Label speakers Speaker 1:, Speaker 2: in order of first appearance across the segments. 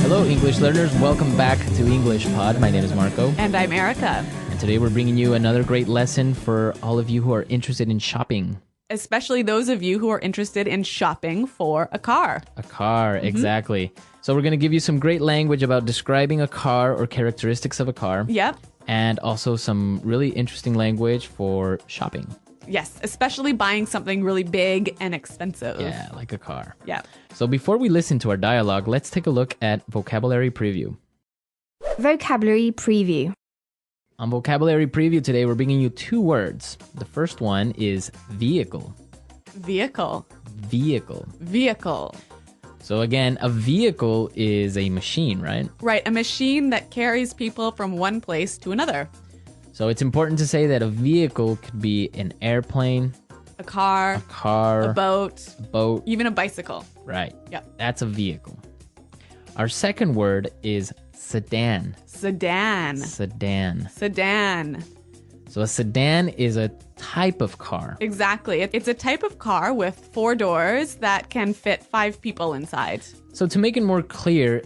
Speaker 1: Hello, English learners. Welcome back to English Pod. My name is Marco.
Speaker 2: And I'm Erica.
Speaker 1: And today we're bringing you another great lesson for all of you who are interested in shopping.
Speaker 2: Especially those of you who are interested in shopping for a car.
Speaker 1: A car, exactly. So we're going to give you some great language about describing a car or characteristics of a car.
Speaker 2: Yep.
Speaker 1: And also some really interesting language for shopping.
Speaker 2: Yes, especially buying something really big and expensive.
Speaker 1: Yeah, like a car.
Speaker 2: Yeah.
Speaker 1: So before we listen to our dialogue, let's take a look at vocabulary preview.
Speaker 3: Vocabulary preview.
Speaker 1: On vocabulary preview today, we're bringing you two words. The first one is vehicle.
Speaker 2: Vehicle.
Speaker 1: Vehicle.
Speaker 2: Vehicle.
Speaker 1: So again, a vehicle is a machine, right?
Speaker 2: Right, a machine that carries people from one place to another.
Speaker 1: So it's important to say that a vehicle could be an airplane,
Speaker 2: A car,
Speaker 1: a
Speaker 2: a boat,
Speaker 1: boat.
Speaker 2: even a bicycle.
Speaker 1: Right.
Speaker 2: Yep.
Speaker 1: That's a vehicle. Our second word is sedan.
Speaker 2: Sedan.
Speaker 1: Sedan.
Speaker 2: Sedan.
Speaker 1: So a sedan is a type of car.
Speaker 2: Exactly. It's a type of car with 4 doors that can fit 5 people inside.
Speaker 1: So to make it more clear,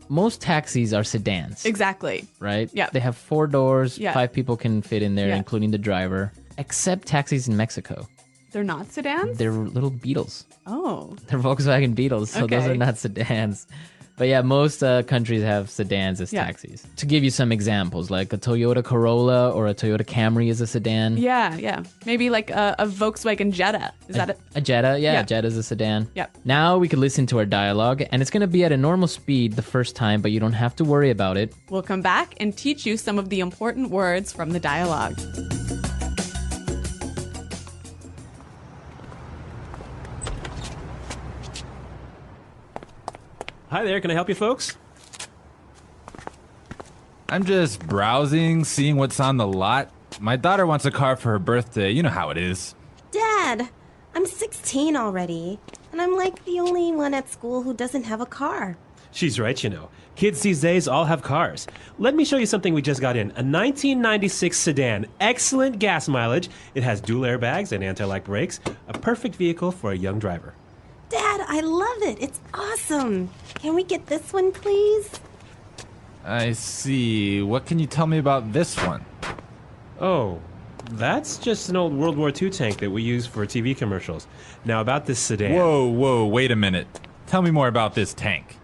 Speaker 1: most taxis are sedans.
Speaker 2: Exactly.
Speaker 1: Right?
Speaker 2: Yeah.
Speaker 1: They have 4 doors,
Speaker 2: Yeah.
Speaker 1: 5 people can fit in there,
Speaker 2: Yeah.
Speaker 1: including the driver. Except taxis in Mexico.
Speaker 2: They're not sedans?
Speaker 1: They're little Beetles.
Speaker 2: Oh.
Speaker 1: They're Volkswagen Beetles, so those
Speaker 2: Okay.
Speaker 1: are not sedans. But yeah, most countries have sedans as
Speaker 2: Yeah.
Speaker 1: taxis. To give you some examples, like a Toyota Corolla or a Toyota Camry is a sedan.
Speaker 2: Yeah. Maybe like a Volkswagen Jetta. Is that it?
Speaker 1: A Jetta,
Speaker 2: Yeah.
Speaker 1: a Jetta is a sedan.
Speaker 2: Yep.
Speaker 1: Now we could listen to our dialogue, and it's going to be at a normal speed the first time, but you don't have to worry about it.
Speaker 2: We'll come back and teach you some of the important words from the dialogue.
Speaker 4: Hi there, can I help you folks?
Speaker 5: I'm just browsing, seeing what's on the lot. My daughter wants a car for her birthday. You know how it is.
Speaker 6: Dad, I'm 16 already, and I'm like the only one at school who doesn't have a car.
Speaker 4: She's right, you know. Kids these days all have cars. Let me show you something we just got in. A 1996 sedan. Excellent gas mileage. It has dual airbags and anti-lock brakes. A perfect vehicle for a young driver.
Speaker 6: Dad, I love it. It's awesome. Can we get this one, please?
Speaker 5: I see. What can you tell me about this one?
Speaker 4: Oh, that's just an old World War II tank that we use for TV commercials. Now about this sedan.
Speaker 5: Whoa, wait a minute. Tell me more about this tank.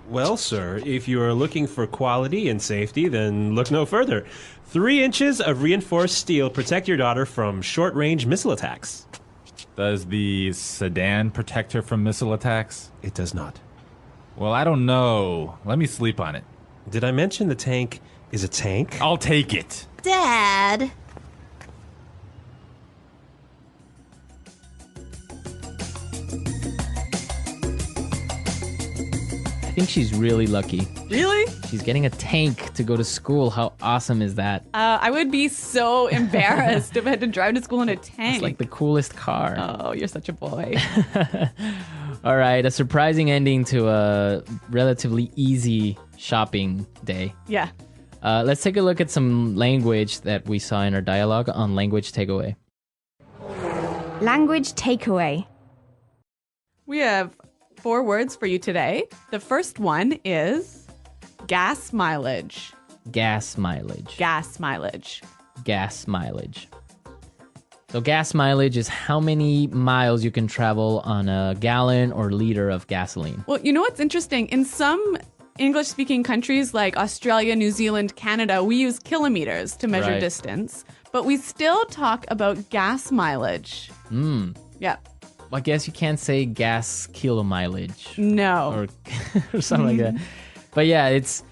Speaker 4: Well, sir, if you are looking for quality and safety, then look no further. 3 inches of reinforced steel protect your daughter from short-range missile attacks.
Speaker 5: Does the sedan protect her from missile attacks?
Speaker 4: It does not.
Speaker 5: Well, I don't know. Let me sleep on it.
Speaker 4: Did I mention the tank is a tank?
Speaker 5: I'll take it.
Speaker 6: Dad!
Speaker 1: I think she's really lucky.
Speaker 2: Really?
Speaker 1: She's getting a tank to go to school. How awesome is that?
Speaker 2: I would be so embarrassed if I had to drive to school in a tank.
Speaker 1: It's like the coolest car.
Speaker 2: Oh, you're such a boy.
Speaker 1: All right, a surprising ending to a relatively easy shopping day.
Speaker 2: Yeah.
Speaker 1: Let's take a look at some language that we saw in our dialogue on Language Takeaway.
Speaker 3: Language takeaway.
Speaker 2: We have 4 words for you today. The first one is gas mileage.
Speaker 1: Gas mileage.
Speaker 2: Gas mileage.
Speaker 1: Gas mileage. So gas mileage is how many miles you can travel on a gallon or liter of gasoline.
Speaker 2: Well, you know what's interesting? In some English-speaking countries like Australia, New Zealand, Canada, we use kilometers to measure
Speaker 1: Right.
Speaker 2: distance, but we still talk about gas mileage. Yeah.
Speaker 1: I guess you can't say gas kilo mileage
Speaker 2: No.
Speaker 1: or something like that. But yeah, it's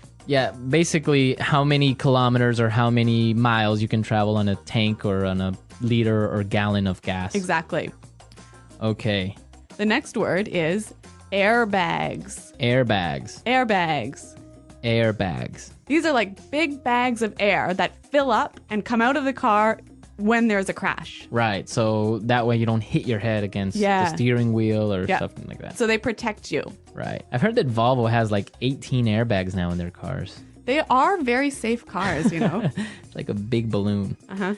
Speaker 1: basically how many kilometers or how many miles you can travel on a tank or on a liter or gallon of gas.
Speaker 2: Exactly.
Speaker 1: Okay.
Speaker 2: The next word is airbags.
Speaker 1: Airbags.
Speaker 2: Airbags.
Speaker 1: Airbags.
Speaker 2: These are like big bags of air that fill up and come out of the car when there's a crash.
Speaker 1: Right. So that way you don't hit your head against
Speaker 2: Yeah.
Speaker 1: the steering wheel or
Speaker 2: Yeah.
Speaker 1: something like that.
Speaker 2: So they protect you.
Speaker 1: Right. I've heard that Volvo has like 18 airbags now in their cars.
Speaker 2: They are very safe cars, you know?
Speaker 1: It's like a big balloon.
Speaker 2: Uh-huh.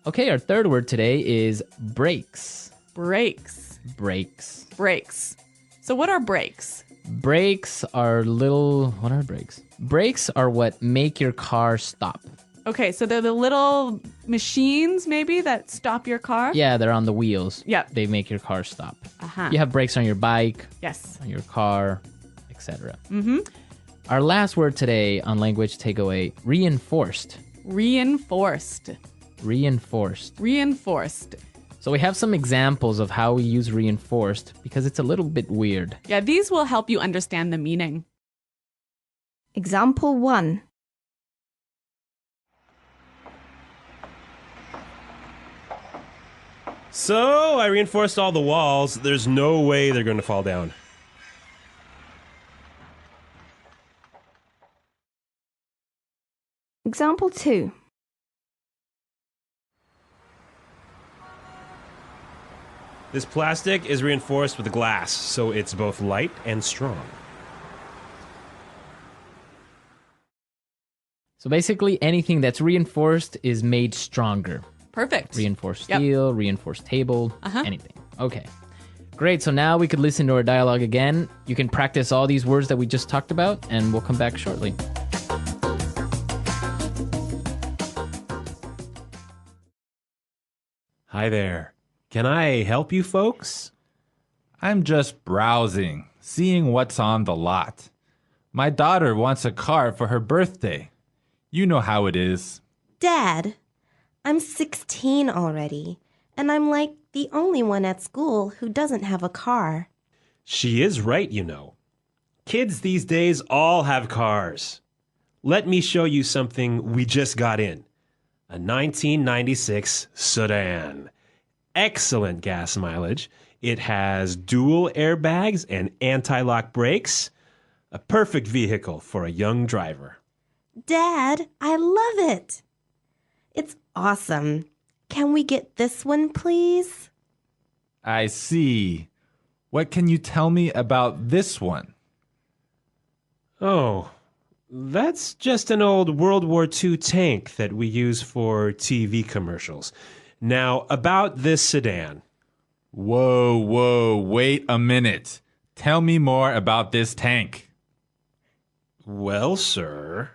Speaker 1: Okay, our third word today is brakes.
Speaker 2: Brakes.
Speaker 1: Brakes.
Speaker 2: Brakes. So what are brakes?
Speaker 1: Brakes are what are brakes? Brakes are what make your car stop.
Speaker 2: Okay, so they're the little machines maybe that stop your car?
Speaker 1: Yeah, they're on the wheels.
Speaker 2: Yep.
Speaker 1: They make your car stop.
Speaker 2: Uh-huh.
Speaker 1: You have brakes on your bike,
Speaker 2: Yes.
Speaker 1: on your car, etc. Our last word today on language takeaway, reinforced.
Speaker 2: Reinforced.
Speaker 1: Reinforced.
Speaker 2: Reinforced.
Speaker 1: So we have some examples of how we use reinforced because it's a little bit weird.
Speaker 2: Yeah, these will help you understand the meaning.
Speaker 3: Example 1.
Speaker 4: So, I reinforced all the walls. There's no way they're going to fall down.
Speaker 3: Example 2.
Speaker 4: This plastic is reinforced with glass, so it's both light and strong.
Speaker 1: So basically anything that's reinforced is made stronger.
Speaker 2: Perfect.
Speaker 1: Reinforced
Speaker 2: Yep.
Speaker 1: steel, reinforced table, anything. Okay. Great. So now we could listen to our dialogue again. You can practice all these words that we just talked about, and we'll come back shortly.
Speaker 4: Hi there. Can I help you folks?
Speaker 5: I'm just browsing, seeing what's on the lot. My daughter wants a car for her birthday. You know how it is.
Speaker 6: Dad, I'm 16 already, and I'm like the only one at school who doesn't have a car.
Speaker 4: She is right, you know. Kids these days all have cars. Let me show you something we just got in. A 1996 sedan. Excellent gas mileage. It has dual airbags and anti-lock brakes. A perfect vehicle for a young driver.
Speaker 6: Dad, I love it. It's awesome. Can we get this one, please?
Speaker 5: I see. What can you tell me about this one?
Speaker 4: Oh, that's just an old World War II tank that we use for TV commercials. Now, about this sedan.
Speaker 5: Whoa, wait a minute. Tell me more about this tank.
Speaker 4: Well, sir,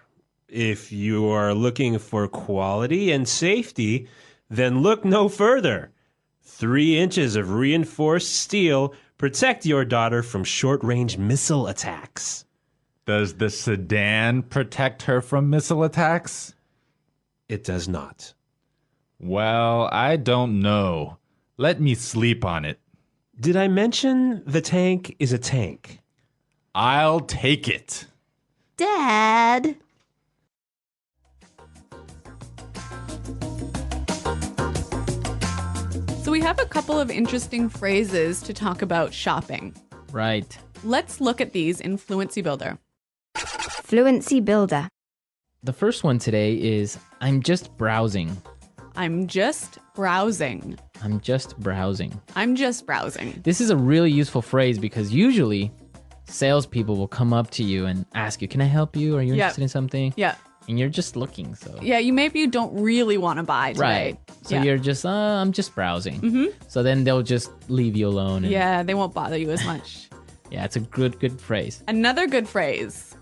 Speaker 4: if you are looking for quality and safety, then look no further. 3 inches of reinforced steel protect your daughter from short-range missile attacks.
Speaker 5: Does the sedan protect her from missile attacks?
Speaker 4: It does not.
Speaker 5: Well, I don't know. Let me sleep on it.
Speaker 4: Did I mention the tank is a tank?
Speaker 5: I'll take it.
Speaker 6: Dad!
Speaker 2: So we have a couple of interesting phrases to talk about shopping.
Speaker 1: Right.
Speaker 2: Let's look at these in Fluency Builder.
Speaker 3: Fluency Builder.
Speaker 1: The first one today is I'm just browsing.
Speaker 2: I'm just browsing.
Speaker 1: I'm just browsing.
Speaker 2: I'm just browsing.
Speaker 1: This is a really useful phrase because usually salespeople will come up to you and ask you, can I help you? Are you
Speaker 2: Yep.
Speaker 1: interested in something?
Speaker 2: Yeah.
Speaker 1: And you're just looking. So
Speaker 2: Yeah, you don't really want to buy today.
Speaker 1: Right. So
Speaker 2: yeah.
Speaker 1: you're just, I'm just browsing. So then they'll just leave you alone. And
Speaker 2: Yeah, they won't bother you as much.
Speaker 1: Yeah, it's a good phrase.
Speaker 2: Another good phrase.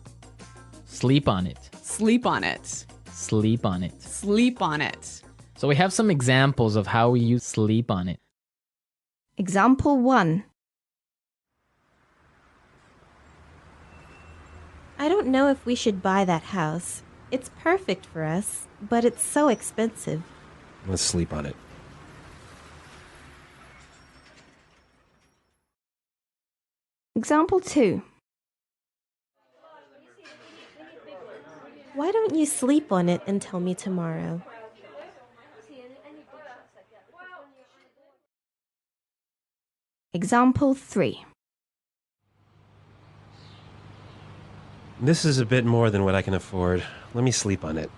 Speaker 1: Sleep on it.
Speaker 2: Sleep on it.
Speaker 1: Sleep on it.
Speaker 2: Sleep on it.
Speaker 1: So we have some examples of how we use sleep on it.
Speaker 3: Example 1.
Speaker 6: I don't know if we should buy that house. It's perfect for us, but it's so expensive.
Speaker 4: Let's sleep on it.
Speaker 3: Example 2.
Speaker 6: Why don't you sleep on it and tell me tomorrow?
Speaker 3: Example 3.
Speaker 4: This is a bit more than what I can afford. Let me sleep on it.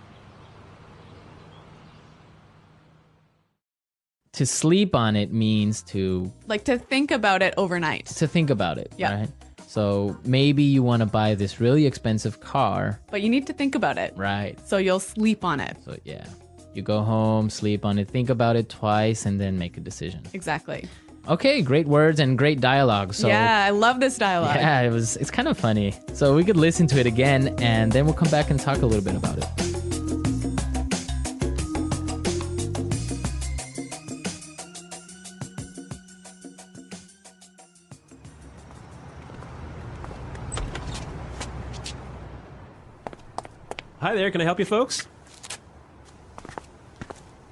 Speaker 1: To sleep on it means to
Speaker 2: Like to think about it overnight.
Speaker 1: think about it,
Speaker 2: Yeah.
Speaker 1: right? So maybe you want to buy this really expensive car,
Speaker 2: But you need to think about it.
Speaker 1: right?
Speaker 2: So you'll sleep on it.
Speaker 1: So yeah, you go home, sleep on it, think about it twice, and then make a decision.
Speaker 2: Exactly.
Speaker 1: Okay, great words and great dialogue. So
Speaker 2: yeah, I love this dialogue.
Speaker 1: yeah, it's kind of funny. So we could listen to it again and then we'll come back and talk a little bit about it.
Speaker 4: Hi there, can I help you folks?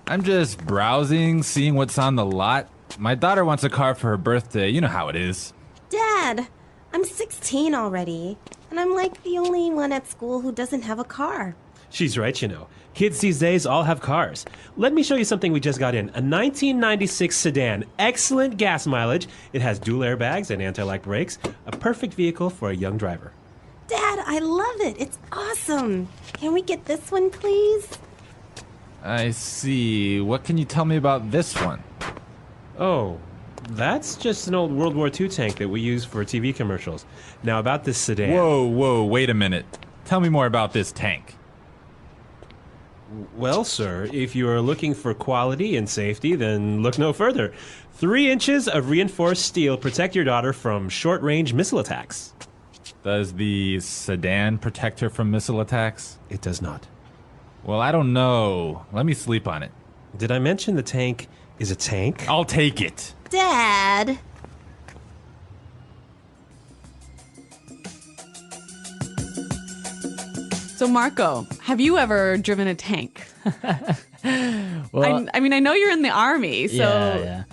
Speaker 5: I'm just browsing, seeing what's on the lot. My daughter wants a car for her birthday. You know how it is.
Speaker 6: Dad, I'm 16 already, and I'm like the only one at school who doesn't have a car.
Speaker 4: She's right, you know. Kids these days all have cars. Let me show you something we just got in. A 1996 sedan. Excellent gas mileage. It has dual airbags and anti-lock brakes. A perfect vehicle for a young driver.
Speaker 6: Dad, I love it. It's awesome. Can we get this one, please?
Speaker 5: I see. What can you tell me about this one?
Speaker 4: Oh, that's just an old World War II tank that we use for TV commercials. Now about this sedan.
Speaker 5: Whoa, wait a minute. Tell me more about this tank.
Speaker 4: Well, sir, if you are looking for quality and safety, then look no further. 3 inches of reinforced steel protect your daughter from short-range missile attacks.
Speaker 5: Does the sedan protect her from missile attacks?
Speaker 4: It does not.
Speaker 5: Well, I don't know. Let me sleep on it.
Speaker 4: Did I mention the tank is a tank?
Speaker 5: I'll take it.
Speaker 6: Dad.
Speaker 2: So, Marco, have you ever driven a tank?
Speaker 1: Well,
Speaker 2: I mean, I know you're in the army, so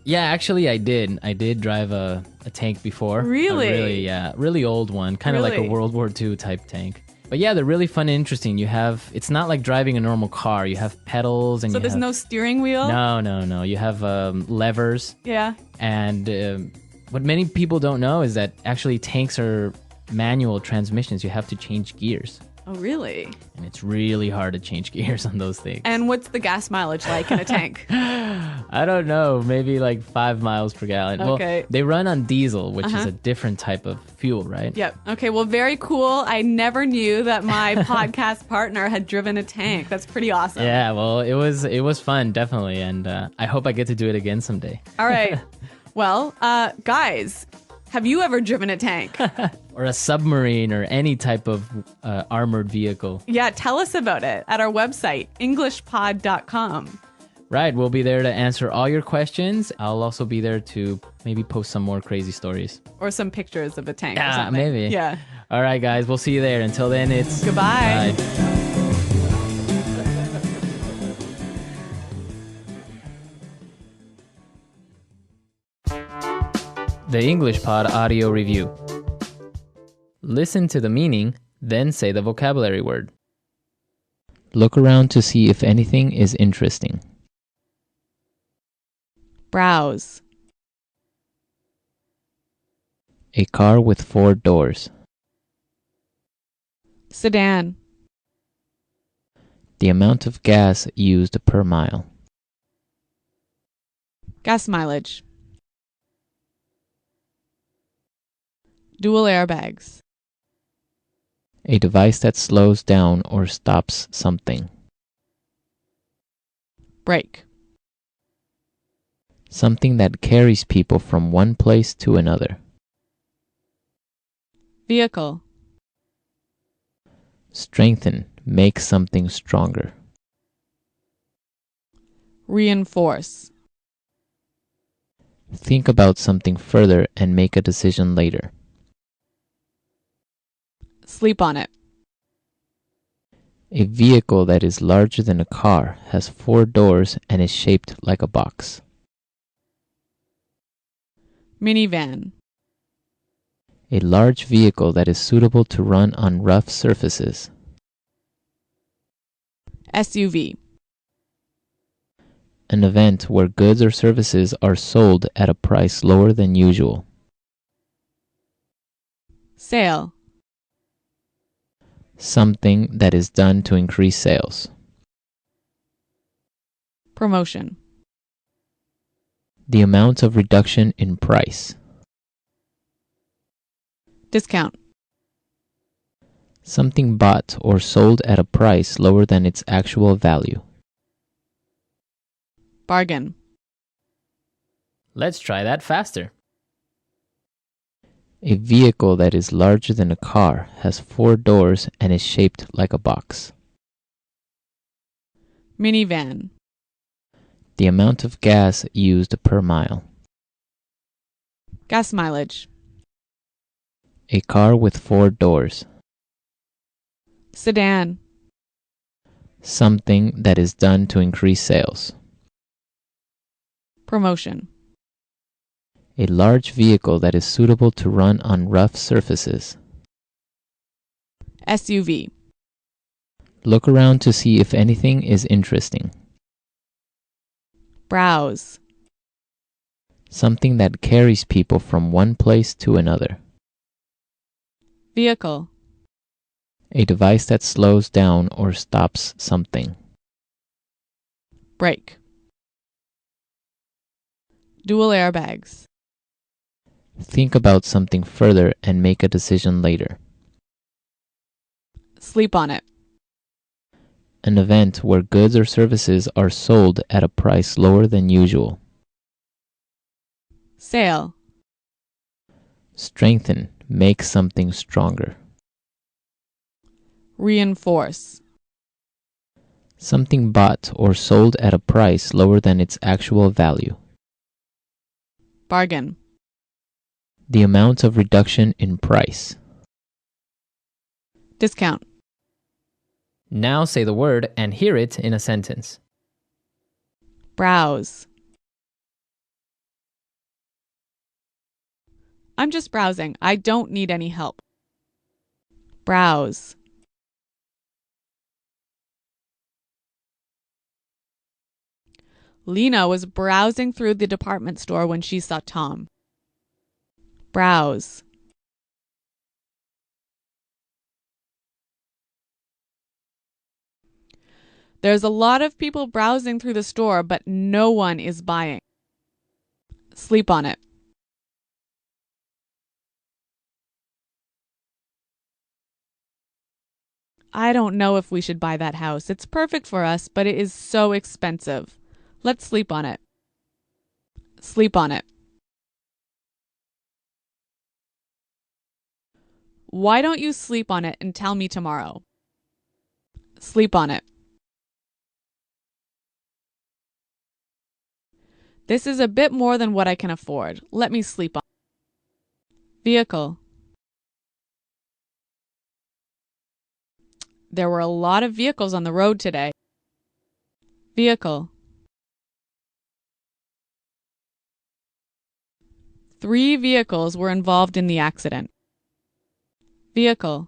Speaker 1: yeah, actually I did. I did drive a tank before.
Speaker 2: Really?
Speaker 1: Really old one, kind of like a
Speaker 2: Really?
Speaker 1: World War II type tank. But yeah, they're really fun and interesting. It's not like driving a normal car. You have pedals and
Speaker 2: so
Speaker 1: you
Speaker 2: there's
Speaker 1: have,
Speaker 2: no steering wheel.
Speaker 1: no. You have levers,
Speaker 2: Yeah.
Speaker 1: and what many people don't know is that actually tanks are manual transmissions. You have to change gears,
Speaker 2: Oh, really?
Speaker 1: and it's really hard to change gears on those things.
Speaker 2: And what's the gas mileage like in a tank?
Speaker 1: I don't know, maybe like 5 miles per gallon.
Speaker 2: Okay.
Speaker 1: Well, they run on diesel, which is a different type of fuel, right?
Speaker 2: Yep. Okay. Well, very cool. I never knew that my podcast partner had driven a tank. That's pretty awesome.
Speaker 1: Yeah, well, it was fun, definitely, and I hope I get to do it again someday.
Speaker 2: All right. Well, guys, have you ever driven a tank?
Speaker 1: Or a submarine or any type of armored vehicle.
Speaker 2: Yeah, tell us about it at our website, englishpod.com.
Speaker 1: Right, we'll be there to answer all your questions. I'll also be there to maybe post some more crazy stories.
Speaker 2: Or some pictures of a tank or
Speaker 1: Yeah,
Speaker 2: something.
Speaker 1: maybe.
Speaker 2: Yeah.
Speaker 1: All right, guys, we'll see you there. Until then, it's
Speaker 2: Goodbye.
Speaker 1: Bye. The English Pod Audio Review. Listen to the meaning, then say the vocabulary word. Look around to see if anything is interesting.
Speaker 2: Browse.
Speaker 1: A car with 4 doors.
Speaker 2: Sedan.
Speaker 1: The amount of gas used per mile.
Speaker 2: Gas mileage. Dual airbags.
Speaker 1: A device that slows down or stops something.
Speaker 2: Brake.
Speaker 1: Something that carries people from one place to another.
Speaker 2: Vehicle.
Speaker 1: Strengthen, make something stronger.
Speaker 2: Reinforce.
Speaker 1: Think about something further and make a decision later.
Speaker 2: Sleep on it.
Speaker 1: A vehicle that is larger than a car has 4 doors and is shaped like a box.
Speaker 2: Minivan.
Speaker 1: A large vehicle that is suitable to run on rough surfaces.
Speaker 2: SUV.
Speaker 1: An event where goods or services are sold at a price lower than usual.
Speaker 2: Sale.
Speaker 1: Something that is done to increase sales.
Speaker 2: Promotion.
Speaker 1: The amount of reduction in price.
Speaker 2: Discount.
Speaker 1: Something bought or sold at a price lower than its actual value.
Speaker 2: Bargain.
Speaker 1: Let's try that faster. A vehicle that is larger than a car has 4 doors and is shaped like a box.
Speaker 2: Minivan.
Speaker 1: The amount of gas used per mile.
Speaker 2: Gas mileage.
Speaker 1: A car with 4 doors.
Speaker 2: Sedan.
Speaker 1: Something that is done to increase sales.
Speaker 2: Promotion.
Speaker 1: A large vehicle that is suitable to run on rough surfaces.
Speaker 2: SUV.
Speaker 1: Look around to see if anything is interesting.
Speaker 2: Browse.
Speaker 1: Something that carries people from one place to another.
Speaker 2: Vehicle.
Speaker 1: A device that slows down or stops something.
Speaker 2: Brake. Dual airbags.
Speaker 1: Think about something further and make a decision later.
Speaker 2: Sleep on it.
Speaker 1: An event where goods or services are sold at a price lower than usual.
Speaker 2: Sale.
Speaker 1: Strengthen, make something stronger.
Speaker 2: Reinforce.
Speaker 1: Something bought or sold at a price lower than its actual value.
Speaker 2: Bargain.
Speaker 1: The amount of reduction in price.
Speaker 2: Discount.
Speaker 1: Now say the word and hear it in a sentence.
Speaker 2: Browse. I'm just browsing. I don't need any help. Browse. Lena was browsing through the department store when she saw Tom. Browse. There's a lot of people browsing through the store, but no one is buying. Sleep on it. I don't know if we should buy that house. It's perfect for us, but it is so expensive. Let's sleep on it. Sleep on it. Why don't you sleep on it and tell me tomorrow? Sleep on it. This is a bit more than what I can afford. Let me sleep on it. Vehicle. There were a lot of vehicles on the road today. Vehicle. 3 vehicles were involved in the accident. Vehicle.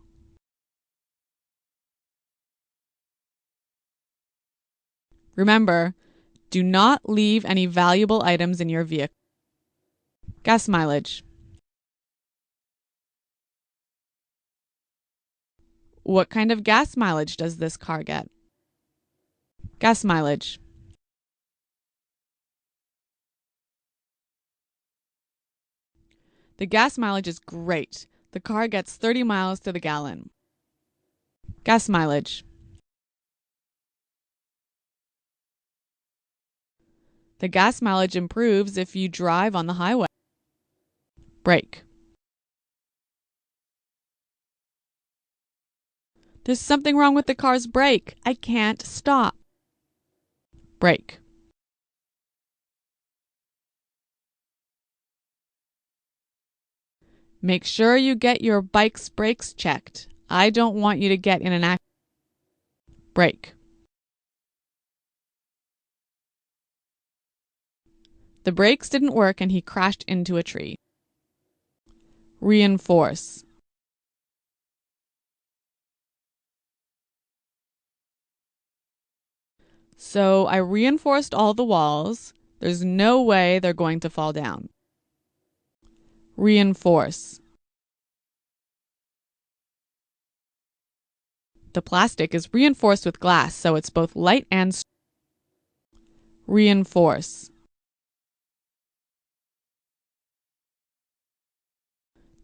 Speaker 2: Remember, do not leave any valuable items in your vehicle. Gas mileage. What kind of gas mileage does this car get? Gas mileage. The gas mileage is great. The car gets 30 miles to the gallon. Gas mileage. The gas mileage improves if you drive on the highway. Brake. There's something wrong with the car's brake. I can't stop. Brake. Make sure you get your bike's brakes checked. I don't want you to get in an accident. Brake. The brakes didn't work and he crashed into a tree. Reinforce. So I reinforced all the walls. There's no way they're going to fall down. Reinforce. The plastic is reinforced with glass, so it's both light and strong. Reinforce.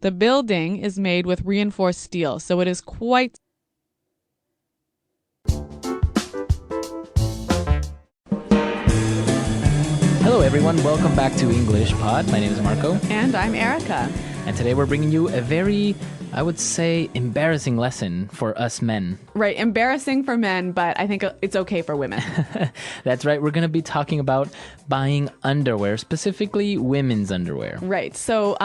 Speaker 2: The building is made with reinforced steel, so it is quite...
Speaker 1: Hello, everyone. Welcome back to English Pod. My name is Marco.
Speaker 2: And I'm Erica.
Speaker 1: And today we're bringing you a very, I would say, embarrassing lesson for us men.
Speaker 2: Right, embarrassing for men, but I think it's okay for women.
Speaker 1: That's right. We're going to be talking about buying underwear, specifically women's underwear.
Speaker 2: Right, so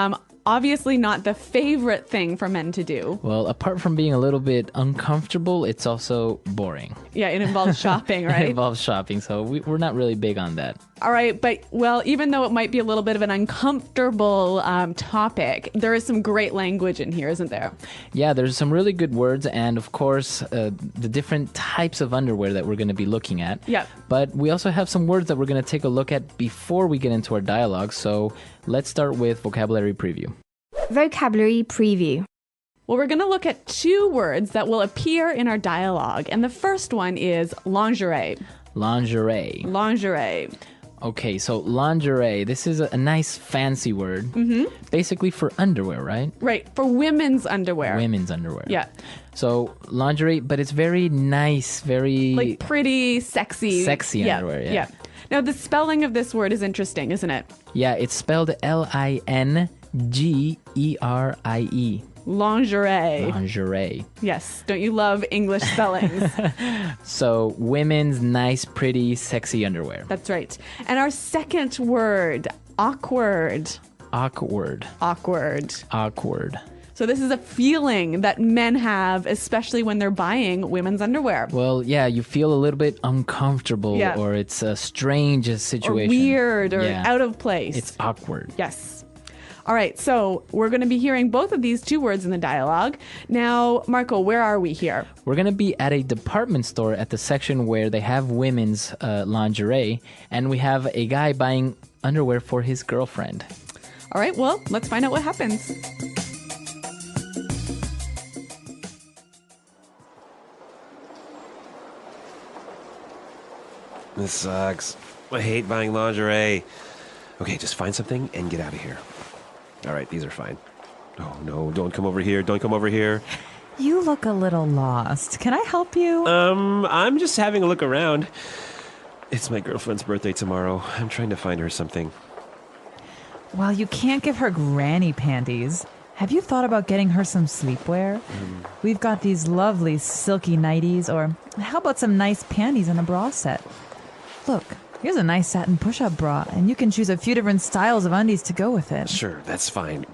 Speaker 2: obviously not the favorite thing for men to do.
Speaker 1: Well, apart from being a little bit uncomfortable, it's also boring.
Speaker 2: Yeah, it involves shopping,
Speaker 1: It
Speaker 2: right?
Speaker 1: involves shopping, so we're not really big on that.
Speaker 2: All right, but well, even though it might be a little bit of an uncomfortable topic, there is some great language in here, isn't there?
Speaker 1: Yeah, there's some really good words, and of course, the different types of underwear that we're going to be looking at.
Speaker 2: Yeah.
Speaker 1: But we also have some words that we're going to take a look at before we get into our dialogue, so let's start with vocabulary preview.
Speaker 3: Vocabulary preview.
Speaker 2: Well, we're going to look at two words that will appear in our dialogue, and the first one is lingerie.
Speaker 1: Lingerie.
Speaker 2: Lingerie.
Speaker 1: Okay, so lingerie, this is a nice fancy word. Mm-hmm. Basically for underwear, right?
Speaker 2: Right, for women's underwear.
Speaker 1: Women's underwear.
Speaker 2: Yeah.
Speaker 1: So lingerie, but it's very nice, very...
Speaker 2: Like pretty, sexy.
Speaker 1: Sexy underwear, yeah.
Speaker 2: Now, the spelling of this word is interesting, isn't it?
Speaker 1: Yeah, it's spelled Lingerie.
Speaker 2: Lingerie.
Speaker 1: Lingerie.
Speaker 2: Yes. Don't you love English spellings?
Speaker 1: So women's nice, pretty, sexy underwear.
Speaker 2: That's right. And our second word, awkward.
Speaker 1: Awkward.
Speaker 2: Awkward.
Speaker 1: Awkward.
Speaker 2: So this is a feeling that men have, especially when they're buying women's underwear.
Speaker 1: Well, yeah, you feel a little bit uncomfortable,
Speaker 2: Yeah.
Speaker 1: or it's a strange
Speaker 2: Or
Speaker 1: situation.
Speaker 2: weird or
Speaker 1: Yeah.
Speaker 2: out of place.
Speaker 1: It's awkward.
Speaker 2: Yes. All right, so we're going to be hearing both of these two words in the dialogue. Now, Marco, where are we here?
Speaker 1: We're going to be at a department store at the section where they have women's lingerie, and we have a guy buying underwear for his girlfriend.
Speaker 2: All right, well, let's find out what happens.
Speaker 4: This sucks. I hate buying lingerie. Okay, just find something and get out of here. All right, these are fine. Oh, no, don't come over here. Don't come over here.
Speaker 7: You look a little lost. Can I help you?
Speaker 4: I'm just having a look around. It's my girlfriend's birthday tomorrow. I'm trying to find her something.
Speaker 7: Well, you can't give her granny panties. Have you thought about getting her some sleepwear? We've got these lovely silky nighties, or how about some nice panties and a bra set? Look, here's a nice satin push-up bra, and you can choose a few different styles of undies to go with it.
Speaker 4: Sure, that's fine.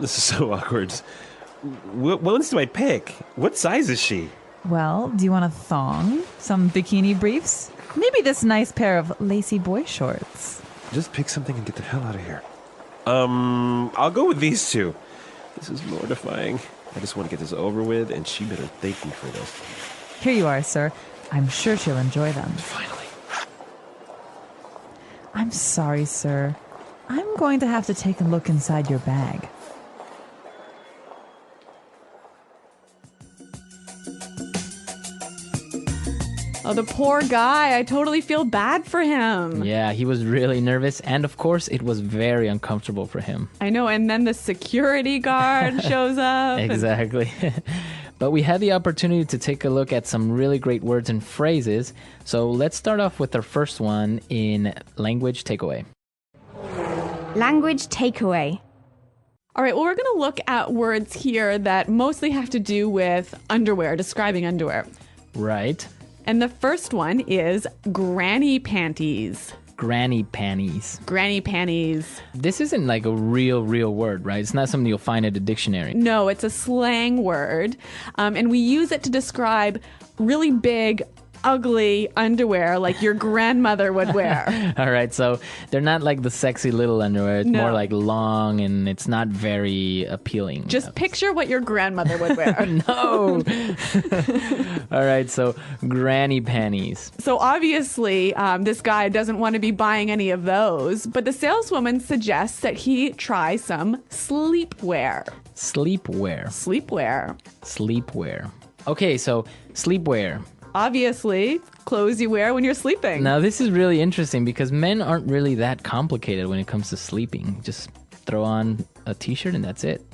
Speaker 4: This is so awkward. What ones do I pick? What size is she?
Speaker 7: Well, do you want a thong? Some bikini briefs? Maybe this nice pair of lacy boy shorts.
Speaker 4: Just pick something and get the hell out of here. I'll go with these two. This is mortifying. I just want to get this over with, and she better thank me for this.
Speaker 7: Here you are, sir. I'm sure she'll enjoy them.
Speaker 4: Finally.
Speaker 7: I'm sorry, sir. I'm going to have to take a look inside your bag.
Speaker 2: Oh, the poor guy. I totally feel bad for him.
Speaker 1: Yeah, he was really nervous, and of course, it was very uncomfortable for him.
Speaker 2: I know, and then the security guard shows up.
Speaker 1: Exactly. But we had the opportunity to take a look at some really great words and phrases. So let's start off with our first one in language takeaway.
Speaker 3: Language takeaway.
Speaker 2: All right, well, we're going to look at words here that mostly have to do with underwear, describing underwear.
Speaker 1: Right.
Speaker 2: And the first one is granny panties.
Speaker 1: Granny panties.
Speaker 2: Granny panties.
Speaker 1: This isn't like a real word, right? It's not something you'll find at a dictionary.
Speaker 2: No, it's a slang word. And we use it to describe really big, ugly underwear like your grandmother would wear.
Speaker 1: All right, so they're not like the sexy little underwear. It's
Speaker 2: No.
Speaker 1: more like long, and it's not very appealing.
Speaker 2: Just picture what your grandmother would wear.
Speaker 1: No. All right, so granny panties.
Speaker 2: So obviously, this guy doesn't want to be buying any of those, but the saleswoman suggests that he try some sleepwear.
Speaker 1: Sleepwear.
Speaker 2: Sleepwear.
Speaker 1: Sleepwear. Okay, so sleepwear.
Speaker 2: Obviously, clothes you wear when you're sleeping.
Speaker 1: Now, this is really interesting because men aren't really that complicated when it comes to sleeping. Just throw on a t-shirt and that's it.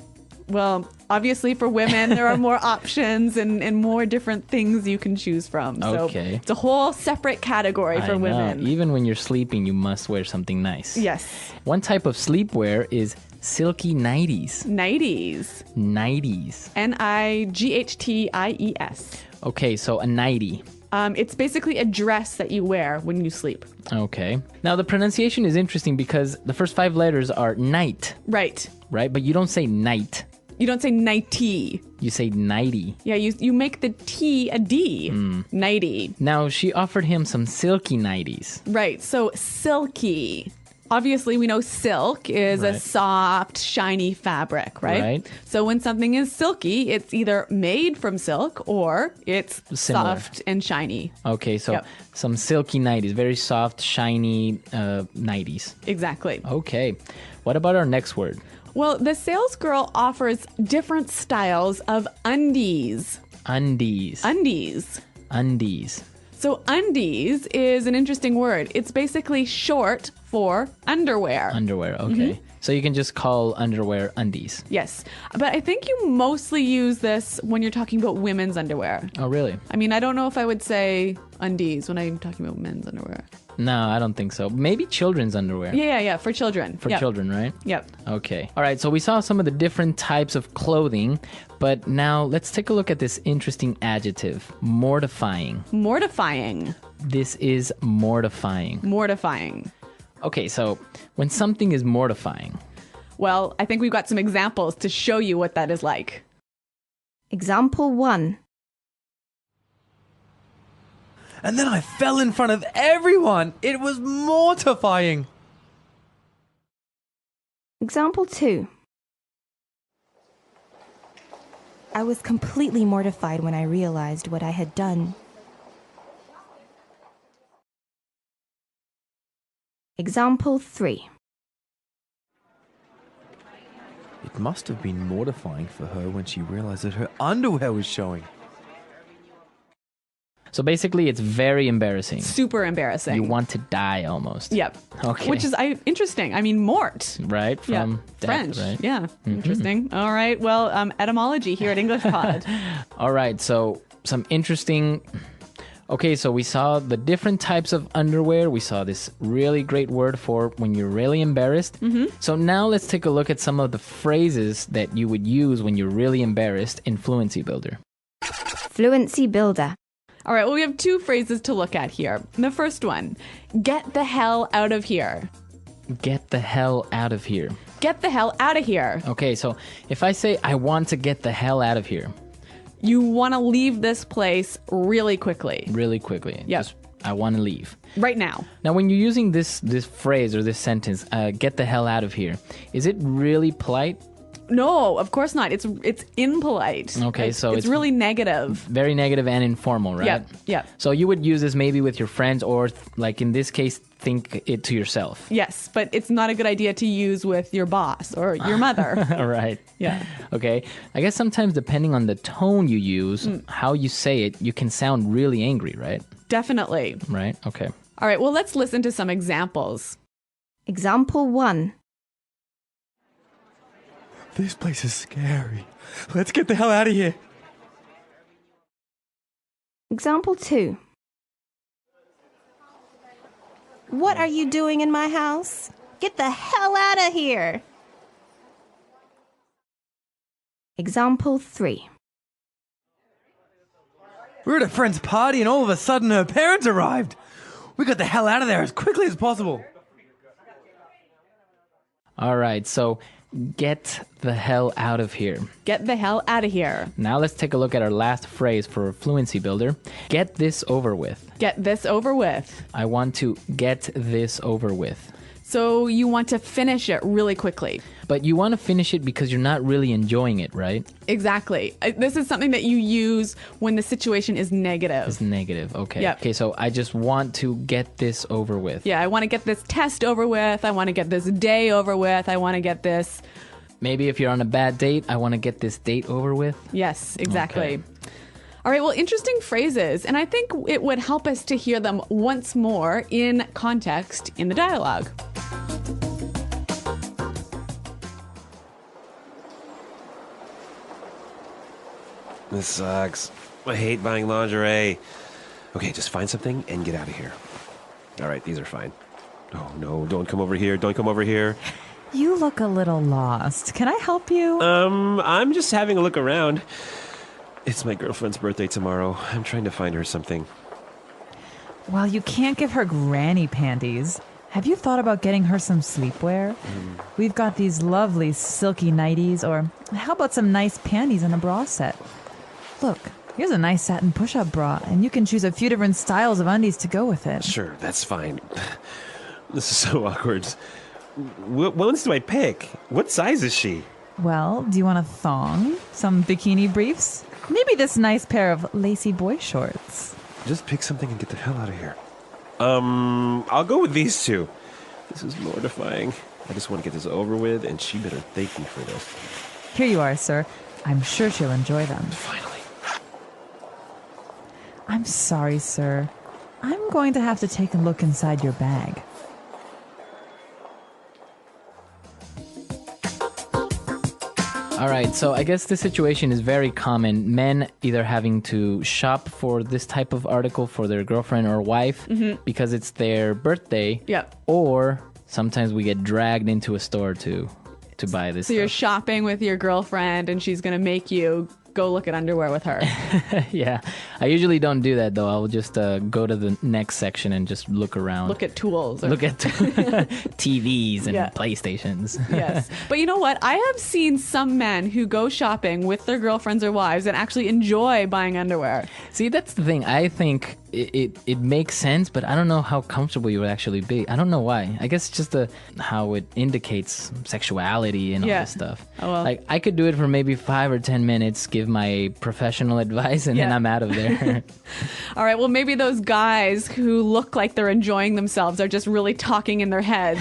Speaker 2: Well, obviously for women, there are more options and more different things you can choose from. So
Speaker 1: Okay.
Speaker 2: it's a whole separate category for
Speaker 1: I know.
Speaker 2: women.
Speaker 1: Even when you're sleeping, you must wear something nice.
Speaker 2: Yes.
Speaker 1: One type of sleepwear is silky nighties.
Speaker 2: Nighties.
Speaker 1: Nighties.
Speaker 2: Nighties.
Speaker 1: Okay, so a nightie.
Speaker 2: It's basically a dress that you wear when you sleep.
Speaker 1: Okay. Now the pronunciation is interesting because the first 5 letters are night,
Speaker 2: Right.
Speaker 1: right? But you don't say night.
Speaker 2: You don't say nighty.
Speaker 1: You say nighty.
Speaker 2: Yeah, you make the T a D. Nighty.
Speaker 1: Now she offered him some silky nighties.
Speaker 2: Right. So silky. Obviously, we know silk is a
Speaker 1: Right.
Speaker 2: soft, shiny fabric, right?
Speaker 1: Right.
Speaker 2: So when something is silky, it's either made from silk or it's
Speaker 1: Similar.
Speaker 2: soft and shiny.
Speaker 1: Okay, so
Speaker 2: Yep.
Speaker 1: some silky nighties, very soft, shiny nighties.
Speaker 2: Exactly.
Speaker 1: Okay. What about our next word?
Speaker 2: Well, the sales girl offers different styles of undies.
Speaker 1: Undies.
Speaker 2: Undies.
Speaker 1: Undies.
Speaker 2: So undies is an interesting word. It's basically short for underwear.
Speaker 1: Underwear, okay. So you can just call underwear undies.
Speaker 2: Yes. But I think you mostly use this when you're talking about women's underwear.
Speaker 1: Oh, really?
Speaker 2: I mean, I don't know if I would say undies when I'm talking about men's underwear.
Speaker 1: No, I don't think so. Maybe children's underwear.
Speaker 2: Yeah, for children.
Speaker 1: For
Speaker 2: Yep.
Speaker 1: children, right?
Speaker 2: Yep.
Speaker 1: Okay. All right, so we saw some of the different types of clothing, but now let's take a look at this interesting adjective, mortifying.
Speaker 2: Mortifying.
Speaker 1: This is mortifying.
Speaker 2: Mortifying.
Speaker 1: Okay, so when something is mortifying,
Speaker 2: Well, I think we've got some examples to show you what that is like.
Speaker 3: Example 1.
Speaker 8: And then I fell in front of everyone. It was mortifying.
Speaker 3: Example 2.
Speaker 6: I was completely mortified when I realized what I had done.
Speaker 3: Example 3.
Speaker 8: It must have been mortifying for her when she realized that her underwear was showing.
Speaker 1: so basically it's very embarrassing.
Speaker 2: Super embarrassing.
Speaker 1: You want to die almost.
Speaker 2: Yep.
Speaker 1: Okay.
Speaker 2: Which is interesting. I mean, mort.
Speaker 1: Right? From death,
Speaker 2: French.
Speaker 1: right?
Speaker 2: Yeah. Interesting. All right. Well, etymology here at English Pod.
Speaker 1: All right, so some interesting. Okay, so we saw the different types of underwear. We saw this really great word for when you're really embarrassed. So now let's take a look at some of the phrases that you would use when you're really embarrassed in Fluency Builder.
Speaker 3: Fluency builder.
Speaker 2: All right. Well, we have 2 phrases to look at here. The first one, get the hell out of here.
Speaker 1: Get the hell out of here.
Speaker 2: Get the hell out of here.
Speaker 1: Okay, so if I say I want to get the hell out of here,
Speaker 2: You want to leave this place really quickly.
Speaker 1: really quickly.
Speaker 2: Yep.
Speaker 1: Just, I want to leave.
Speaker 2: Right now.
Speaker 1: Now, when you're using this phrase or this sentence, get the hell out of here, is it really polite?
Speaker 2: No, of course not. It's impolite.
Speaker 1: Okay, so
Speaker 2: it's
Speaker 1: it's
Speaker 2: really negative.
Speaker 1: Very negative and informal, right?
Speaker 2: Yep.
Speaker 1: So you would use this maybe with your friends or, like in this case, think it to yourself.
Speaker 2: Yes, but it's not a good idea to use with your boss or your mother.
Speaker 1: All right.
Speaker 2: Yeah.
Speaker 1: Okay. I guess sometimes depending on the tone you use, how you say it, you can sound really angry, right?
Speaker 2: Definitely.
Speaker 1: Right? Okay.
Speaker 2: All right, well, let's listen to some examples.
Speaker 3: Example 1.
Speaker 8: This place is scary. Let's get the hell out of here.
Speaker 3: Example 2.
Speaker 6: What are you doing in my house? Get the hell out of here.
Speaker 3: Example 3.
Speaker 8: We were at a friend's party and all of a sudden her parents arrived. We got the hell out of there as quickly as possible.
Speaker 1: All right. So get the hell out of here.
Speaker 2: Get the hell out of here.
Speaker 1: Now let's take a look at our last phrase for Fluency Builder. Get this over with.
Speaker 2: Get this over with.
Speaker 1: I want to get this over with.
Speaker 2: So you want to finish it really quickly.
Speaker 1: But you want to finish it because you're not really enjoying it, right?
Speaker 2: Exactly. This is something that you use when the situation is negative.
Speaker 1: It's negative. Okay.
Speaker 2: Yep.
Speaker 1: Okay, so I just want to get this over with.
Speaker 2: Yeah, I want to get this test over with. I want to get this day over with. I want to get this.
Speaker 1: Maybe if you're on a bad date, I want to get this date over with.
Speaker 2: Yes, exactly.
Speaker 1: Okay.
Speaker 2: All right, well, interesting phrases. And I think it would help us to hear them once more in context in the dialogue.
Speaker 4: This sucks. I hate buying lingerie. Okay, just find something and get out of here. All right, these are fine. Oh, no, don't come over here. Don't come over here.
Speaker 7: You look a little lost. Can I help you?
Speaker 4: I'm just having a look around. It's my girlfriend's birthday tomorrow. I'm trying to find her something.
Speaker 7: Well, you can't give her granny panties. Have you thought about getting her some sleepwear? We've got these lovely silky nighties, or how about some nice panties and a bra set? Look, here's a nice satin push-up bra, and you can choose a few different styles of undies to go with it.
Speaker 4: Sure, that's fine. This is so awkward. What ones do I pick? What size is she?
Speaker 7: Well, do you want a thong? Some bikini briefs? Maybe this nice pair of lacy boy shorts.
Speaker 4: Just pick something and get the hell out of here. I'll go with these two. This is mortifying. I just want to get this over with, and she better thank me for this.
Speaker 7: Here you are, sir. I'm sure she'll enjoy them.
Speaker 4: Finally.
Speaker 7: I'm sorry, sir. I'm going to have to take a look inside your bag.
Speaker 1: All right, so I guess this situation is very common. Men either having to shop for this type of article for their girlfriend or wife because it's their birthday.
Speaker 2: Yep.
Speaker 1: Or sometimes we get dragged into a store to buy this
Speaker 2: So you're
Speaker 1: stuff.
Speaker 2: shopping with your girlfriend and she's going to make you go look at underwear with her.
Speaker 1: Yeah, I usually don't do that though. I'll just go to the next section and just look around.
Speaker 2: Look at tools.
Speaker 1: Look at TVs and
Speaker 2: Yeah.
Speaker 1: PlayStations.
Speaker 2: Yes. But you know what? I have seen some men who go shopping with their girlfriends or wives and actually enjoy buying underwear.
Speaker 1: See, that's the thing. I think it makes sense, but I don't know how comfortable you would actually be. I don't know why. I guess just how it indicates sexuality and all
Speaker 2: Yeah.
Speaker 1: this stuff.
Speaker 2: Oh, well.
Speaker 1: Like, I could do it for maybe 5 or 10 minutes, give my professional advice, and then
Speaker 2: Yeah.
Speaker 1: I'm out of there.
Speaker 2: All right. Well, maybe those guys who look like they're enjoying themselves are just really talking in their heads,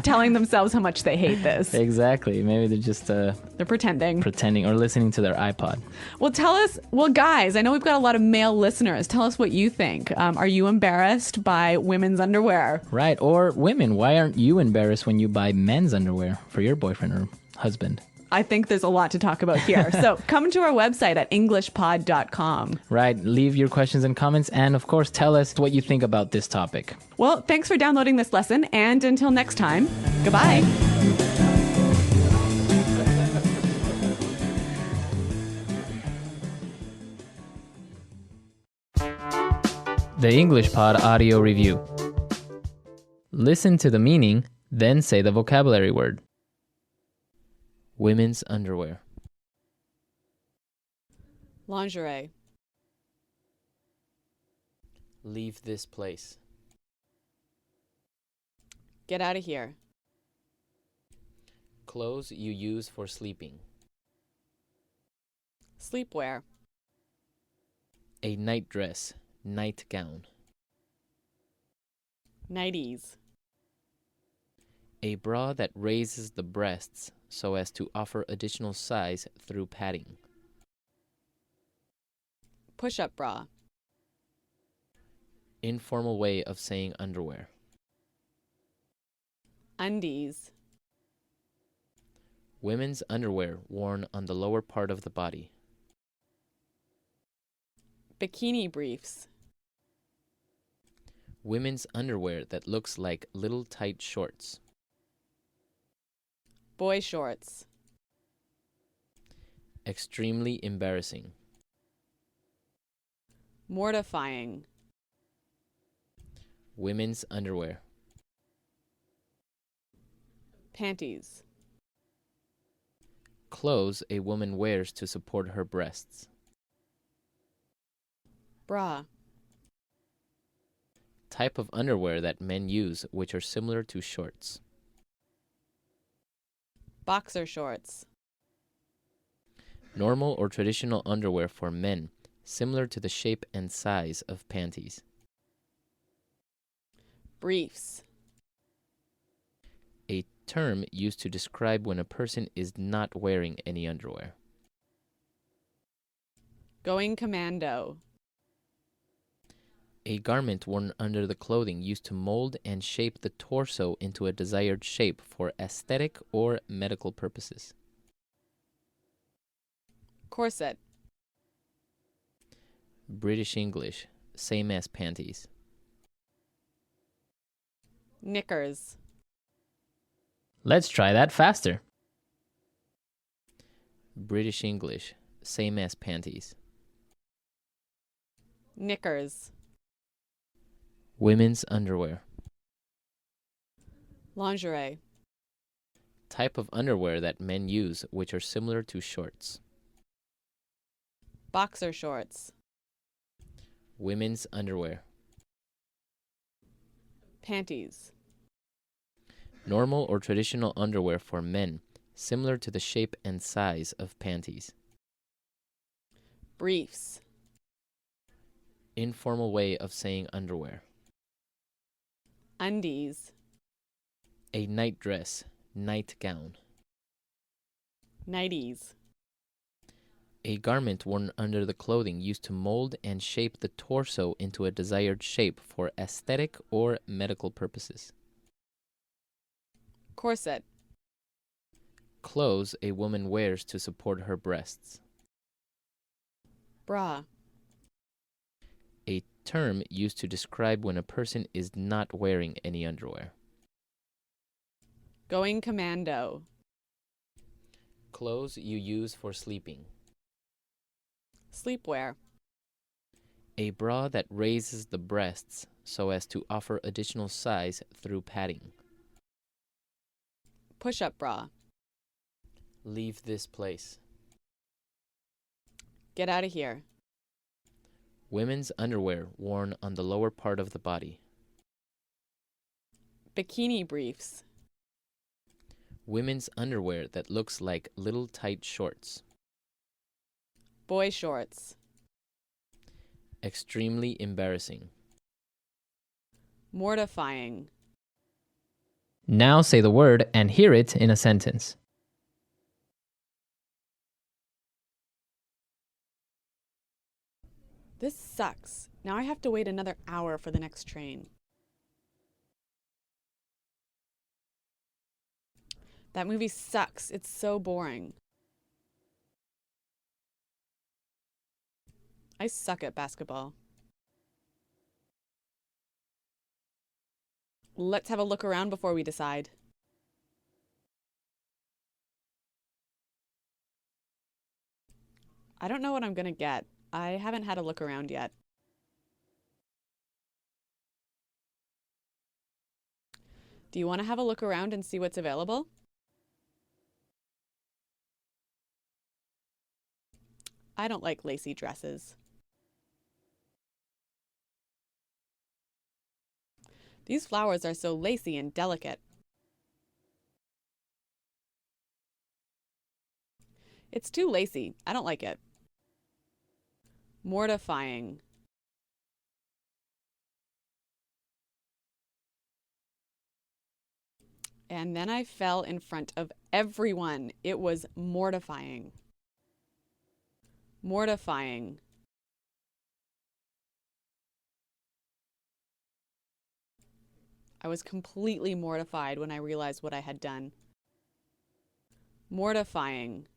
Speaker 2: telling themselves how much they hate this.
Speaker 1: Exactly. Maybe they're just
Speaker 2: They're pretending.
Speaker 1: pretending or listening to their iPod.
Speaker 2: Well, tell us, guys, I know we've got a lot of male listeners. Tell us what you think. Are you embarrassed by women's underwear?
Speaker 1: Right. Or women, why aren't you embarrassed when you buy men's underwear for your boyfriend or husband?
Speaker 2: I think there's a lot to talk about here. So come to our website at englishpod.com.
Speaker 1: Right. Leave your questions and comments, and of course, tell us what you think about this topic.
Speaker 2: Well, thanks for downloading this lesson, and until next time, goodbye.
Speaker 1: The English Pod Audio Review. Listen to the meaning, then say the vocabulary word. Women's underwear.
Speaker 2: Lingerie.
Speaker 1: Leave this place.
Speaker 2: Get out of here.
Speaker 1: Clothes you use for sleeping.
Speaker 2: Sleepwear.
Speaker 1: A nightdress, nightgown.
Speaker 2: Nighties.
Speaker 1: A bra that raises the breasts so as to offer additional size through padding.
Speaker 2: Push-up bra.
Speaker 1: Informal way of saying underwear.
Speaker 2: Undies.
Speaker 1: Women's underwear worn on the lower part of the body.
Speaker 2: Bikini briefs.
Speaker 1: Women's underwear that looks like little tight shorts.
Speaker 2: Boy shorts.
Speaker 1: Extremely embarrassing.
Speaker 2: Mortifying.
Speaker 1: Women's underwear.
Speaker 2: Panties.
Speaker 1: Clothes a woman wears to support her breasts.
Speaker 2: Bra.
Speaker 1: Type of underwear that men use which are similar to shorts.
Speaker 2: Boxer shorts.
Speaker 1: Normal or traditional underwear for men, similar to the shape and size of panties.
Speaker 2: Briefs.
Speaker 1: A term used to describe when a person is not wearing any underwear.
Speaker 2: Going commando.
Speaker 1: A garment worn under the clothing used to mold and shape the torso into a desired shape for aesthetic or medical purposes.
Speaker 2: Corset.
Speaker 9: British English, same as panties.
Speaker 2: Knickers.
Speaker 1: Let's try that faster.
Speaker 9: British English, same as panties.
Speaker 2: Knickers.
Speaker 9: Women's underwear.
Speaker 2: Lingerie.
Speaker 9: Type of underwear that men use which are similar to shorts.
Speaker 2: Boxer shorts.
Speaker 9: Women's underwear.
Speaker 2: Panties.
Speaker 9: Normal or traditional underwear for men, similar to the shape and size of panties.
Speaker 2: Briefs.
Speaker 9: Informal way of saying underwear.
Speaker 2: Undies.
Speaker 9: A nightdress, nightgown.
Speaker 2: Nighties.
Speaker 9: A garment worn under the clothing used to mold and shape the torso into a desired shape for aesthetic or medical purposes.
Speaker 2: Corset.
Speaker 9: Clothes a woman wears to support her breasts.
Speaker 2: Bra.
Speaker 9: A term used to describe when a person is not wearing any underwear.
Speaker 2: Going commando.
Speaker 9: Clothes you use for sleeping.
Speaker 2: Sleepwear.
Speaker 9: A bra that raises the breasts so as to offer additional size through padding.
Speaker 2: Push-up bra.
Speaker 9: Leave this place.
Speaker 2: Get out of here.
Speaker 9: Women's underwear worn on the lower part of the body.
Speaker 2: Bikini briefs.
Speaker 9: Women's underwear that looks like little tight shorts.
Speaker 2: Boy shorts.
Speaker 9: Extremely embarrassing.
Speaker 2: Mortifying.
Speaker 1: Now say the word and hear it in a sentence.
Speaker 2: This sucks. Now I have to wait another hour for the next train. That movie sucks. It's so boring. I suck at basketball. Let's have a look around before we decide. I don't know what I'm gonna get. I haven't had a look around yet. Do you want to have a look around and see what's available? I don't like lacy dresses. These flowers are so lacy and delicate. It's too lacy. I don't like it. Mortifying. And then I fell in front of everyone. It was mortifying. Mortifying. I was completely mortified when I realized what I had done. Mortifying.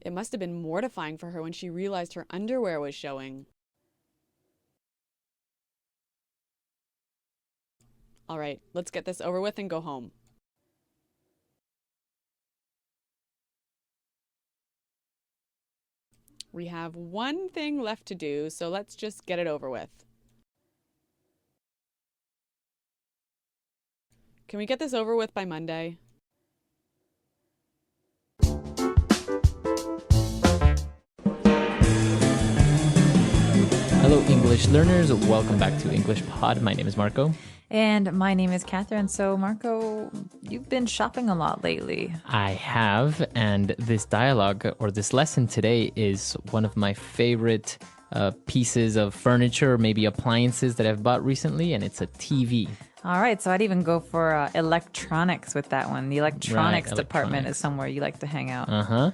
Speaker 2: It must have been mortifying for her when she realized her underwear was showing. All right, let's get this over with and go home. We have one thing left to do, so let's just get it over with. Can we get this over with by Monday?
Speaker 1: Hello, English learners. Welcome back to English Pod. My name is Marco.
Speaker 7: And my name is Catherine. So, Marco, you've been shopping a lot lately.
Speaker 1: I have, and this dialogue or this lesson today is one of my favorite pieces of furniture, or maybe appliances that I've bought recently, and it's a TV.
Speaker 7: All right, so I'd even go for electronics with that one. The electronics department is somewhere you like to hang out.
Speaker 1: Uh-huh.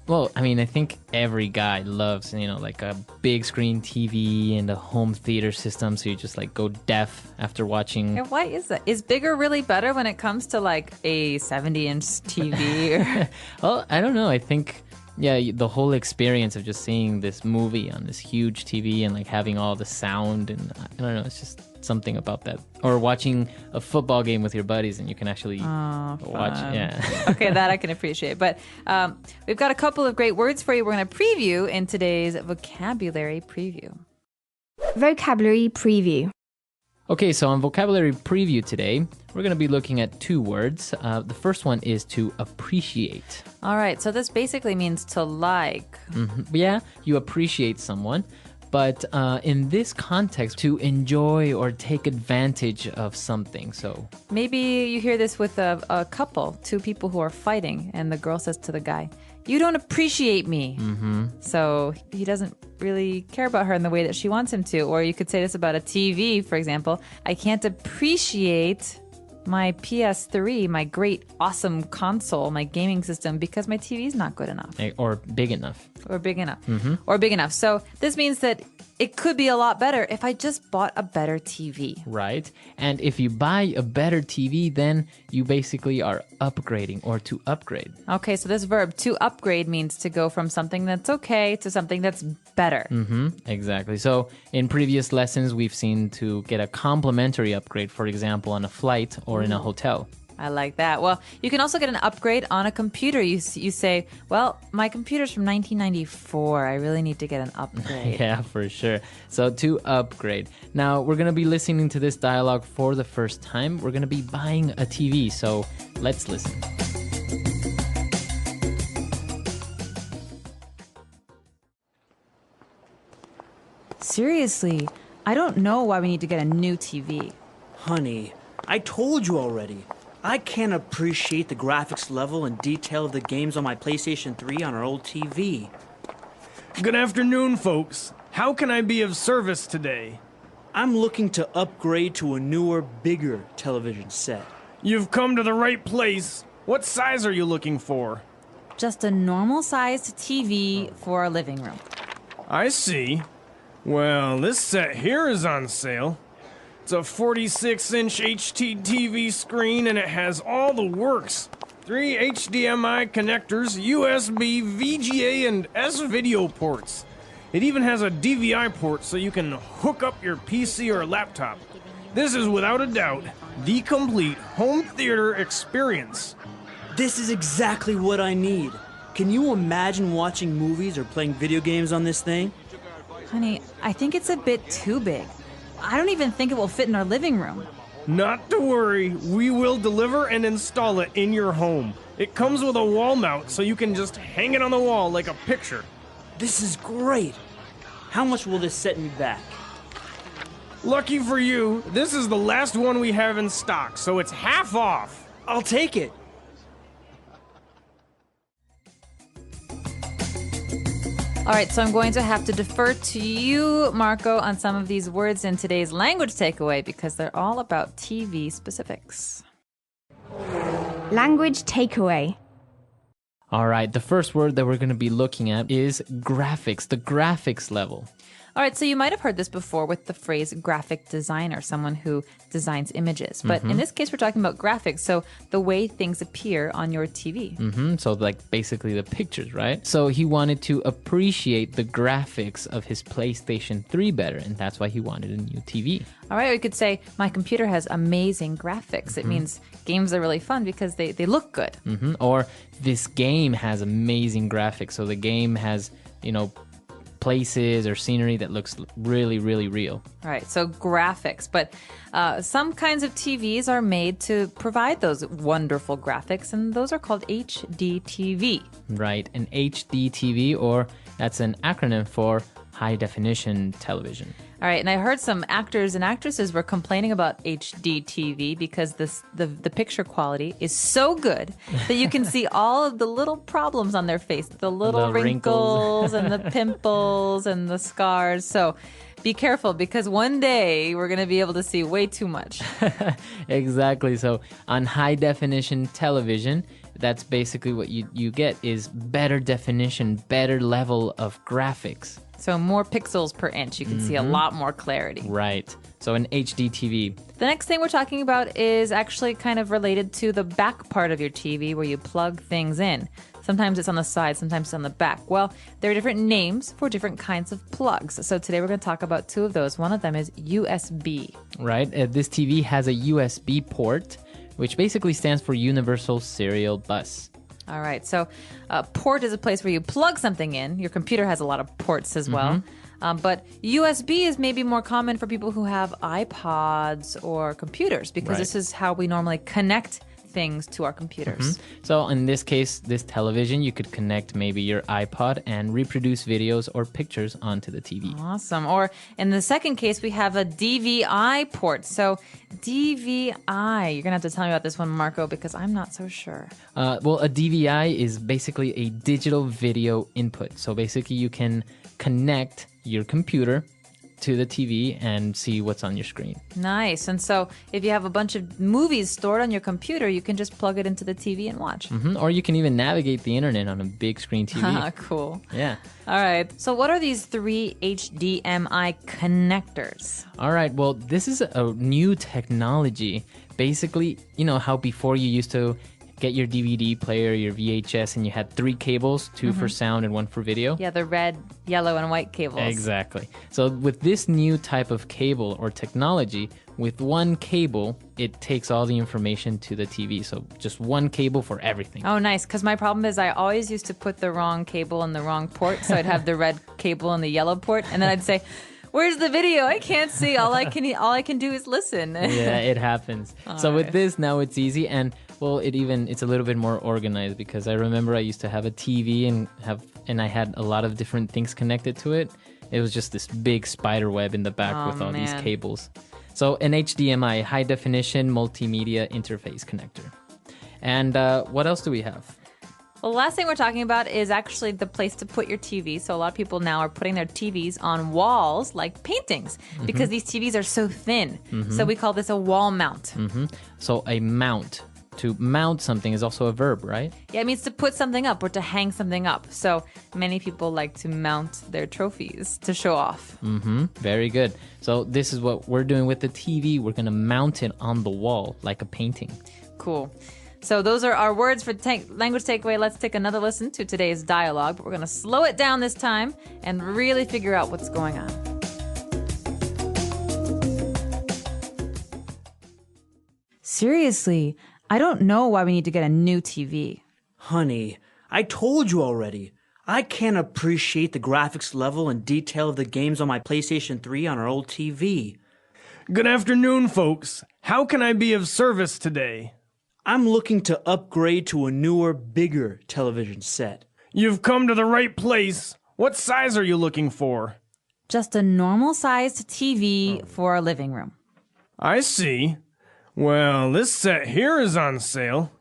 Speaker 1: Well, I mean, I think every guy loves, like a big screen TV and a home theater system, so you just like go deaf after watching.
Speaker 7: And why is that? Is bigger really better when it comes to like a 70-inch TV? Or...
Speaker 1: Well, I don't know. I think, the whole experience of just seeing this movie on this huge TV and like having all the sound and I don't know, it's just something about that. Or watching a football game with your buddies and you can actually watch. Yeah.
Speaker 7: Okay, that I can appreciate. But we've got a couple of great words for you. We're going to preview in today's vocabulary preview.
Speaker 3: Vocabulary preview.
Speaker 1: Okay, so on vocabulary preview today, we're going to be looking at 2 words. The first one is to appreciate.
Speaker 7: All right, so this basically means to like.
Speaker 1: Mm-hmm. Yeah, you appreciate someone. But in this context, to enjoy or take advantage of something. So
Speaker 7: maybe you hear this with a couple, 2 people who are fighting, and the girl says to the guy, "You don't appreciate me."
Speaker 1: Mm-hmm.
Speaker 7: So he doesn't really care about her in the way that she wants him to. Or you could say this about a TV, for example. "I can't appreciate my PS3, my great, awesome console, my gaming system, because my TV is not good enough."
Speaker 1: Or big enough.
Speaker 7: Or big enough. Mm-hmm. Or big enough. So this means that it could be a lot better if I just bought a better TV.
Speaker 1: Right. And if you buy a better TV, then you basically are upgrading or to upgrade.
Speaker 7: Okay, so this verb, to upgrade, means to go from something that's okay to something that's better.
Speaker 1: Mm-hmm. Exactly. So in previous lessons, we've seen to get a complimentary upgrade, for example, on a flight or in a hotel.
Speaker 7: I like that. Well, you can also get an upgrade on a computer. You say, well, my computer's from 1994. I really need to get an upgrade.
Speaker 1: Yeah, for sure. So to upgrade. Now, we're going to be listening to this dialogue for the first time. We're going to be buying a TV. So let's listen.
Speaker 7: Seriously, I don't know why we need to get a new TV.
Speaker 10: Honey, I told you already. I can't appreciate the graphics level and detail of the games on my PlayStation 3 on our old TV.
Speaker 8: Good afternoon, folks. How can I be of service today?
Speaker 10: I'm looking to upgrade to a newer, bigger television set.
Speaker 8: You've come to the right place. What size are you looking for?
Speaker 7: Just a normal-sized TV for our living room.
Speaker 8: I see. Well, this set here is on sale. It's a 46-inch HT TV screen, and it has all the works. 3 HDMI connectors, USB, VGA, and S-video ports. It even has a DVI port so you can hook up your PC or laptop. This is without a doubt the complete home theater experience.
Speaker 10: This is exactly what I need. Can you imagine watching movies or playing video games on this thing?
Speaker 7: Honey, I think it's a bit too big. I don't even think it will fit in our living room.
Speaker 8: Not to worry, we will deliver and install it in your home. It comes with a wall mount so you can just hang it on the wall like a picture.
Speaker 10: This is great. How much will this set me back?
Speaker 8: Lucky for you, this is the last one we have in stock, so it's half off.
Speaker 10: I'll take it.
Speaker 7: All right, so I'm going to have to defer to you, Marco, on some of these words in today's language takeaway because they're all about TV specifics.
Speaker 3: Language takeaway.
Speaker 1: All right, the first word that we're going to be looking at is graphics, the graphics level.
Speaker 7: All right, so you might have heard this before with the phrase graphic designer, someone who designs images. But in this case, we're talking about graphics, so the way things appear on your TV.
Speaker 1: So like basically the pictures, right? So he wanted to appreciate the graphics of his PlayStation 3 better, and that's why he wanted a new TV.
Speaker 7: All right, we could say, my computer has amazing graphics. It means games are really fun because they look good.
Speaker 1: Or this game has amazing graphics, so the game has, places or scenery that looks really, really real.
Speaker 7: All right, so graphics. But some kinds of TVs are made to provide those wonderful graphics, and those are called HD TV.
Speaker 1: Right, an HD TV, or that's an acronym for high definition television.
Speaker 7: All right, and I heard some actors and actresses were complaining about HD TV because the picture quality is so good that you can see all of the little problems on their face, the little
Speaker 1: The
Speaker 7: wrinkles and the pimples and the scars. So be careful because one day we're going to be able to see way too much.
Speaker 1: Exactly. So on high definition television, that's basically what you get is better definition, better level of graphics.
Speaker 7: So more pixels per inch. You can see a lot more clarity.
Speaker 1: Right. So an HD TV.
Speaker 7: The next thing we're talking about is actually kind of related to the back part of your TV where you plug things in. Sometimes it's on the side, sometimes it's on the back. Well, there are different names for different kinds of plugs. So today we're going to talk about two of those. One of them is USB.
Speaker 1: Right. This TV has a USB port, which basically stands for Universal Serial Bus.
Speaker 7: All right. So a port is a place where you plug something in. Your computer has a lot of ports as well. But USB is maybe more common for people who have iPods or computers because this is how we normally connect things to our computers.
Speaker 1: So in this case, this television, you could connect maybe your iPod and reproduce videos or pictures onto the TV.
Speaker 7: Awesome. Or in the second case, we have a DVI port. So DVI, you're going to have to tell me about this one, Marco, because I'm not so sure.
Speaker 1: Well, a DVI is basically a digital video input. So basically you can connect your computer to the TV and see what's on your screen.
Speaker 7: Nice. And so if you have a bunch of movies stored on your computer, you can just plug it into the TV and watch.
Speaker 1: Or you can even navigate the internet on a big screen TV.
Speaker 7: Cool.
Speaker 1: Yeah.
Speaker 7: All right. So what are these three HDMI connectors?
Speaker 1: All right. Well, this is a new technology. Basically, you know how before you used to get your DVD player, your VHS, and you had three cables, two for sound and one for video?
Speaker 7: Yeah, the red, yellow, and white cables.
Speaker 1: Exactly. So with this new type of cable or technology, with one cable, it takes all the information to the TV. So just one cable for everything.
Speaker 7: Oh, nice. Because my problem is I always used to put the wrong cable in the wrong port. So I'd have the red cable in the yellow port. And then I'd say, where's the video? I can't see. All I can do is listen.
Speaker 1: Yeah, it happens. With this, now it's easy. And well, it's a little bit more organized because I remember I used to have a TV and I had a lot of different things connected to it. It was just this big spider web in the back with all these cables. So an HDMI, high definition multimedia interface connector. And what else do we have?
Speaker 7: Well, the last thing we're talking about is actually the place to put your TV. So a lot of people now are putting their TVs on walls like paintings because these TVs are so thin. So we call this a wall mount.
Speaker 1: So a mount. To mount something is also a verb, right?
Speaker 7: Yeah, it means to put something up or to hang something up. So many people like to mount their trophies to show off.
Speaker 1: Very good. So this is what we're doing with the TV. We're going to mount it on the wall like a painting. Cool.
Speaker 7: So those are our words for language takeaway. Let's take another listen to today's dialogue, but we're going to slow it down this time and really figure out what's going on.
Speaker 11: Seriously, I don't know why we need to get a new TV.
Speaker 10: Honey, I told you already. I can't appreciate the graphics level and detail of the games on my PlayStation 3 on our old TV.
Speaker 8: Good afternoon, folks. How can I be of service today?
Speaker 10: I'm looking to upgrade to a newer, bigger television set.
Speaker 8: You've come to the right place. What size are you looking for?
Speaker 11: Just a normal-sized TV for our living room.
Speaker 8: I see. Well, this set here is on sale.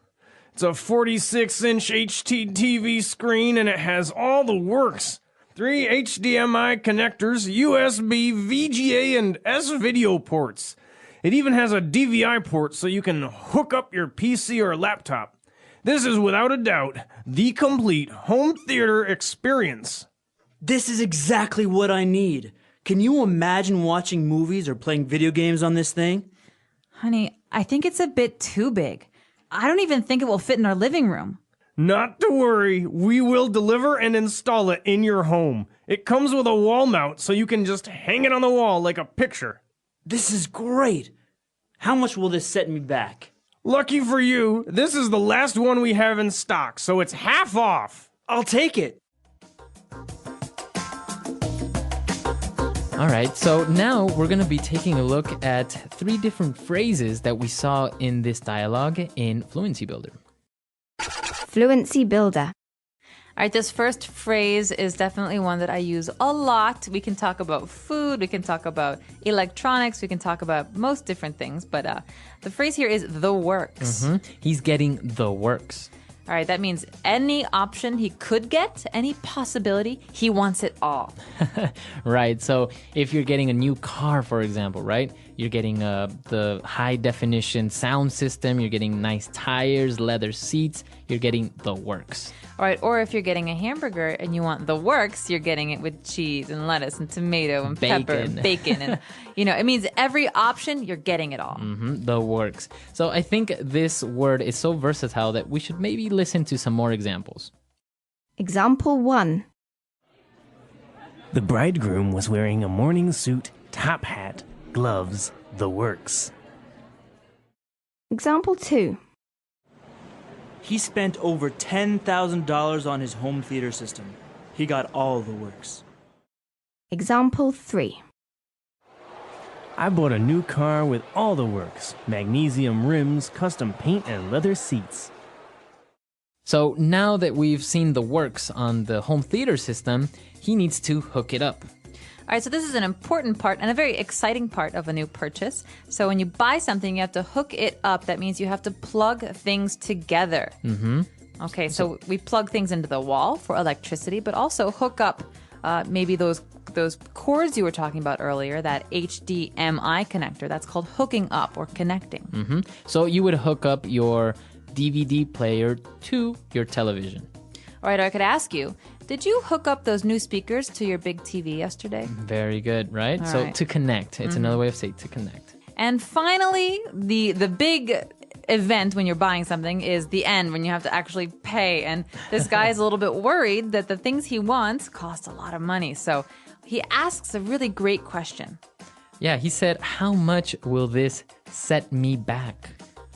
Speaker 8: It's a 46-inch HT TV screen and it has all the works. 3 HDMI connectors, USB, VGA, and S-video ports. It even has a DVI port so you can hook up your PC or laptop. This is without a doubt the complete home theater experience.
Speaker 10: This is exactly what I need. Can you imagine watching movies or playing video games on this thing?
Speaker 11: Honey, I think it's a bit too big. I don't even think it will fit in our living room.
Speaker 8: Not to worry, we will deliver and install it in your home. It comes with a wall mount so you can just hang it on the wall like a picture.
Speaker 10: This is great. How much will this set me back?
Speaker 8: Lucky for you, this is the last one we have in stock, so it's half off.
Speaker 10: I'll take it.
Speaker 1: All right, so now we're going to be taking a look at 3 different phrases that we saw in this dialogue in Fluency Builder.
Speaker 3: Fluency Builder.
Speaker 7: All right, this first phrase is definitely one that I use a lot. We can talk about food, we can talk about electronics, we can talk about most different things, but the phrase here is the works.
Speaker 1: He's getting the works.
Speaker 7: All right, that means any option he could get, any possibility, he wants it all.
Speaker 1: Right. So if you're getting a new car, for example, right? You're getting the high definition sound system, you're getting nice tires, leather seats, you're getting the works.
Speaker 7: All right, or if you're getting a hamburger and you want the works, you're getting it with cheese and lettuce and tomato and pepper and bacon. And, it means every option, you're getting it all.
Speaker 1: The works. So I think this word is so versatile that we should maybe listen to some more examples.
Speaker 3: Example 1.
Speaker 12: The bridegroom was wearing a morning suit, top hat, gloves, the works.
Speaker 3: Example 2.
Speaker 10: He spent over $10,000 on his home theater system. He got all the works.
Speaker 3: Example 3.
Speaker 12: I bought a new car with all the works. Magnesium rims, custom paint, and leather seats.
Speaker 1: So now that we've seen the works on the home theater system, he needs to hook it up.
Speaker 7: All right, so this is an important part and a very exciting part of a new purchase. So when you buy something, you have to hook it up. That means you have to plug things together. Okay, so we plug things into the wall for electricity, but also hook up maybe those cords you were talking about earlier, that HDMI connector. That's called hooking up or connecting.
Speaker 1: So you would hook up your DVD player to your television.
Speaker 7: All right, I could ask you, did you hook up those new speakers to your big TV yesterday?
Speaker 1: Very good, right?
Speaker 7: All
Speaker 1: So
Speaker 7: right.
Speaker 1: to connect. It's another way of saying to connect.
Speaker 7: And finally, the big event when you're buying something is the end, when you have to actually pay. And this guy is a little bit worried that the things he wants cost a lot of money. So he asks a really great question.
Speaker 1: Yeah, he said, how much will this set me back?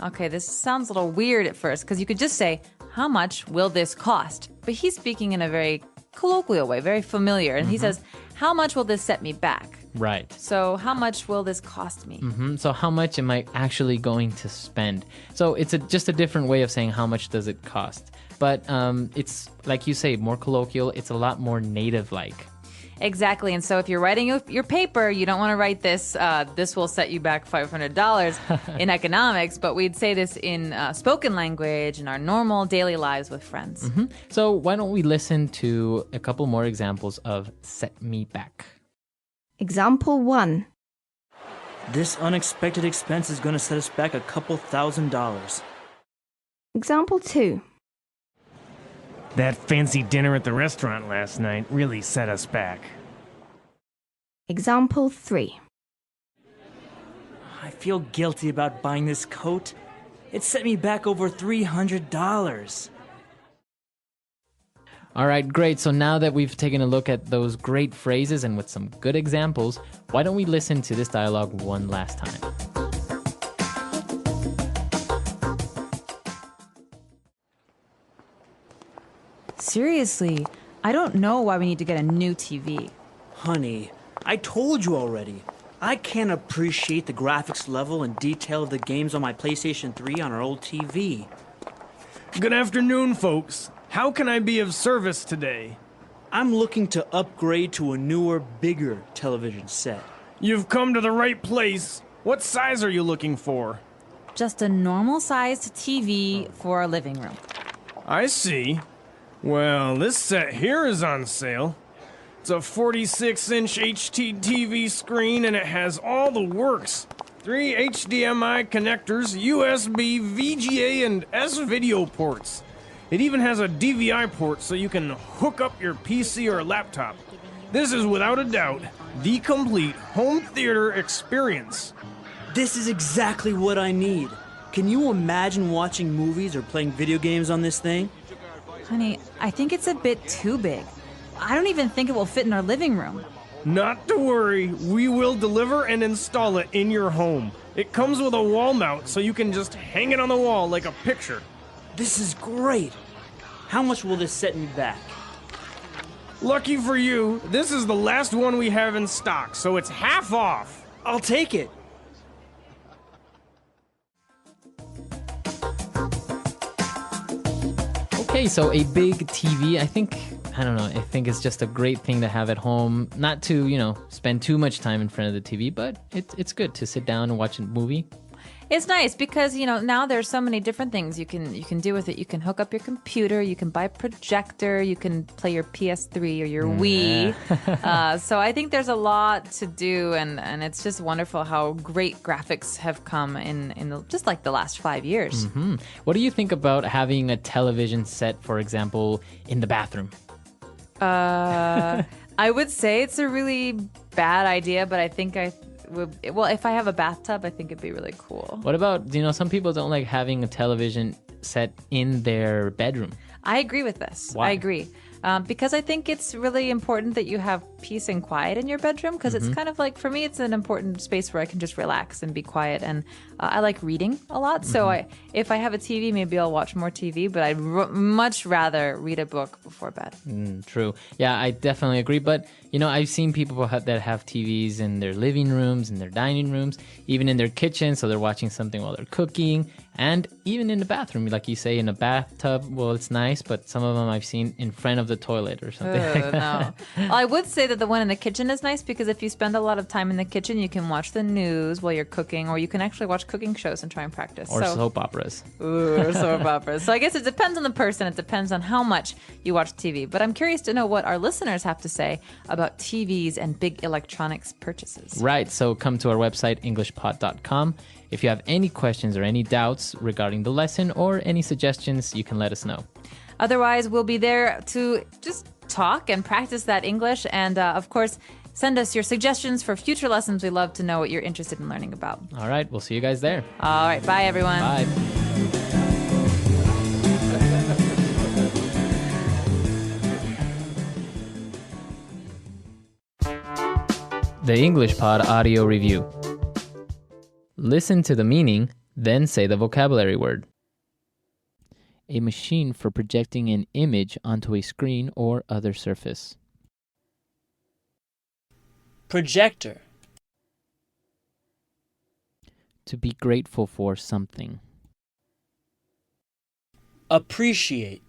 Speaker 7: Okay, this sounds a little weird at first because you could just say, how much will this cost? But he's speaking in a very colloquial way, very familiar. And he says, how much will this set me back?
Speaker 1: Right.
Speaker 7: So how much will this cost me?
Speaker 1: So how much am I actually going to spend? So it's just a different way of saying how much does it cost. But it's, like you say, more colloquial. It's a lot more native-like.
Speaker 7: Exactly. And so if you're writing your paper, you don't want to write this, this will set you back $500 in economics, but we'd say this in spoken language in our normal daily lives with friends.
Speaker 1: So why don't we listen to a couple more examples of set me back?
Speaker 3: Example 1.
Speaker 10: This unexpected expense is going to set us back a couple $1,000s.
Speaker 3: Example 2.
Speaker 12: That fancy dinner at the restaurant last night really set us back.
Speaker 3: Example 3.
Speaker 10: I feel guilty about buying this coat. It set me back over $300.
Speaker 1: All right, great. So now that we've taken a look at those great phrases and with some good examples, why don't we listen to this dialogue one last time?
Speaker 11: Seriously, I don't know why we need to get a new TV.
Speaker 10: Honey, I told you already. I can't appreciate the graphics level and detail of the games on my PlayStation 3 on our old TV.
Speaker 8: Good afternoon, folks. How can I be of service today?
Speaker 10: I'm looking to upgrade to a newer, bigger television set.
Speaker 8: You've come to the right place. What size are you looking for?
Speaker 11: Just a normal-sized TV for our living room.
Speaker 8: I see. Well, this set here is on sale. It's a 46-inch HD TV screen and it has all the works. 3 HDMI connectors, USB, VGA, and S-video ports. It even has a DVI port so you can hook up your PC or laptop. This is without a doubt the complete home theater experience.
Speaker 10: This is exactly what I need. Can you imagine watching movies or playing video games on this thing?
Speaker 11: Honey, I think it's a bit too big. I don't even think it will fit in our living room.
Speaker 8: Not to worry, we will deliver and install it in your home. It comes with a wall mount so you can just hang it on the wall like a picture.
Speaker 10: This is great. How much will this set me back?
Speaker 8: Lucky for you, this is the last one we have in stock, so it's half off.
Speaker 10: I'll take it.
Speaker 1: Okay, so a big TV, I don't know, I think it's just a great thing to have at home. Not to, spend too much time in front of the TV, but it's good to sit down and watch a movie.
Speaker 7: It's nice because, now there's so many different things you can do with it. You can hook up your computer, you can buy a projector, you can play your PS3 or your Wii. So I think there's a lot to do, and it's just wonderful how great graphics have come in just like the last 5 years.
Speaker 1: Mm-hmm. What do you think about having a television set, for example, in the bathroom?
Speaker 7: I would say it's a really bad idea, but I think if I have a bathtub, I think it'd be really cool.
Speaker 1: What about, some people don't like having a television set in their bedroom?
Speaker 7: I agree with this.
Speaker 1: Why?
Speaker 7: I agree. Because I think it's really important that you have peace and quiet in your bedroom, because it's kind of like, for me, it's an important space where I can just relax and be quiet. And I like reading a lot. So if I have a TV, maybe I'll watch more TV, but I'd much rather read a book before bed.
Speaker 1: True. Yeah, I definitely agree. But, I've seen people that have TVs in their living rooms, in their dining rooms, even in their kitchen. So they're watching something while they're cooking. And even in the bathroom, like you say, in a bathtub, well, it's nice, but some of them I've seen in front of the toilet or something like that.
Speaker 7: No. Well, I would say that the one in the kitchen is nice because if you spend a lot of time in the kitchen, you can watch the news while you're cooking, or you can actually watch cooking shows and try and practice.
Speaker 1: Or soap operas.
Speaker 7: Or soap operas. So I guess it depends on the person. It depends on how much you watch TV. But I'm curious to know what our listeners have to say about TVs and big electronics purchases.
Speaker 1: Right. So come to our website, englishpod.com. If you have any questions or any doubts regarding the lesson or any suggestions, you can let us know.
Speaker 7: Otherwise, we'll be there to just talk and practice that English. And of course, send us your suggestions for future lessons. We love to know what you're interested in learning about.
Speaker 1: All right. We'll see you guys there.
Speaker 7: All right. Bye, everyone.
Speaker 1: Bye. The English Pod Audio Review. Listen to the meaning, then say the vocabulary word. A machine for projecting an image onto a screen or other surface.
Speaker 10: Projector.
Speaker 1: To be grateful for something.
Speaker 10: Appreciate.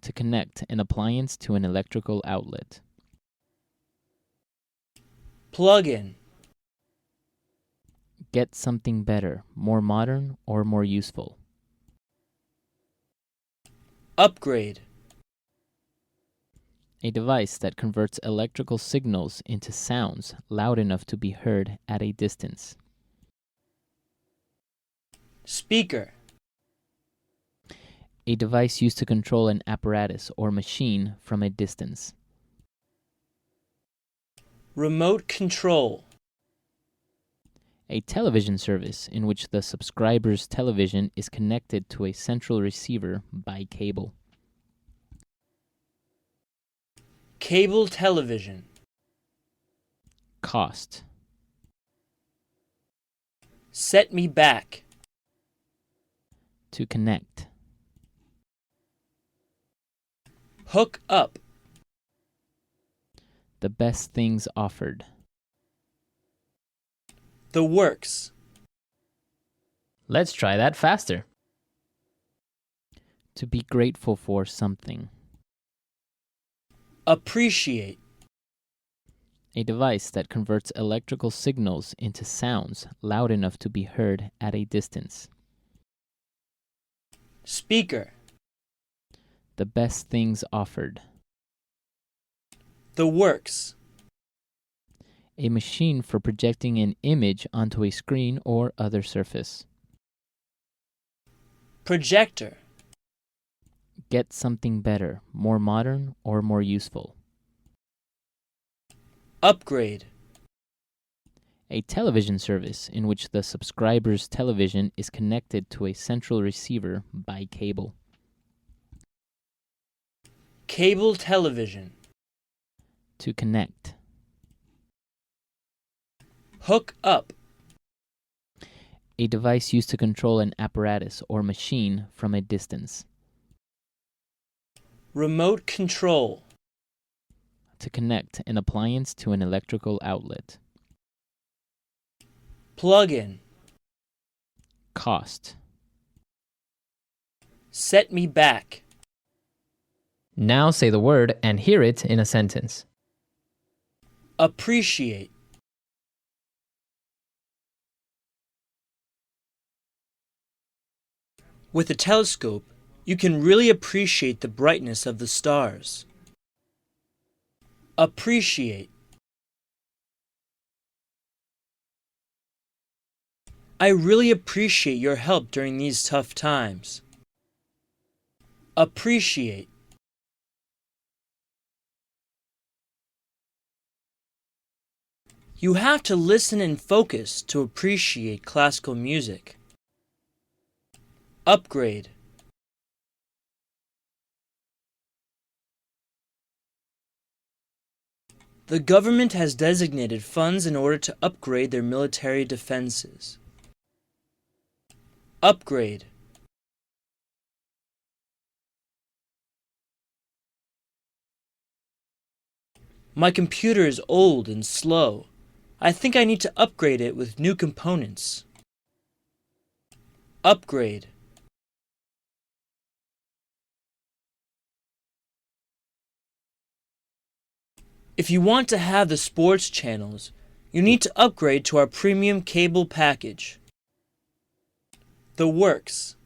Speaker 1: To connect an appliance to an electrical outlet.
Speaker 10: Plug in.
Speaker 1: Get something better, more modern, or more useful.
Speaker 10: Upgrade.
Speaker 1: A device that converts electrical signals into sounds loud enough to be heard at a distance.
Speaker 10: Speaker.
Speaker 1: A device used to control an apparatus or machine from a distance.
Speaker 10: Remote control.
Speaker 1: A television service in which the subscriber's television is connected to a central receiver by cable.
Speaker 10: Cable television.
Speaker 1: Cost.
Speaker 10: Set me back.
Speaker 1: To connect.
Speaker 10: Hook up.
Speaker 1: The best things offered.
Speaker 10: The works.
Speaker 1: Let's try that faster. To be grateful for something.
Speaker 10: Appreciate.
Speaker 1: A device that converts electrical signals into sounds loud enough to be heard at a distance.
Speaker 10: Speaker.
Speaker 1: The best things offered.
Speaker 10: The works.
Speaker 1: A machine for projecting an image onto a screen or other surface.
Speaker 10: Projector.
Speaker 1: Get something better, more modern, or more useful.
Speaker 10: Upgrade.
Speaker 1: A television service in which the subscriber's television is connected to a central receiver by cable.
Speaker 10: Cable television.
Speaker 1: To connect.
Speaker 10: Hook up.
Speaker 1: A device used to control an apparatus or machine from a distance.
Speaker 10: Remote control.
Speaker 1: To connect an appliance to an electrical outlet.
Speaker 10: Plug in.
Speaker 1: Cost.
Speaker 10: Set me back.
Speaker 9: Now say the word and hear it in a sentence.
Speaker 10: Appreciate. With a telescope, you can really appreciate the brightness of the stars. Appreciate. I really appreciate your help during these tough times. Appreciate. You have to listen and focus to appreciate classical music. Upgrade. The government has designated funds in order to upgrade their military defenses. Upgrade. My computer is old and slow. I think I need to upgrade it with new components. Upgrade. If you want to have the sports channels, you need to upgrade to our premium cable package. The works.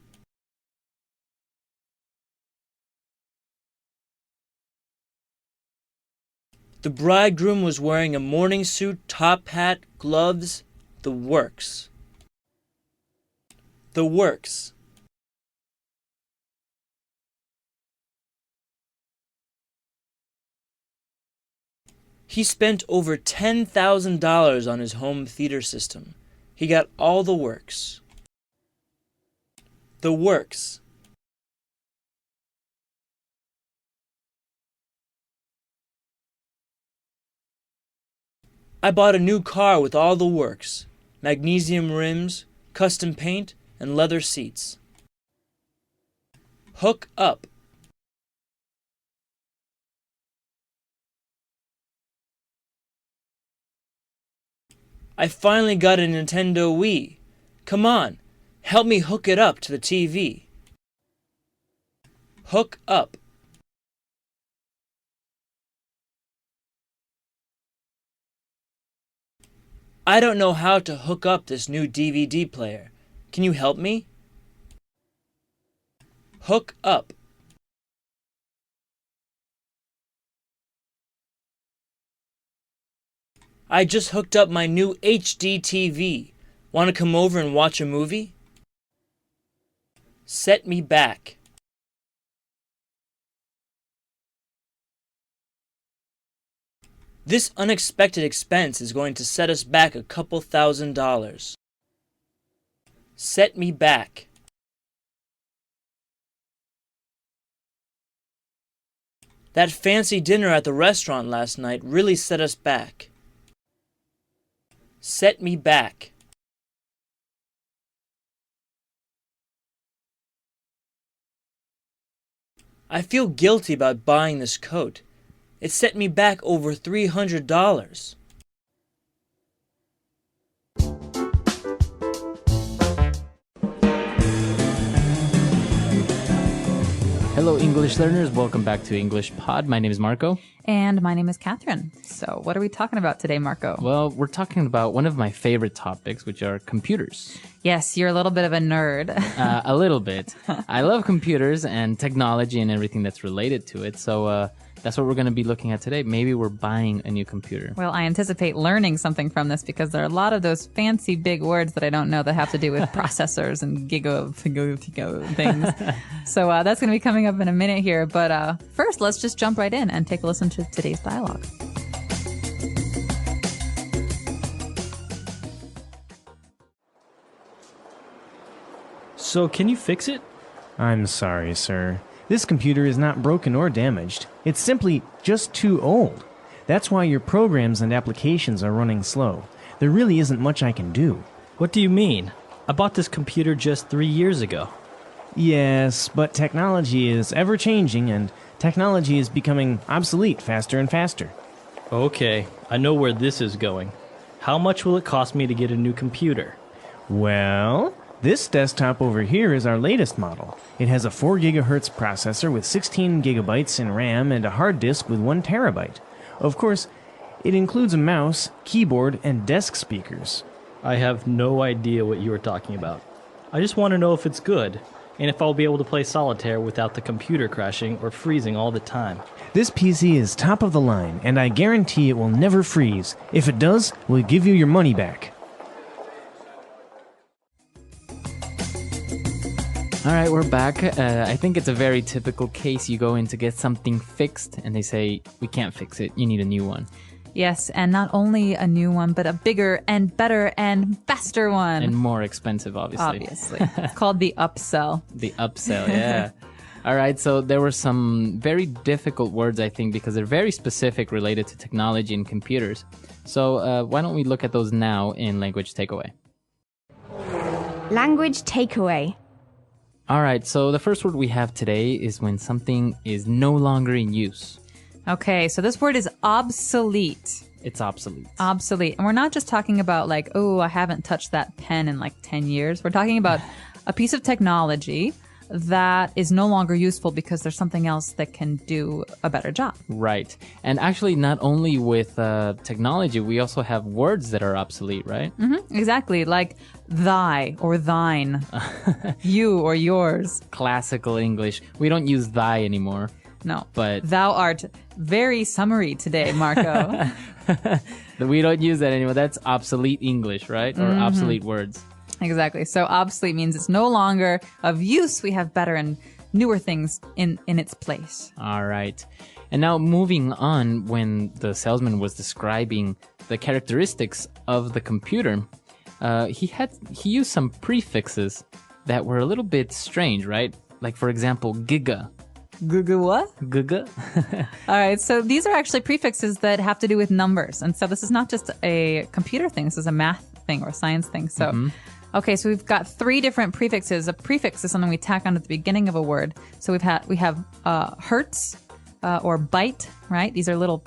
Speaker 10: The bridegroom was wearing a morning suit, top hat, gloves. The works. The works. He spent over $10,000 on his home theater system. He got all the works. The works. I bought a new car with all the works. Magnesium rims, custom paint, and leather seats. Hook up. I finally got a Nintendo Wii. Come on, help me hook it up to the TV. Hook up. I don't know how to hook up this new DVD player. Can you help me? Hook up. I just hooked up my new HD TV. Want to come over and watch a movie? Set me back. This unexpected expense is going to set us back a couple $1,000s. Set me back. That fancy dinner at the restaurant last night really set us back. Set me back. I feel guilty about buying this coat. It set me back over $300.
Speaker 1: Hello, English learners. Welcome back to English Pod. My name is Marco.
Speaker 7: And my name is Catherine. So what are we talking about today, Marco?
Speaker 1: Well, we're talking about one of my favorite topics, which are computers.
Speaker 7: Yes, you're a little bit of a nerd.
Speaker 1: A little bit. I love computers and technology and everything that's related to it. So that's what we're going to be looking at today. Maybe we're buying a new computer.
Speaker 7: Well, I anticipate learning something from this because there are a lot of those fancy big words that I don't know that have to do with processors and gigo things. So that's going to be coming up in a minute here. But first, let's just jump right in and take a listen to today's dialogue.
Speaker 12: So, can you fix it? I'm sorry, sir. This computer is not broken or damaged. It's simply just too old. That's why your programs and applications are running slow. There really isn't much I can do.
Speaker 13: What do you mean? I bought this computer just 3 years ago.
Speaker 12: Yes, but technology is ever-changing, and technology is becoming obsolete faster and faster.
Speaker 13: Okay, I know where this is going. How much will it cost me to get a new computer?
Speaker 12: Well, This desktop over here is our latest model. It has a 4 gigahertz processor with 16 gigabytes in RAM and a hard disk with 1 terabyte. Of course, it includes a mouse, keyboard, and desk speakers.
Speaker 13: I have no idea what you are talking about. I just want to know if it's good, and if I'll be able to play solitaire without the computer crashing or freezing all the time.
Speaker 12: This PC is top of the line, and I guarantee it will never freeze. If it does, we'll give you your money back.
Speaker 1: All right, we're back. I think it's a very typical case. You go in to get something fixed, and they say, we can't fix it. You need a new one.
Speaker 7: Yes, and not only a new one, but a bigger and better and faster one.
Speaker 1: And more expensive, obviously.
Speaker 7: Obviously. It's called the upsell.
Speaker 1: The upsell, yeah. All right, so there were some very difficult words, I think, because they're very specific related to technology and computers. So why don't we look at those now in Language Takeaway?
Speaker 3: Language takeaway.
Speaker 1: All right, so the first word we have today is when something is no longer in use.
Speaker 7: Okay, so this word is obsolete.
Speaker 1: It's obsolete.
Speaker 7: Obsolete. And we're not just talking about like, oh, I haven't touched that pen in like 10 years. We're talking about a piece of technology that is no longer useful because there's something else that can do a better job.
Speaker 1: Right. And actually, not only with technology, we also have words that are obsolete, right?
Speaker 7: Mm-hmm, exactly. Like thy or thine, you or yours.
Speaker 1: Classical English. We don't use thy anymore.
Speaker 7: No.
Speaker 1: But
Speaker 7: thou art very summary today, Marco.
Speaker 1: We don't use that anymore. That's obsolete English, right? Or obsolete words.
Speaker 7: Exactly. So obsolete means it's no longer of use. We have better and newer things in its place.
Speaker 1: All right. And now moving on, when the salesman was describing the characteristics of the computer, he used some prefixes that were a little bit strange, right? Like, for example, giga.
Speaker 7: Giga what?
Speaker 1: Giga.
Speaker 7: All right. So these are actually prefixes that have to do with numbers. And so this is not just a computer thing. This is a math thing or a science thing. So okay, so we've got 3 different prefixes. A prefix is something we tack on at the beginning of a word. So we have hertz or byte, right? These are little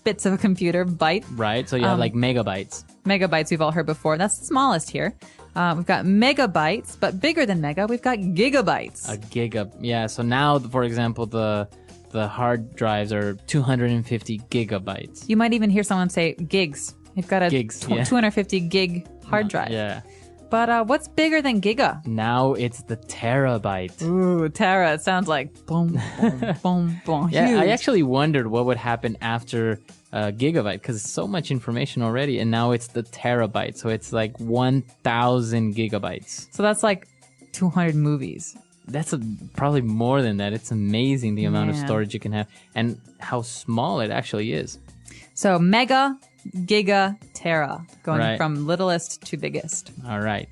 Speaker 7: bits of a computer, byte.
Speaker 1: Right, so you have like megabytes.
Speaker 7: Megabytes we've all heard before. That's the smallest here. We've got megabytes, but bigger than mega, we've got gigabytes.
Speaker 1: A giga, yeah. So now, for example, the hard drives are 250 gigabytes.
Speaker 7: You might even hear someone say gigs. You've got a 250 gig hard drive.
Speaker 1: Yeah.
Speaker 7: But what's bigger than giga?
Speaker 1: Now it's the terabyte.
Speaker 7: Ooh, tera. It sounds like boom, boom, boom, boom.
Speaker 1: Yeah,
Speaker 7: Huge.
Speaker 1: I actually wondered what would happen after gigabyte, because it's so much information already, and now it's the terabyte. So it's like 1,000 gigabytes.
Speaker 7: So that's like 200 movies.
Speaker 1: That's probably more than that. It's amazing the amount of storage you can have and how small it actually is.
Speaker 7: So mega, giga, tera, going from littlest to biggest.
Speaker 1: All right.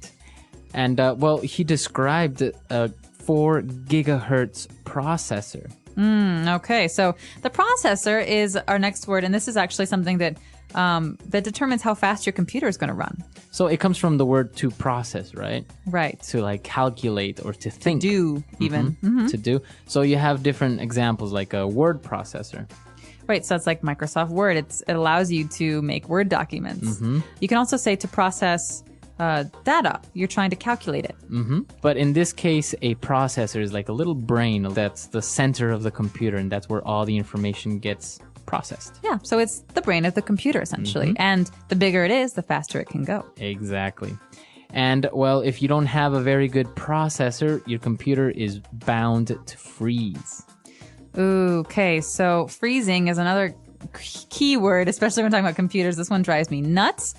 Speaker 1: And, well, he described a 4 gigahertz processor.
Speaker 7: Okay, so the processor is our next word, and this is actually something that that determines how fast your computer is going to run.
Speaker 1: So it comes from the word to process, right?
Speaker 7: Right.
Speaker 1: To like calculate or to think.
Speaker 7: To do, even.
Speaker 1: To do. So you have different examples, like a word processor.
Speaker 7: Right, so it's like Microsoft Word. It allows you to make Word documents. You can also say to process data. You're trying to calculate it.
Speaker 1: But in this case, a processor is like a little brain that's the center of the computer, and that's where all the information gets processed.
Speaker 7: Yeah, so it's the brain of the computer, essentially. And the bigger it is, the faster it can go.
Speaker 1: Exactly. And, well, if you don't have a very good processor, your computer is bound to freeze.
Speaker 7: Ooh, okay, so freezing is another key word, especially when we're talking about computers. This one drives me nuts.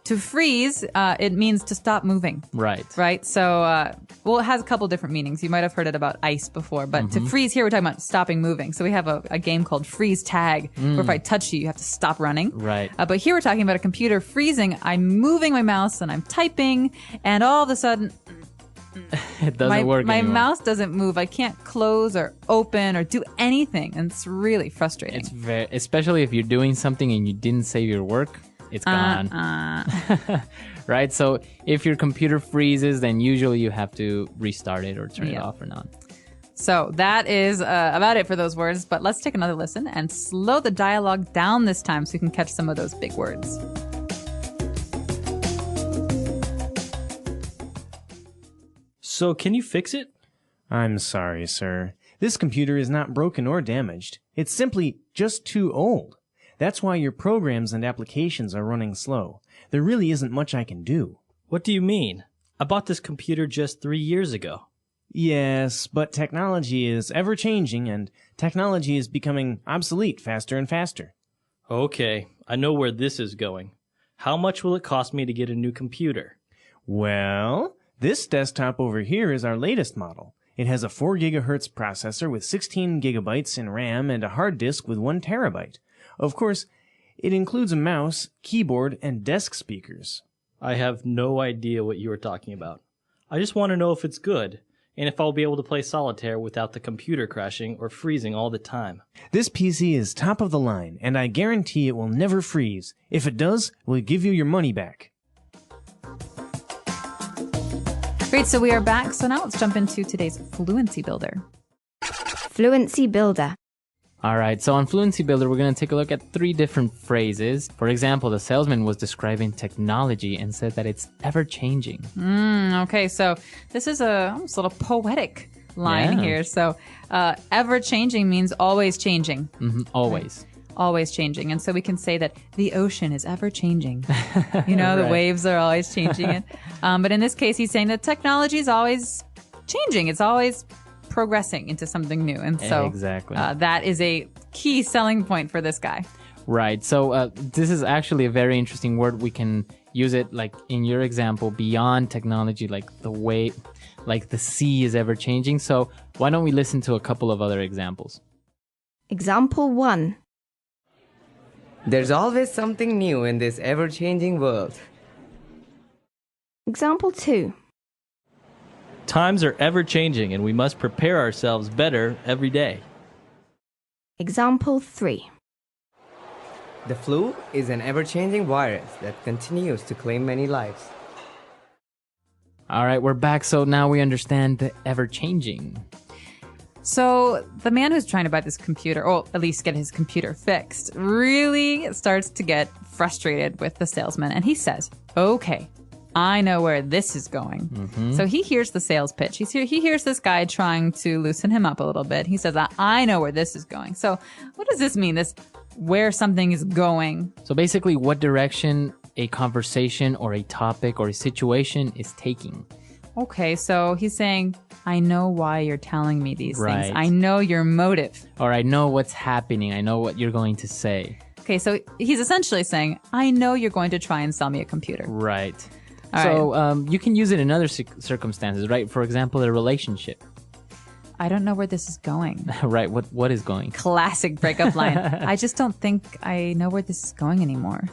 Speaker 7: To freeze, it means to stop moving.
Speaker 1: Right.
Speaker 7: Right? So, well, it has a couple different meanings. You might have heard it about ice before, but to freeze here, we're talking about stopping moving. So we have a game called Freeze Tag, where if I touch you, you have to stop running.
Speaker 1: Right.
Speaker 7: But here we're talking about a computer freezing. I'm moving my mouse and I'm typing, and all of a sudden...
Speaker 1: It doesn't work
Speaker 7: My
Speaker 1: anymore.
Speaker 7: mouse doesn't move. I can't close or open or do anything. And it's really frustrating.
Speaker 1: It's especially if you're doing something and you didn't save your work, it's gone. Right? So if your computer freezes, then usually you have to restart it or turn it off or not.
Speaker 7: So that is about it for those words. But let's take another listen and slow the dialogue down this time so we can catch some of those big words.
Speaker 13: So can you fix it?
Speaker 12: I'm sorry, sir. This computer is not broken or damaged. It's simply just too old. That's why your programs and applications are running slow. There really isn't much I can do.
Speaker 13: What do you mean? I bought this computer just 3 years ago.
Speaker 12: Yes, but technology is ever-changing, and technology is becoming obsolete faster and faster.
Speaker 13: Okay, I know where this is going. How much will it cost me to get a new computer?
Speaker 12: Well, this desktop over here is our latest model. It has a 4 gigahertz processor with 16 gigabytes in RAM and a hard disk with 1 terabyte. Of course, it includes a mouse, keyboard, and desk speakers.
Speaker 13: I have no idea what you are talking about. I just want to know if it's good, and if I'll be able to play solitaire without the computer crashing or freezing all the time.
Speaker 12: This PC is top of the line, and I guarantee it will never freeze. If it does, we'll give you your money back.
Speaker 7: Great, so we are back. So now let's jump into today's Fluency Builder.
Speaker 3: Fluency Builder.
Speaker 1: All right, so on Fluency Builder, we're going to take a look at 3 different phrases. For example, the salesman was describing technology and said that it's ever-changing.
Speaker 7: Okay, so this is almost a little poetic line here. So ever-changing means always changing.
Speaker 1: Always.
Speaker 7: Right? Always changing. And so we can say that the ocean is ever-changing. You know, the waves are always changing it. But in this case, he's saying that technology is always changing. It's always progressing into something new. And so
Speaker 1: exactly.
Speaker 7: That is a key selling point for this guy.
Speaker 1: Right. So this is actually a very interesting word. We can use it like in your example beyond technology, like the way, like the sea is ever changing. So why don't we listen to a couple of other examples?
Speaker 3: Example 1.
Speaker 14: There's always something new in this ever-changing world.
Speaker 3: Example 2.
Speaker 13: Times are ever changing and we must prepare ourselves better every day.
Speaker 3: Example 3.
Speaker 14: The flu is an ever-changing virus that continues to claim many lives.
Speaker 1: All right, we're back. So now we understand the ever-changing.
Speaker 7: So the man who's trying to buy this computer, or at least get his computer fixed, really starts to get frustrated with the salesman. And he says, okay, I know where this is going. So he hears the sales pitch. He hears this guy trying to loosen him up a little bit. He says, I know where this is going. So what does this mean, this where something is going?
Speaker 1: So basically what direction a conversation or a topic or a situation is taking.
Speaker 7: Okay, so he's saying, I know why you're telling me these
Speaker 1: Right.
Speaker 7: things. I know your motive.
Speaker 1: Or I know what's happening. I know what you're going to say.
Speaker 7: Okay, so he's essentially saying, I know you're going to try and sell me a computer.
Speaker 1: Right.
Speaker 7: All
Speaker 1: So you can use it in other circumstances, right? For example, a relationship.
Speaker 7: I don't know where this is going.
Speaker 1: Right. What is going?
Speaker 7: Classic breakup line. I just don't think I know where this is going anymore.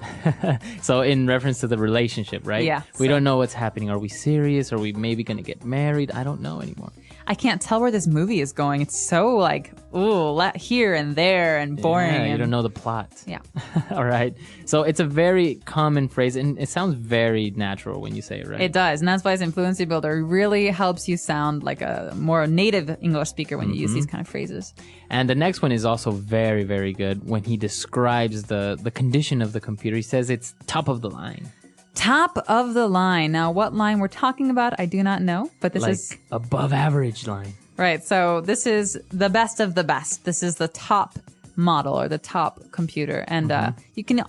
Speaker 1: So in reference to the relationship, right?
Speaker 7: Yeah.
Speaker 1: We don't know what's happening. Are we serious? Are we maybe going to get married? I don't know anymore.
Speaker 7: I can't tell where this movie is going. It's so like, ooh, here and there and boring.
Speaker 1: Yeah, you
Speaker 7: and-
Speaker 1: don't know the plot.
Speaker 7: Yeah.
Speaker 1: All right. So it's a very common phrase, and it sounds very natural when you say it, right?
Speaker 7: It does. And that's why it's Fluency Builder. It really helps you sound like a more native English speaker when you use these kind of phrases.
Speaker 1: And the next one is also very, very good when he describes the condition of the computer. He says it's top of the line.
Speaker 7: Top of the line. Now, what line we're talking about, I do not know, but this
Speaker 1: like
Speaker 7: is
Speaker 1: above average line.
Speaker 7: right. So this is the best of the best. This is the top model or the top computer. And you can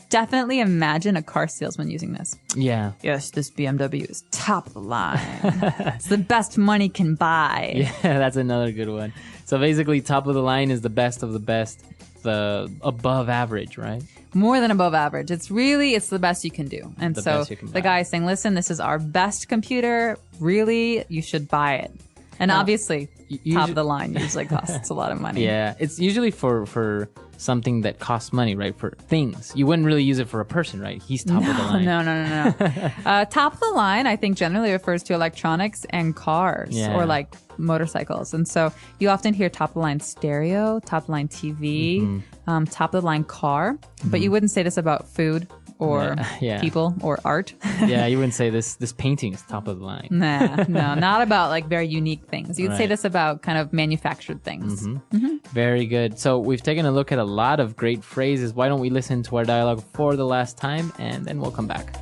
Speaker 7: definitely imagine a car salesman using this.
Speaker 1: Yeah.
Speaker 7: Yes, this BMW is top of the line. It's the best money can buy.
Speaker 1: Yeah, that's another good one. So basically, top of the line is the best of the best, the above average, right?
Speaker 7: More than above average. It's the best you can do. And
Speaker 1: The
Speaker 7: so
Speaker 1: best you can
Speaker 7: the
Speaker 1: buy.
Speaker 7: guy is saying, listen, this is our best computer. Really, you should buy it. And obviously, top of the line usually costs a lot of money.
Speaker 1: Yeah, it's usually for something that costs money, right? For things. You wouldn't really use it for a person, right? He's top of the line.
Speaker 7: No. Top of the line, I think, generally refers to electronics and cars
Speaker 1: Yeah.
Speaker 7: or like motorcycles. And so you often hear top of the line stereo, top of the line TV, top of the line car. But you wouldn't say this about food or
Speaker 1: Yeah.
Speaker 7: people or art.
Speaker 1: Yeah, you wouldn't say this painting is top of the line.
Speaker 7: Nah, no, not about like very unique things. You'd say
Speaker 1: Right.
Speaker 7: this about kind of manufactured things.
Speaker 1: Very good. So we've taken a look at a lot of great phrases. Why don't we listen to our dialogue for the last time, and then we'll come back.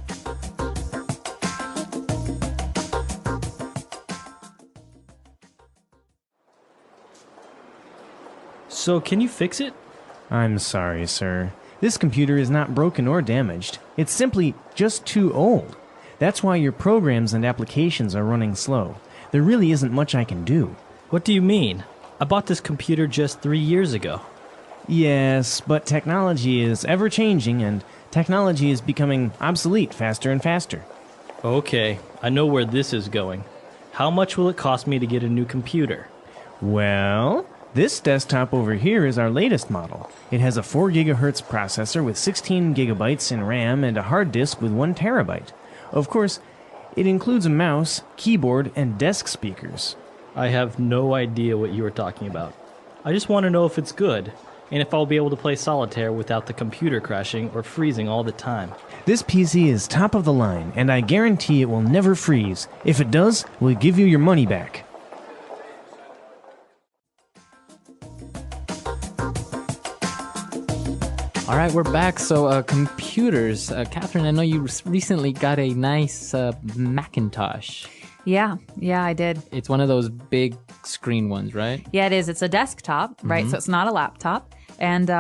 Speaker 13: So can you fix it?
Speaker 12: I'm sorry, sir. This computer is not broken or damaged. It's simply just too old. That's why your programs and applications are running slow. There really isn't much I can do.
Speaker 13: What do you mean? I bought this computer just 3 years ago.
Speaker 12: Yes, but technology is ever-changing, and technology is becoming obsolete faster and faster.
Speaker 13: Okay, I know where this is going. How much will it cost me to get a new computer?
Speaker 12: Well, this desktop over here is our latest model. It has a 4 gigahertz processor with 16 gigabytes in RAM and a hard disk with 1 terabyte. Of course, it includes a mouse, keyboard, and desk speakers.
Speaker 13: I have no idea what you are talking about. I just want to know if it's good, and if I'll be able to play solitaire without the computer crashing or freezing all the time.
Speaker 12: This PC is top of the line, and I guarantee it will never freeze. If it does, we'll give you your money back.
Speaker 1: All right, we're back. So, computers. Catherine, I know you recently got a nice Macintosh.
Speaker 7: Yeah, I did.
Speaker 1: It's one of those big screen ones, right?
Speaker 7: Yeah, it is. It's a desktop, right? So it's not a laptop. And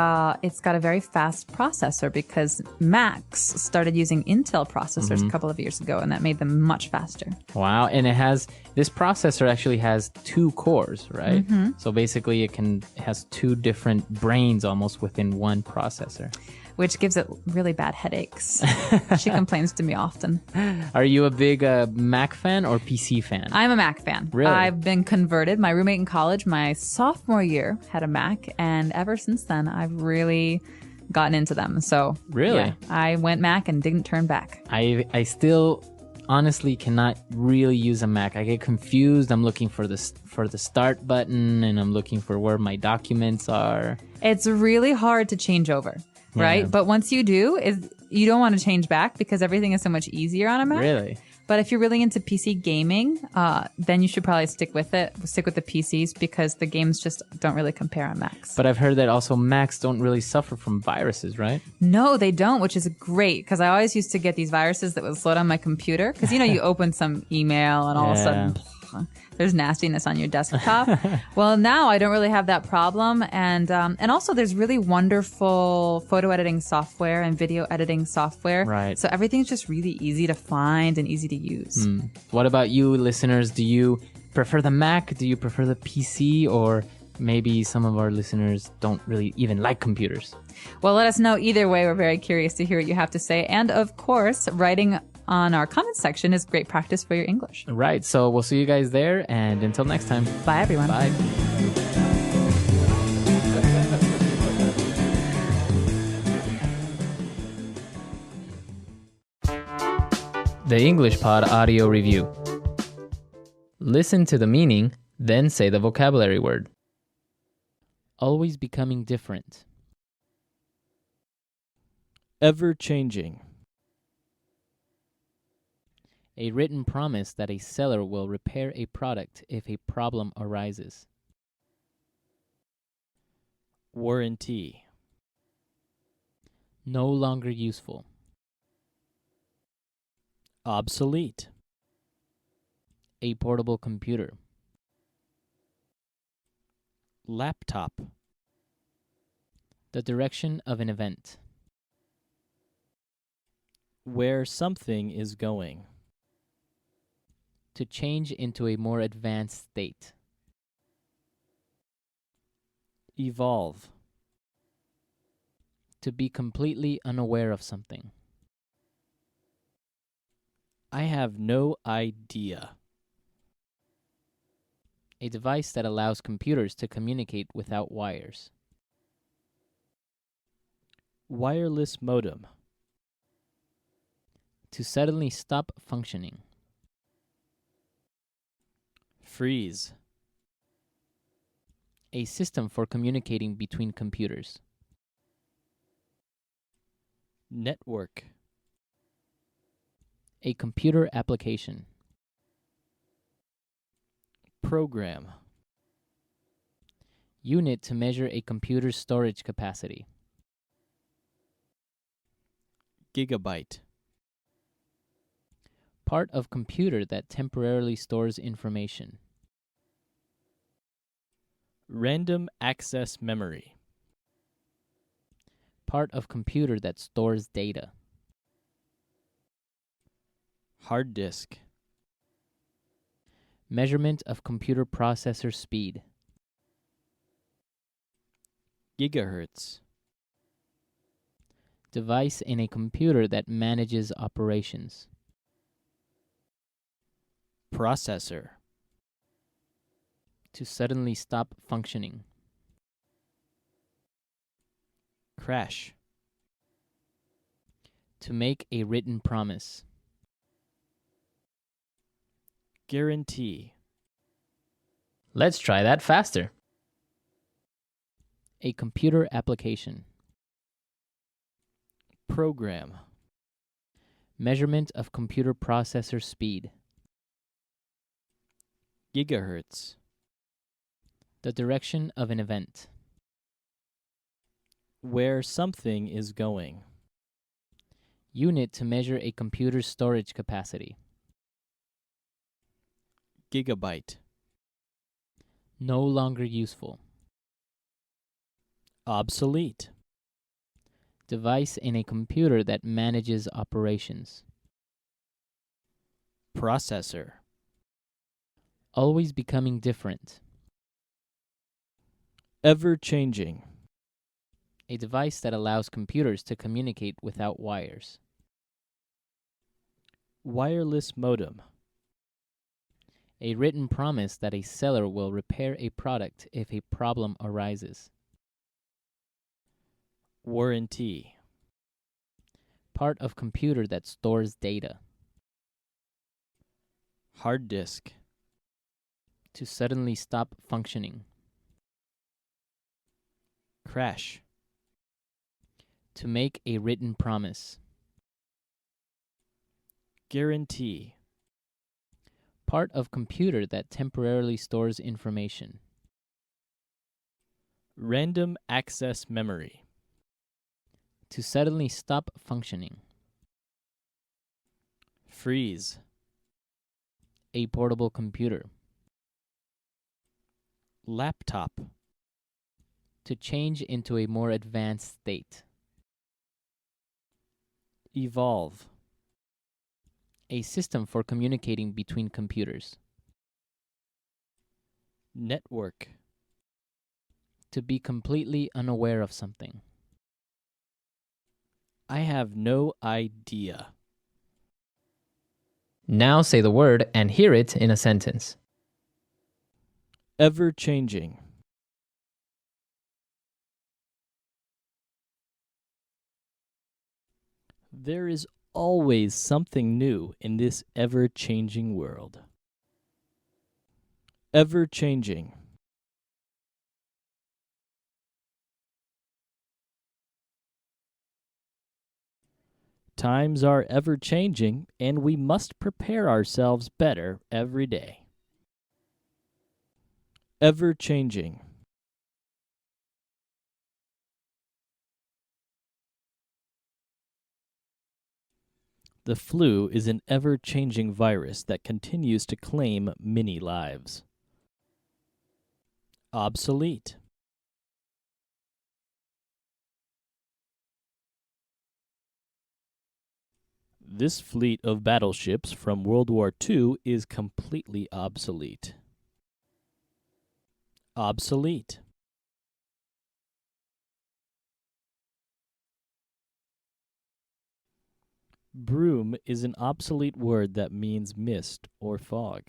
Speaker 7: it's got a very fast processor because Macs started using Intel processors a couple of years ago, and that made them much faster.
Speaker 1: Wow. And this processor actually has 2 cores, right? So basically it has 2 different brains almost within one processor.
Speaker 7: Which gives it really bad headaches. She complains to me often.
Speaker 1: Are you a big Mac fan or PC fan?
Speaker 7: I'm a Mac fan.
Speaker 1: Really?
Speaker 7: I've been converted. My roommate in college, my sophomore year, had a Mac, and ever since then, I've really gotten into them. So,
Speaker 1: really?
Speaker 7: Yeah, I went Mac and didn't turn back.
Speaker 1: I still honestly cannot really use a Mac. I get confused. I'm looking for the start button, and I'm looking for where my documents are.
Speaker 7: It's really hard to change over. Right?
Speaker 1: Yeah.
Speaker 7: But once you do, you don't want to change back because everything is so much easier on a Mac.
Speaker 1: Really?
Speaker 7: But if you're really into PC gaming, then you should probably stick with the PCs because the games just don't really compare on Macs.
Speaker 1: But I've heard that also Macs don't really suffer from viruses, right?
Speaker 7: No, they don't, which is great because I always used to get these viruses that would slow down my computer because, you open some email and all of a sudden there's nastiness on your desktop. Well, now I don't really have that problem. And also there's really wonderful photo editing software and video editing software.
Speaker 1: Right.
Speaker 7: So everything's just really easy to find and easy to use.
Speaker 1: What about you, listeners? Do you prefer the Mac? Do you prefer the PC? Or maybe some of our listeners don't really even like computers?
Speaker 7: Well, let us know either way. We're very curious to hear what you have to say. And of course, writing on our comments section is great practice for your English.
Speaker 1: Right. So we'll see you guys there. And until next time.
Speaker 7: Bye, everyone.
Speaker 1: Bye. The English Pod Audio Review. Listen to the meaning, then say the vocabulary word. Always becoming different.
Speaker 15: Ever-changing.
Speaker 9: A written promise that a seller will repair a product if a problem arises.
Speaker 15: Warranty.
Speaker 9: No longer useful.
Speaker 15: Obsolete.
Speaker 9: A portable computer.
Speaker 15: Laptop.
Speaker 9: The direction of an event.
Speaker 15: Where something is going.
Speaker 9: To change into a more advanced state.
Speaker 15: Evolve.
Speaker 9: To be completely unaware of something.
Speaker 15: I have no idea.
Speaker 9: A device that allows computers to communicate without wires.
Speaker 15: Wireless modem.
Speaker 9: To suddenly stop functioning.
Speaker 15: Freeze.
Speaker 9: A system for communicating between computers.
Speaker 15: Network.
Speaker 9: A computer application.
Speaker 15: Program.
Speaker 9: Unit to measure a computer's storage capacity.
Speaker 15: Gigabyte.
Speaker 9: Part of computer that temporarily stores information.
Speaker 15: Random access memory.
Speaker 9: Part of computer that stores data.
Speaker 15: Hard disk.
Speaker 9: Measurement of computer processor speed.
Speaker 15: Gigahertz.
Speaker 9: Device in a computer that manages operations.
Speaker 15: Processor.
Speaker 9: To suddenly stop functioning.
Speaker 15: Crash.
Speaker 9: To make a written promise.
Speaker 15: Guarantee.
Speaker 1: Let's try that faster.
Speaker 9: A computer application.
Speaker 15: Program.
Speaker 9: Measurement of computer processor speed.
Speaker 15: Gigahertz.
Speaker 9: The direction of an event.
Speaker 15: Where something is going.
Speaker 9: Unit to measure a computer's storage capacity.
Speaker 15: Gigabyte.
Speaker 9: No longer useful.
Speaker 15: Obsolete.
Speaker 9: Device in a computer that manages operations.
Speaker 15: Processor.
Speaker 9: Always becoming different.
Speaker 15: Ever-changing.
Speaker 9: A device that allows computers to communicate without wires.
Speaker 15: Wireless modem.
Speaker 9: A written promise that a seller will repair a product if a problem arises.
Speaker 15: Warranty.
Speaker 9: Part of computer that stores data.
Speaker 15: Hard disk.
Speaker 9: To suddenly stop functioning.
Speaker 15: Crash.
Speaker 9: To make a written promise.
Speaker 15: Guarantee.
Speaker 9: Part of computer that temporarily stores information.
Speaker 15: Random access memory.
Speaker 9: To suddenly stop functioning.
Speaker 15: Freeze.
Speaker 9: A portable computer.
Speaker 15: Laptop.
Speaker 9: To change into a more advanced state.
Speaker 15: Evolve.
Speaker 9: A system for communicating between computers.
Speaker 15: Network.
Speaker 9: To be completely unaware of something.
Speaker 15: I have no idea.
Speaker 1: Now say the word and hear it in a sentence.
Speaker 15: Ever-changing. There is always something new in this ever-changing world. Ever-changing. Times are ever-changing, and we must prepare ourselves better every day. Ever-changing. The flu is an ever-changing virus that continues to claim many lives. Obsolete. This fleet of battleships from World War II is completely obsolete. Obsolete. Broom is an obsolete word that means mist or fog.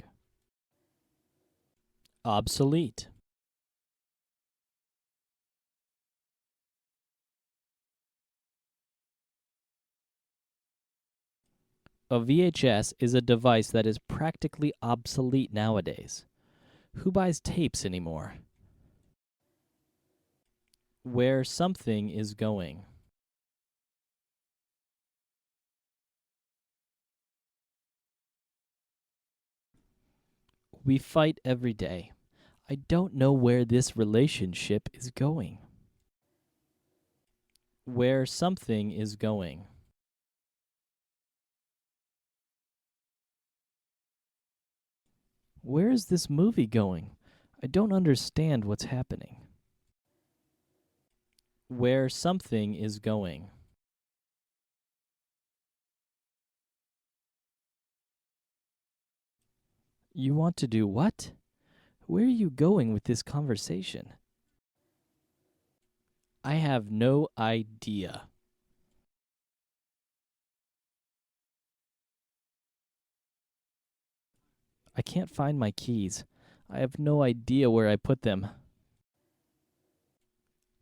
Speaker 15: Obsolete. A VHS is a device that is practically obsolete nowadays. Who buys tapes anymore? Where something is going. We fight every day. I don't know where this relationship is going. Where something is going. Where is this movie going? I don't understand what's happening. Where something is going. You want to do what? Where are you going with this conversation? I have no idea. I can't find my keys. I have no idea where I put them.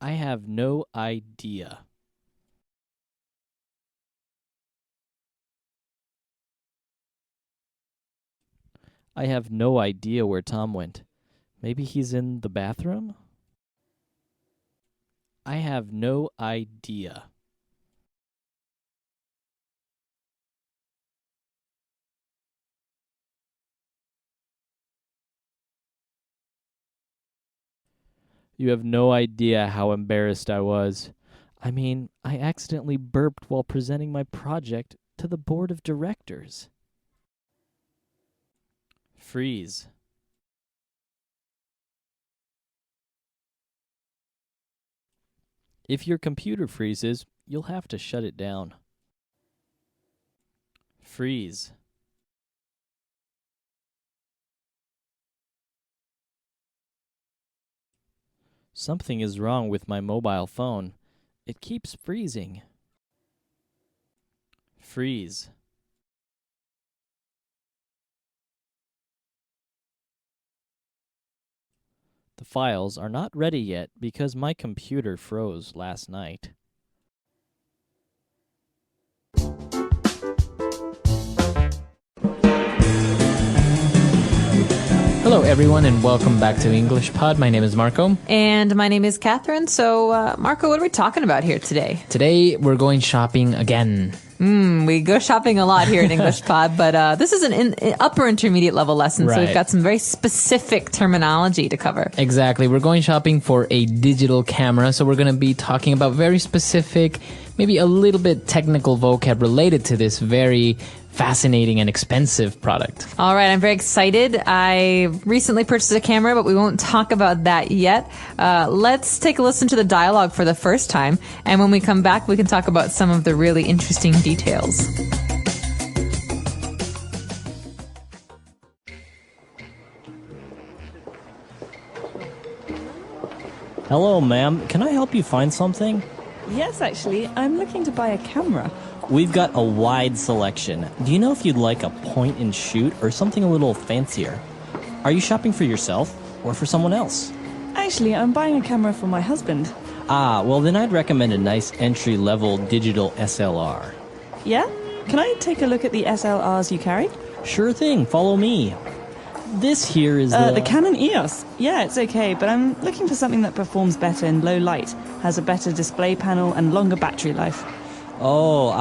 Speaker 15: I have no idea. I have no idea where Tom went. Maybe he's in the bathroom? I have no idea. You have no idea how embarrassed I was. I mean, I accidentally burped while presenting my project to the board of directors. Freeze. If your computer freezes, you'll have to shut it down. Freeze. Something is wrong with my mobile phone. It keeps freezing. Freeze. The files are not ready yet because my computer froze last night.
Speaker 1: Hello, everyone, and welcome back to English Pod. My name is Marco.
Speaker 7: And my name is Catherine. So, Marco, what are we talking about here today?
Speaker 1: Today, we're going shopping again.
Speaker 7: We go shopping a lot here in English Pod, but this is an upper intermediate level lesson, so we've got some very specific terminology to cover.
Speaker 1: Exactly. We're going shopping for a digital camera, so we're going to be talking about very specific, maybe a little bit technical vocab related to this very fascinating and expensive product.
Speaker 7: All right, I'm very excited. I recently purchased a camera, but we won't talk about that yet. Let's take a listen to the dialogue for the first time, and when we come back, we can talk about some of the really interesting details.
Speaker 16: Hello, ma'am. Can I help you find something?
Speaker 17: Yes, actually. I'm looking to buy a camera.
Speaker 16: We've got a wide selection. Do you know if you'd like a point and shoot or something a little fancier? Are you shopping for yourself or for someone else?
Speaker 17: Actually, I'm buying a camera for my husband.
Speaker 16: Ah, well then I'd recommend a nice entry-level digital SLR.
Speaker 17: Yeah? Can I take a look at the SLRs you carry?
Speaker 16: Sure thing, follow me. This here is
Speaker 17: the Canon EOS. Yeah, it's okay, but I'm looking for something that performs better in low light, has a better display panel and longer battery life.
Speaker 16: Oh,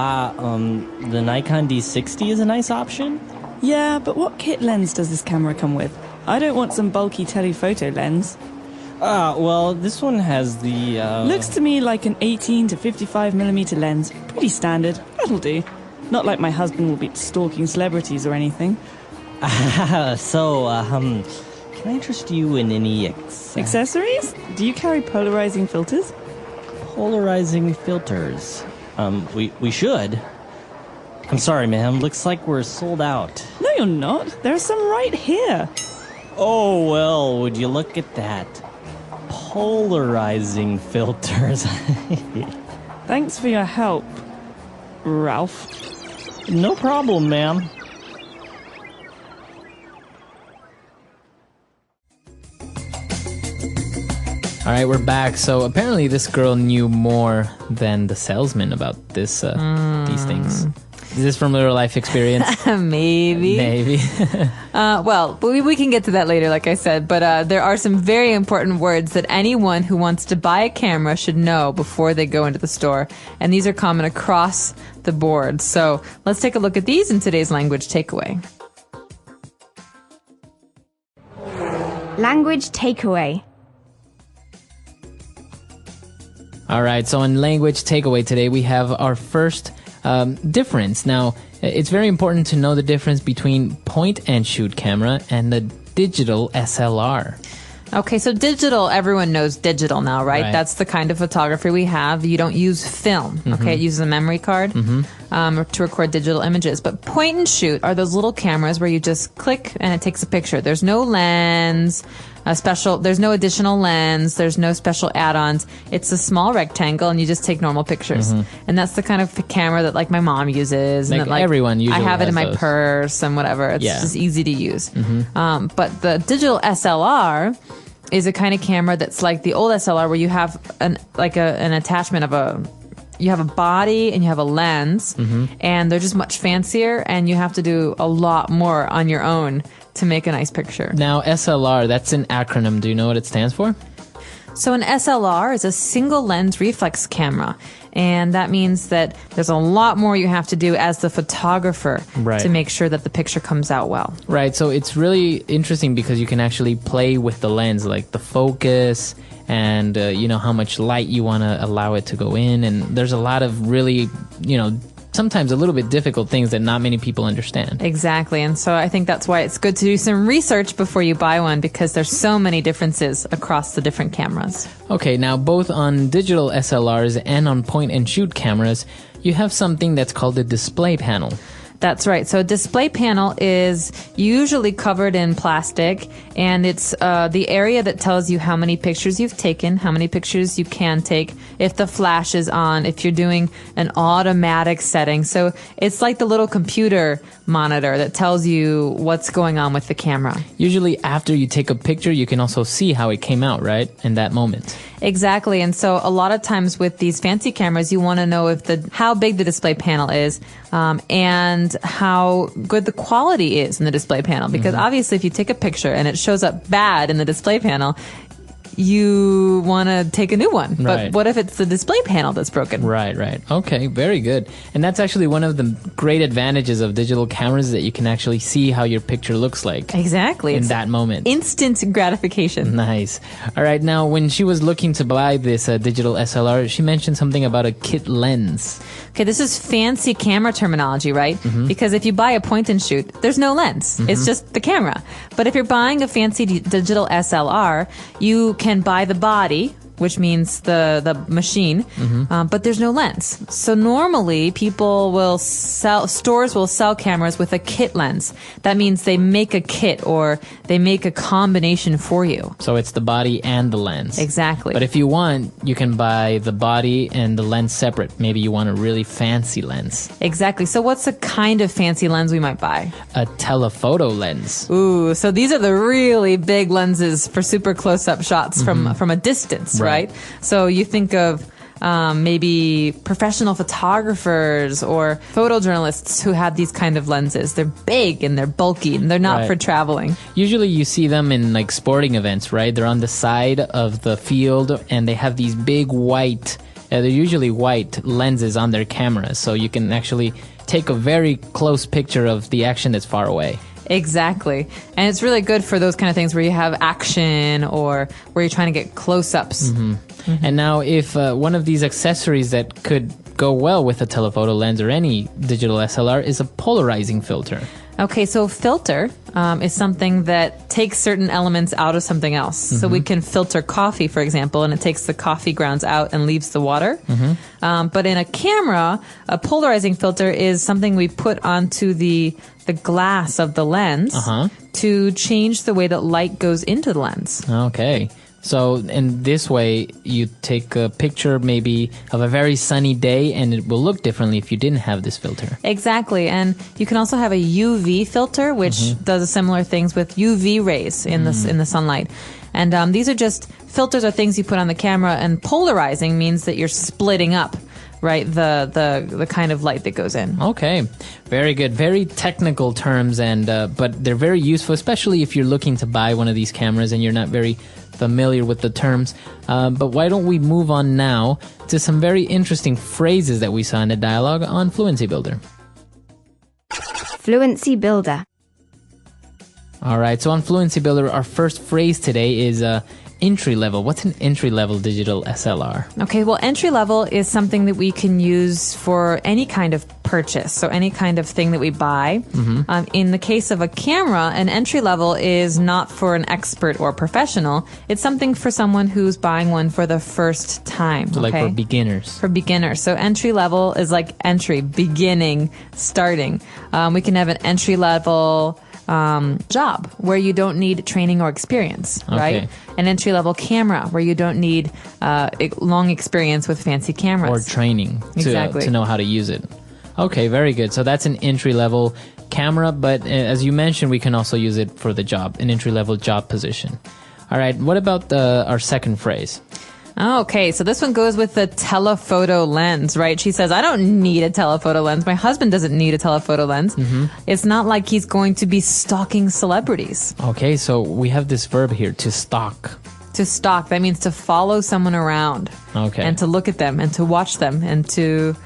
Speaker 16: the Nikon D60 is a nice option?
Speaker 17: Yeah, but what kit lens does this camera come with? I don't want some bulky telephoto lens.
Speaker 16: Well, this one has the,
Speaker 17: Looks to me like an 18 to 55mm lens. Pretty standard. That'll do. Not like my husband will be stalking celebrities or anything.
Speaker 16: Can I interest you in any
Speaker 17: accessories? Do you carry polarizing filters?
Speaker 16: Polarizing filters? We should. I'm sorry, ma'am. Looks like we're sold out.
Speaker 17: No, you're not. There are some right here.
Speaker 16: Oh, well, would you look at that? Polarizing filters.
Speaker 17: Thanks for your help, Ralph.
Speaker 16: No problem, ma'am.
Speaker 1: All right, we're back. So apparently this girl knew more than the salesman about this these things. Is this from real life experience?
Speaker 7: Maybe.
Speaker 1: Maybe.
Speaker 7: Well, we can get to that later, like I said. But there are some very important words that anyone who wants to buy a camera should know before they go into the store. And these are common across the board. So let's take a look at these in today's language takeaway.
Speaker 3: Language takeaway.
Speaker 1: All right, so in language takeaway today, we have our first difference. Now, it's very important to know the difference between point and shoot camera and the digital SLR.
Speaker 7: Okay, so digital, everyone knows digital now, right? That's the kind of photography we have. You don't use film, okay? It uses a memory card to record digital images. But point and shoot are those little cameras where you just click and it takes a picture. There's no lens, there's no additional lens, there's no special add-ons. It's a small rectangle and you just take normal pictures. And that's the kind of camera that like my mom uses.
Speaker 1: Like
Speaker 7: and that,
Speaker 1: everyone usually
Speaker 7: I have it in my
Speaker 1: those.
Speaker 7: purse and whatever. It's just easy to use. But the digital SLR is a kind of camera that's like the old SLR where you have an attachment of you have a body and you have a lens and they're just much fancier and you have to do a lot more on your own to make a nice picture.
Speaker 1: Now, SLR, that's an acronym. Do you know what it stands for?
Speaker 7: So an SLR is a single lens reflex camera. And that means that there's a lot more you have to do as the photographer to make sure that the picture comes out well.
Speaker 1: Right. So it's really interesting because you can actually play with the lens, like the focus and, how much light you want to allow it to go in. And there's a lot of really, sometimes a little bit difficult things that not many people understand.
Speaker 7: Exactly. And so I think that's why it's good to do some research before you buy one because there's so many differences across the different cameras.
Speaker 1: Okay, now both on digital SLRs and on point and shoot cameras, you have something that's called a display panel.
Speaker 7: That's right. So a display panel is usually covered in plastic, and it's the area that tells you how many pictures you've taken, how many pictures you can take, if the flash is on, if you're doing an automatic setting. So it's like the little computer monitor that tells you what's going on with the camera.
Speaker 1: Usually after you take a picture, you can also see how it came out, right? In that moment.
Speaker 7: Exactly. And so a lot of times with these fancy cameras, you want to know how big the display panel is, and how good the quality is in the display panel. Because obviously if you take a picture and it shows up bad in the display panel, you want to take a new one. But what if it's the display panel that's broken?
Speaker 1: Right. Okay, very good. And that's actually one of the great advantages of digital cameras, that you can actually see how your picture looks like.
Speaker 7: Exactly.
Speaker 1: In that moment.
Speaker 7: Instant gratification.
Speaker 1: Nice. All right, now when she was looking to buy this digital SLR, she mentioned something about a kit lens.
Speaker 7: Okay, this is fancy camera terminology, right? Because if you buy a point and shoot, there's no lens. It's just the camera. But if you're buying a fancy digital SLR, you can buy the body, which means the machine, but there's no lens. So normally stores will sell cameras with a kit lens. That means they make a kit or they make a combination for you.
Speaker 1: So it's the body and the lens.
Speaker 7: Exactly.
Speaker 1: But if you want, you can buy the body and the lens separate. Maybe you want a really fancy lens.
Speaker 7: Exactly. So what's the kind of fancy lens we might buy?
Speaker 1: A telephoto lens.
Speaker 7: Ooh, so these are the really big lenses for super close-up shots from a distance, right? So you think of maybe professional photographers or photojournalists who have these kind of lenses. They're big and they're bulky and they're not for traveling.
Speaker 1: Usually you see them in like sporting events, right? They're on the side of the field and they have these big white, they're usually white lenses on their cameras. So you can actually take a very close picture of the action that's far away.
Speaker 7: Exactly. And it's really good for those kind of things where you have action or where you're trying to get close-ups.
Speaker 1: And now if one of these accessories that could go well with a telephoto lens or any digital SLR is a polarizing filter.
Speaker 7: Okay, so filter is something that takes certain elements out of something else. So we can filter coffee, for example, and it takes the coffee grounds out and leaves the water. But in a camera, a polarizing filter is something we put onto the glass of the lens to change the way that light goes into the lens.
Speaker 1: Okay. So in this way, you take a picture maybe of a very sunny day and it will look differently if you didn't have this filter.
Speaker 7: Exactly. And you can also have a UV filter, which does similar things with UV rays in the sunlight. And these are just filters or things you put on the camera, and polarizing means that you're splitting up, right, the kind of light that goes in.
Speaker 1: Okay, very good. Very technical terms, and but they're very useful, especially if you're looking to buy one of these cameras and you're not very familiar with the terms. But why don't we move on now to some very interesting phrases that we saw in the dialogue on Fluency Builder.
Speaker 3: Fluency Builder.
Speaker 1: All right, so on Fluency Builder, our first phrase today is entry level. What's an entry level digital SLR?
Speaker 7: Okay, well, entry level is something that we can use for any kind of purchase. So any kind of thing that we buy. In the case of a camera, an entry level is not for an expert or professional. It's something for someone who's buying one for the first time.
Speaker 1: So like for beginners.
Speaker 7: For beginners. So entry level is like entry, beginning, starting. We can have an entry level job where you don't need training or experience, right? An entry level camera where you don't need long experience with fancy cameras
Speaker 1: or training to know how to use it. Okay, very good. So that's an entry level camera, but as you mentioned, we can also use it for the job, an entry level job position. All right, what about our second phrase?
Speaker 7: Okay, so this one goes with the telephoto lens, right? She says, I don't need a telephoto lens. My husband doesn't need a telephoto lens. It's not like he's going to be stalking celebrities.
Speaker 1: Okay, so we have this verb here, to stalk.
Speaker 7: To stalk, that means to follow someone around.
Speaker 1: Okay.
Speaker 7: And to look at them and to watch them and to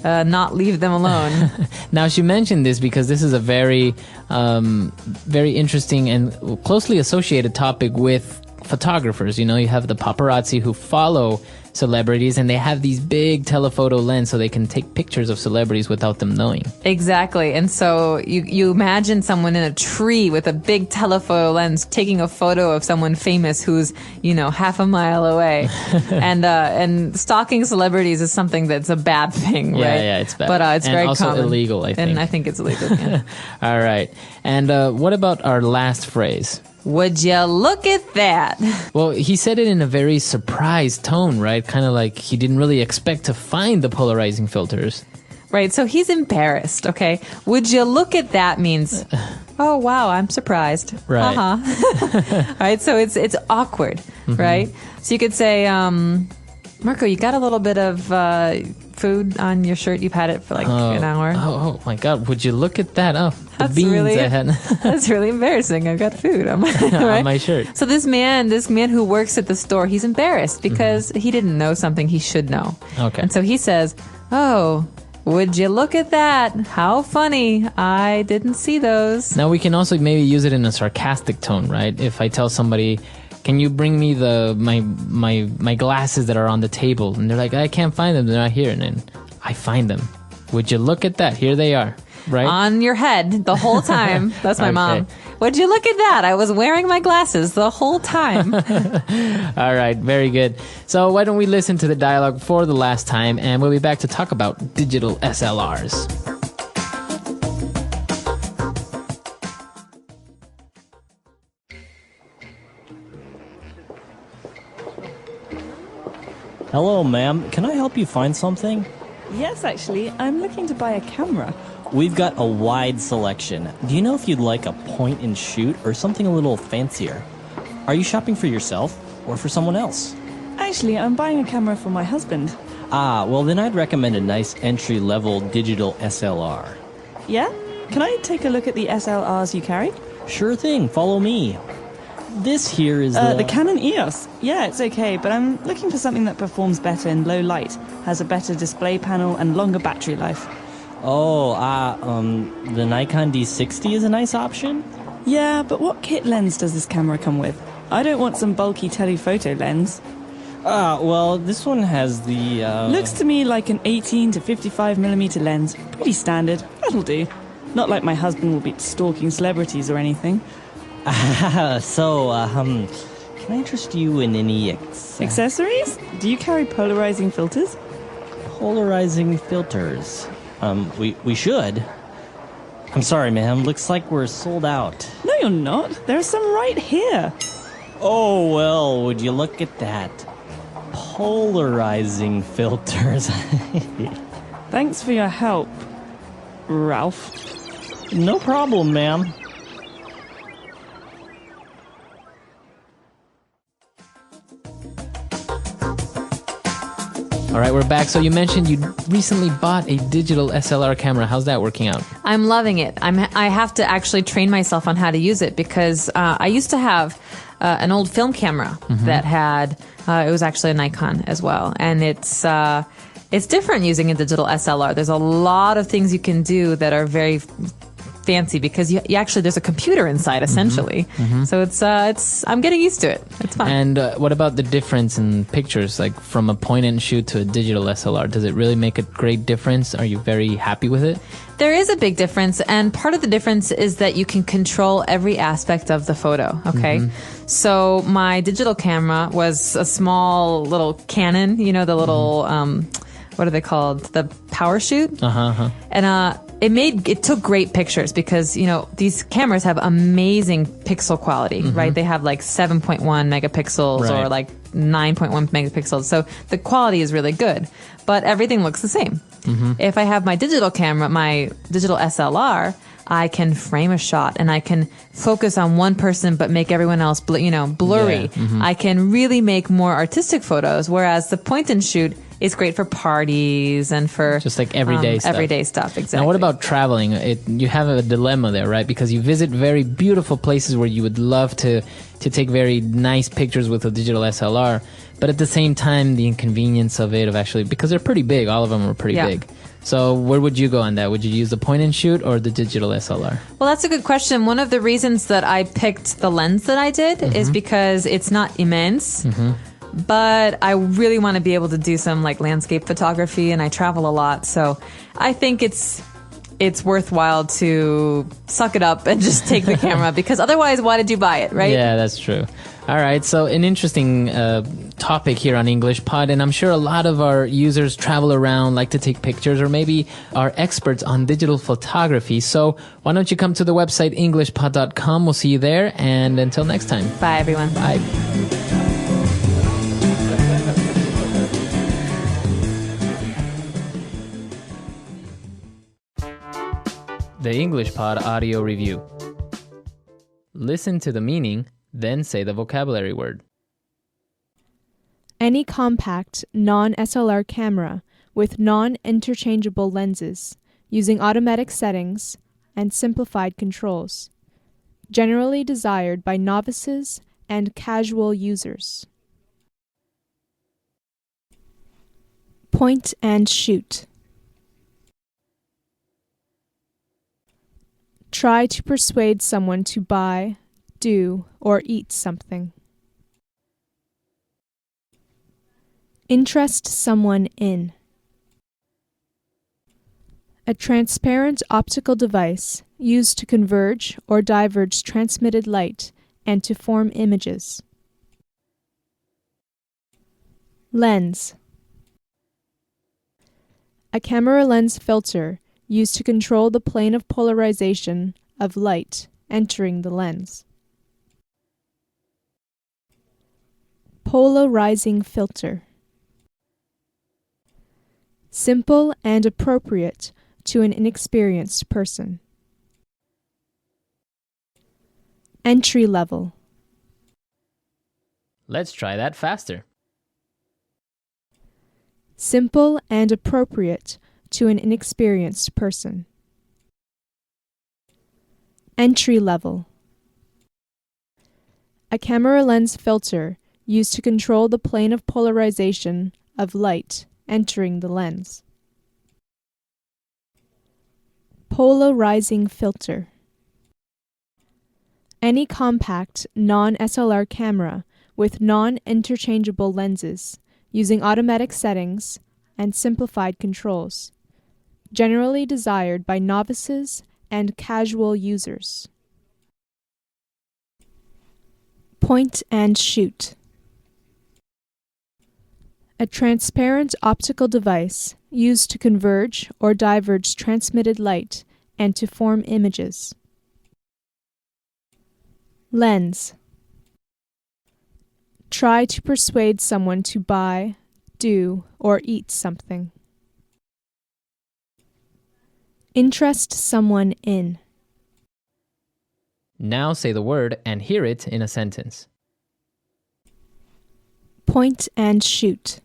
Speaker 7: not leave them alone.
Speaker 1: Now, she mentioned this because this is a very, very interesting and closely associated topic with photographers. You know, you have the paparazzi who follow celebrities and they have these big telephoto lens so they can take pictures of celebrities without them knowing.
Speaker 7: Exactly. And so you imagine someone in a tree with a big telephoto lens taking a photo of someone famous who's, half a mile away. And stalking celebrities is something that's a bad thing, right?
Speaker 1: Yeah, it's bad.
Speaker 7: But it's very
Speaker 1: also
Speaker 7: common.
Speaker 1: Illegal, I think.
Speaker 7: And I think it's illegal, yeah.
Speaker 1: All right. And what about our last phrase?
Speaker 7: Would you look at that?
Speaker 1: Well, he said it in a very surprised tone, right? Kind of like he didn't really expect to find the polarizing filters.
Speaker 7: Right, so he's embarrassed, okay? Would you look at that means, oh, wow, I'm surprised.
Speaker 1: Right.
Speaker 7: Right, so it's awkward, right? So you could say, Marco, you got a little bit of food on your shirt. You've had it for an hour.
Speaker 1: Oh my God, would you look at that? Oh, the
Speaker 7: That's
Speaker 1: beans
Speaker 7: really,
Speaker 1: I had.
Speaker 7: That's really embarrassing. I've got food on my,
Speaker 1: on my shirt.
Speaker 7: So this man who works at the store, he's embarrassed because he didn't know something he should know.
Speaker 1: Okay.
Speaker 7: And so he says, oh, would you look at that? How funny. I didn't see those.
Speaker 1: Now we can also maybe use it in a sarcastic tone, right? If I tell somebody, can you bring me my glasses that are on the table? And they're like, I can't find them. They're not here. And then I find them. Would you look at that? Here they are. Right?
Speaker 7: On your head the whole time. That's my mom. Would you look at that? I was wearing my glasses the whole time.
Speaker 1: All right. Very good. So why don't we listen to the dialogue for the last time, and we'll be back to talk about digital SLRs.
Speaker 16: Hello, ma'am. Can I help you find something?
Speaker 17: Yes, actually, I'm looking to buy a camera.
Speaker 16: We've got a wide selection. Do you know if you'd like a point and shoot or something a little fancier? Are you shopping for yourself or for someone else?
Speaker 17: Actually, I'm buying a camera for my husband.
Speaker 16: Ah, well then I'd recommend a nice entry-level digital SLR.
Speaker 17: Yeah? Can I take a look at the SLRs you carry?
Speaker 16: Sure thing, follow me. This here is
Speaker 17: the Canon EOS. Yeah, it's okay, but I'm looking for something that performs better in low light, has a better display panel, and longer battery life.
Speaker 16: Oh, the Nikon D60 is a nice option?
Speaker 17: Yeah, but what kit lens does this camera come with? I don't want some bulky telephoto lens.
Speaker 16: Well, this one has the,
Speaker 17: Looks to me like an 18 to 55mm lens. Pretty standard. That'll do. Not like my husband will be stalking celebrities or anything.
Speaker 16: Can I interest you in any
Speaker 17: accessories? Do you carry polarizing filters?
Speaker 16: Polarizing filters? We should. I'm sorry, ma'am. Looks like we're sold out.
Speaker 17: No, you're not. There are some right here.
Speaker 16: Oh, well, would you look at that? Polarizing filters.
Speaker 17: Thanks for your help, Ralph.
Speaker 16: No problem, ma'am.
Speaker 1: All right, we're back. So you mentioned you recently bought a digital SLR camera. How's that working out?
Speaker 7: I'm loving it. I have to actually train myself on how to use it because I used to have an old film camera that had, it was actually a Nikon as well. And it's different using a digital SLR. There's a lot of things you can do that are very fancy because you actually there's a computer inside essentially. So it's I'm getting used to it. It's fun.
Speaker 1: And what about the difference in pictures, like from a point and shoot to a digital SLR? Does it really make a great difference? Are you very happy with it?
Speaker 7: There is a big difference, and part of the difference is that you can control every aspect of the photo, okay? So my digital camera was a small little Canon, you know, the little, what are they called? The power shoot? And it took great pictures because, you know, these cameras have amazing pixel quality, right? They have like 7.1 megapixels or like 9.1 megapixels. So the quality is really good, but everything looks the same. If I have my digital camera, my digital SLR, I can frame a shot and I can focus on one person but make everyone else blurry. I can really make more artistic photos, whereas the point and shoot is great for parties and for
Speaker 1: just like everyday stuff.
Speaker 7: Everyday stuff, exactly.
Speaker 1: Now, what about traveling? You have a dilemma there, right? Because you visit very beautiful places where you would love to take very nice pictures with a digital SLR, but at the same time, the inconvenience of actually, because they're pretty big, all of them are pretty big. So where would you go on that? Would you use the point and shoot or the digital SLR?
Speaker 7: Well, that's a good question. One of the reasons that I picked the lens that I did is because it's not immense. But I really want to be able to do some like landscape photography, and I travel a lot, so I think it's worthwhile to suck it up and just take the camera, because otherwise, why did you buy it, right?
Speaker 1: Yeah, that's true. All right, so an interesting topic here on English Pod, and I'm sure a lot of our users travel around, like to take pictures, or maybe are experts on digital photography. So why don't you come to the website englishpod.com? We'll see you there, and until next time.
Speaker 7: Bye, everyone.
Speaker 1: Bye. The English Pod Audio Review. Listen to the meaning, then say the vocabulary word.
Speaker 18: Any compact, non-SLR camera with non-interchangeable lenses, using automatic settings and simplified controls. Generally desired by novices and casual users. Point and shoot. Try to persuade someone to buy, do, or eat something. Interest someone in. A transparent optical device used to converge or diverge transmitted light and to form images. Lens. A camera lens filter used to control the plane of polarization of light entering the lens. Polarizing filter. Simple and appropriate to an inexperienced person. Entry level.
Speaker 1: Let's try that faster.
Speaker 18: Simple and appropriate to an inexperienced person. Entry level. A camera lens filter used to control the plane of polarization of light entering the lens. Polarizing filter. Any compact, non-SLR camera with non-interchangeable lenses using automatic settings and simplified controls. Generally desired by novices and casual users. Point and shoot. A transparent optical device used to converge or diverge transmitted light and to form images. Lens. Try to persuade someone to buy, do, or eat something. Interest someone in.
Speaker 1: Now say the word and hear it in a sentence.
Speaker 18: Point and shoot.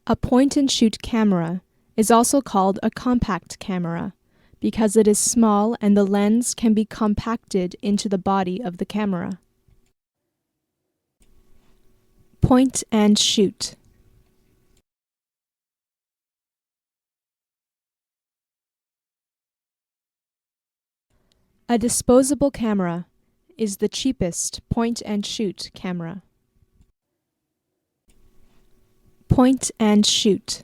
Speaker 18: A point-and-shoot camera is also called a compact camera because it is small and the lens can be compacted into the body of the camera. Point and shoot. A disposable camera is the cheapest point and shoot camera. Point and shoot.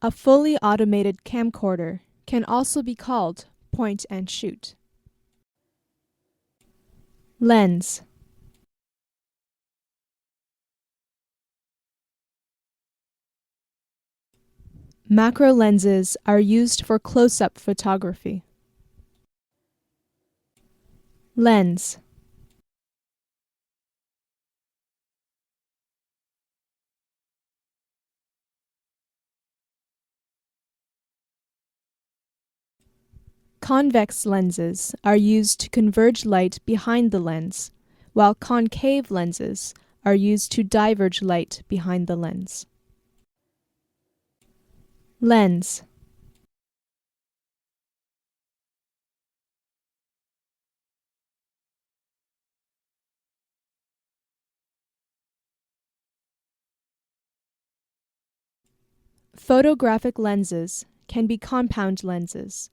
Speaker 18: A fully automated camcorder can also be called point and shoot. Lens. Macro lenses are used for close-up photography. Lens. Convex lenses are used to converge light behind the lens, while concave lenses are used to diverge light behind the lens. Lens. Photographic lenses can be compound lenses,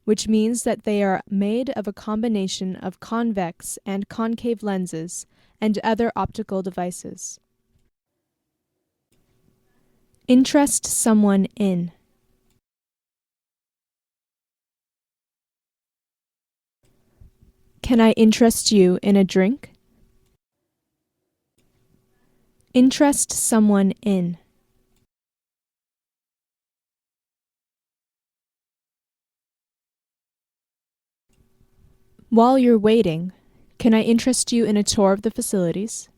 Speaker 18: which means that they are made of a combination of convex and concave lenses and other optical devices. Interest someone in. Can I interest you in a drink? Interest someone in. While you're waiting, can I interest you in a tour of the facilities?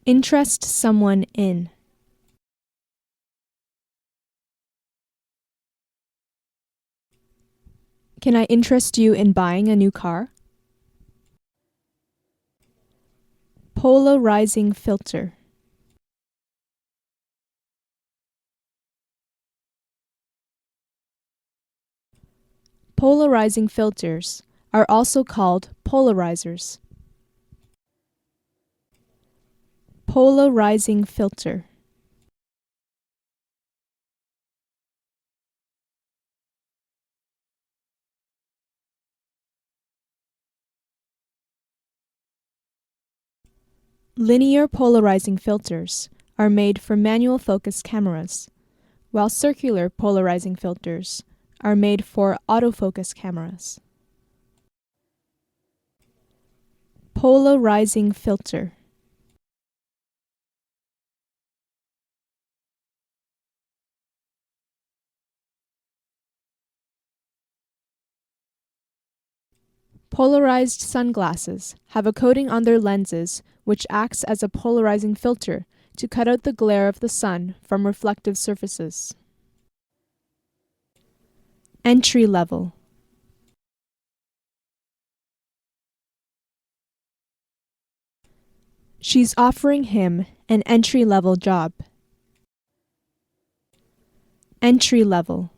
Speaker 18: Interest someone in. Can I interest you in buying a new car? Polarizing filter. Polarizing filters are also called polarizers. Polarizing filter. Linear polarizing filters are made for manual focus cameras, while circular polarizing filters are made for autofocus cameras. Polarizing filter. Polarized sunglasses have a coating on their lenses which acts as a polarizing filter to cut out the glare of the sun from reflective surfaces. Entry level. She's offering him an entry-level job. Entry level.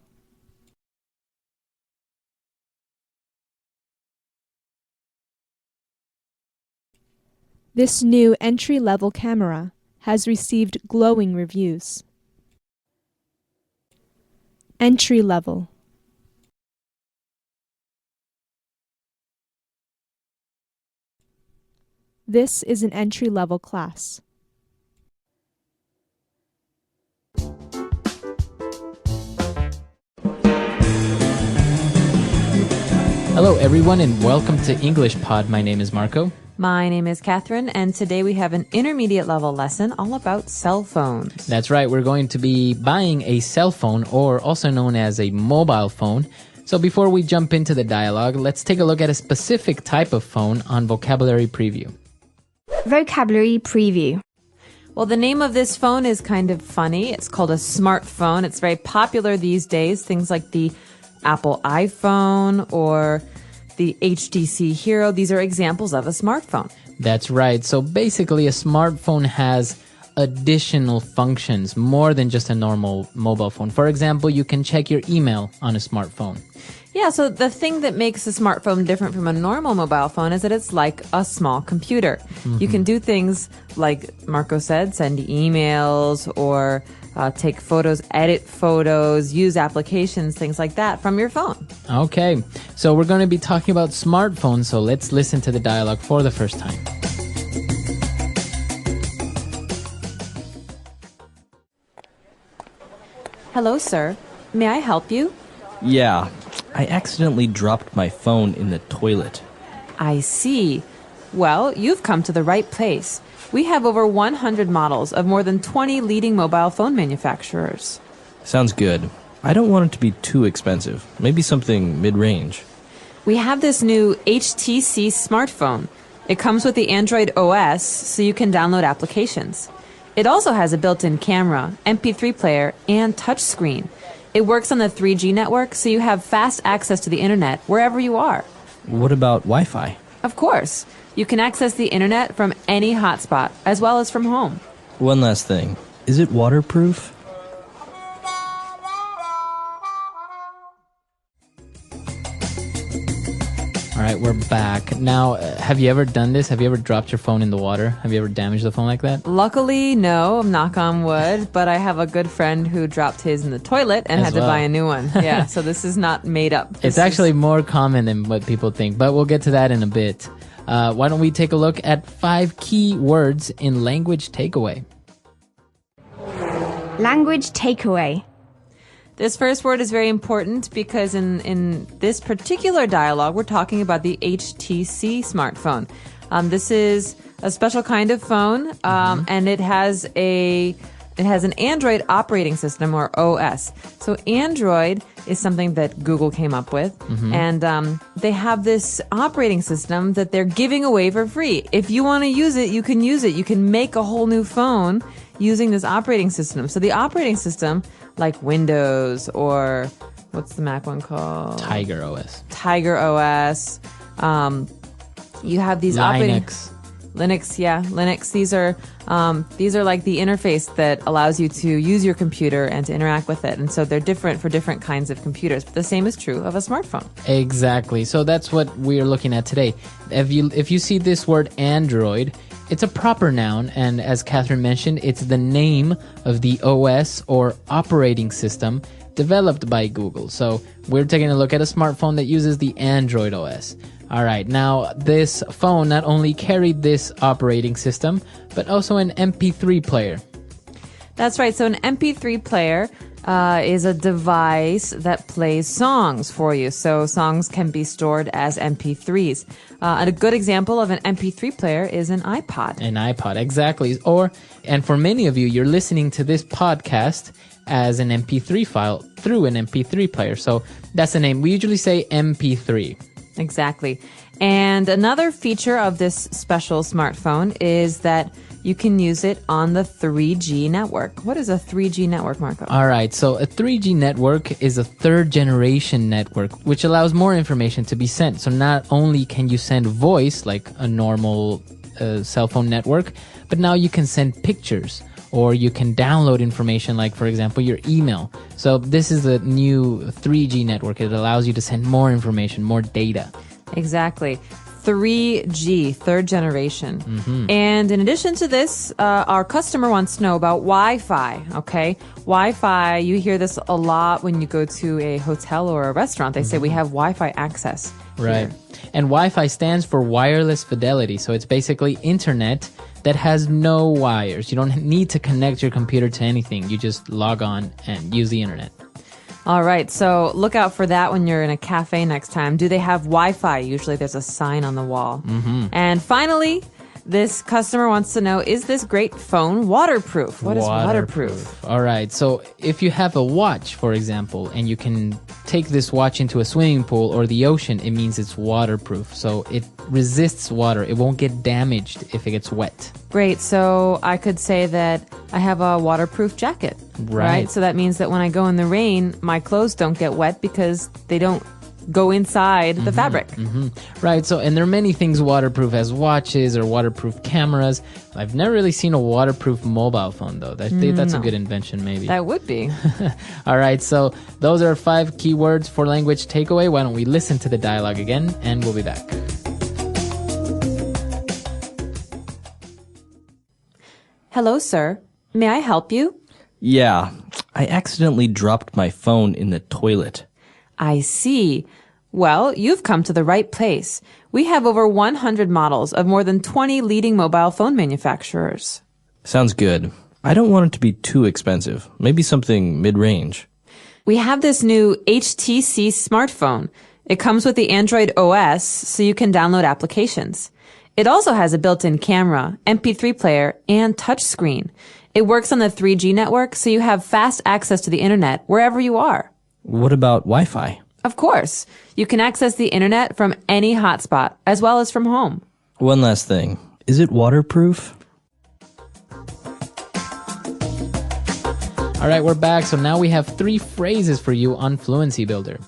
Speaker 18: This new entry-level camera has received glowing reviews. Entry level. This is an entry-level class.
Speaker 1: Hello, everyone, and welcome to English Pod. My name is Marco.
Speaker 19: My name is Catherine, and today we have an intermediate level lesson all about cell phones.
Speaker 1: That's right. We're going to be buying a cell phone, or also known as a mobile phone. So before we jump into the dialogue, let's take a look at a specific type of phone on Vocabulary Preview.
Speaker 3: Vocabulary Preview.
Speaker 19: Well, the name of this phone is kind of funny. It's called a smartphone. It's very popular these days. Things like the Apple iPhone or the HTC Hero. These are examples of a smartphone.
Speaker 1: That's right. So basically, a smartphone has additional functions more than just a normal mobile phone. For example, you can check your email on a smartphone.
Speaker 19: Yeah, so the thing that makes a smartphone different from a normal mobile phone is that it's like a small computer. You can do things like Marco said, send emails or take photos, edit photos, use applications, things like that from your phone.
Speaker 1: Okay, so we're going to be talking about smartphones, so let's listen to the dialogue for the first time.
Speaker 19: Hello, sir. May I help you?
Speaker 16: Yeah, I accidentally dropped my phone in the toilet.
Speaker 19: I see. Well, you've come to the right place. We have over 100 models of more than 20 leading mobile phone manufacturers.
Speaker 16: Sounds good. I don't want it to be too expensive. Maybe something mid-range.
Speaker 19: We have this new HTC smartphone. It comes with the Android OS, so you can download applications. It also has a built-in camera, MP3 player, and touchscreen. It works on the 3G network, so you have fast access to the internet wherever you are.
Speaker 16: What about Wi-Fi?
Speaker 19: Of course. You can access the internet from any hotspot, as well as from home.
Speaker 16: One last thing. Is it waterproof?
Speaker 1: All right, we're back. Now, have you ever done this? Have you ever dropped your phone in the water? Have you ever damaged the phone like that?
Speaker 19: Luckily, no, knock on wood, but I have a good friend who dropped his in the toilet and had to buy a new one. Yeah, so this is not made up.
Speaker 1: It's actually more common than what people think, but we'll get to that in a bit. Why don't we take a look at 5 key words in language takeaway?
Speaker 3: Language takeaway.
Speaker 19: This first word is very important because in this particular dialogue, we're talking about the HTC smartphone. This is a special kind of phone, and it has an Android operating system, or OS. So Android is something that Google came up with, and they have this operating system that they're giving away for free. If you want to use it, you can use it. You can make a whole new phone using this operating system. So the operating system, like Windows, or what's the Mac one called?
Speaker 1: Tiger OS.
Speaker 19: Tiger OS. You have these Linux, yeah, Linux. These are like the interface that allows you to use your computer and to interact with it. And so they're different for different kinds of computers. But the same is true of a smartphone.
Speaker 1: Exactly. So that's what we are looking at today. If you see this word Android, it's a proper noun, and as Catherine mentioned, it's the name of the OS or operating system developed by Google. So we're taking a look at a smartphone that uses the Android OS. All right, now this phone not only carried this operating system, but also an MP3 player.
Speaker 19: That's right. So an MP3 player is a device that plays songs for you. So songs can be stored as MP3s. And a good example of an MP3 player is an iPod.
Speaker 1: An iPod, exactly. And for many of you, you're listening to this podcast as an MP3 file through an MP3 player. So that's the name. We usually say MP3.
Speaker 19: Exactly. And another feature of this special smartphone is that you can use it on the 3G network. What is a 3G network, Marco?
Speaker 1: All right, so a 3G network is a third generation network, which allows more information to be sent. So not only can you send voice like a normal cell phone network, but now you can send pictures, or you can download information like, for example, your email. So this is a new 3G network. It allows you to send more information, more data.
Speaker 19: Exactly. 3G, third generation. And in addition to this, our customer wants to know about Wi-Fi, okay? Wi-Fi, you hear this a lot when you go to a hotel or a restaurant. They say we have Wi-Fi access.
Speaker 1: Right. And Wi-Fi stands for wireless fidelity. So it's basically internet that has no wires. You don't need to connect your computer to anything. You just log on and use the internet.
Speaker 19: All right, so look out for that when you're in a cafe next time. Do they have Wi-Fi? Usually there's a sign on the wall. And finally, this customer wants to know, is this great phone waterproof? What is waterproof?
Speaker 1: All right, so if you have a watch, for example, and you can take this watch into a swimming pool or the ocean, it means it's waterproof. So it resists water. It won't get damaged if it gets wet.
Speaker 19: Great, so I could say that I have a waterproof jacket. Right. So that means that when I go in the rain, my clothes don't get wet because they don't go inside the fabric.
Speaker 1: Right. So, and there are many things waterproof as watches or waterproof cameras. I've never really seen a waterproof mobile phone, though. That's a good invention, maybe.
Speaker 19: That would be.
Speaker 1: All right. So, those are 5 keywords for language takeaway. Why don't we listen to the dialogue again, and we'll be back.
Speaker 19: Hello, sir. May I help you?
Speaker 16: Yeah, I accidentally dropped my phone in the toilet.
Speaker 19: I see. Well, you've come to the right place. We have over 100 models of more than 20 leading mobile phone manufacturers.
Speaker 16: Sounds good. I don't want it to be too expensive. Maybe something mid-range.
Speaker 19: We have this new HTC smartphone. It comes with the Android OS, so you can download applications. It also has a built-in camera, MP3 player, and touchscreen. It works on the 3G network, so you have fast access to the internet wherever you are.
Speaker 16: What about Wi-Fi?
Speaker 19: Of course. You can access the internet from any hotspot, as well as from home.
Speaker 16: One last thing. Is it waterproof?
Speaker 1: All right, we're back. So now we have 3 phrases for you on Fluency Builder.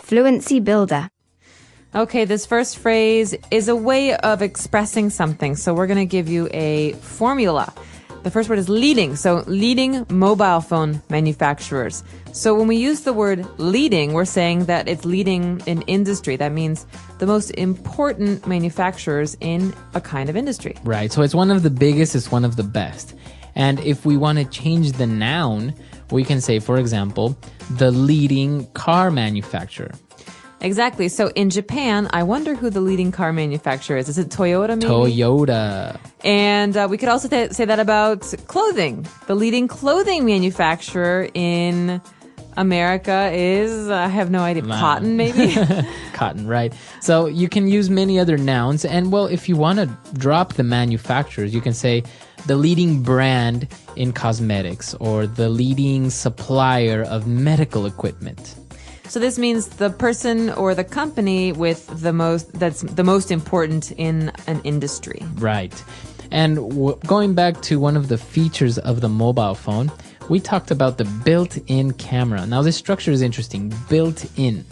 Speaker 3: Fluency Builder.
Speaker 19: Okay, this first phrase is a way of expressing something. So we're going to give you a formula. The first word is leading. So leading mobile phone manufacturers. So when we use the word leading, we're saying that it's leading an industry. That means the most important manufacturers in a kind of industry.
Speaker 1: Right. So it's one of the biggest, it's one of the best. And if we want to change the noun, we can say, for example, the leading car manufacturer.
Speaker 19: Exactly. So in Japan, I wonder who the leading car manufacturer is. Is it Toyota, maybe?
Speaker 1: Toyota.
Speaker 19: And we could also say that about clothing. The leading clothing manufacturer in America is, I have no idea, Cotton, maybe?
Speaker 1: Cotton, right. So you can use many other nouns. And, well, if you want to drop the manufacturers, you can say the leading brand in cosmetics or the leading supplier of medical equipment.
Speaker 19: So this means the person or the company with that's the most important in an industry.
Speaker 1: Right. And going back to one of the features of the mobile phone, we talked about the built-in camera. Now this structure is interesting. Built-in.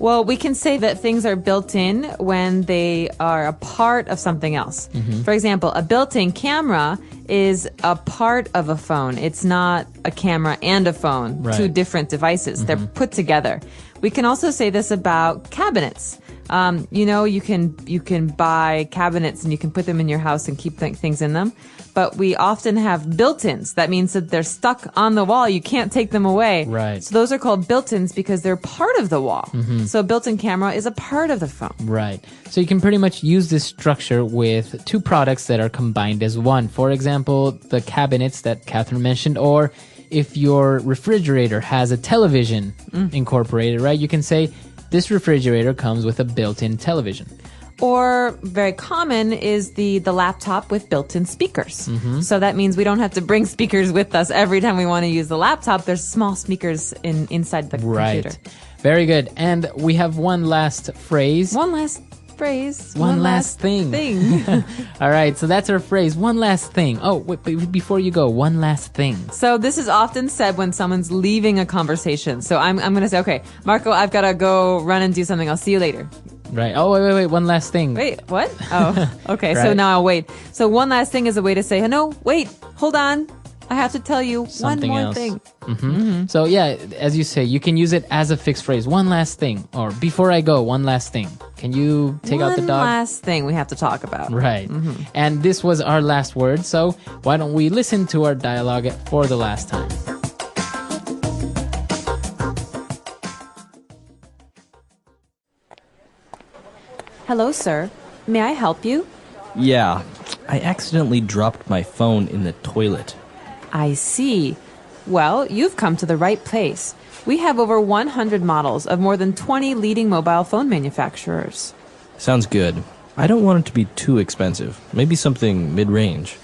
Speaker 19: Well, we can say that things are built in when they are a part of something else. For example, a built-in camera is a part of a phone. It's not a camera and a phone,
Speaker 1: right.
Speaker 19: 2 different devices. They're put together. We can also say this about cabinets. You can buy cabinets and you can put them in your house and keep things in them. But we often have built-ins. That means that they're stuck on the wall. You can't take them away.
Speaker 1: Right.
Speaker 19: So those are called built-ins because they're part of the wall. So a built-in camera is a part of the phone.
Speaker 1: Right. So you can pretty much use this structure with 2 products that are combined as one. For example, the cabinets that Catherine mentioned, or if your refrigerator has a television incorporated, right? You can say this refrigerator comes with a built-in television.
Speaker 19: Or very common is the laptop with built-in speakers. So that means we don't have to bring speakers with us every time we want to use the laptop. There's small speakers inside the computer.
Speaker 1: Very good. And we have one last phrase.
Speaker 19: One last phrase.
Speaker 1: One last thing. All right, so that's our phrase. One last thing. Oh, wait, before you go, one last thing.
Speaker 19: So this is often said when someone's leaving a conversation. So I'm going to say, okay, Marco, I've got to go run and do something. I'll see you later.
Speaker 1: Right. Oh, wait. One last thing.
Speaker 19: Wait, what? Oh, okay.
Speaker 1: Right.
Speaker 19: So now I'll wait. So one last thing is a way to say, no, wait, hold on. I have to tell you
Speaker 1: Something
Speaker 19: one more
Speaker 1: else.
Speaker 19: thing.
Speaker 1: So yeah, as you say, you can use it as a fixed phrase. One last thing. Or before I go, one last thing. Can you take out the dog?
Speaker 19: One last thing we have to talk about.
Speaker 1: Right. And this was our last word. So why don't we listen to our dialogue for the last time?
Speaker 19: Hello, sir. May I help you?
Speaker 16: Yeah, I accidentally dropped my phone in the toilet.
Speaker 19: I see. Well, you've come to the right place. We have over 100 models of more than 20 leading mobile phone manufacturers.
Speaker 16: Sounds good. I don't want it to be too expensive. Maybe something mid-range.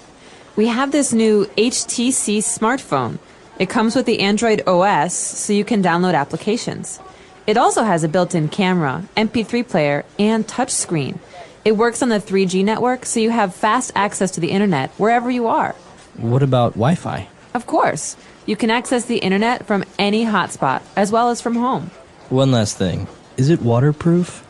Speaker 19: We have this new HTC smartphone. It comes with the Android OS, so you can download applications. It also has a built-in camera, MP3 player, and touchscreen. It works on the 3G network, so you have fast access to the internet wherever you are.
Speaker 16: What about Wi-Fi?
Speaker 19: Of course. You can access the internet from any hotspot, as well as from home.
Speaker 16: One last thing. Is it waterproof?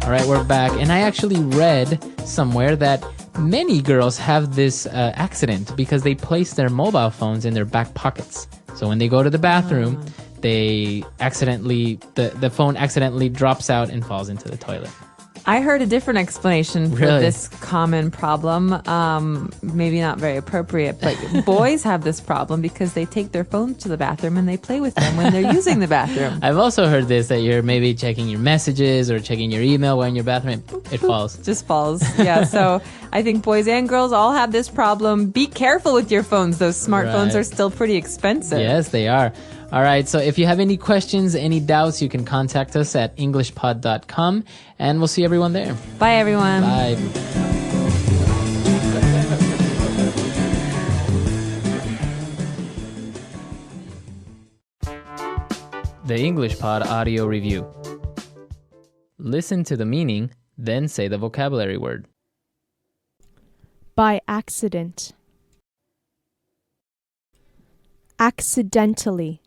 Speaker 1: All right, we're back. And I actually read somewhere that many girls have this accident because they place their mobile phones in their back pockets. So when they go to the bathroom, they accidentally, the phone accidentally drops out and falls into the toilet.
Speaker 19: I heard a different explanation for this common problem. Maybe not very appropriate, but boys have this problem because they take their phones to the bathroom and they play with them when they're using the bathroom.
Speaker 1: I've also heard this, that you're maybe checking your messages or checking your email while in your bathroom and it falls.
Speaker 19: Just falls. Yeah, so I think boys and girls all have this problem. Be careful with your phones. Those smartphones are still pretty expensive.
Speaker 1: Yes, they are. All right, so if you have any questions, any doubts, you can contact us at englishpod.com, and we'll see everyone there.
Speaker 19: Bye, everyone.
Speaker 1: Bye. The English Pod Audio Review. Listen to the meaning, then say the vocabulary word.
Speaker 18: By accident. Accidentally.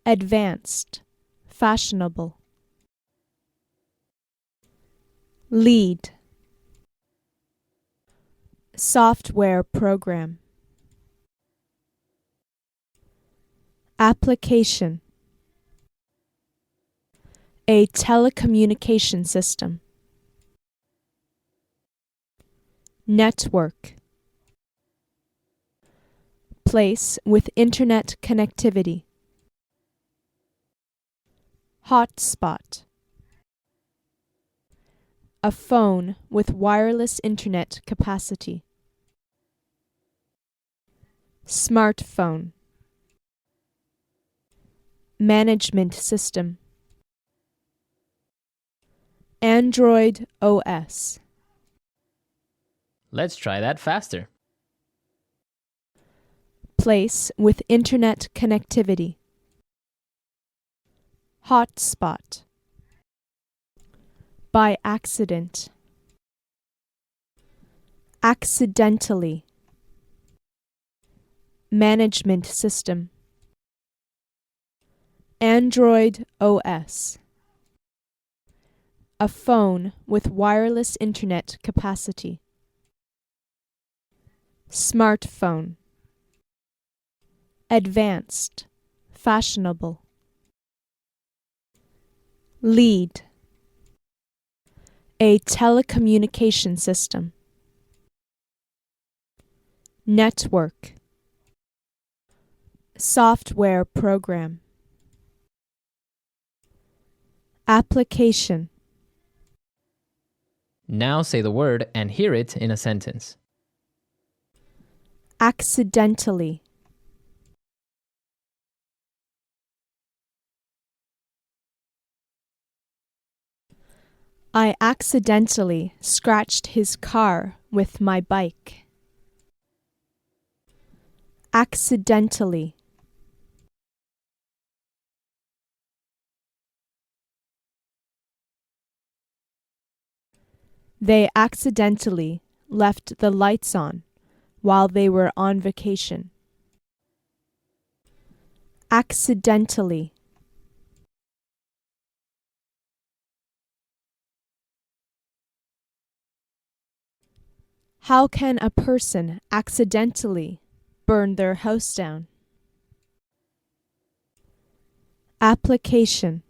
Speaker 18: Advanced, fashionable. Lead. Software program. Application. A telecommunication system. Network. Place with internet connectivity. Hotspot. A phone with wireless internet capacity. Smartphone. Management system. Android OS.
Speaker 1: Let's try that faster.
Speaker 18: Place with internet connectivity. Hotspot. By accident. Accidentally. Management system. Android OS. A phone with wireless internet capacity. Smartphone. Advanced, fashionable. Lead. A telecommunication system. Network. Software program. Application.
Speaker 1: Now say the word and hear it in a sentence.
Speaker 18: Accidentally. I accidentally scratched his car with my bike. Accidentally. They accidentally left the lights on while they were on vacation. Accidentally. How can a person accidentally burn their house down? Application.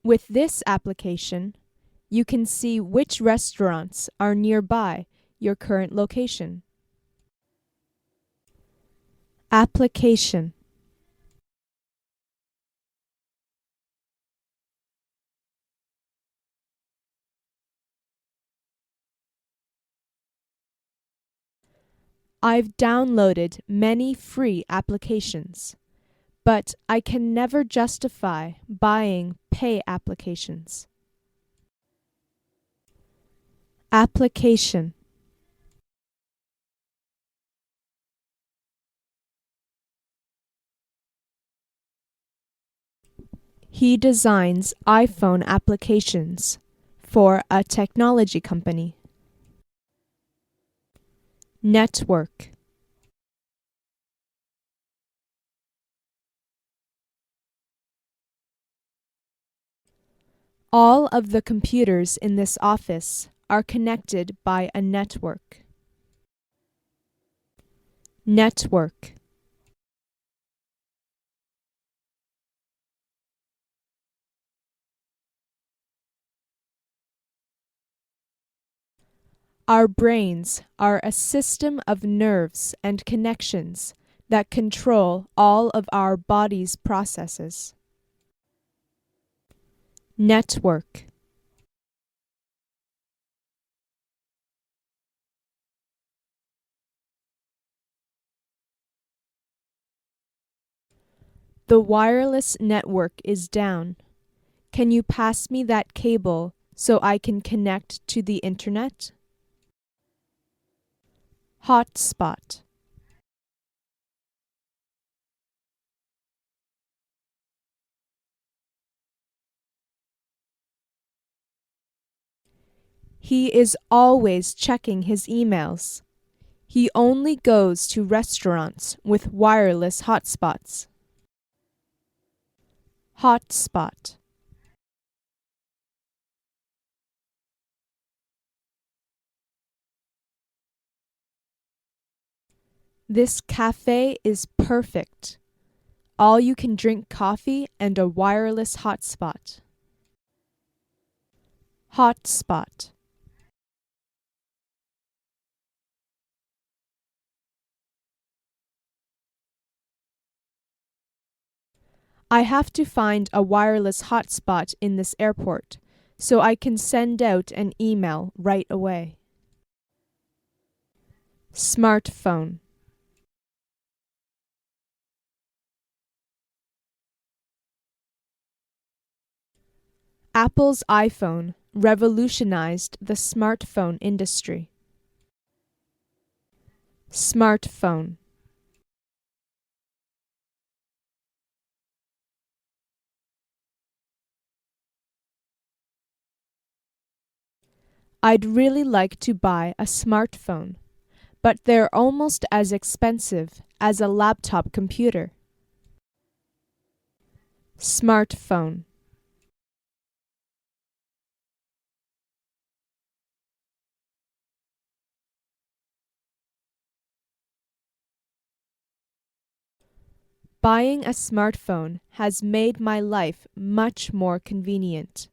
Speaker 18: With this application, you can see which restaurants are nearby your current location. Application. I've downloaded many free applications, but I can never justify buying pay applications. Application. He designs iPhone applications for a technology company. Network. All of the computers in this office are connected by a network. Network. Our brains are a system of nerves and connections that control all of our body's processes. Network. The wireless network is down. Can you pass me that cable so I can connect to the internet? Hotspot. He is always checking his emails. He only goes to restaurants with wireless hotspots. Hotspot. This cafe is perfect. All you can drink coffee and a wireless hotspot. Hotspot. I have to find a wireless hotspot in this airport so I can send out an email right away. Smartphone. Apple's iPhone revolutionized the smartphone industry. Smartphone. I'd really like to buy a smartphone, but they're almost as expensive as a laptop computer. Smartphone. Buying a smartphone has made my life much more convenient.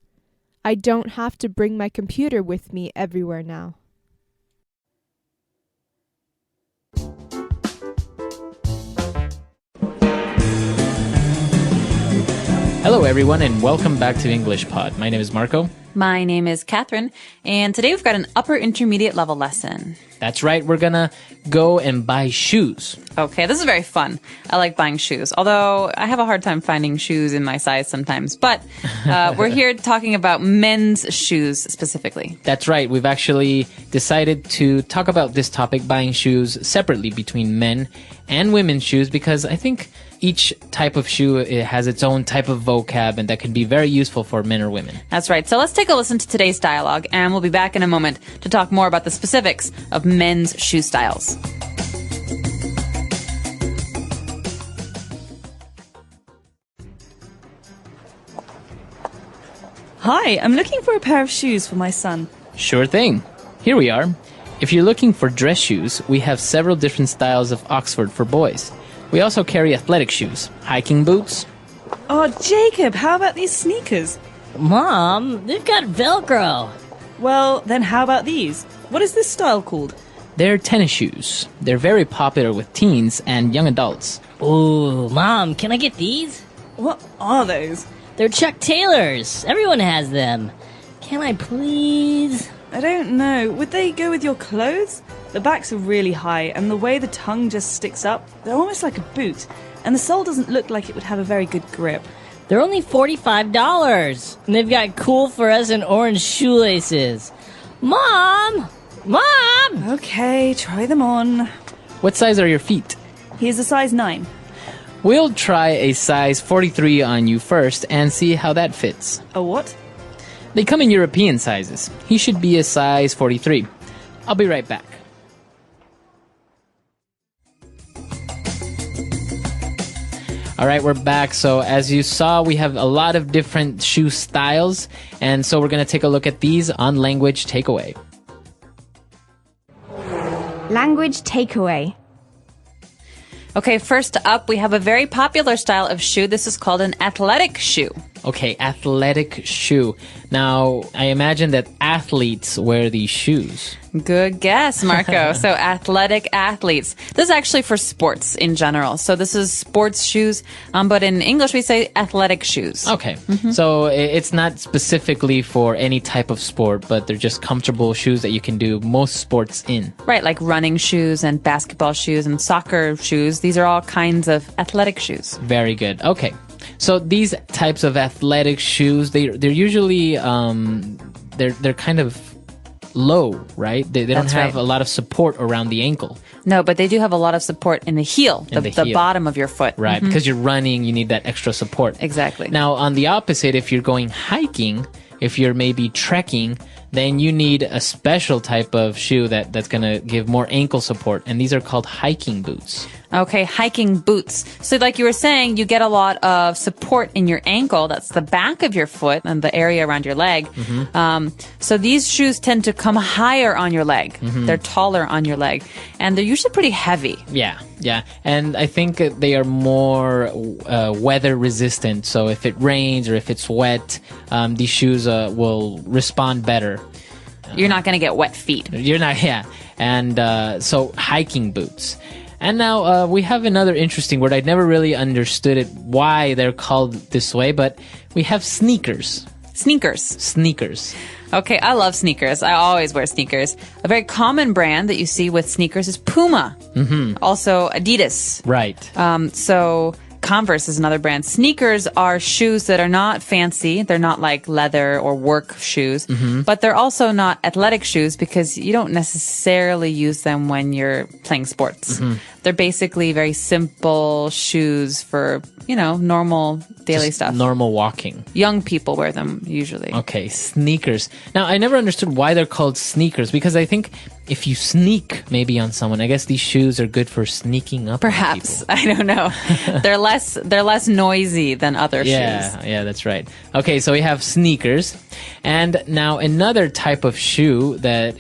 Speaker 18: I don't have to bring my computer with me everywhere now.
Speaker 1: Hello, everyone, and welcome back to English Pod. My name is Marco.
Speaker 19: My name is Catherine, and today we've got an upper intermediate level lesson.
Speaker 1: That's right, we're gonna go and buy shoes.
Speaker 19: Okay, this is very fun. I like buying shoes, although I have a hard time finding shoes in my size sometimes. But we're here talking about men's shoes specifically.
Speaker 1: That's right, we've actually decided to talk about this topic, buying shoes, separately between men and women's shoes, because I think each type of shoe it has its own type of vocab, and that can be very useful for men or women.
Speaker 19: That's right. So let's take a listen to today's dialogue, and we'll be back in a moment to talk more about the specifics of men's shoe styles.
Speaker 17: Hi, I'm looking for a pair of shoes for my son.
Speaker 1: Sure thing. Here we are. If you're looking for dress shoes, we have several different styles of Oxford for boys. We also carry athletic shoes, hiking boots.
Speaker 17: Oh, Jacob, how about these sneakers?
Speaker 20: Mom, they've got Velcro.
Speaker 17: Well, then how about these? What is this style called?
Speaker 1: They're tennis shoes. They're very popular with teens and young adults.
Speaker 20: Ooh, Mom, can I get these?
Speaker 17: What are those?
Speaker 20: They're Chuck Taylors. Everyone has them. Can I please?
Speaker 17: I don't know. Would they go with your clothes? The backs are really high, and the way the tongue just sticks up, they're almost like a boot. And the sole doesn't look like it would have a very good grip.
Speaker 20: They're only $45. And they've got cool fluorescent orange shoelaces. Mom! Mom!
Speaker 17: Okay, try them on.
Speaker 1: What size are your feet?
Speaker 17: Here's a size 9.
Speaker 1: We'll try a size 43 on you first and see how that fits.
Speaker 17: A what?
Speaker 1: They come in European sizes. He should be a size 43. I'll be right back. All right, we're back. So as you saw, we have a lot of different shoe styles. And so we're going to take a look at these on Language Takeaway.
Speaker 3: Language takeaway.
Speaker 19: Okay, first up, we have a very popular style of shoe. This is called an athletic shoe.
Speaker 1: Okay, athletic shoe. Now, I imagine that athletes wear these shoes.
Speaker 19: Good guess, Marco. So athletic athletes. This is actually for sports in general. So this is sports shoes, but in English we say athletic shoes.
Speaker 1: Okay, so it's not specifically for any type of sport, but they're just comfortable shoes that you can do most sports in.
Speaker 19: Right, like running shoes and basketball shoes and soccer shoes. These are all kinds of athletic shoes.
Speaker 1: Very good. Okay. So these types of athletic shoes, they're usually they're kind of low, right? They don't
Speaker 19: That's
Speaker 1: have
Speaker 19: right.
Speaker 1: a lot of support around the ankle.
Speaker 19: No, but they do have a lot of support in the heel,
Speaker 1: In
Speaker 19: the
Speaker 1: the heel.
Speaker 19: bottom of your foot.
Speaker 1: Right,
Speaker 19: Mhm.
Speaker 1: because you're running, you need that extra support.
Speaker 19: Exactly.
Speaker 1: Now, on the opposite, if you're going hiking, if you're maybe trekking, then you need a special type of shoe that's going to give more ankle support, and these are called hiking boots.
Speaker 19: Okay, hiking boots. So like you were saying, you get a lot of support in your ankle. That's the back of your foot and the area around your leg. So these shoes tend to come higher on your leg. They're taller on your leg. And they're usually pretty heavy.
Speaker 1: Yeah. And I think they are more weather resistant. So if it rains or if it's wet, these shoes will respond better.
Speaker 19: You're not going to get wet feet.
Speaker 1: You're not, yeah. And so hiking boots. And now we have another interesting word. I never really understood it, why they're called this way, but we have sneakers. Sneakers.
Speaker 19: Okay, I love sneakers. I always wear sneakers. A very common brand that you see with sneakers is Puma. Also Adidas.
Speaker 1: Right.
Speaker 19: So Converse is another brand. Sneakers are shoes that are not fancy. They're not like leather or work shoes, but they're also not athletic shoes because you don't necessarily use them when you're playing sports. They're basically very simple shoes for, normal daily
Speaker 1: Just
Speaker 19: stuff.
Speaker 1: Normal walking.
Speaker 19: Young people wear them usually.
Speaker 1: Okay, sneakers. Now, I never understood why they're called sneakers because I think if you sneak maybe on someone, I guess these shoes are good for sneaking up
Speaker 19: Perhaps.
Speaker 1: on people.
Speaker 19: I don't know. They're less noisy than other shoes.
Speaker 1: Yeah, that's right. Okay, so we have sneakers. And now another type of shoe that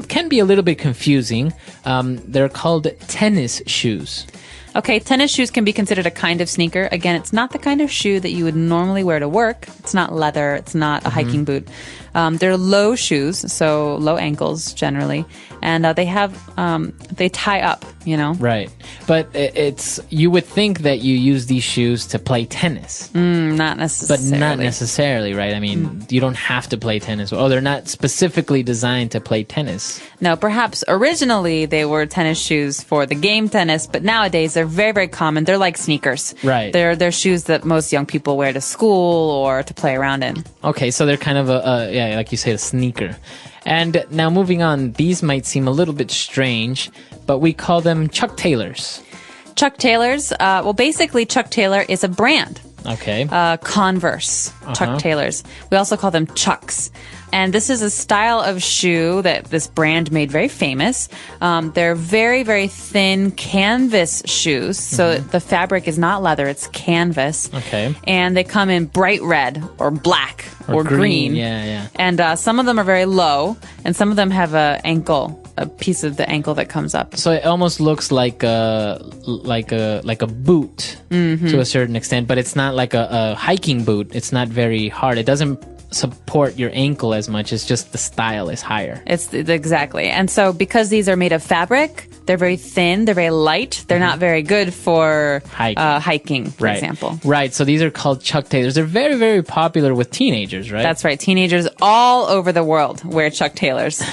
Speaker 1: can be a little bit confusing. They're called tennis shoes.
Speaker 19: Okay, tennis shoes can be considered a kind of sneaker. Again, it's not the kind of shoe that you would normally wear to work. It's not leather. It's not a hiking boot. They're low shoes, so low ankles generally, and they tie up.
Speaker 1: Right, but you would think that you use these shoes to play tennis.
Speaker 19: Not necessarily.
Speaker 1: But not necessarily, right? I mean, you don't have to play tennis. Oh, they're not specifically designed to play tennis.
Speaker 19: No, perhaps originally they were tennis shoes for the game tennis, but nowadays they're very, very common. They're like sneakers.
Speaker 1: Right.
Speaker 19: They're shoes that most young people wear to school or to play around in.
Speaker 1: Okay, so they're kind of like you say, a sneaker. And now moving on, these might seem a little bit strange, but we call them Chuck Taylors.
Speaker 19: Chuck Taylors, basically Chuck Taylor is a brand.
Speaker 1: Okay.
Speaker 19: Converse, Chuck Taylors. We also call them Chucks. And this is a style of shoe that this brand made very famous. They're very, very thin canvas shoes. So the fabric is not leather, it's canvas.
Speaker 1: Okay.
Speaker 19: And they come in bright red or black or green.
Speaker 1: Yeah.
Speaker 19: And some of them are very low, and some of them have a piece of the ankle that comes up.
Speaker 1: So it almost looks like a boot to a certain extent, but it's not like a hiking boot. It's not very hard. It doesn't support your ankle as much. It's just the style is higher.
Speaker 19: Exactly. And so because these are made of fabric, they're very thin, they're very light, they're not very good for hiking, for example.
Speaker 1: Right. So these are called Chuck Taylors. They're very, very popular with teenagers, right?
Speaker 19: That's right. Teenagers all over the world wear Chuck Taylors.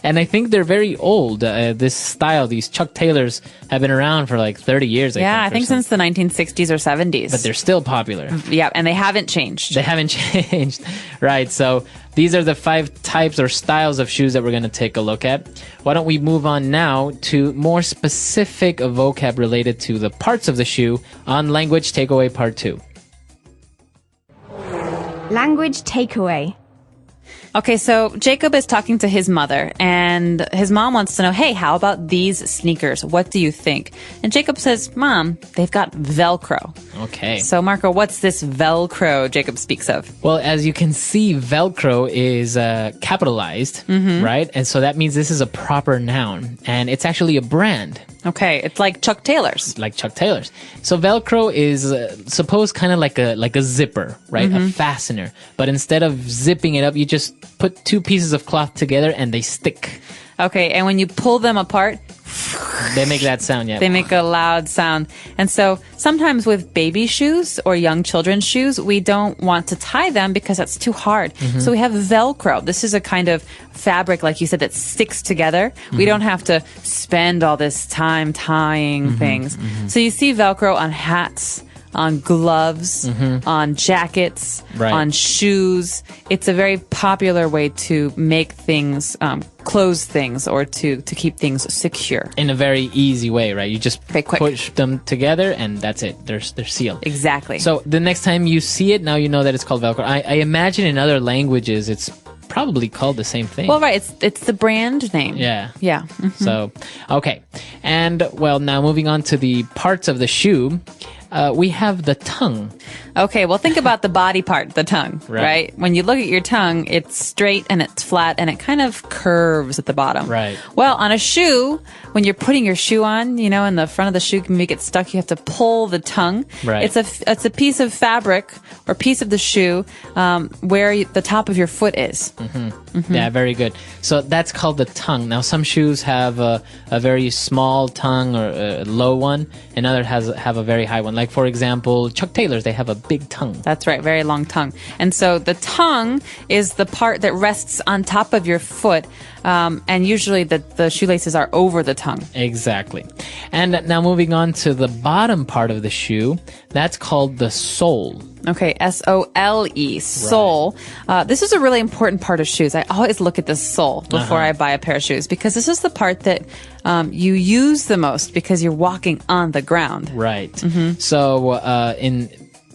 Speaker 1: And I think they're very old. This style, these Chuck Taylors have been around for like 30 years.
Speaker 19: I think since the 1960s or 70s.
Speaker 1: But they're still popular.
Speaker 19: Yeah, and they haven't changed.
Speaker 1: They haven't changed. Right. So these are the 5 types or styles of shoes that we're going to take a look at. Why don't we move on now to more specific vocab related to the parts of the shoe on Language Takeaway Part 2.
Speaker 3: Language takeaway.
Speaker 19: Okay, so Jacob is talking to his mother, and his mom wants to know, hey, how about these sneakers? What do you think? And Jacob says, Mom, they've got Velcro.
Speaker 1: Okay.
Speaker 19: So, Marco, what's this Velcro Jacob speaks of?
Speaker 1: Well, as you can see, Velcro is capitalized, right? And so that means this is a proper noun, and it's actually a brand.
Speaker 19: Okay, it's like Chuck Taylor's.
Speaker 1: Like Chuck Taylor's. So Velcro is supposed kind of like a zipper, right? A fastener. But instead of zipping it up, you just put 2 pieces of cloth together and they stick.
Speaker 19: Okay, and when you pull them apart,
Speaker 1: they make that sound, yeah.
Speaker 19: They make a loud sound. And so sometimes with baby shoes or young children's shoes, we don't want to tie them because that's too hard. So we have Velcro. This is a kind of fabric, like you said, that sticks together. We don't have to spend all this time tying things. So you see Velcro on hats, on gloves, on jackets, on shoes. It's a very popular way to make things, close things, or to keep things secure.
Speaker 1: In a very easy way, right? You just push them together and that's it. They're sealed.
Speaker 19: Exactly.
Speaker 1: So the next time you see it, now you know that it's called Velcro. I imagine in other languages it's probably called the same thing.
Speaker 19: Well, right. It's the brand name.
Speaker 1: Yeah.
Speaker 19: Yeah.
Speaker 1: So, okay. And, well, now moving on to the parts of the shoe, we have the tongue.
Speaker 19: Okay, well, think about the body part, the tongue, right? When you look at your tongue, it's straight and it's flat and it kind of curves at the bottom.
Speaker 1: Right.
Speaker 19: Well, on a shoe, when you're putting your shoe on, you know, in the front of the shoe can make it stuck, you have to pull the tongue.
Speaker 1: Right.
Speaker 19: It's a piece of fabric or piece of the shoe where the top of your foot is.
Speaker 1: Yeah, very good. So that's called the tongue. Now, some shoes have a very small tongue or a low one, and others have a very high one. Like, for example, Chuck Taylor's, they have a big tongue.
Speaker 19: That's right, very long tongue. And so the tongue is the part that rests on top of your foot, and usually the shoelaces are over the tongue.
Speaker 1: Exactly. And now moving on to the bottom part of the shoe, that's called the sole.
Speaker 19: Okay, S-O-L-E, sole. This is a really important part of shoes. I always look at the sole before I buy a pair of shoes because this is the part that you use the most because you're walking on the ground.
Speaker 1: Right.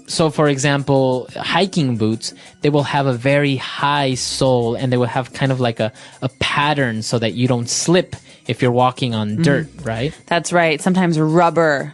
Speaker 1: So, for example, hiking boots, they will have a very high sole and they will have kind of like a pattern so that you don't slip if you're walking on dirt, right?
Speaker 19: That's right. Sometimes rubber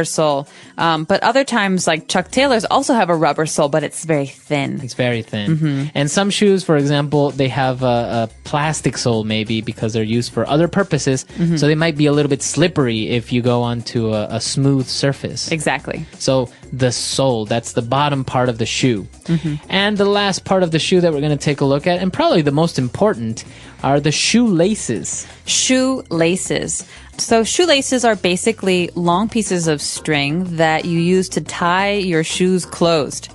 Speaker 19: sole. But other times, like Chuck Taylor's also have a rubber sole, but it's very thin.
Speaker 1: It's very thin. And some shoes, for example, they have a plastic sole maybe because they're used for other purposes. So they might be a little bit slippery if you go onto a smooth surface.
Speaker 19: Exactly.
Speaker 1: So the sole, that's the bottom part of the shoe. And the last part of the shoe that we're going to take a look at, and probably the most important, are the shoelaces.
Speaker 19: Shoelaces. So shoelaces are basically long pieces of string that you use to tie your shoes closed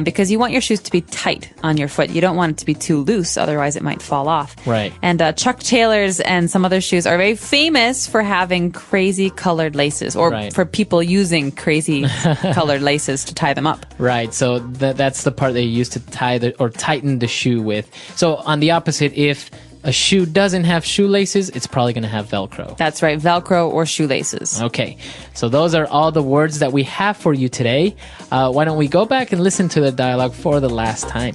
Speaker 19: because you want your shoes to be tight on your foot. You don't want it to be too loose, otherwise it might fall off.
Speaker 1: Right.
Speaker 19: And Chuck Taylor's and some other shoes are very famous for having crazy colored laces or for people using crazy colored laces to tie them up.
Speaker 1: Right. So that's the part they use to tie or tighten the shoe with. So on the opposite, if a shoe doesn't have shoelaces, it's probably going to have Velcro.
Speaker 19: That's right, Velcro or shoelaces.
Speaker 1: Okay, so those are all the words that we have for you today. Why don't we go back and listen to the dialogue for the last time?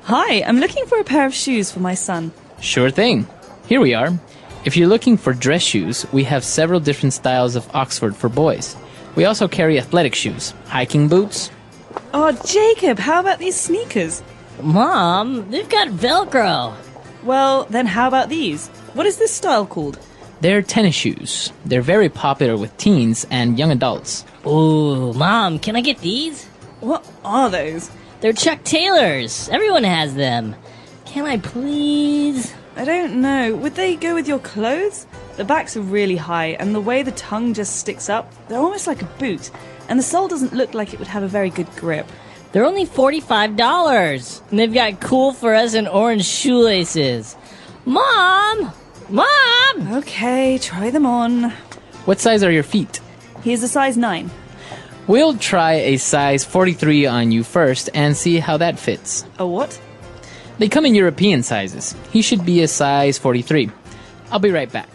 Speaker 17: Hi, I'm looking for a pair of shoes for my son.
Speaker 1: Sure thing. Here we are. If you're looking for dress shoes, we have several different styles of Oxford for boys. We also carry athletic shoes, hiking boots.
Speaker 17: Oh, Jacob, how about these sneakers?
Speaker 20: Mom, they've got Velcro.
Speaker 17: Well, then how about these? What is this style called?
Speaker 1: They're tennis shoes. They're very popular with teens and young adults.
Speaker 20: Ooh, Mom, can I get these?
Speaker 17: What are those?
Speaker 20: They're Chuck Taylor's. Everyone has them. Can I please?
Speaker 17: I don't know. Would they go with your clothes? The backs are really high, and the way the tongue just sticks up, they're almost like a boot. And the sole doesn't look like it would have a very good grip.
Speaker 20: They're only $45, and they've got cool fluorescent orange shoelaces. Mom! Mom!
Speaker 17: Okay, try them on.
Speaker 1: What size are your feet?
Speaker 17: He is a size 9.
Speaker 1: We'll try a size 43 on you first and see how that fits.
Speaker 17: A what?
Speaker 1: They come in European sizes. He should be a size 43. I'll be right back.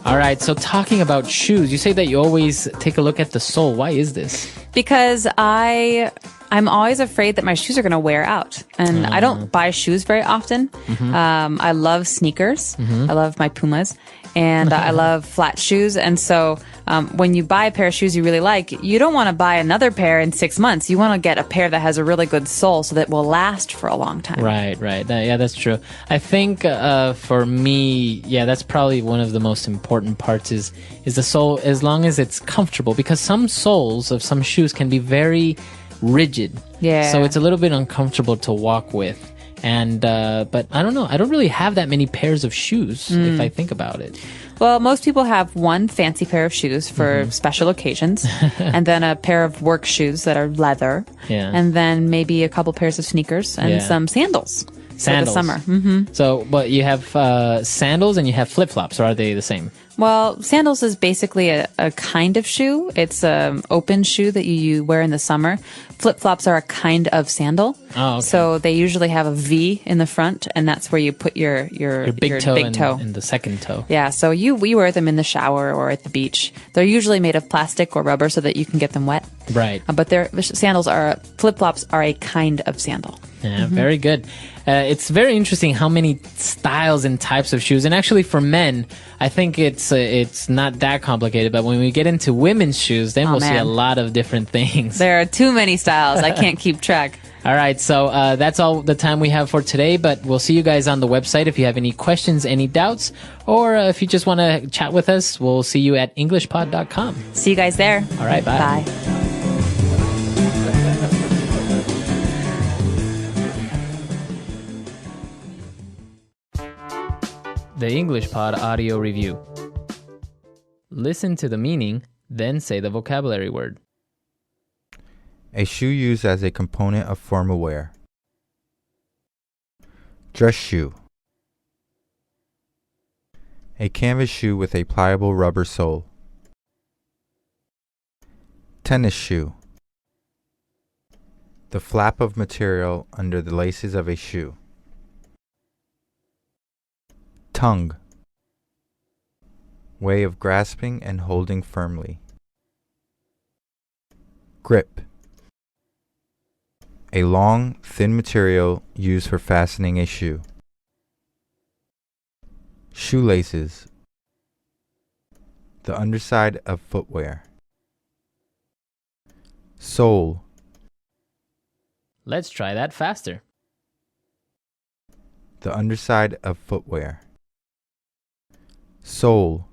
Speaker 1: All right, so talking about shoes, you say that you always take a look at the sole. Why is this?
Speaker 19: Because I'm always afraid that my shoes are going to wear out. And I don't buy shoes very often. I love sneakers. I love my Pumas. And I love flat shoes. And so when you buy a pair of shoes you really like, you don't want to buy another pair in 6 months. You want to get a pair that has a really good sole so that will last for a long time.
Speaker 1: Right. Yeah, that's true. I think for me, yeah, that's probably one of the most important parts is the sole, as long as it's comfortable. Because some soles of some shoes can be very rigid.
Speaker 19: Yeah.
Speaker 1: So it's a little bit uncomfortable to walk with. And but I don't know. I don't really have that many pairs of shoes if I think about it.
Speaker 19: Well, most people have one fancy pair of shoes for special occasions, and then a pair of work shoes that are leather, and then maybe a couple pairs of sneakers and some sandals for the summer.
Speaker 1: So, but you have sandals and you have flip-flops, or are they the same?
Speaker 19: Well, sandals is basically a kind of shoe. It's an open shoe that you wear in the summer. Flip-flops are a kind of sandal.
Speaker 1: Oh, okay.
Speaker 19: So they usually have a V in the front, and that's where you put your
Speaker 1: big toe,
Speaker 19: big toe.
Speaker 1: And the second toe.
Speaker 19: Yeah, so we wear them in the shower or at the beach. They're usually made of plastic or rubber so that you can get them wet.
Speaker 1: Right.
Speaker 19: But flip-flops are a kind of sandal.
Speaker 1: Yeah, very good. It's very interesting how many styles and types of shoes. And actually for men, I think it's not that complicated. But when we get into women's shoes, then we'll see a lot of different things.
Speaker 19: There are too many styles. I can't keep track.
Speaker 1: All right, so that's all the time we have for today, but we'll see you guys on the website if you have any questions, any doubts, or if you just want to chat with us, we'll see you at EnglishPod.com.
Speaker 19: See you guys there.
Speaker 1: All right, bye.
Speaker 19: Bye.
Speaker 1: The English Pod Audio Review. Listen to the meaning, then say the vocabulary word.
Speaker 21: A shoe used as a component of formal wear. Dress shoe. A canvas shoe with a pliable rubber sole. Tennis shoe. The flap of material under the laces of a shoe. Tongue. Way of grasping and holding firmly. Grip. A long, thin material used for fastening a shoe. Shoelaces. The underside of footwear. Sole.
Speaker 1: Let's try that faster.
Speaker 21: The underside of footwear. Sole.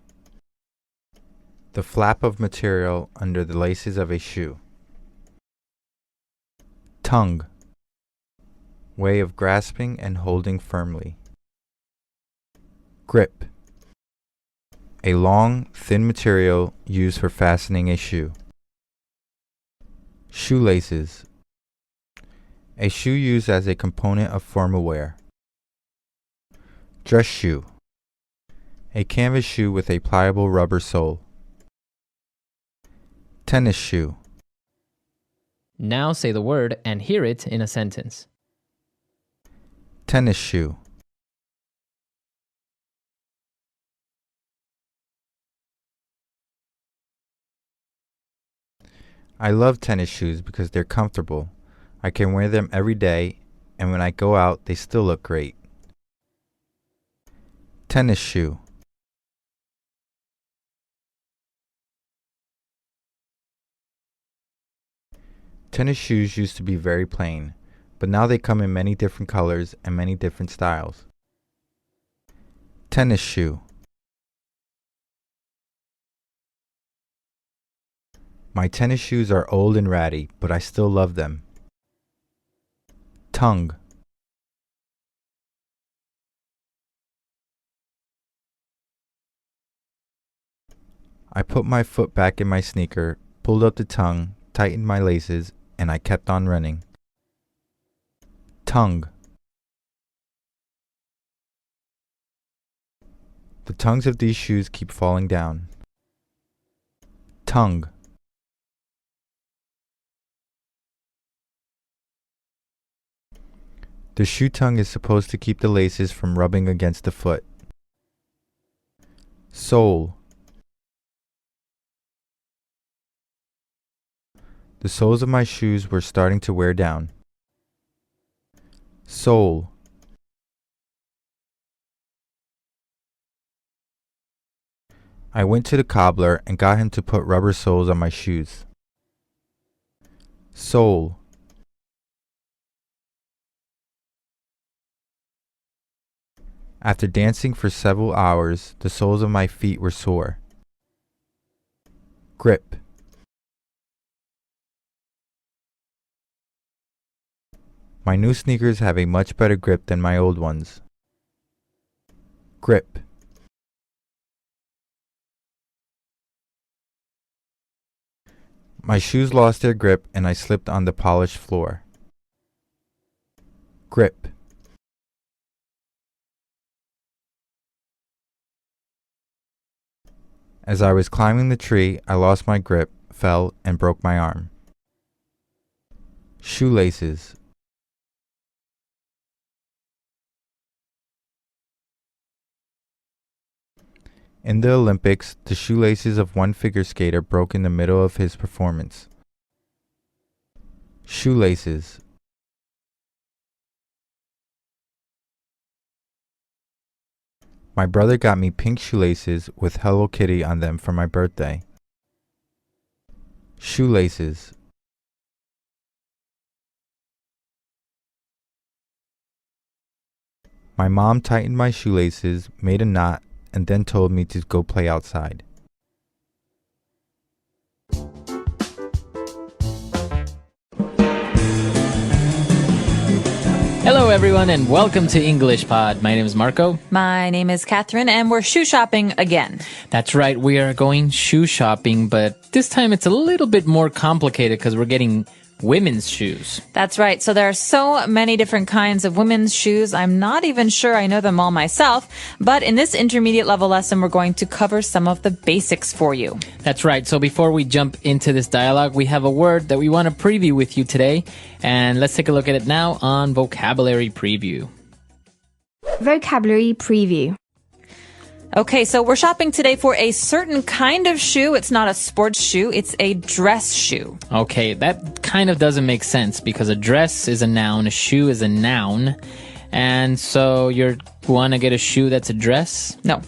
Speaker 21: The flap of material under the laces of a shoe. Tongue. Way of grasping and holding firmly. Grip. A long, thin material used for fastening a shoe. Shoelaces. A shoe used as a component of formal wear. Dress shoe. A canvas shoe with a pliable rubber sole. Tennis shoe.
Speaker 1: Now say the word and hear it in a sentence.
Speaker 21: Tennis shoe. I love tennis shoes because they're comfortable. I can wear them every day, and when I go out, they still look great. Tennis shoe. Tennis shoes used to be very plain, but now they come in many different colors and many different styles. Tennis shoe. My tennis shoes are old and ratty, but I still love them. Tongue. I put my foot back in my sneaker, pulled up the tongue, tightened my laces, and I kept on running. Tongue. The tongues of these shoes keep falling down. Tongue. The shoe tongue is supposed to keep the laces from rubbing against the foot. Sole. The soles of my shoes were starting to wear down. Sole. I went to the cobbler and got him to put rubber soles on my shoes. Sole. After dancing for several hours, the soles of my feet were sore. Grip. My new sneakers have a much better grip than my old ones. Grip. My shoes lost their grip and I slipped on the polished floor. Grip. As I was climbing the tree, I lost my grip, fell, and broke my arm. Shoelaces. In the Olympics, the shoelaces of one figure skater broke in the middle of his performance. Shoelaces. My brother got me pink shoelaces with Hello Kitty on them for my birthday. Shoelaces. My mom tightened my shoelaces, made a knot, and then told me to go play outside.
Speaker 1: Hello, everyone, and welcome to English Pod. My name is Marco.
Speaker 19: My name is Catherine, and we're shoe shopping again.
Speaker 1: That's right, we are going shoe shopping, but this time it's a little bit more complicated because we're getting women's shoes.
Speaker 19: That's right. So there are so many different kinds of women's shoes. I'm not even sure I know them all myself, but in this intermediate level lesson, we're going to cover some of the basics for you.
Speaker 1: That's right. So before we jump into this dialogue, we have a word that we want to preview with you today, and let's take a look at it now on Vocabulary Preview.
Speaker 3: Vocabulary Preview.
Speaker 19: Okay, so we're shopping today for a certain kind of shoe. It's not a sports shoe, it's a dress shoe.
Speaker 1: Okay, that kind of doesn't make sense because a dress is a noun, a shoe is a noun. And so you want to get a shoe that's a dress?
Speaker 19: No.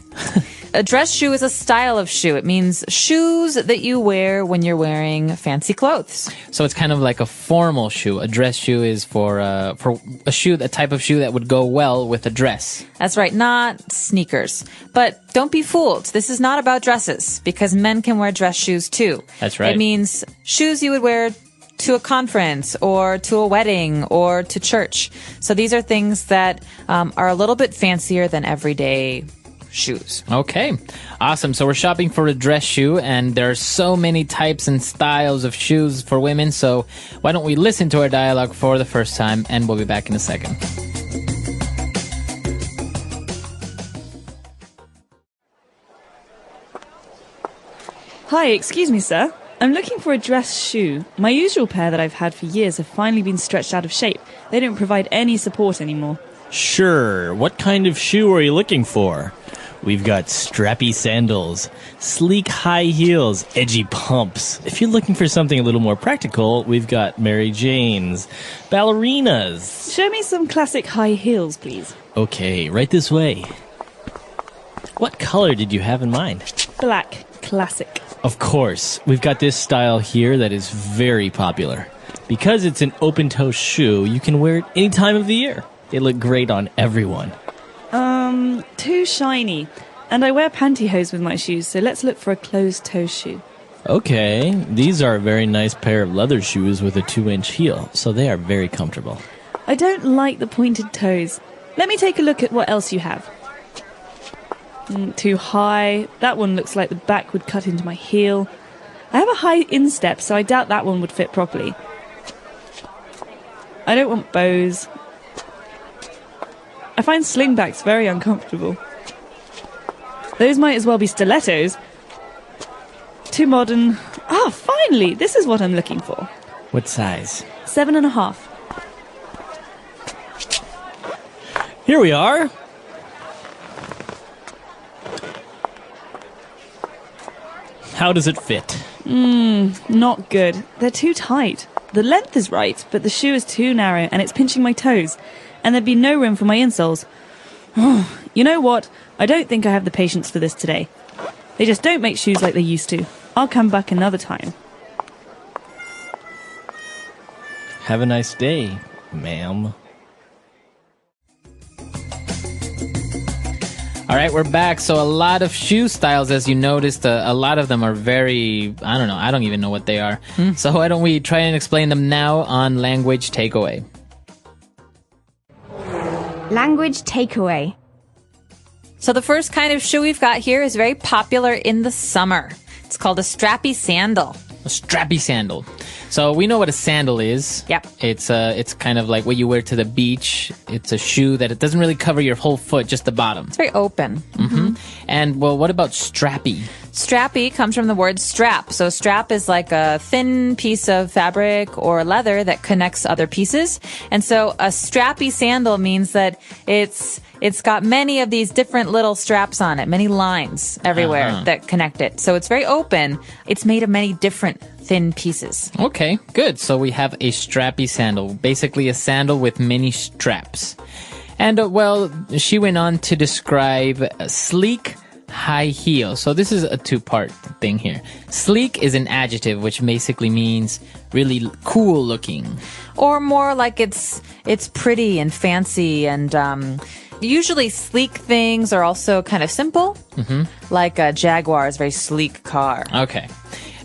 Speaker 19: A dress shoe is a style of shoe. It means shoes that you wear when you're wearing fancy clothes.
Speaker 1: So it's kind of like a formal shoe. A dress shoe is for a shoe, a type of shoe that would go well with a dress.
Speaker 19: That's right, not sneakers. But don't be fooled. This is not about dresses because men can wear dress shoes too.
Speaker 1: That's right.
Speaker 19: It means shoes you would wear to a conference or to a wedding or to church. So these are things that are a little bit fancier than everyday shoes.
Speaker 1: Okay, awesome. So we're shopping for a dress shoe, and there are so many types and styles of shoes for women. So why don't we listen to our dialogue for the first time, and we'll be back in a second.
Speaker 17: Hi, excuse me, sir. I'm looking for a dress shoe. My usual pair that I've had for years have finally been stretched out of shape. They don't provide any support anymore.
Speaker 15: Sure. What kind of shoe are you looking for? We've got strappy sandals, sleek high heels, edgy pumps. If you're looking for something a little more practical, we've got Mary Janes, ballerinas.
Speaker 17: Show me some classic high heels, please.
Speaker 15: Okay, right this way. What color did you have in mind?
Speaker 17: Black. Classic.
Speaker 15: Of course. We've got this style here that is very popular. Because it's an open-toe shoe, you can wear it any time of the year. They look great on everyone.
Speaker 17: Too shiny. And I wear pantyhose with my shoes, so let's look for a closed-toe shoe.
Speaker 15: Okay, these are a very nice pair of leather shoes with a 2-inch heel, so they are very comfortable.
Speaker 17: I don't like the pointed toes. Let me take a look at what else you have. Too high. That one looks like the back would cut into my heel. I have a high instep, so I doubt that one would fit properly. I don't want bows. I find slingbacks very uncomfortable. Those might as well be stilettos. Too modern. Ah, finally! This is what I'm looking for.
Speaker 15: What size?
Speaker 17: 7.5.
Speaker 15: Here we are. How does it fit?
Speaker 17: Not good. They're too tight. The length is right, but the shoe is too narrow and it's pinching my toes. And there'd be no room for my insoles. You know what? I don't think I have the patience for this today. They just don't make shoes like they used to. I'll come back another time.
Speaker 15: Have a nice day, ma'am.
Speaker 1: All right, we're back. So a lot of shoe styles, as you noticed, a lot of them are very, I don't know, I don't even know what they are. So why don't we try and explain them now on Language Takeaway.
Speaker 3: Language takeaway.
Speaker 19: So the first kind of shoe we've got here is very popular in the summer. It's called a strappy sandal.
Speaker 1: A strappy sandal. So we know what a sandal is.
Speaker 19: Yep.
Speaker 1: It's kind of like what you wear to the beach. It's a shoe that it doesn't really cover your whole foot, just the bottom.
Speaker 19: It's very open.
Speaker 1: And well, what about strappy?
Speaker 19: Strappy comes from the word strap. So strap is like a thin piece of fabric or leather that connects other pieces. And so a strappy sandal means that it's got many of these different little straps on it, many lines everywhere that connect it. So it's very open. It's made of many different thin pieces.
Speaker 1: Okay, good. So we have a strappy sandal, basically a sandal with many straps. And well, she went on to describe sleek high heel. So this is a two-part thing here. Sleek is an adjective, which basically means really cool looking.
Speaker 19: Or more like it's pretty and fancy and usually sleek things are also kind of simple. Like a Jaguar is a very sleek car.
Speaker 1: Okay.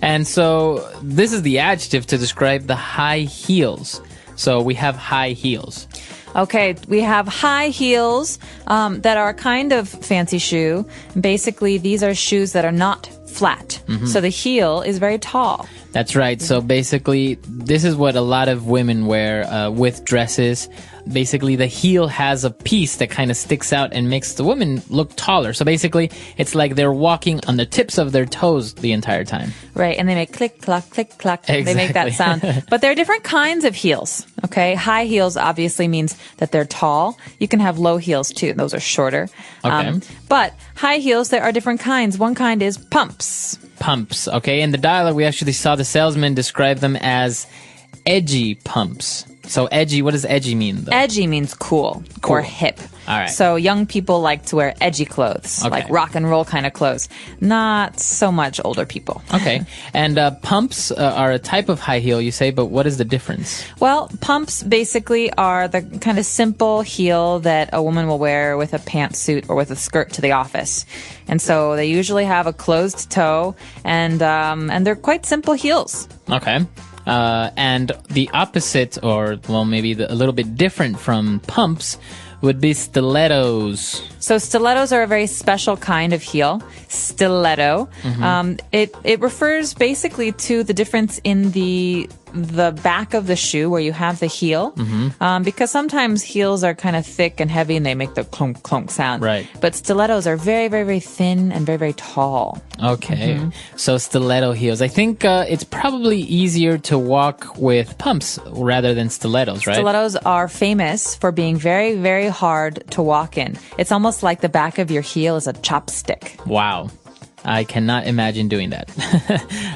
Speaker 1: And so this is the adjective to describe the high heels. So we have high heels.
Speaker 19: Okay, we have high heels that are a kind of fancy shoe. Basically, these are shoes that are not flat. So the heel is very tall.
Speaker 1: That's right. So basically, this is what a lot of women wear with dresses. Basically, the heel has a piece that kind of sticks out and makes the woman look taller. So basically, it's like they're walking on the tips of their toes the entire time.
Speaker 19: Right, and they make click, clack, click, clack.
Speaker 1: Exactly.
Speaker 19: They make that sound. But there are different kinds of heels, okay? High heels obviously means that they're tall. You can have low heels, too. Those are shorter.
Speaker 1: Okay.
Speaker 19: But high heels, there are different kinds. One kind is pumps.
Speaker 1: Pumps, okay? In the dialogue, we actually saw the salesman describe them as edgy pumps. So edgy, what does edgy mean, though?
Speaker 19: Edgy means cool. Or hip.
Speaker 1: All right.
Speaker 19: So young people like to wear edgy clothes, like rock and roll kind of clothes. Not so much older people.
Speaker 1: Okay. And pumps are a type of high heel, you say, but what is the difference?
Speaker 19: Well, pumps basically are the kind of simple heel that a woman will wear with a pantsuit or with a skirt to the office. And so they usually have a closed toe, and they're quite simple heels.
Speaker 1: Okay. And the opposite, or well, maybe a little bit different from pumps, would be stilettos.
Speaker 19: So stilettos are a very special kind of heel. Stiletto. It refers basically to the difference in the back of the shoe where you have the heel. Because sometimes heels are kind of thick and heavy and they make the clunk clunk sound.
Speaker 1: Right.
Speaker 19: But stilettos are very, very, very thin and very, very tall.
Speaker 1: Okay. So stiletto heels. I think it's probably easier to walk with pumps rather than stilettos, right?
Speaker 19: Stilettos are famous for being very, very hard to walk in. It's almost like the back of your heel is a chopstick.
Speaker 1: Wow. I cannot imagine doing that.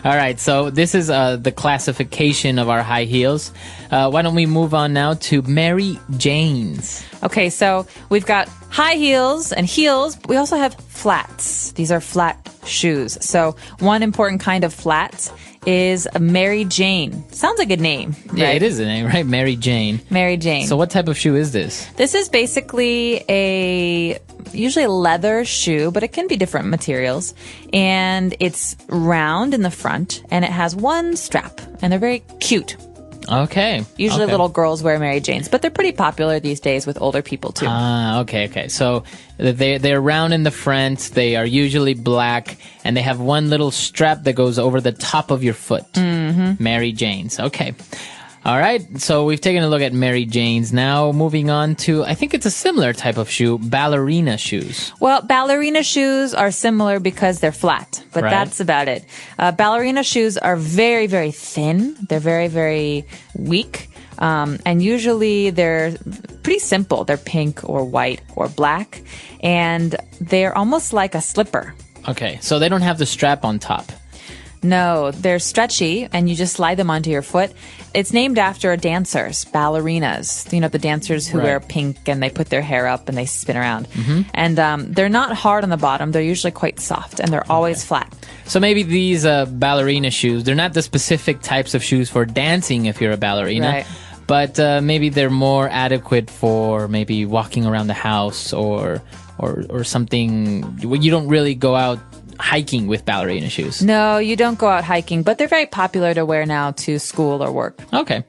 Speaker 1: All right, so this is the classification of our high heels. Why don't we move on now to Mary Jane's?
Speaker 19: Okay, so we've got high heels and heels. We also have flats. These are flat shoes. So one important kind of flats is a Mary Jane. Sounds like a name, right?
Speaker 1: Yeah, it is a name, right? Mary Jane.
Speaker 19: Mary Jane.
Speaker 1: So what type of shoe is this?
Speaker 19: This is basically usually a leather shoe, but it can be different materials. And it's round in the front, and it has one strap, and they're very cute.
Speaker 1: Okay.
Speaker 19: Usually little girls wear Mary Janes, but they're pretty popular these days with older people too.
Speaker 1: Okay. So they're round in the front, they are usually black, and they have one little strap that goes over the top of your foot. Mary Jane's. Okay. All right, so we've taken a look at Mary Jane's. Now moving on to, I think it's a similar type of shoe, ballerina shoes.
Speaker 19: Well, ballerina shoes are similar because they're flat, but
Speaker 1: Right.
Speaker 19: that's about it. Ballerina shoes are very, very thin. They're very, very weak. And usually they're pretty simple. They're pink or white or black. And they're almost like a slipper.
Speaker 1: Okay, so they don't have the strap on top.
Speaker 19: No, they're stretchy and you just slide them onto your foot. It's named after dancers, ballerinas. You know, the dancers who
Speaker 1: Right.
Speaker 19: wear pink and they put their hair up and they spin around.
Speaker 1: Mm-hmm.
Speaker 19: And they're not hard on the bottom. They're usually quite soft and they're always flat.
Speaker 1: So maybe these ballerina shoes, they're not the specific types of shoes for dancing if you're a ballerina.
Speaker 19: Right.
Speaker 1: But maybe they're more adequate for maybe walking around the house or something. You don't really go out hiking with ballerina shoes.
Speaker 19: No, you don't go out hiking, but they're very popular to wear now to school or work.
Speaker 1: Okay.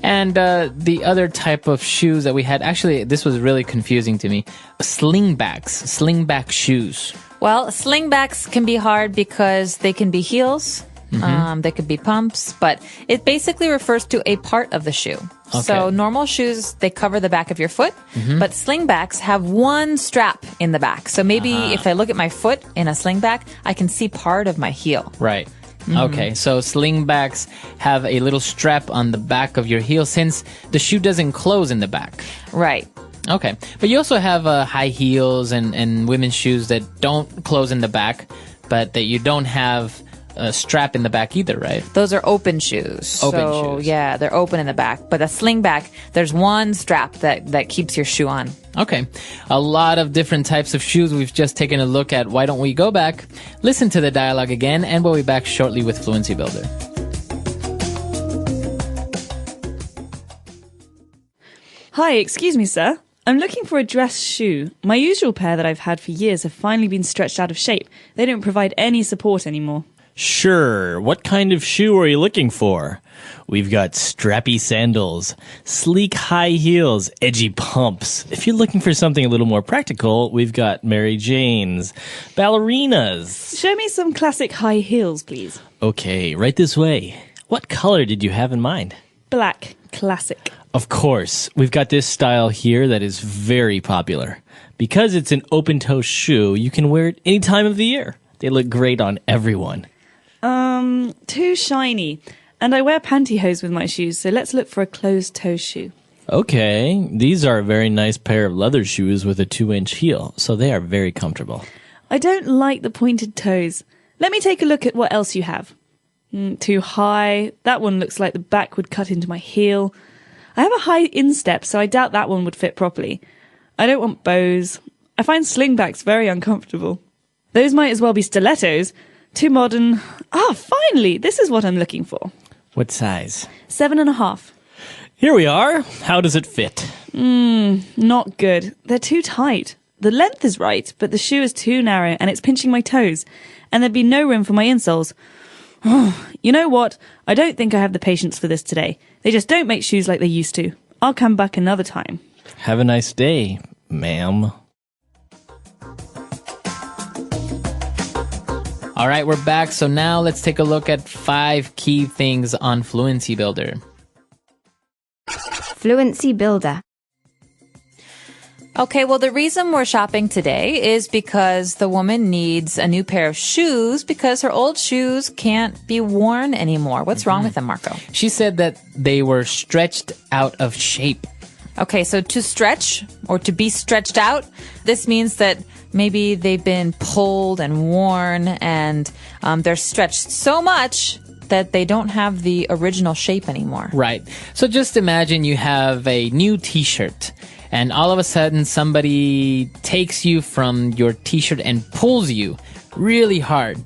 Speaker 1: And the other type of shoes that we had, actually, this was really confusing to me. Slingback shoes.
Speaker 19: Well, slingbacks can be hard because they can be heels. They could be pumps, but it basically refers to a part of the shoe.
Speaker 1: Okay.
Speaker 19: So normal shoes, they cover the back of your foot, but slingbacks have one strap in the back. So maybe if I look at my foot in a slingback, I can see part of my heel.
Speaker 1: Right. Okay, so slingbacks have a little strap on the back of your heel since the shoe doesn't close in the back.
Speaker 19: Right.
Speaker 1: Okay, but you also have high heels and women's shoes that don't close in the back, but that you don't have a strap in the back either, right?
Speaker 19: Those are open shoes.
Speaker 1: Open shoes.
Speaker 19: Yeah, they're open in the back. But a slingback, there's one strap that keeps your shoe on.
Speaker 1: Okay, a lot of different types of shoes we've just taken a look at. Why don't we go back, listen to the dialogue again, and we'll be back shortly with Fluency Builder.
Speaker 17: Hi, excuse me, sir. I'm looking for a dress shoe. My usual pair that I've had for years have finally been stretched out of shape. They don't provide any support anymore.
Speaker 15: Sure. What kind of shoe are you looking for? We've got strappy sandals, sleek high heels, edgy pumps. If you're looking for something a little more practical, we've got Mary Jane's, ballerinas.
Speaker 17: Show me some classic high heels, please.
Speaker 15: Okay, right this way. What color did you have in mind?
Speaker 17: Black. Classic.
Speaker 15: Of course, we've got this style here that is very popular. Because it's an open-toe shoe, you can wear it any time of the year. They look great on everyone.
Speaker 17: Too shiny. And I wear pantyhose with my shoes, so let's look for a closed-toe shoe.
Speaker 15: Okay, these are a very nice pair of leather shoes with a 2-inch heel, so they are very comfortable.
Speaker 17: I don't like the pointed toes. Let me take a look at what else you have. Too high. That one looks like the back would cut into my heel. I have a high instep, so I doubt that one would fit properly. I don't want bows. I find slingbacks very uncomfortable. Those might as well be stilettos. Too modern. Finally! This is what I'm looking for.
Speaker 15: What size?
Speaker 17: 7.5.
Speaker 15: Here we are. How does it fit?
Speaker 17: Not good. They're too tight. The length is right, but the shoe is too narrow and it's pinching my toes. And there'd be no room for my insoles. You know what? I don't think I have the patience for this today. They just don't make shoes like they used to. I'll come back another time.
Speaker 15: Have a nice day, ma'am.
Speaker 1: All right, we're back. So now let's take a look at 5 key things on Fluency Builder.
Speaker 3: Fluency Builder.
Speaker 19: Okay, well, the reason we're shopping today is because the woman needs a new pair of shoes because her old shoes can't be worn anymore. What's wrong with them, Marco?
Speaker 1: She said that they were stretched out of shape.
Speaker 19: Okay, so to stretch or to be stretched out, this means that maybe they've been pulled and worn and they're stretched so much that they don't have the original shape anymore.
Speaker 1: Right. So just imagine you have a new t-shirt and all of a sudden somebody takes you from your t-shirt and pulls you really hard.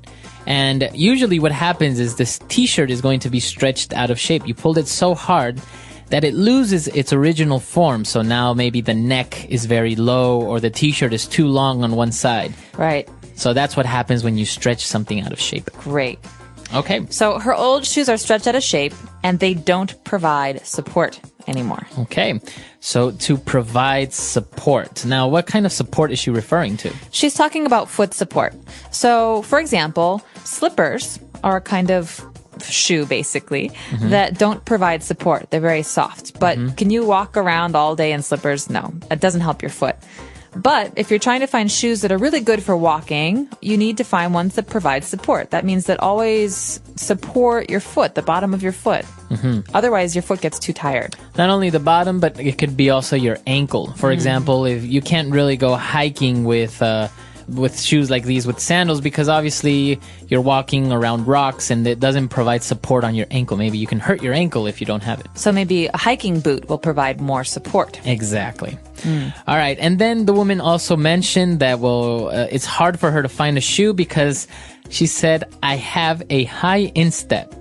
Speaker 1: And usually what happens is this t-shirt is going to be stretched out of shape. You pulled it so hard that it loses its original form. So now maybe the neck is very low or the t-shirt is too long on one side.
Speaker 19: Right.
Speaker 1: So that's what happens when you stretch something out of shape.
Speaker 19: Great.
Speaker 1: Okay.
Speaker 19: So her old shoes are stretched out of shape and they don't provide support anymore.
Speaker 1: Okay. So to provide support. Now, what kind of support is she referring to?
Speaker 19: She's talking about foot support. So, for example, slippers are kind of shoe, basically, that don't provide support. They're very soft. But can you walk around all day in slippers? No, it doesn't help your foot. But if you're trying to find shoes that are really good for walking, you need to find ones that provide support. That means that always support your foot, the bottom of your foot. Otherwise, your foot gets too tired.
Speaker 1: Not only the bottom, but it could be also your ankle. For example, if you can't really go hiking with shoes like these with sandals, because obviously you're walking around rocks and it doesn't provide support on your ankle. Maybe you can hurt your ankle if you don't have it.
Speaker 19: So maybe a hiking boot will provide more support.
Speaker 1: Exactly. All right. And then the woman also mentioned that, it's hard for her to find a shoe because she said, I have a high instep.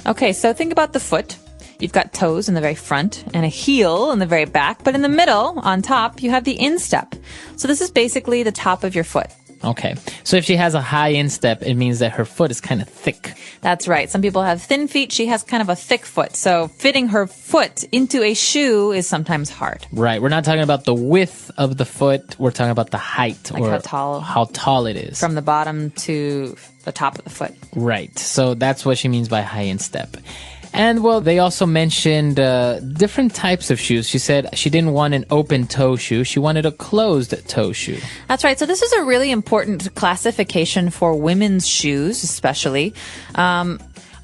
Speaker 19: Okay, so think about the foot. You've got toes in the very front and a heel in the very back, but in the middle, on top, you have the instep. So this is basically the top of your foot.
Speaker 1: Okay. So if she has a high instep, it means that her foot is kind of thick.
Speaker 19: That's right. Some people have thin feet. She has kind of a thick foot. So fitting her foot into a shoe is sometimes hard.
Speaker 1: Right. We're not talking about the width of the foot. We're talking about the height,
Speaker 19: like
Speaker 1: or how tall it is.
Speaker 19: From the bottom to the top of the foot.
Speaker 1: Right. So that's what she means by high instep. And, they also mentioned different types of shoes. She said she didn't want an open-toe shoe. She wanted a closed-toe shoe.
Speaker 19: That's right. So this is a really important classification for women's shoes, especially.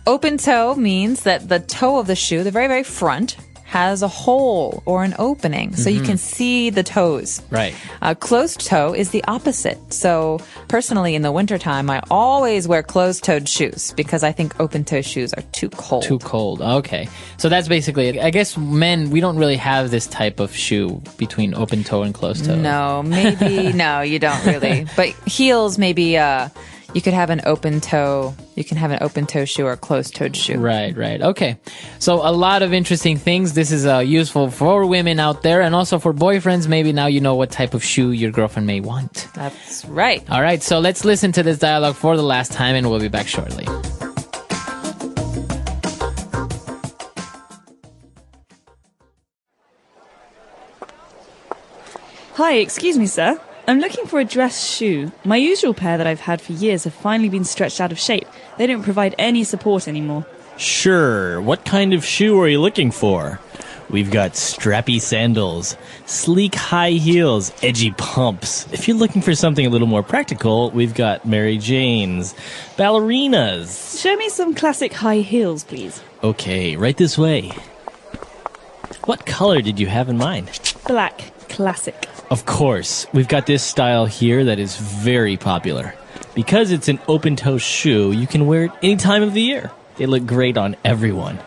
Speaker 19: Open-toe means that the toe of the shoe, the very, very front, has a hole or an opening, so you can see the toes.
Speaker 1: Right.
Speaker 19: Closed toe is the opposite. So personally, in the wintertime, I always wear closed-toed shoes because I think open-toe shoes are too cold.
Speaker 1: Too cold. Okay. So that's basically, I guess men, we don't really have this type of shoe between open-toe and closed-toe.
Speaker 19: No, maybe, no, you don't really. But heels, maybe, you could have an open toe. You can have an open toe shoe or a closed toed shoe.
Speaker 1: Right. Okay. So a lot of interesting things. This is useful for women out there and also for boyfriends. Maybe now you know what type of shoe your girlfriend may want.
Speaker 19: That's right.
Speaker 1: All right. So let's listen to this dialogue for the last time and we'll be back shortly.
Speaker 17: Hi, excuse me, sir. I'm looking for a dress shoe. My usual pair that I've had for years have finally been stretched out of shape. They don't provide any support anymore.
Speaker 15: Sure. What kind of shoe are you looking for? We've got strappy sandals, sleek high heels, edgy pumps. If you're looking for something a little more practical, we've got Mary Janes, ballerinas.
Speaker 17: Show me some classic high heels, please.
Speaker 15: Okay, right this way. What color did you have in mind?
Speaker 17: Black. Classic.
Speaker 15: Of course. We've got this style here that is very popular. Because it's an open-toe shoe, you can wear it any time of the year. They look great on everyone.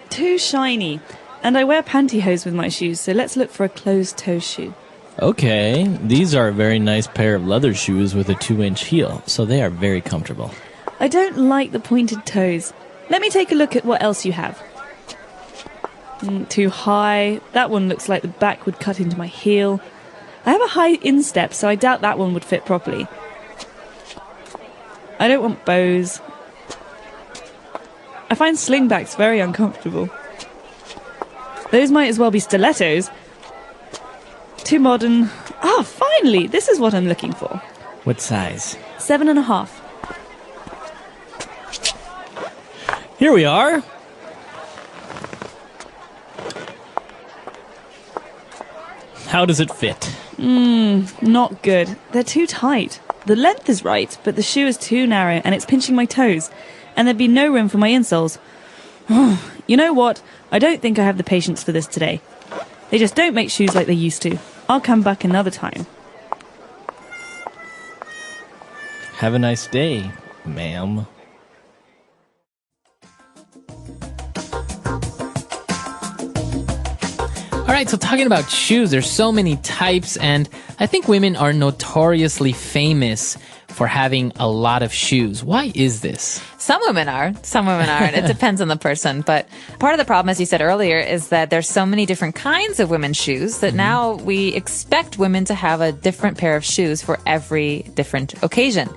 Speaker 17: Too shiny. And I wear pantyhose with my shoes, so let's look for a closed-toe shoe.
Speaker 15: Okay. These are a very nice pair of leather shoes with a 2-inch heel, so they are very comfortable.
Speaker 17: I don't like the pointed toes. Let me take a look at what else you have. Too high. That one looks like the back would cut into my heel. I have a high instep, so I doubt that one would fit properly. I don't want bows. I find slingbacks very uncomfortable. Those might as well be stilettos. Too modern. Finally! This is what I'm looking for.
Speaker 15: What size?
Speaker 17: 7.5.
Speaker 15: Here we are. How does it fit?
Speaker 17: Not good. They're too tight. The length is right, but the shoe is too narrow and it's pinching my toes. And there'd be no room for my insoles. You know what? I don't think I have the patience for this today. They just don't make shoes like they used to. I'll come back another time.
Speaker 15: Have a nice day, ma'am.
Speaker 1: All right, so talking about shoes, there's so many types, and I think women are notoriously famous for having a lot of shoes. Why is this?
Speaker 19: Some women are. Some women aren't. It depends on the person. But part of the problem, as you said earlier, is that there's so many different kinds of women's shoes that now we expect women to have a different pair of shoes for every different occasion.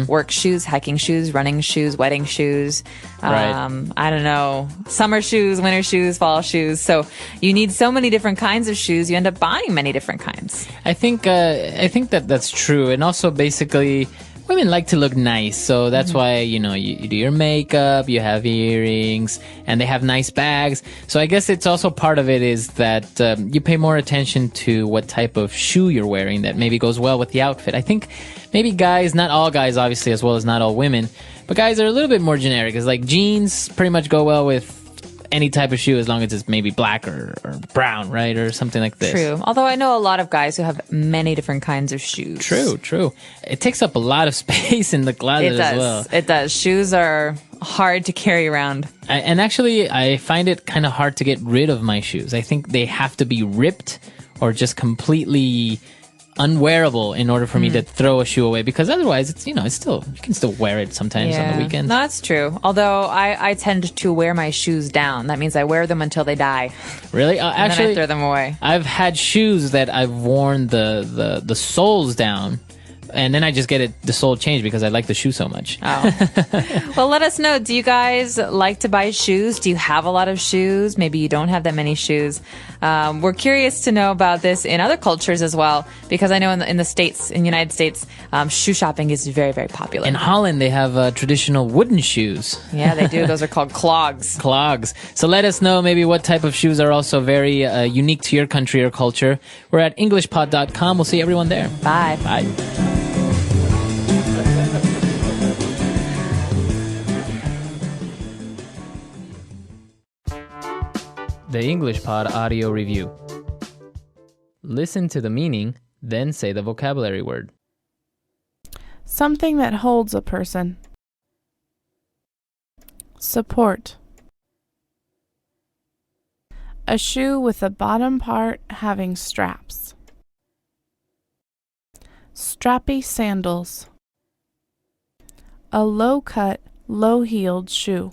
Speaker 19: Work shoes, hiking shoes, running shoes, wedding shoes.
Speaker 1: Right.
Speaker 19: I don't know, summer shoes, winter shoes, fall shoes. So you need so many different kinds of shoes. You end up buying many different kinds.
Speaker 1: I think that that's true. And also basically, women like to look nice, so that's why, you know, you do your makeup, you have earrings, and they have nice bags. So I guess it's also part of it is that you pay more attention to what type of shoe you're wearing that maybe goes well with the outfit. I think maybe guys, not all guys obviously, as well as not all women, but guys are a little bit more generic. It's like jeans pretty much go well with any type of shoe as long as it's maybe black or brown, right? Or something like this.
Speaker 19: True. Although I know a lot of guys who have many different kinds of shoes.
Speaker 1: True. It takes up a lot of space in the closet as well.
Speaker 19: It does. Shoes are hard to carry around.
Speaker 1: And actually, I find it kind of hard to get rid of my shoes. I think they have to be ripped or just completely unwearable in order for me to throw a shoe away, because otherwise it's, you know, it's still, you can still wear it sometimes on the weekends.
Speaker 19: No, that's true. Although I tend to wear my shoes down. That means I wear them until they die.
Speaker 1: Really?
Speaker 19: And
Speaker 1: Actually,
Speaker 19: then I throw them away.
Speaker 1: I've had shoes that I've worn the soles down, and then I just get the sole changed because I like the shoe so much.
Speaker 19: Oh. Well, let us know. Do you guys like to buy shoes? Do you have a lot of shoes? Maybe you don't have that many shoes. We're curious to know about this in other cultures as well, because I know in the States, in the United States, shoe shopping is very, very popular.
Speaker 1: In Holland, they have traditional wooden shoes.
Speaker 19: Yeah, they do. Those are called clogs.
Speaker 1: Clogs. So let us know maybe what type of shoes are also very unique to your country or culture. We're at EnglishPod.com. We'll see everyone there.
Speaker 19: Bye.
Speaker 1: Bye. The English Pod Audio Review. Listen to the meaning, then say the vocabulary word.
Speaker 18: Something that holds a person. Support. A shoe with a bottom part having straps. Strappy sandals. A low-cut, low-heeled shoe.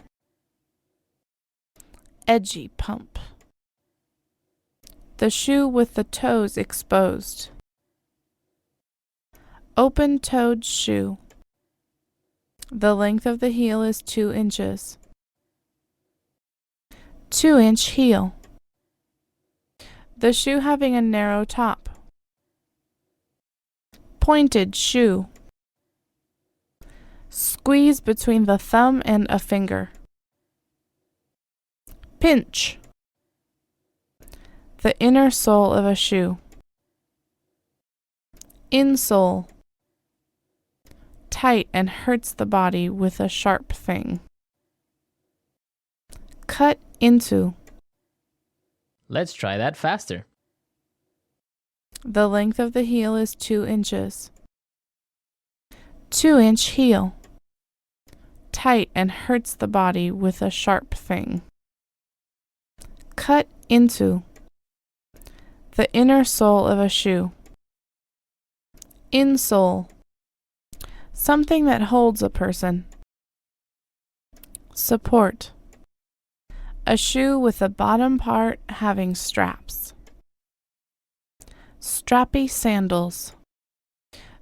Speaker 18: Edgy pump. The shoe with the toes exposed. Open-toed shoe. The length of the heel is 2 inches. 2-inch heel. The shoe having a narrow top. Pointed shoe. Squeeze between the thumb and a finger. Pinch. The inner sole of a shoe. Insole. Tight and hurts the body with a sharp thing. Cut into.
Speaker 1: Let's try that faster.
Speaker 18: The length of the heel is 2 inches. 2-inch heel. Tight and hurts the body with a sharp thing. Cut into. The inner sole of a shoe. Insole. Something that holds a person. Support. A shoe with a bottom part having straps. Strappy sandals.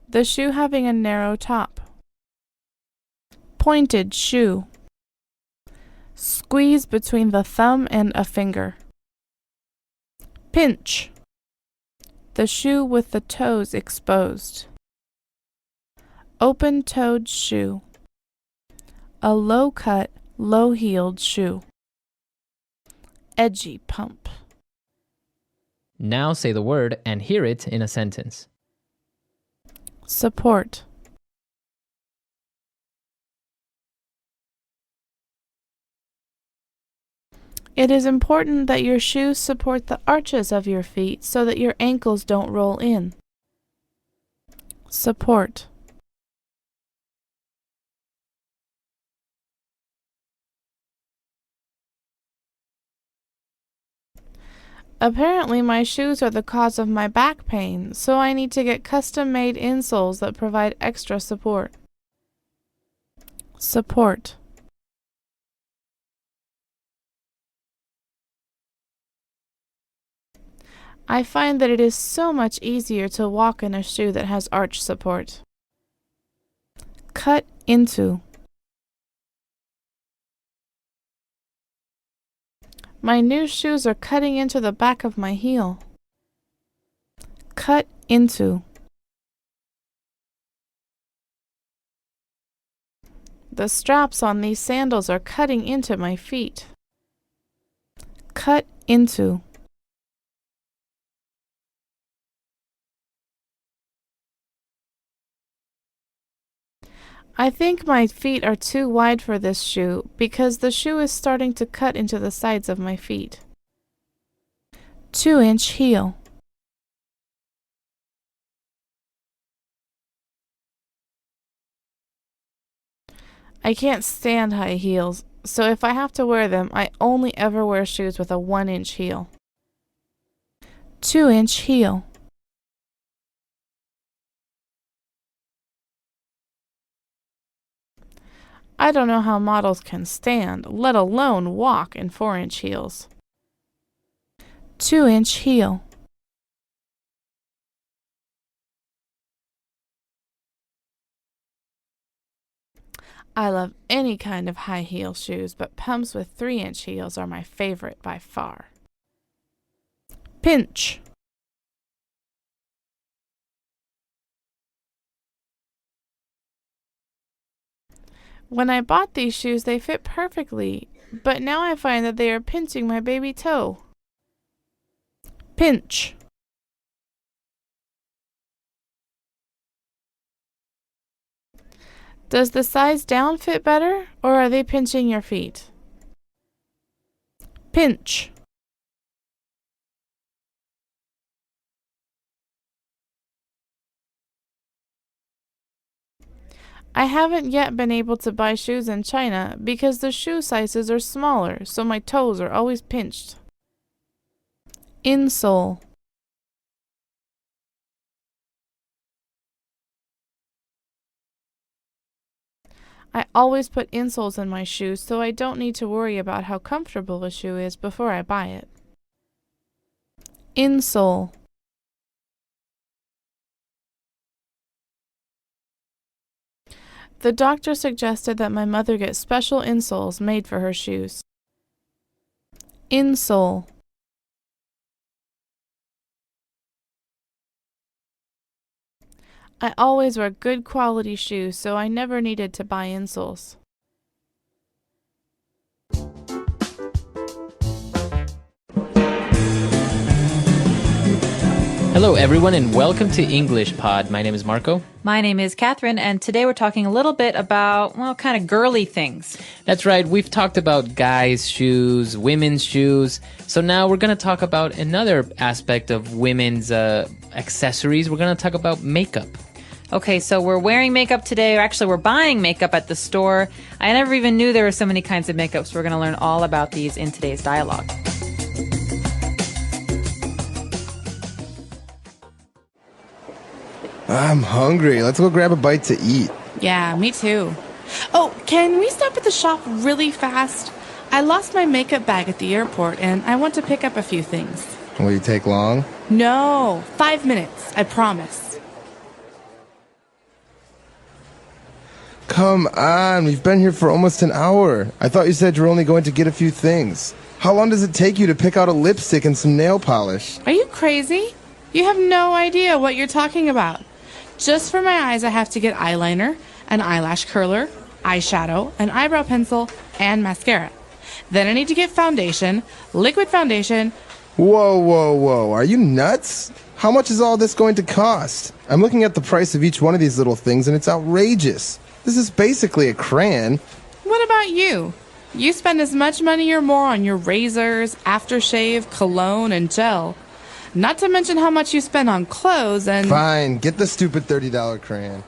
Speaker 18: The shoe having a narrow top. Pointed shoe. Squeeze between the thumb and a finger. Pinch. The shoe with the toes exposed. Open-toed shoe. A low-cut, low-heeled shoe. Edgy pump.
Speaker 1: Now say the word and hear it in a sentence.
Speaker 18: Support. It is important that your shoes support the arches of your feet so that your ankles don't roll in. Support. Apparently my shoes are the cause of my back pain, so I need to get custom-made insoles that provide extra support. Support. I find that it is so much easier to walk in a shoe that has arch support. Cut into. My new shoes are cutting into the back of my heel. Cut into. The straps on these sandals are cutting into my feet. Cut into. I think my feet are too wide for this shoe because the shoe is starting to cut into the sides of my feet. 2-inch heel. I can't stand high heels, so if I have to wear them, I only ever wear shoes with a 1-inch heel. 2-inch heel. I don't know how models can stand, let alone walk in 4-inch heels. 2-inch heel. I love any kind of high heel shoes, but pumps with 3-inch heels are my favorite by far. Pinch. When I bought these shoes, they fit perfectly, but now I find that they are pinching my baby toe. Pinch. Does the size down fit better, or are they pinching your feet? Pinch. I haven't yet been able to buy shoes in China because the shoe sizes are smaller, so my toes are always pinched. Insole. I always put insoles in my shoes so I don't need to worry about how comfortable a shoe is before I buy it. Insole. The doctor suggested that my mother get special insoles made for her shoes. Insole. I always wear good quality shoes, so I never needed to buy insoles.
Speaker 1: Hello, everyone, and welcome to English Pod. My name is Marco.
Speaker 5: My name is Catherine, and today we're talking a little bit about, well, kind of girly things.
Speaker 1: That's right. We've talked about guys' shoes, women's shoes. So now we're going to talk about another aspect of women's accessories. We're going to talk about makeup.
Speaker 5: Okay, so we're wearing makeup today, or actually we're buying makeup at the store. I never even knew there were so many kinds of makeup, so we're going to learn all about these in today's dialogue.
Speaker 22: I'm hungry. Let's go grab a bite to eat.
Speaker 18: Yeah, me too. Oh, can we stop at the shop really fast? I lost my makeup bag at the airport, and I want to pick up a few things.
Speaker 22: Will you take long?
Speaker 18: No, 5 minutes, I promise.
Speaker 22: Come on, we've been here for almost an hour. I thought you said you were only going to get a few things. How long does it take you to pick out a lipstick and some nail polish?
Speaker 18: Are you crazy? You have no idea what you're talking about. Just for my eyes, I have to get eyeliner, an eyelash curler, eyeshadow, an eyebrow pencil, and mascara. Then I need to get foundation, liquid foundation.
Speaker 22: Whoa, whoa, whoa. Are you nuts? How much is all this going to cost? I'm looking at the price of each one of these little things, and it's outrageous. This is basically a crayon.
Speaker 18: What about you? You spend as much money or more on your razors, aftershave, cologne, and gel. Not to mention how much you spend on clothes and...
Speaker 22: Fine, get the stupid $30 crayon.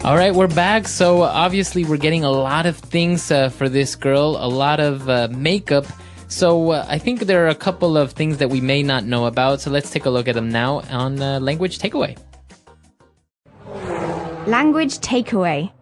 Speaker 1: All right, we're back. So obviously we're getting a lot of things for this girl, a lot of makeup. So I think there are a couple of things that we may not know about. So let's take a look at them now on Language Takeaway.
Speaker 3: Language Takeaway.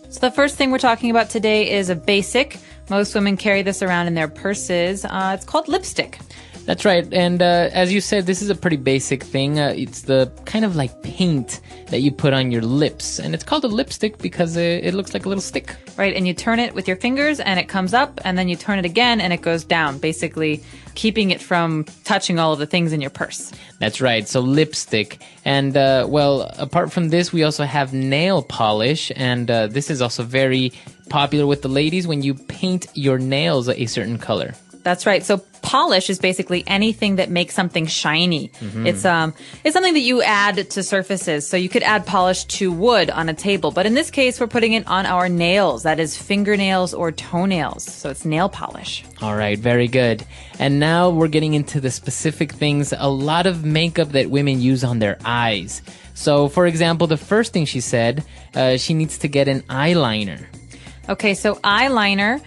Speaker 5: So the first thing we're talking about today is a basic. Most women carry this around in their purses. It's called lipstick.
Speaker 1: That's right. And as you said, this is a pretty basic thing. It's the kind of like paint that you put on your lips. And it's called a lipstick because it looks like a little stick.
Speaker 19: Right, and you turn it with your fingers and it comes up, and then you turn it again and it goes down, basically keeping it from touching all of the things in your purse.
Speaker 1: That's right. So lipstick. And, well, apart from this, we also have nail polish. And this is also very popular with the ladies when you paint your nails a certain color.
Speaker 19: That's right. So polish is basically anything that makes something shiny.
Speaker 1: Mm-hmm.
Speaker 19: It's something that you add to surfaces. So you could add polish to wood on a table, but in this case, we're putting it on our nails. That is fingernails or toenails. So it's nail polish.
Speaker 1: All right, very good. And now we're getting into the specific things, a lot of makeup that women use on their eyes. So, for example, the first thing she said, she needs to get an eyeliner.
Speaker 19: Okay, so eyeliner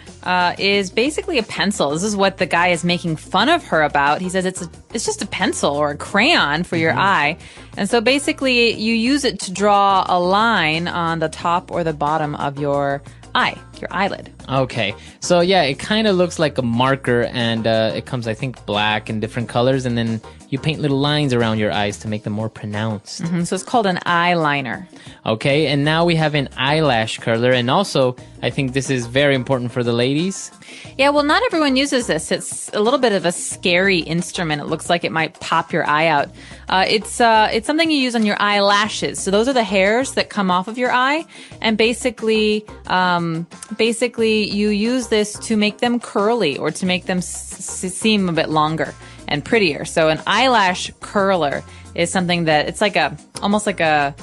Speaker 19: is basically a pencil. This is what the guy is making fun of her about. He says it's just a pencil or a crayon for your eye. And so basically you use it to draw a line on the top or the bottom of your eye, your eyelid.
Speaker 1: Okay, so yeah, it kind of looks like a marker, and it comes, I think, black and different colors, and then you paint little lines around your eyes to make them more pronounced.
Speaker 19: So it's called an eyeliner.
Speaker 1: Okay, and now we have an eyelash curler, and also, I think this is very important for the ladies.
Speaker 19: Yeah, well, not everyone uses this. It's a little bit of a scary instrument. It looks like it might pop your eye out. It's something you use on your eyelashes. So those are the hairs that come off of your eye, and basically you use this to make them curly or to make them seem a bit longer and prettier. So an eyelash curler is something that it's like almost like a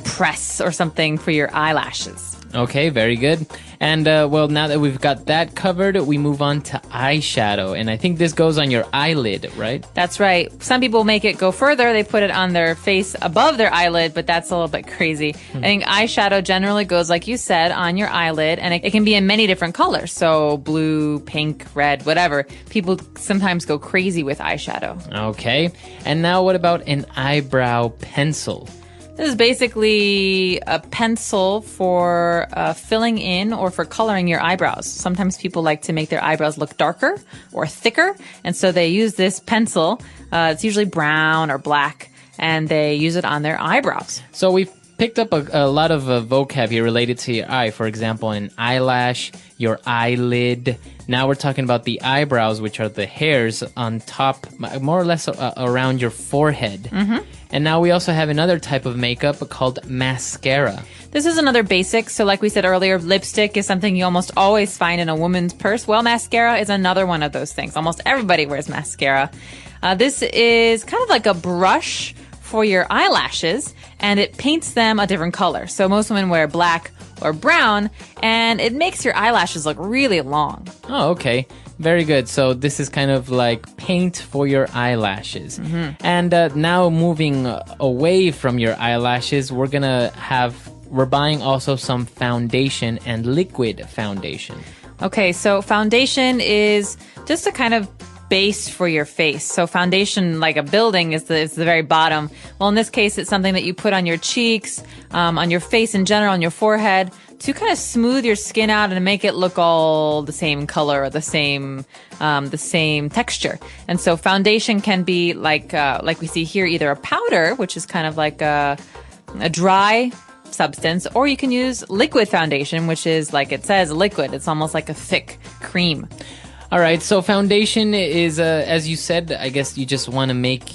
Speaker 19: press or something for your eyelashes.
Speaker 1: Okay, very good. And, well, now that we've got that covered, we move on to eyeshadow. And I think this goes on your eyelid, right?
Speaker 19: That's right. Some people make it go further. They put it on their face above their eyelid, but that's a little bit crazy. I think eyeshadow generally goes, like you said, on your eyelid, and it can be in many different colors. So blue, pink, red, whatever. People sometimes go crazy with eyeshadow.
Speaker 1: Okay. And now what about an eyebrow pencil?
Speaker 19: This is basically a pencil for filling in or for coloring your eyebrows. Sometimes people like to make their eyebrows look darker or thicker, and so they use this pencil. It's usually brown or black, and they use it on their eyebrows.
Speaker 1: So we've picked up a lot of vocab here related to your eye. For example, an eyelash, your eyelid. Now we're talking about the eyebrows, which are the hairs on top, more or less around your forehead.
Speaker 19: Mm-hmm.
Speaker 1: And now we also have another type of makeup called mascara.
Speaker 19: This is another basic. So like we said earlier, lipstick is something you almost always find in a woman's purse. Well, mascara is another one of those things. Almost everybody wears mascara. This is kind of like a brush for your eyelashes, and it paints them a different color. So most women wear black or brown, and it makes your eyelashes look really long.
Speaker 1: Oh, okay. Very good. So this is kind of like paint for your eyelashes.
Speaker 19: Mm-hmm.
Speaker 1: And now moving away from your eyelashes, we're buying also some foundation and liquid foundation.
Speaker 19: Okay, so foundation is just a kind of base for your face. So foundation, like a building, is the very bottom. Well, in this case, it's something that you put on your cheeks, on your face in general, on your forehead, to kind of smooth your skin out and make it look all the same color or the same texture. And so foundation can be like we see here, either a powder, which is kind of like a dry substance, or you can use liquid foundation, which is, like it says, liquid. It's almost like a thick cream.
Speaker 1: All right, so foundation is, as you said, I guess you just want to make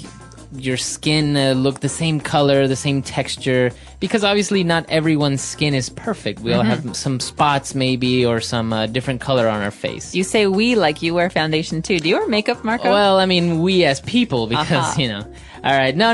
Speaker 1: your skin look the same color, the same texture, because obviously not everyone's skin is perfect. We all have some spots maybe, or some different color on our face.
Speaker 19: You say we like you wear foundation too. Do you wear makeup, Marco?
Speaker 1: Well, I mean, we as people, because, you know. All right, no,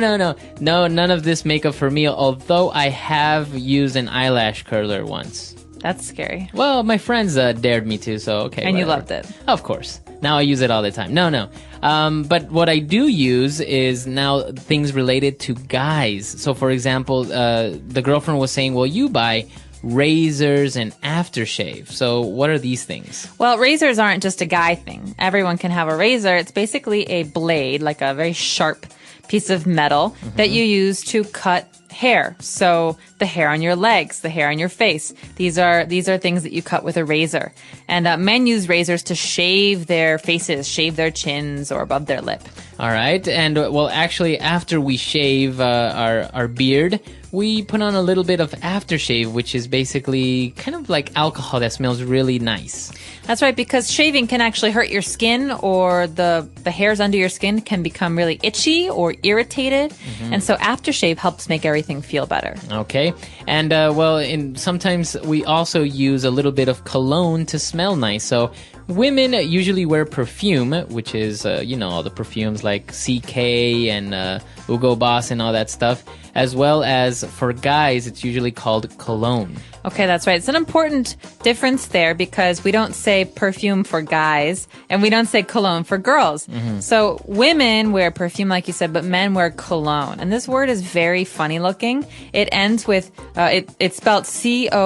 Speaker 1: none of this makeup for me, although I have used an eyelash curler once.
Speaker 19: That's scary.
Speaker 1: Well, my friends dared me to, so okay.
Speaker 19: And
Speaker 1: whatever.
Speaker 19: you loved it.
Speaker 1: Of course. Now I use it all the time. No. But what I do use is now things related to guys. So, for example, the girlfriend was saying, well, you buy razors and aftershave. So what are these things?
Speaker 19: Well, razors aren't just a guy thing. Everyone can have a razor. It's basically a blade, like a very sharp piece of metal that you use to cut hair. So the hair on your legs, the hair on your face. These are things that you cut with a razor. And men use razors to shave their faces, shave their chins or above their lip.
Speaker 1: All right. And well, actually, after we shave our beard, we put on a little bit of aftershave, which is basically kind of like alcohol that smells really nice.
Speaker 19: That's right, because shaving can actually hurt your skin, or the hairs under your skin can become really itchy or irritated. And so aftershave helps make everything feel better.
Speaker 1: Okay. And sometimes we also use a little bit of cologne to smell nice. So women usually wear perfume, which is, all the perfumes like CK and Hugo Boss and all that stuff, as well as for guys, it's usually called cologne.
Speaker 19: Okay, that's right. It's an important difference there because we don't say perfume for guys and we don't say cologne for girls. So women wear perfume, like you said, but men wear cologne. And this word is very funny looking. It ends with, it's spelled C-O-L-O-G-N-E.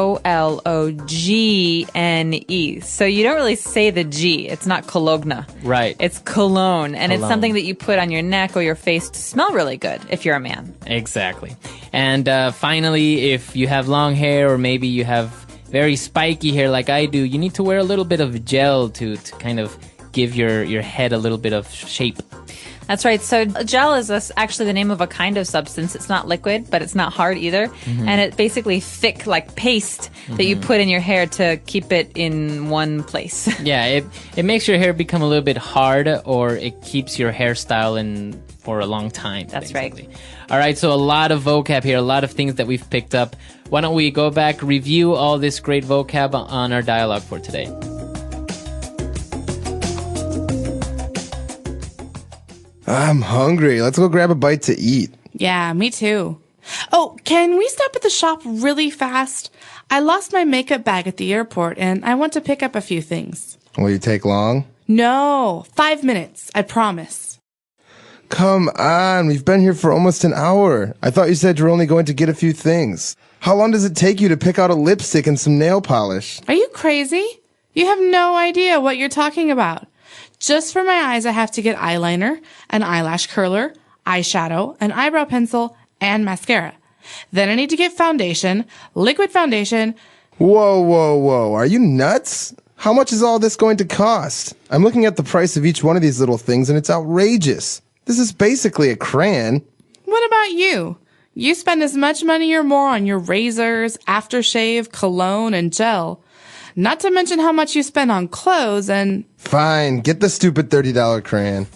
Speaker 19: So you don't really say the G. It's not Cologne.
Speaker 1: Right.
Speaker 19: It's cologne. And it's
Speaker 1: Cologne.
Speaker 19: something that you put on your neck or your face to smell really good if you're a man.
Speaker 1: Exactly. And finally, if you have long hair or maybe you have very spiky hair like I do, you need to wear a little bit of gel to kind of give your head a little bit of shape.
Speaker 19: That's right. So gel is actually the name of a kind of substance. It's not liquid, but it's not hard either. And it's basically thick, like paste that you put in your hair to keep it in one place.
Speaker 1: Yeah, it makes your hair become a little bit hard, or it keeps your hairstyle in for a long time.
Speaker 19: That's
Speaker 1: basically. Right. All right, so a lot of vocab here, a lot of things that we've picked up. Why don't we go back, review all this great vocab on our dialogue for today.
Speaker 22: I'm hungry. Let's go grab a bite to eat.
Speaker 18: Yeah, me too. Oh, can we stop at the shop really fast? I lost my makeup bag at the airport and I want to pick up a few things.
Speaker 22: Will you take long?
Speaker 18: No, 5 minutes, I promise.
Speaker 22: Come on, we've been here for almost an hour. I thought you said you were only going to get a few things. How long does it take you to pick out a lipstick and some nail polish?
Speaker 18: Are you crazy? You have no idea what you're talking about. Just for my eyes, I have to get eyeliner, an eyelash curler, eyeshadow, an eyebrow pencil, and mascara. Then I need to get foundation, liquid foundation.
Speaker 22: Whoa. Are you nuts? How much is all this going to cost? I'm looking at the price of each one of these little things and it's outrageous. This is basically a crayon.
Speaker 18: What about you? You spend as much money or more on your razors, aftershave, cologne, and gel. Not to mention how much you spend on clothes and...
Speaker 22: Fine, get the stupid $30 crayon.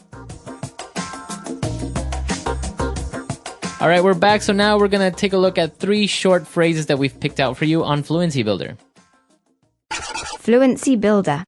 Speaker 1: All right, we're back. So now we're going to take a look at 3 short phrases that we've picked out for you on Fluency Builder.
Speaker 3: Fluency Builder.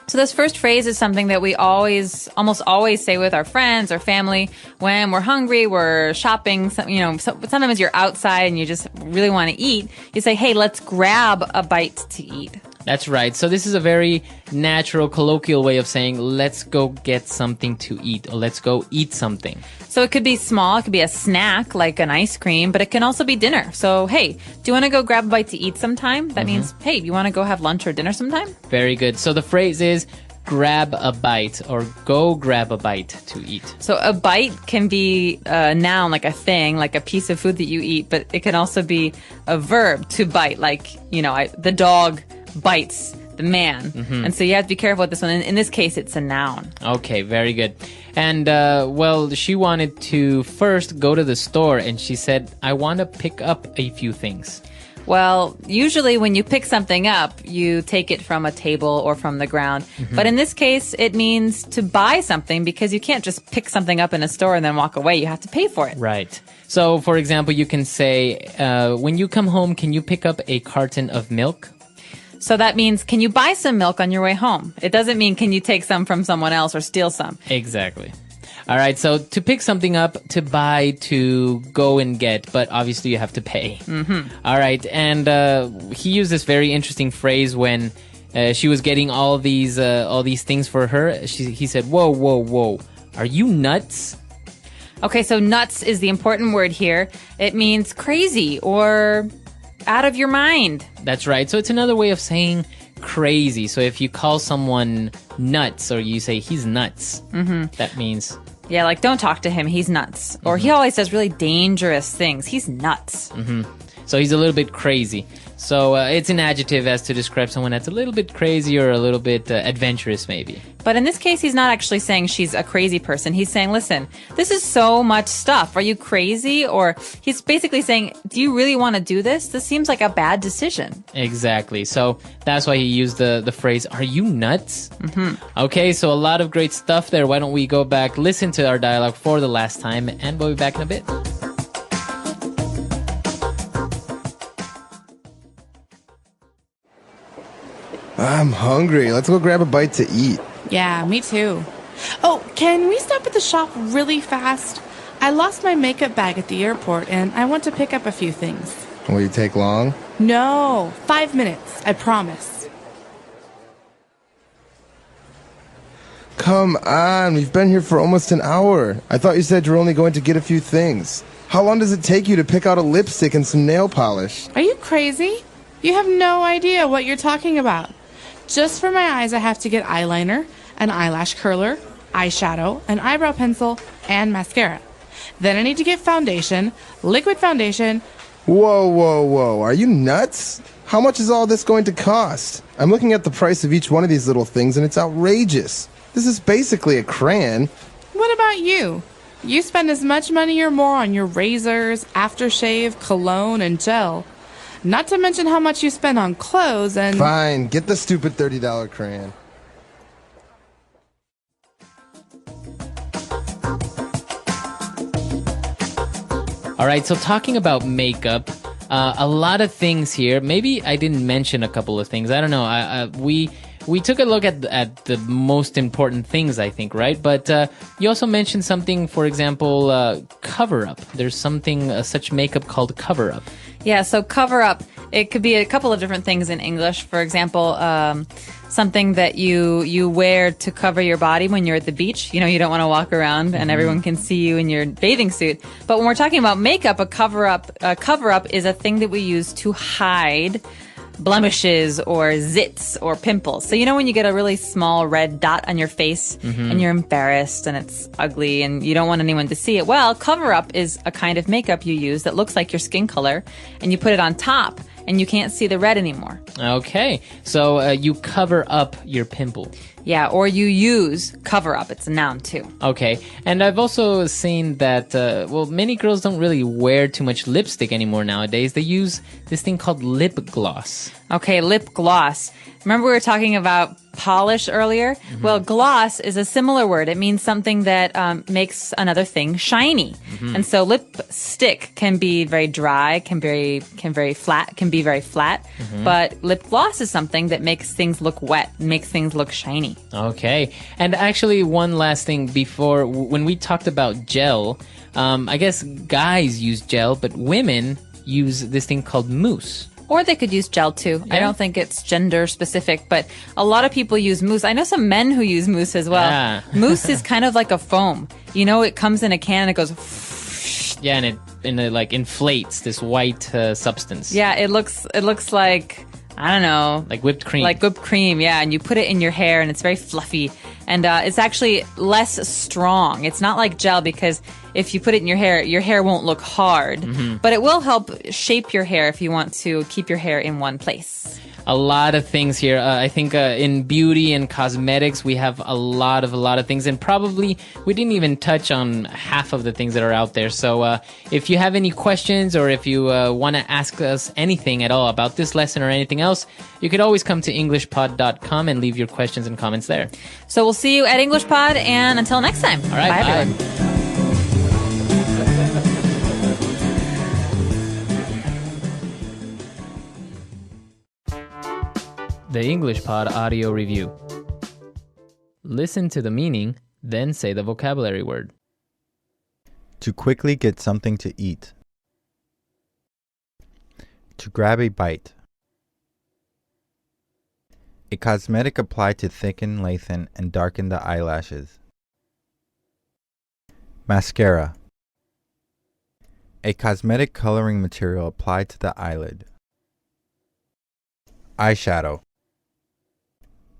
Speaker 19: So this first phrase is something that we almost always say with our friends or family when we're hungry, we're shopping, sometimes you're outside and you just really want to eat. You say, hey, let's grab a bite to eat.
Speaker 1: That's right. So this is a very natural, colloquial way of saying, let's go get something to eat, or let's go eat something.
Speaker 19: So it could be small, it could be a snack like an ice cream, but it can also be dinner. So, hey, do you want to go grab a bite to eat sometime? That means, hey, you want to go have lunch or dinner sometime?
Speaker 1: Very good. So the phrase is grab a bite, or go grab a bite to eat.
Speaker 19: So a bite can be a noun, like a thing, like a piece of food that you eat, but it can also be a verb, to bite, like, the dog bites the man. And so you have to be careful with this one. In this case, it's a noun.
Speaker 1: Okay, very good. And, she wanted to first go to the store, and she said, I want to pick up a few things.
Speaker 19: Well, usually when you pick something up, you take it from a table or from the ground. But in this case, it means to buy something because you can't just pick something up in a store and then walk away. You have to pay for it.
Speaker 1: Right. So, for example, you can say, when you come home, can you pick up a carton of milk?
Speaker 19: So that means, can you buy some milk on your way home? It doesn't mean, can you take some from someone else or steal some?
Speaker 1: Exactly. All right, so to pick something up, to buy, to go and get, but obviously you have to pay. All right, and he used this very interesting phrase when she was getting all these things for her. He said, whoa, are you nuts?
Speaker 19: Okay, so nuts is the important word here. It means crazy or out of your mind.
Speaker 1: That's right. So it's another way of saying crazy. So if you call someone nuts, or you say he's nuts, that means
Speaker 19: Yeah, like don't talk to him. He's nuts. Or he always does really dangerous things. He's nuts.
Speaker 1: So he's a little bit crazy. So it's an adjective as to describe someone that's a little bit crazy or a little bit adventurous, maybe.
Speaker 19: But in this case, he's not actually saying she's a crazy person. He's saying, listen, this is so much stuff. Are you crazy? Or he's basically saying, do you really want to do this? This seems like a bad decision.
Speaker 1: Exactly. So that's why he used the phrase, are you nuts? Okay, so a lot of great stuff there. Why don't we go back, listen to our dialogue for the last time, and we'll be back in a bit.
Speaker 22: I'm hungry. Let's go grab a bite to eat.
Speaker 18: Yeah, me too. Oh, can we stop at the shop really fast? I lost my makeup bag at the airport and I want to pick up a few things.
Speaker 22: Will you take long?
Speaker 18: No, 5 minutes, I promise.
Speaker 22: Come on, we've been here for almost an hour. I thought you said you're only going to get a few things. How long does it take you to pick out a lipstick and some nail polish?
Speaker 18: Are you crazy? You have no idea what you're talking about. Just for my eyes, I have to get eyeliner, an eyelash curler, eyeshadow, an eyebrow pencil, and mascara. Then I need to get foundation, liquid foundation.
Speaker 22: Whoa, whoa, whoa. Are you nuts? How much is all this going to cost? I'm looking at the price of each one of these little things and it's outrageous. This is basically a crayon.
Speaker 18: What about you? You spend as much money or more on your razors, aftershave, cologne, and gel. Not to mention how much you spend on clothes and...
Speaker 22: Fine, get the stupid $30 crayon.
Speaker 1: All right, so talking about makeup, a lot of things here. Maybe I didn't mention a couple of things. I don't know. We took a look at the most important things, I think, right? But you also mentioned something, for example, cover-up. There's something, such makeup called cover-up.
Speaker 19: Yeah, so cover up, it could be a couple of different things in English. For example, something that you wear to cover your body when you're at the beach. You know, you don't want to walk around and everyone can see you in your bathing suit. But when we're talking about makeup, a cover up is a thing that we use to hide blemishes or zits or pimples. So you know when you get a really small red dot on your face and you're embarrassed and it's ugly and you don't want anyone to see it? Well, cover up is a kind of makeup you use that looks like your skin color and you put it on top and you can't see the red anymore.
Speaker 1: Okay, so you cover up your pimple.
Speaker 19: Yeah, or you use cover up. It's a noun too.
Speaker 1: Okay, and I've also seen that, many girls don't really wear too much lipstick anymore nowadays. They use this thing called lip gloss.
Speaker 19: Okay, lip gloss. Remember we were talking about polish earlier? Well, gloss is a similar word. It means something that makes another thing shiny. And so lipstick can be very dry, can be very flat. But lip gloss is something that makes things look wet, makes things look shiny.
Speaker 1: Okay, and actually one last thing before, when we talked about gel, I guess guys use gel, but women use this thing called mousse.
Speaker 19: Or they could use gel too. Yeah. I don't think it's gender specific, but a lot of people use mousse. I know some men who use mousse as well. Yeah. Mousse is kind of like a foam. You know, it comes in a can and it goes.
Speaker 1: Yeah, and it like inflates this white substance.
Speaker 19: Yeah, it looks like, I don't know.
Speaker 1: Like whipped cream.
Speaker 19: Like whipped cream, yeah. And you put it in your hair and it's very fluffy. And it's actually less strong. It's not like gel because if you put it in your hair won't look hard. But it will help shape your hair if you want to keep your hair in one place.
Speaker 1: A lot of things here. I think in beauty and cosmetics, we have a lot of things. And probably we didn't even touch on half of the things that are out there. So if you have any questions or if you want to ask us anything at all about this lesson or anything else, you could always come to EnglishPod.com and leave your questions and comments there.
Speaker 19: So we'll see you at EnglishPod, and until next time.
Speaker 1: All right, bye.
Speaker 19: Everyone.
Speaker 1: The English Pod Audio Review. Listen to the meaning, then say the vocabulary word.
Speaker 21: To quickly get something to eat. To grab a bite. A cosmetic applied to thicken, lengthen, and darken the eyelashes. Mascara. A cosmetic coloring material applied to the eyelid. Eyeshadow.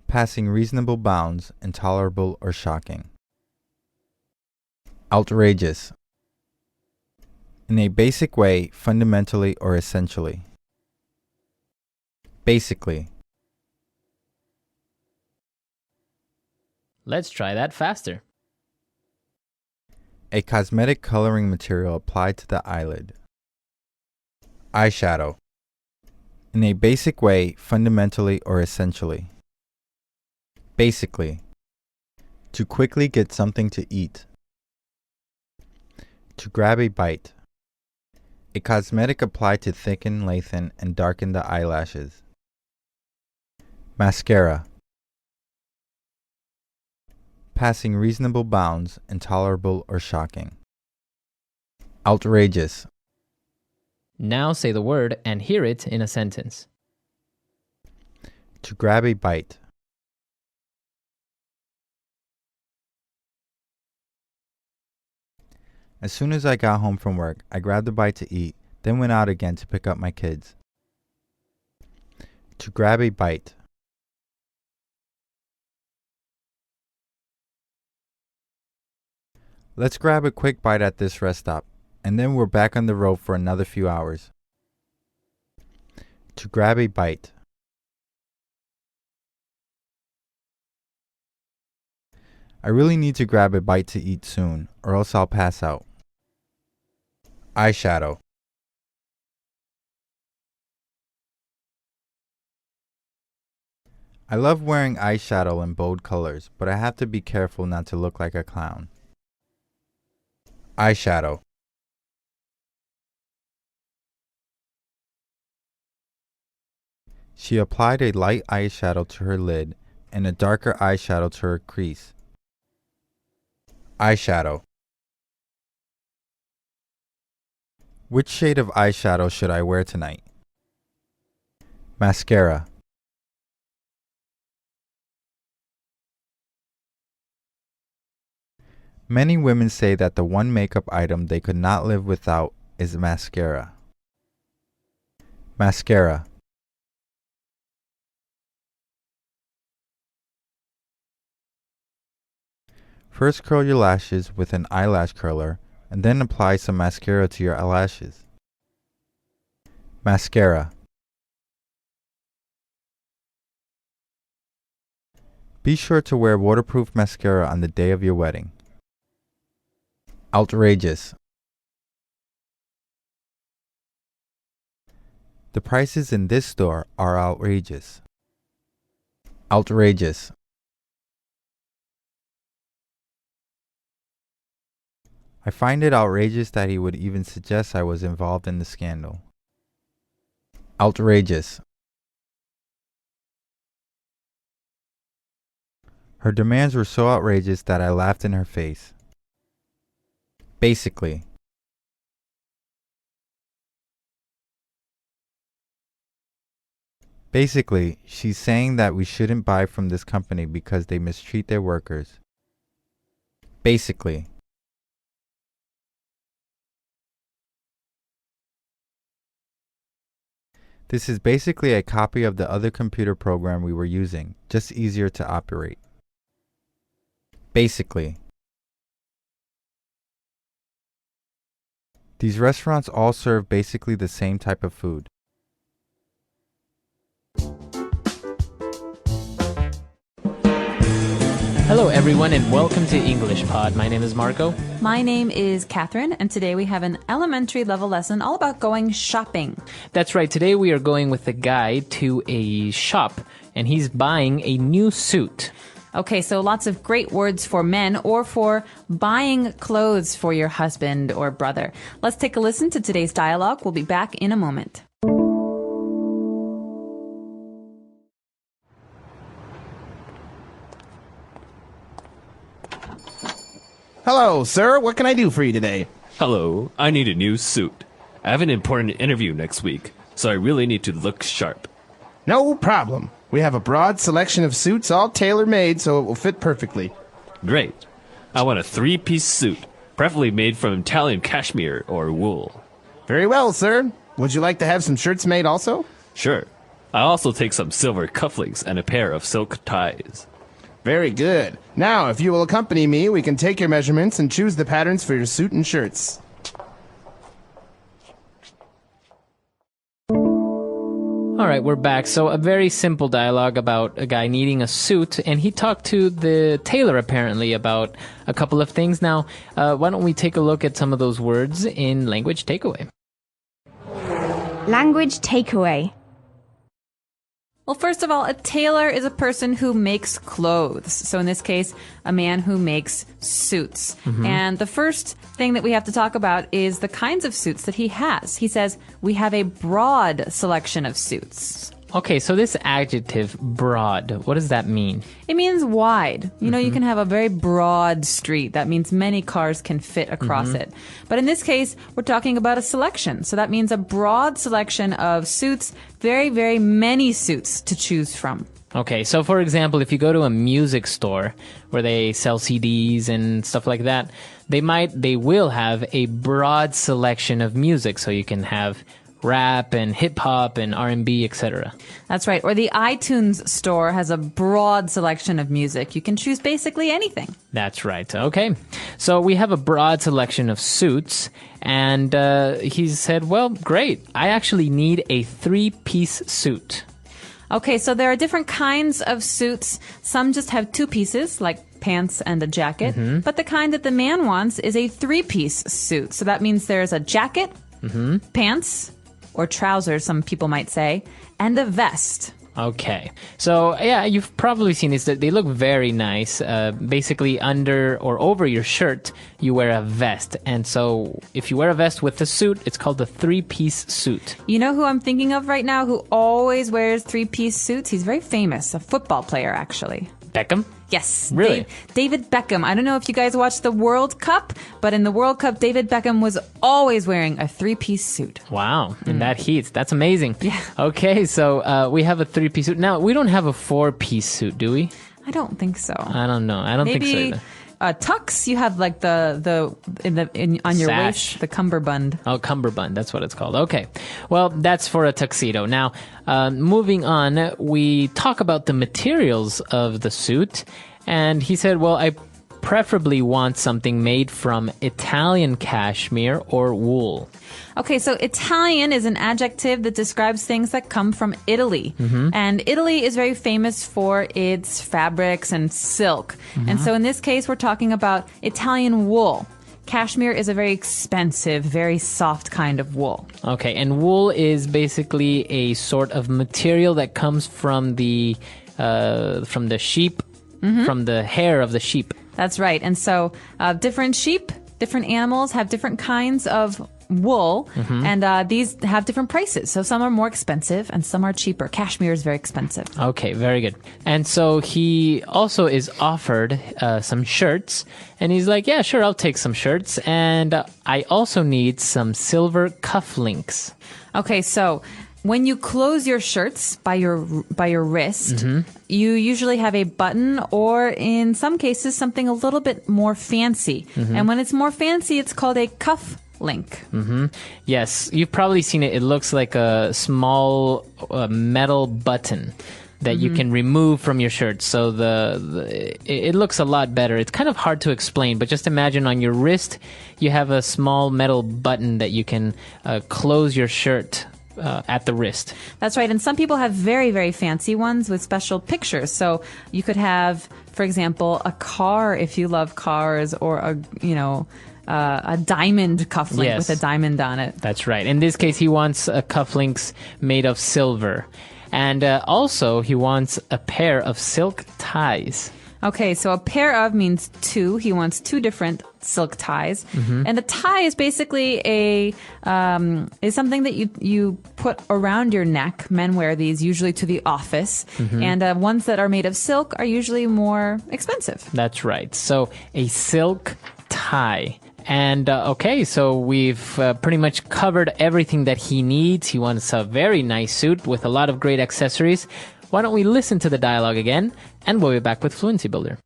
Speaker 21: Passing reasonable bounds, intolerable or shocking. Outrageous. In a basic way, fundamentally or essentially. Basically.
Speaker 1: Let's try that faster.
Speaker 21: A cosmetic coloring material applied to the eyelid. Eyeshadow. In a basic way, fundamentally or essentially. Basically. To quickly get something to eat. To grab a bite. A cosmetic applied to thicken, lengthen, and darken the eyelashes. Mascara. Passing reasonable bounds, intolerable or shocking. Outrageous.
Speaker 1: Now say the word and hear it in a sentence.
Speaker 21: To grab a bite. As soon as I got home from work, I grabbed a bite to eat, then went out again to pick up my kids. To grab a bite. Let's grab a quick bite at this rest stop, and then we're back on the road for another few hours. To grab a bite. I really need to grab a bite to eat soon, or else I'll pass out. Eyeshadow. I love wearing eyeshadow in bold colors, but I have to be careful not to look like a clown. Eyeshadow. She applied a light eyeshadow to her lid and a darker eyeshadow to her crease. Eyeshadow. Which shade of eyeshadow should I wear tonight? Mascara. Many women say that the one makeup item they could not live without is mascara. Mascara. First curl your lashes with an eyelash curler and then apply some mascara to your eyelashes. Mascara. Be sure to wear waterproof mascara on the day of your wedding. Outrageous. The prices in this store are outrageous. Outrageous. I find it outrageous that he would even suggest I was involved in the scandal. Outrageous. Her demands were so outrageous that I laughed in her face. Basically. Basically, she's saying that we shouldn't buy from this company because they mistreat their workers. Basically. This is basically a copy of the other computer program we were using, just easier to operate. Basically. These restaurants all serve basically the same type of food.
Speaker 1: Hello everyone and welcome to English Pod. My name is Marco.
Speaker 19: My name is Catherine, and today we have an elementary level lesson all about going shopping.
Speaker 1: That's right, today we are going with a guy to a shop and he's buying a new suit.
Speaker 19: Okay, so lots of great words for men or for buying clothes for your husband or brother. Let's take a listen to today's dialogue. We'll be back in a moment.
Speaker 4: Hello, sir. What can I do for you today?
Speaker 6: Hello. I need a new suit. I have an important interview next week, so I really need to look sharp.
Speaker 4: No problem. We have a broad selection of suits, all tailor-made, so it will fit perfectly.
Speaker 6: Great. I want a three-piece suit, preferably made from Italian cashmere or wool.
Speaker 4: Very well, sir. Would you like to have some shirts made also?
Speaker 6: Sure. I'll also take some silver cufflinks and a pair of silk ties.
Speaker 4: Very good. Now, if you will accompany me, we can take your measurements and choose the patterns for your suit and shirts.
Speaker 1: All right, we're back. So a very simple dialogue about a guy needing a suit, and he talked to the tailor apparently about a couple of things. Now, why don't we take a look at some of those words in language takeaway?
Speaker 3: Language takeaway.
Speaker 19: Well, first of all, a tailor is a person who makes clothes. So in this case, a man who makes suits.
Speaker 1: Mhm.
Speaker 19: And the first thing that we have to talk about is the kinds of suits that he has. He says, we have a broad selection of suits.
Speaker 1: Okay, so this adjective, broad, what does that mean?
Speaker 19: It means wide. You know, you can have a very broad street. That means many cars can fit across it. But in this case, we're talking about a selection. So that means a broad selection of suits, very, very many suits to choose from.
Speaker 1: Okay, so for example, if you go to a music store where they sell CDs and stuff like that, they will have a broad selection of music. So you can have rap and hip hop and R&B, etc.
Speaker 19: That's right. Or the iTunes store has a broad selection of music. You can choose basically anything.
Speaker 1: That's right. Okay. So we have a broad selection of suits, and he said, well, great. I actually need a 3-piece suit.
Speaker 19: Okay, so there are different kinds of suits. Some just have 2 pieces, like pants and a jacket. But the kind that the man wants is a 3-piece suit. So that means there's a jacket, pants, or trousers, some people might say, and a vest.
Speaker 1: Okay. So, yeah, you've probably seen this. They look very nice. Basically, under or over your shirt, you wear a vest. And so, if you wear a vest with the suit, it's called a 3-piece suit.
Speaker 19: You know who I'm thinking of right now who always wears 3-piece suits? He's very famous, a football player, actually.
Speaker 1: Beckham?
Speaker 19: Yes.
Speaker 1: Really?
Speaker 19: David Beckham. I don't know if you guys watched the World Cup, but in the World Cup, David Beckham was always wearing a 3-piece suit.
Speaker 1: Wow. In that heat. That's amazing. Yeah. Okay, so we have a 3-piece suit. Now, we don't have a 4-piece suit, do we?
Speaker 19: I don't think so.
Speaker 1: I don't know. I don't think so either.
Speaker 19: Tux, you have like on your
Speaker 1: Sash.
Speaker 19: waist, the cummerbund.
Speaker 1: Oh, cummerbund. That's what it's called. Okay. Well, that's for a tuxedo. Now, moving on, we talk about the materials of the suit. And he said, well, I preferably want something made from Italian cashmere or wool.
Speaker 19: Okay, so Italian is an adjective that describes things that come from Italy. And Italy is very famous for its fabrics and silk. And so in this case, we're talking about Italian wool. Cashmere is a very expensive, very soft kind of wool.
Speaker 1: Okay, and wool is basically a sort of material that comes from the sheep, from the hair of the sheep.
Speaker 19: That's right. And so different sheep, different animals have different kinds of wool, and these have different prices. So some are more expensive and some are cheaper. Cashmere is very expensive.
Speaker 1: Okay, very good. And so he also is offered some shirts, and he's like, yeah, sure, I'll take some shirts. And I also need some silver cufflinks.
Speaker 19: Okay, so when you close your shirts by your wrist, you usually have a button, or in some cases, something a little bit more fancy. And when it's more fancy, it's called a cuff link.
Speaker 1: Yes, you've probably seen it. It looks like a small metal button that you can remove from your shirt. So it looks a lot better. It's kind of hard to explain, but just imagine on your wrist, you have a small metal button that you can close your shirt at the wrist.
Speaker 19: That's right. And some people have very, very fancy ones with special pictures. So you could have, for example, a car if you love cars, or a diamond cufflink with a diamond on it.
Speaker 1: That's right. In this case, he wants cufflinks made of silver. And also, he wants a pair of silk ties.
Speaker 19: Okay, so a pair of means 2. He wants 2 different silk ties. And a tie is basically is something that you put around your neck. Men wear these usually to the office. And ones that are made of silk are usually more expensive.
Speaker 1: That's right. So a silk tie. And okay, so we've pretty much covered everything that he needs. He wants a very nice suit with a lot of great accessories. Why don't we listen to the dialogue again, and we'll be back with Fluency Builder.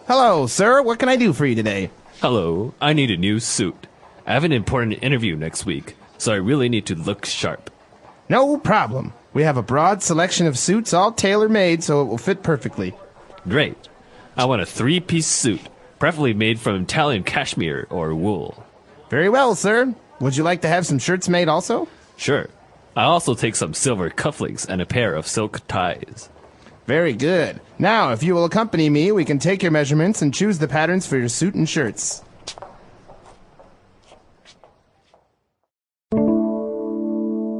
Speaker 4: Hello, sir. What can I do for you today?
Speaker 6: Hello, I need a new suit. I have an important interview next week, so I really need to look sharp.
Speaker 4: No problem. We have a broad selection of suits all tailor-made so it will fit perfectly.
Speaker 6: Great. I want a 3-piece suit, preferably made from Italian cashmere or wool.
Speaker 4: Very well, sir. Would you like to have some shirts made also?
Speaker 6: Sure. I'll also take some silver cufflinks and a pair of silk ties.
Speaker 4: Very good. Now, if you will accompany me, we can take your measurements and choose the patterns for your suit and shirts.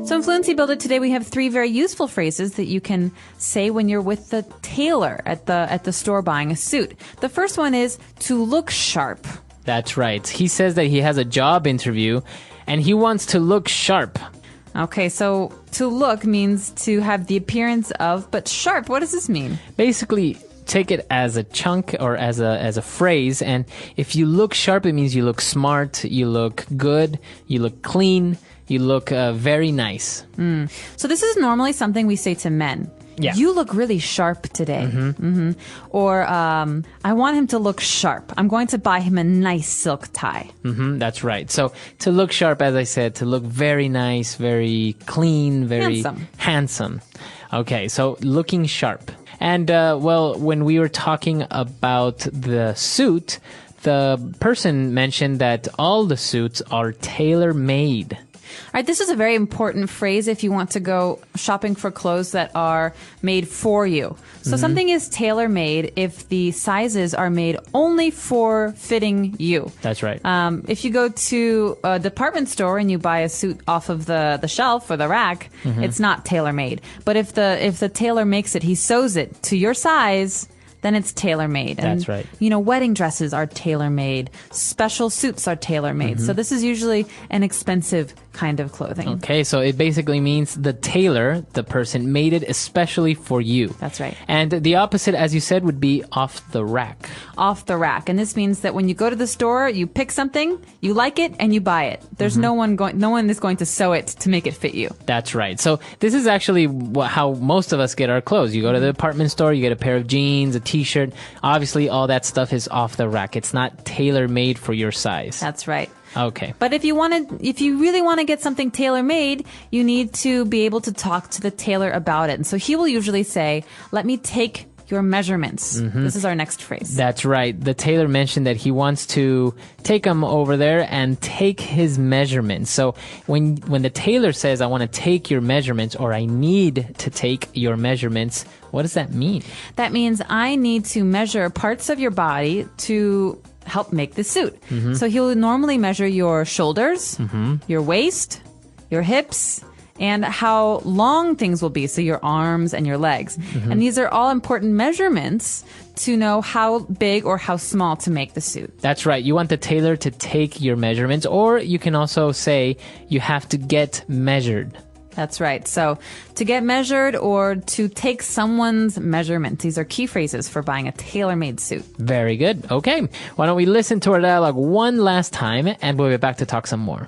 Speaker 19: So in Fluency Builder today, we have 3 very useful phrases that you can say when you're with the tailor at the store buying a suit. The first one is to look sharp.
Speaker 1: That's right. He says that he has a job interview and he wants to look sharp.
Speaker 19: Okay, so to look means to have the appearance of, but sharp, what does this mean?
Speaker 1: Basically, take it as a chunk or as a phrase, and if you look sharp, it means you look smart, you look good, you look clean, you look very nice.
Speaker 19: So this is normally something we say to men.
Speaker 1: Yeah.
Speaker 19: You look really sharp today. Or I want him to look sharp. I'm going to buy him a nice silk tie.
Speaker 1: That's right. So to look sharp, as I said, to look very nice, very clean, very handsome. Okay, so looking sharp. And well, when we were talking about the suit, the person mentioned that all the suits are tailor-made.
Speaker 19: All right, this is a very important phrase if you want to go shopping for clothes that are made for you. So something is tailor-made if the sizes are made only for fitting you.
Speaker 1: That's right.
Speaker 19: If you go to a department store and you buy a suit off of the shelf or the rack, it's not tailor-made. But if the tailor makes it, he sews it to your size, then it's tailor-made.
Speaker 1: That's right.
Speaker 19: You know, wedding dresses are tailor-made. Special suits are tailor-made. So this is usually an expensive kind of clothing.
Speaker 1: Okay, so it basically means the tailor, the person, made it especially for you.
Speaker 19: That's right.
Speaker 1: And the opposite, as you said, would be off the rack.
Speaker 19: Off the rack. And this means that when you go to the store, you pick something, you like it, and you buy it. There's no one is going to sew it to make it fit you.
Speaker 1: That's right. So this is actually how most of us get our clothes. You go to the department store, you get a pair of jeans, a t-shirt. Obviously, all that stuff is off the rack. It's not tailor-made for your size.
Speaker 19: That's right.
Speaker 1: Okay.
Speaker 19: But if you really want to get something tailor-made, you need to be able to talk to the tailor about it. And so he will usually say, "Let me take your measurements." This is our next phrase.
Speaker 1: That's right. The tailor mentioned that he wants to take him over there and take his measurements. So when the tailor says, "I want to take your measurements," or "I need to take your measurements," what does that mean?
Speaker 19: That means I need to measure parts of your body to help make the suit. So he'll normally measure your shoulders, your waist, your hips, and how long things will be, so your arms and your legs. And these are all important measurements to know how big or how small to make the suit.
Speaker 1: That's right. You want the tailor to take your measurements, or you can also say you have to get measured.
Speaker 19: That's right. So to get measured or to take someone's measurement. These are key phrases for buying a tailor-made suit.
Speaker 1: Very good. Okay. Why don't we listen to our dialogue one last time, and we'll be back to talk some more.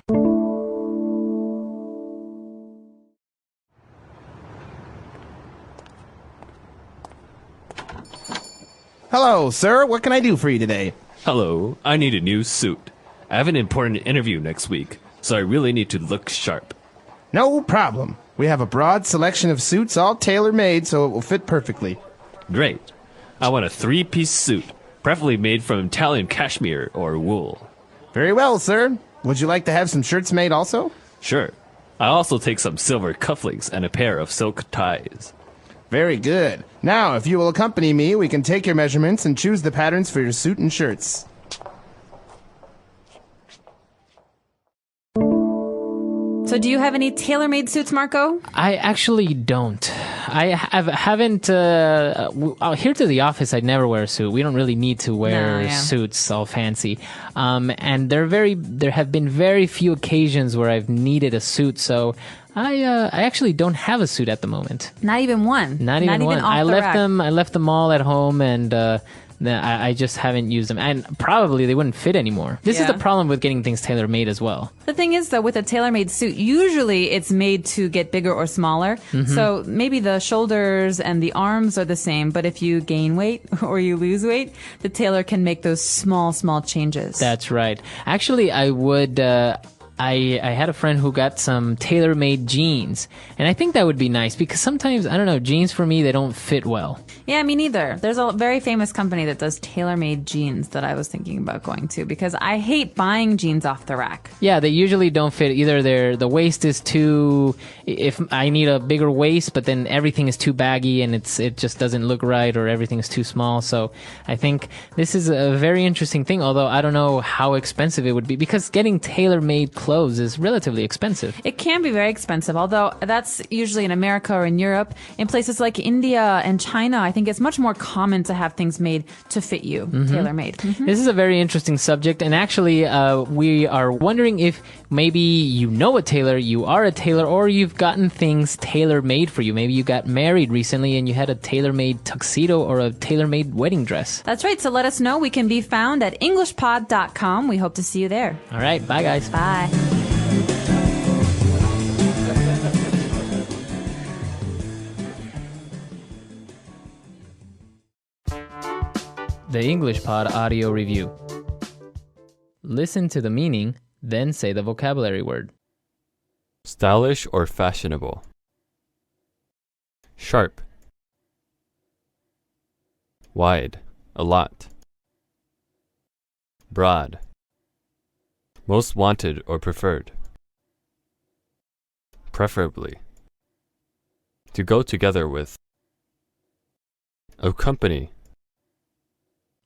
Speaker 4: Hello, sir. What can I do for you today?
Speaker 6: Hello, I need a new suit. I have an important interview next week, so I really need to look sharp.
Speaker 4: No problem. We have a broad selection of suits all tailor-made so it will fit perfectly.
Speaker 6: Great. I want a 3-piece suit, preferably made from Italian cashmere or wool.
Speaker 4: Very well, sir. Would you like to have some shirts made also?
Speaker 6: Sure. I'll also take some silver cufflinks and a pair of silk ties.
Speaker 4: Very good. Now, if you will accompany me, we can take your measurements and choose the patterns for your suit and shirts.
Speaker 19: So do you have any tailor-made suits, Marco?
Speaker 1: I actually don't. I haven't. Here to the office, I never wear a suit. We don't really need to wear suits all fancy. And there have been very few occasions where I've needed a suit. So I actually don't have a suit at the moment.
Speaker 19: Not even one.
Speaker 1: Not even one.
Speaker 19: I left
Speaker 1: them all at home, and I just haven't used them, and probably they wouldn't fit anymore. This is
Speaker 19: Yeah.
Speaker 1: the problem with getting things tailor-made as well.
Speaker 19: The thing is, though, with a tailor-made suit, usually it's made to get bigger or smaller.
Speaker 1: Mhm.
Speaker 19: So maybe the shoulders and the arms are the same, but if you gain weight or you lose weight, the tailor can make those small changes.
Speaker 1: That's right. Actually, I would. I had a friend who got some tailor-made jeans, and I think that would be nice because sometimes, I don't know, jeans for me, they don't fit well.
Speaker 19: Yeah, me neither. There's a very famous company that does tailor-made jeans that I was thinking about going to because I hate buying jeans off the rack.
Speaker 1: Yeah, they usually don't fit either. The waist is too. If I need a bigger waist, but then everything is too baggy and it just doesn't look right, or everything is too small. So I think this is a very interesting thing. Although I don't know how expensive it would be because getting tailor-made clothes is relatively expensive.
Speaker 19: It can be very expensive, although that's usually in America or in Europe. In places like India and China, I think it's much more common to have things made to fit you,
Speaker 1: Mhm.
Speaker 19: tailor-made.
Speaker 1: This is a very interesting subject, and actually, we are wondering if maybe you know a tailor, you are a tailor, or you've gotten things tailor-made for you. Maybe you got married recently and you had a tailor-made tuxedo or a tailor-made wedding dress.
Speaker 19: That's right, so let us know. We can be found at englishpod.com. We hope to see you there.
Speaker 1: All right, bye guys.
Speaker 19: Bye.
Speaker 1: The English Pod Audio Review. Listen to the meaning, then say the vocabulary word.
Speaker 2: Stylish or fashionable. Sharp. Wide, a lot. Broad. Most wanted or preferred. Preferably. To go together with. Accompany.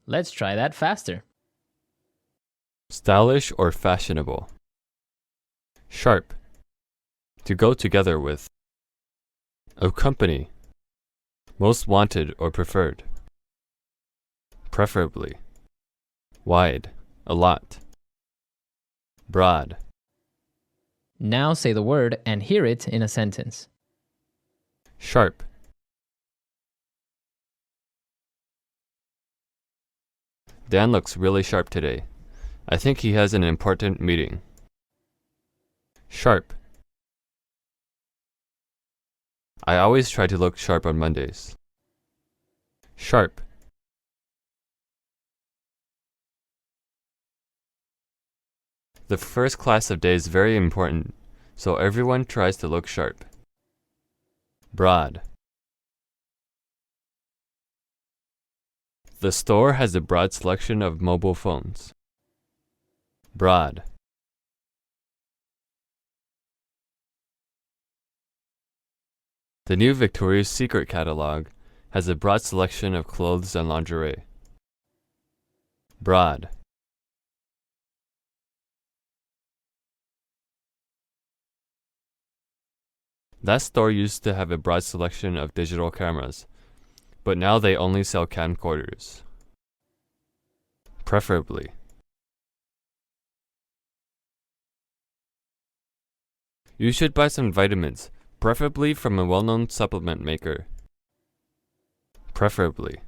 Speaker 1: Let's try that faster.
Speaker 2: Stylish or fashionable. Sharp. To go together with. Accompany. Most wanted or preferred. Preferably. Wide, a lot. Broad.
Speaker 1: Now say the word and hear it in a sentence.
Speaker 2: Sharp. Dan looks really sharp today. I think he has an important meeting. Sharp. I always try to look sharp on Mondays. Sharp. The first class of day is very important, so everyone tries to look sharp. Broad. The store has a broad selection of mobile phones. Broad. The new Victoria's Secret catalog has a broad selection of clothes and lingerie. Broad. That store used to have a broad selection of digital cameras, but now they only sell camcorders. Preferably. You should buy some vitamins, preferably from a well-known supplement maker. Preferably.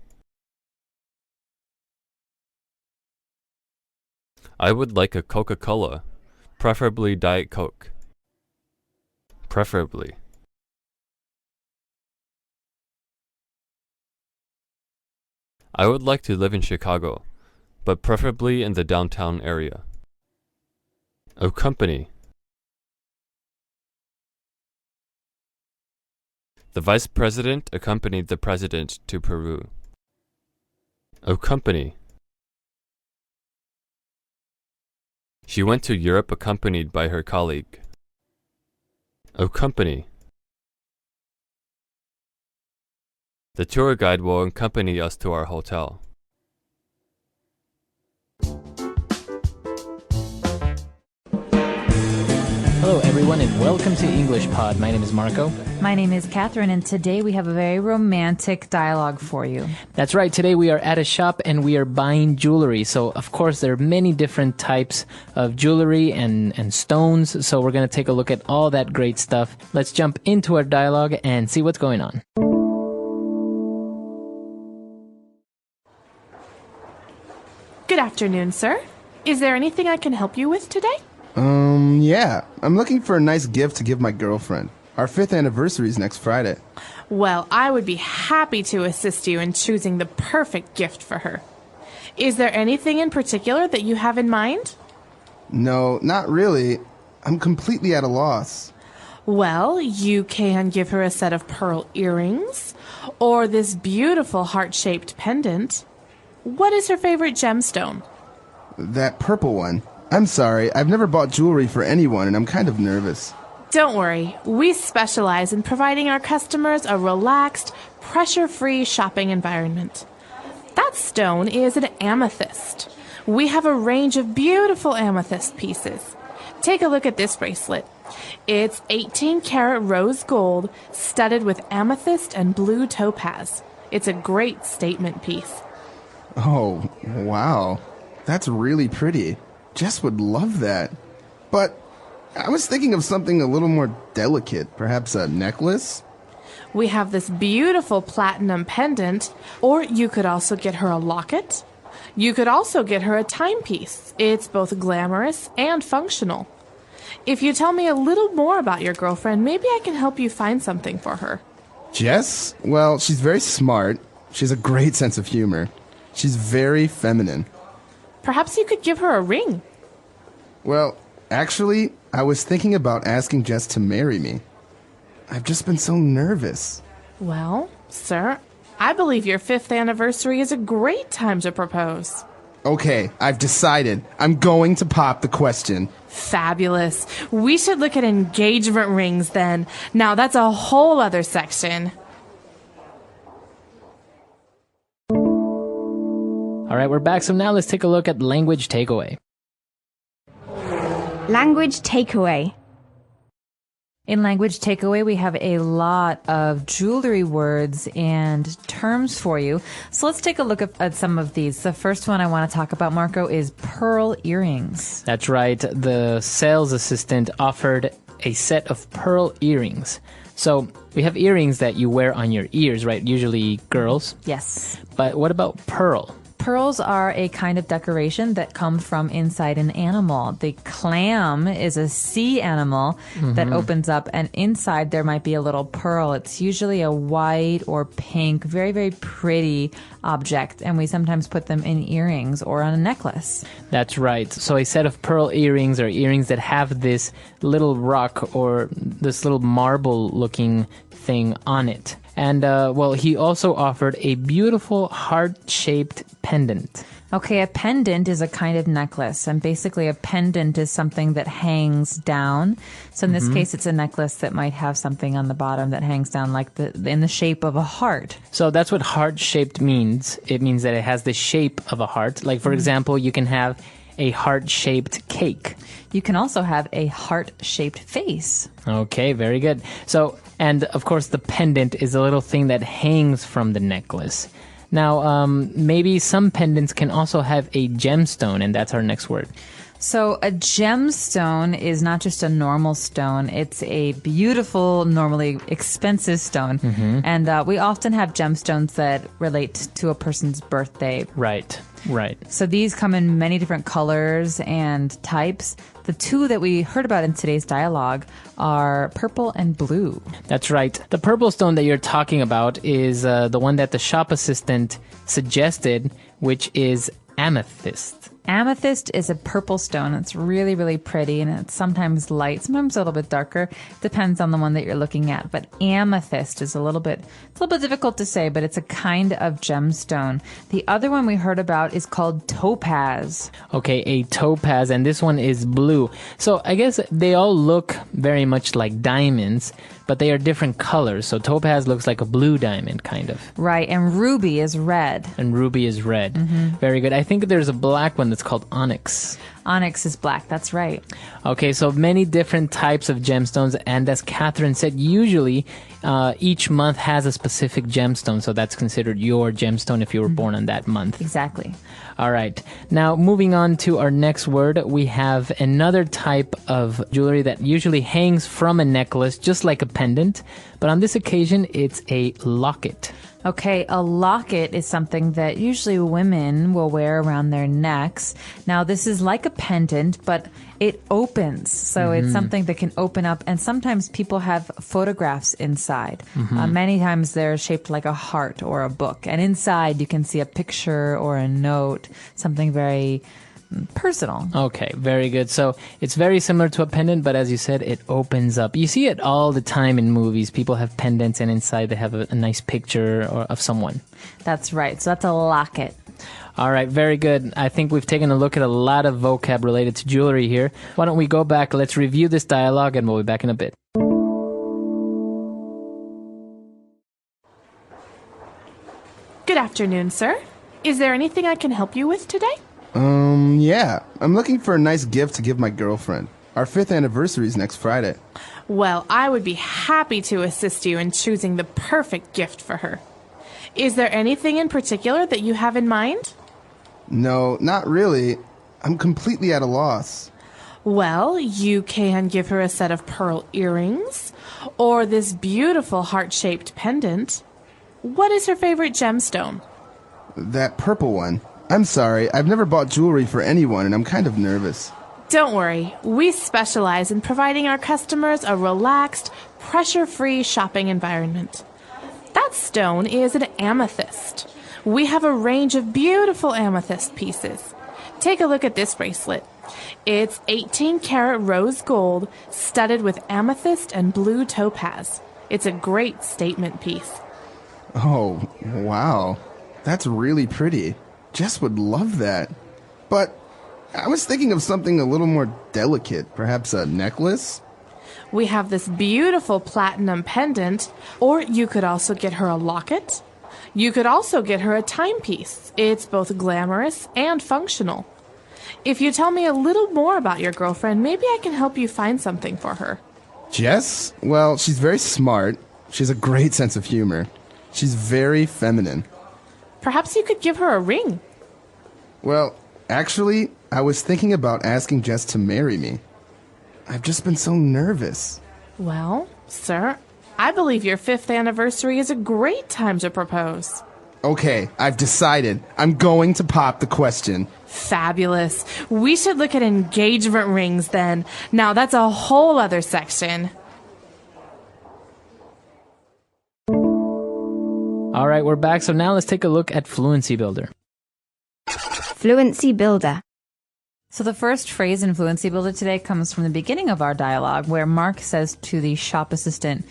Speaker 2: I would like a Coca-Cola, preferably Diet Coke. Preferably. I would like to live in Chicago, but preferably in the downtown area. Accompany. The vice president accompanied the president to Peru. Accompany. She went to Europe accompanied by her colleague. Accompany. The tour guide will accompany us to our hotel.
Speaker 1: Hello everyone and welcome to English Pod. My name is Marco.
Speaker 5: My name is Catherine, and today we have a very romantic dialogue for you.
Speaker 1: That's right. Today we are at a shop and we are buying jewelry. So, of course, there are many different types of jewelry and stones. So we're going to take a look at all that great stuff. Let's jump into our dialogue and see what's going on.
Speaker 8: Good afternoon, sir. Is there anything I can help you with today?
Speaker 22: Yeah. I'm looking for a nice gift to give my girlfriend. Our 5th anniversary is next Friday.
Speaker 8: Well, I would be happy to assist you in choosing the perfect gift for her. Is there anything in particular that you have in mind?
Speaker 22: No, not really. I'm completely at a loss.
Speaker 8: Well, you can give her a set of pearl earrings, or this beautiful heart-shaped pendant. What is her favorite gemstone?
Speaker 22: That purple one. I'm sorry, I've never bought jewelry for anyone, and I'm kind of nervous.
Speaker 8: Don't worry, we specialize in providing our customers a relaxed, pressure-free shopping environment. That stone is an amethyst. We have a range of beautiful amethyst pieces. Take a look at this bracelet. It's 18-karat rose gold studded with amethyst and blue topaz. It's a great statement piece.
Speaker 22: Oh, wow. That's really pretty. Jess would love that. But I was thinking of something a little more delicate, perhaps a necklace?
Speaker 8: We have this beautiful platinum pendant, or you could also get her a locket. You could also get her a timepiece. It's both glamorous and functional. If you tell me a little more about your girlfriend, maybe I can help you find something for her.
Speaker 22: Jess? Well, she's very smart. She has a great sense of humor. She's very feminine.
Speaker 8: Perhaps you could give her a ring.
Speaker 22: Well, actually, I was thinking about asking Jess to marry me. I've just been so nervous.
Speaker 8: Well, sir, I believe your 5th anniversary is a great time to propose.
Speaker 22: Okay, I've decided. I'm going to pop the question.
Speaker 8: Fabulous. We should look at engagement rings then. Now, that's a whole other section.
Speaker 1: All right, we're back. So now let's take a look at language takeaway.
Speaker 3: Language takeaway.
Speaker 5: In language takeaway, we have a lot of jewelry words and terms for you. So let's take a look at some of these. The first one I want to talk about, Marco, is pearl earrings.
Speaker 1: That's right. The sales assistant offered a set of pearl earrings. So we have earrings that you wear on your ears, right? Usually girls.
Speaker 5: Yes.
Speaker 1: But what about pearl?
Speaker 5: Pearls are a kind of decoration that comes from inside an animal. The clam is a sea animal that opens up, and inside there might be a little pearl. It's usually a white or pink, very, very pretty object, and we sometimes put them in earrings or on a necklace.
Speaker 1: That's right. So a set of pearl earrings are earrings that have this little rock or this little marble-looking thing on it. And, well, he also offered a beautiful heart-shaped pendant.
Speaker 5: Okay, a pendant is a kind of necklace, and basically a pendant is something that hangs down. So in this case, it's a necklace that might have something on the bottom that hangs down like in the shape of a heart.
Speaker 1: So that's what heart-shaped means. It means that it has the shape of a heart. Like, for example, you can have a heart-shaped cake.
Speaker 5: You can also have a heart-shaped face.
Speaker 1: Okay, very good. So, and of course, the pendant is a little thing that hangs from the necklace. Now, maybe some pendants can also have a gemstone, and that's our next word.
Speaker 5: So a gemstone is not just a normal stone. It's a beautiful, normally expensive stone. And we often have gemstones that relate to a person's birthday.
Speaker 1: Right, right.
Speaker 5: So these come in many different colors and types. The two that we heard about in today's dialogue are purple and blue.
Speaker 1: That's right. The purple stone that you're talking about is the one that the shop assistant suggested, which is amethyst.
Speaker 5: Amethyst is a purple stone. It's really, really pretty, and it's sometimes light, sometimes a little bit darker. Depends on the one that you're looking at. But amethyst is a little bit difficult to say, but it's a kind of gemstone. The other one we heard about is called topaz.
Speaker 1: Okay, a topaz, and this one is blue. So I guess they all look very much like diamonds, but they are different colors. So topaz looks like a blue diamond, kind of.
Speaker 5: Right, and ruby is red.
Speaker 1: And ruby is red. Very good. I think there's a black one that's called onyx.
Speaker 5: Onyx is black, that's right.
Speaker 1: Okay, so many different types of gemstones, and as Catherine said, usually each month has a specific gemstone, so that's considered your gemstone if you were born on that month.
Speaker 5: Exactly.
Speaker 1: All right. Now, moving on to our next word, we have another type of jewelry that usually hangs from a necklace, just like a pendant, but on this occasion, it's a locket.
Speaker 5: Okay, a locket is something that usually women will wear around their necks. Now, this is like a pendant, but it opens. So it's something that can open up, and sometimes people have photographs inside. Many times they're shaped like a heart or a book, and inside you can see a picture or a note, something very personal.
Speaker 1: Okay, very good. So it's very similar to a pendant, but as you said, it opens up. You see it all the time in movies. People have pendants, and inside they have a nice picture of someone.
Speaker 5: That's right. So that's a locket.
Speaker 1: All right, very good. I think we've taken a look at a lot of vocab related to jewelry here. Why don't we go back, let's review this dialogue, and we'll be back in a bit.
Speaker 8: Good afternoon, sir. Is there anything I can help you with today?
Speaker 22: Yeah. I'm looking for a nice gift to give my girlfriend. Our 5th anniversary is next Friday.
Speaker 8: Well, I would be happy to assist you in choosing the perfect gift for her. Is there anything in particular that you have in mind?
Speaker 22: No, not really. I'm completely at a loss.
Speaker 8: Well, you can give her a set of pearl earrings, or this beautiful heart-shaped pendant. What is her favorite gemstone?
Speaker 22: That purple one. I'm sorry, I've never bought jewelry for anyone, and I'm kind of nervous.
Speaker 8: Don't worry, we specialize in providing our customers a relaxed, pressure-free shopping environment. That stone is an amethyst. We have a range of beautiful amethyst pieces. Take a look at this bracelet. It's 18-karat rose gold studded with amethyst and blue topaz. It's a great statement piece.
Speaker 22: Oh, wow. That's really pretty. Jess would love that. But I was thinking of something a little more delicate, perhaps a necklace?
Speaker 8: We have this beautiful platinum pendant, or you could also get her a locket. You could also get her a timepiece. It's both glamorous and functional. If you tell me a little more about your girlfriend, maybe I can help you find something for her.
Speaker 22: Jess? Well, she's very smart. She has a great sense of humor. She's very feminine.
Speaker 8: Perhaps you could give her a ring.
Speaker 22: Well, actually, I was thinking about asking Jess to marry me. I've just been so nervous.
Speaker 8: Well, sir, I believe your 5th anniversary is a great time to propose.
Speaker 22: Okay, I've decided. I'm going to pop the question.
Speaker 8: Fabulous. We should look at engagement rings then. Now, that's a whole other section.
Speaker 1: All right, we're back. So now let's take a look at Fluency Builder.
Speaker 3: Fluency Builder.
Speaker 5: So the first phrase in Fluency Builder today comes from the beginning of our dialogue, where Mark says to the shop assistant,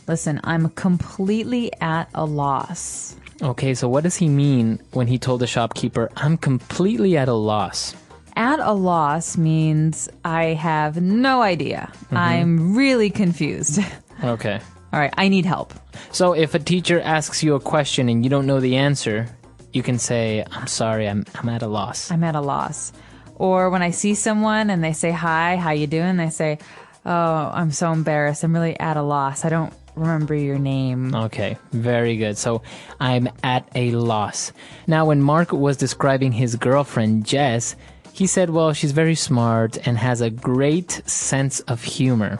Speaker 5: "Listen, I'm completely at a loss."
Speaker 1: Okay, so what does he mean when he told the shopkeeper, "I'm completely at a loss"?
Speaker 5: At a loss means I have no idea. I'm really confused.
Speaker 1: Okay.
Speaker 5: All right, I need help.
Speaker 1: So if a teacher asks you a question and you don't know the answer, you can say, "I'm sorry, I'm at a loss."
Speaker 5: I'm at a loss. Or when I see someone and they say, "Hi, how you doing?" They say, "Oh, I'm so embarrassed. I'm really at a loss. I don't remember your name."
Speaker 1: Okay, very good. So I'm at a loss. Now, when Mark was describing his girlfriend, Jess, he said, well, she's very smart and has a great sense of humor.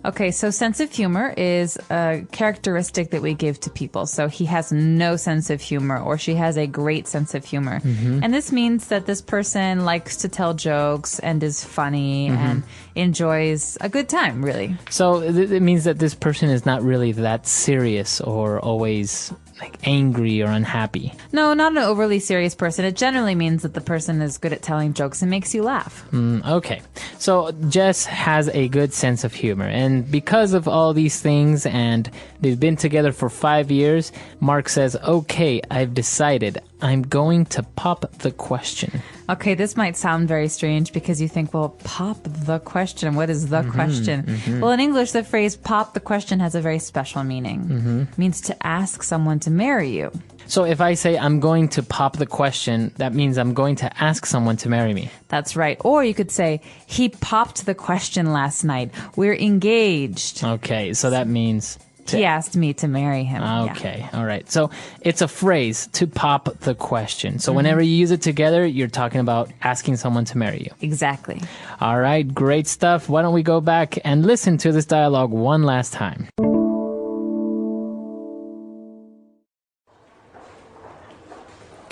Speaker 5: Okay, so sense of humor is a characteristic that we give to people. So he has no sense of humor, or she has a great sense of humor. And this means that this person likes to tell jokes and is funny and enjoys a good time, really.
Speaker 1: So it means that this person is not really that serious or always like angry or unhappy.
Speaker 5: No, not an overly serious person. It generally means that the person is good at telling jokes and makes you laugh.
Speaker 1: Okay. So Jess has a good sense of humor. And because of all these things, and they've been together for 5 years, Mark says, okay, I've decided. I'm going to pop the question.
Speaker 5: Okay, this might sound very strange because you think, well, pop the question. What is the question? Well, in English, the phrase pop the question has a very special meaning. It means to ask someone to marry you.
Speaker 1: So if I say I'm going to pop the question, that means I'm going to ask someone to marry me.
Speaker 5: That's right. Or you could say, he popped the question last night. We're engaged.
Speaker 1: Okay, so that means...
Speaker 5: He asked me to marry him.
Speaker 1: Okay, all right. So it's a phrase, to pop the question. So whenever you use it together, you're talking about asking someone to marry you.
Speaker 5: Exactly.
Speaker 1: All right, great stuff. Why don't we go back and listen to this dialogue one last time?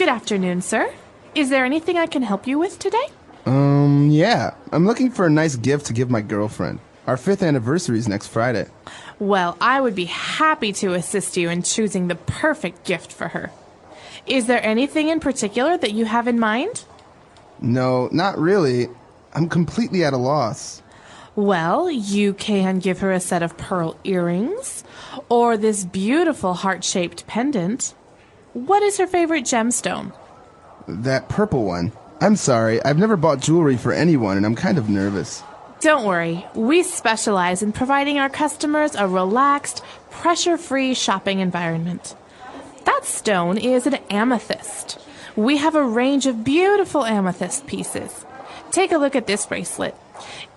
Speaker 8: Good afternoon, sir. Is there anything I can help you with today?
Speaker 22: Yeah. I'm looking for a nice gift to give my girlfriend. Our 5th anniversary is next Friday.
Speaker 8: Well, I would be happy to assist you in choosing the perfect gift for her. Is there anything in particular that you have in mind?
Speaker 22: No, not really. I'm completely at a loss.
Speaker 8: Well, you can give her a set of pearl earrings, or this beautiful heart-shaped pendant. What is her favorite gemstone?
Speaker 22: That purple one. I'm sorry, I've never bought jewelry for anyone, and I'm kind of nervous.
Speaker 8: Don't worry, we specialize in providing our customers a relaxed, pressure-free shopping environment. That stone is an amethyst. We have a range of beautiful amethyst pieces. Take a look at this bracelet.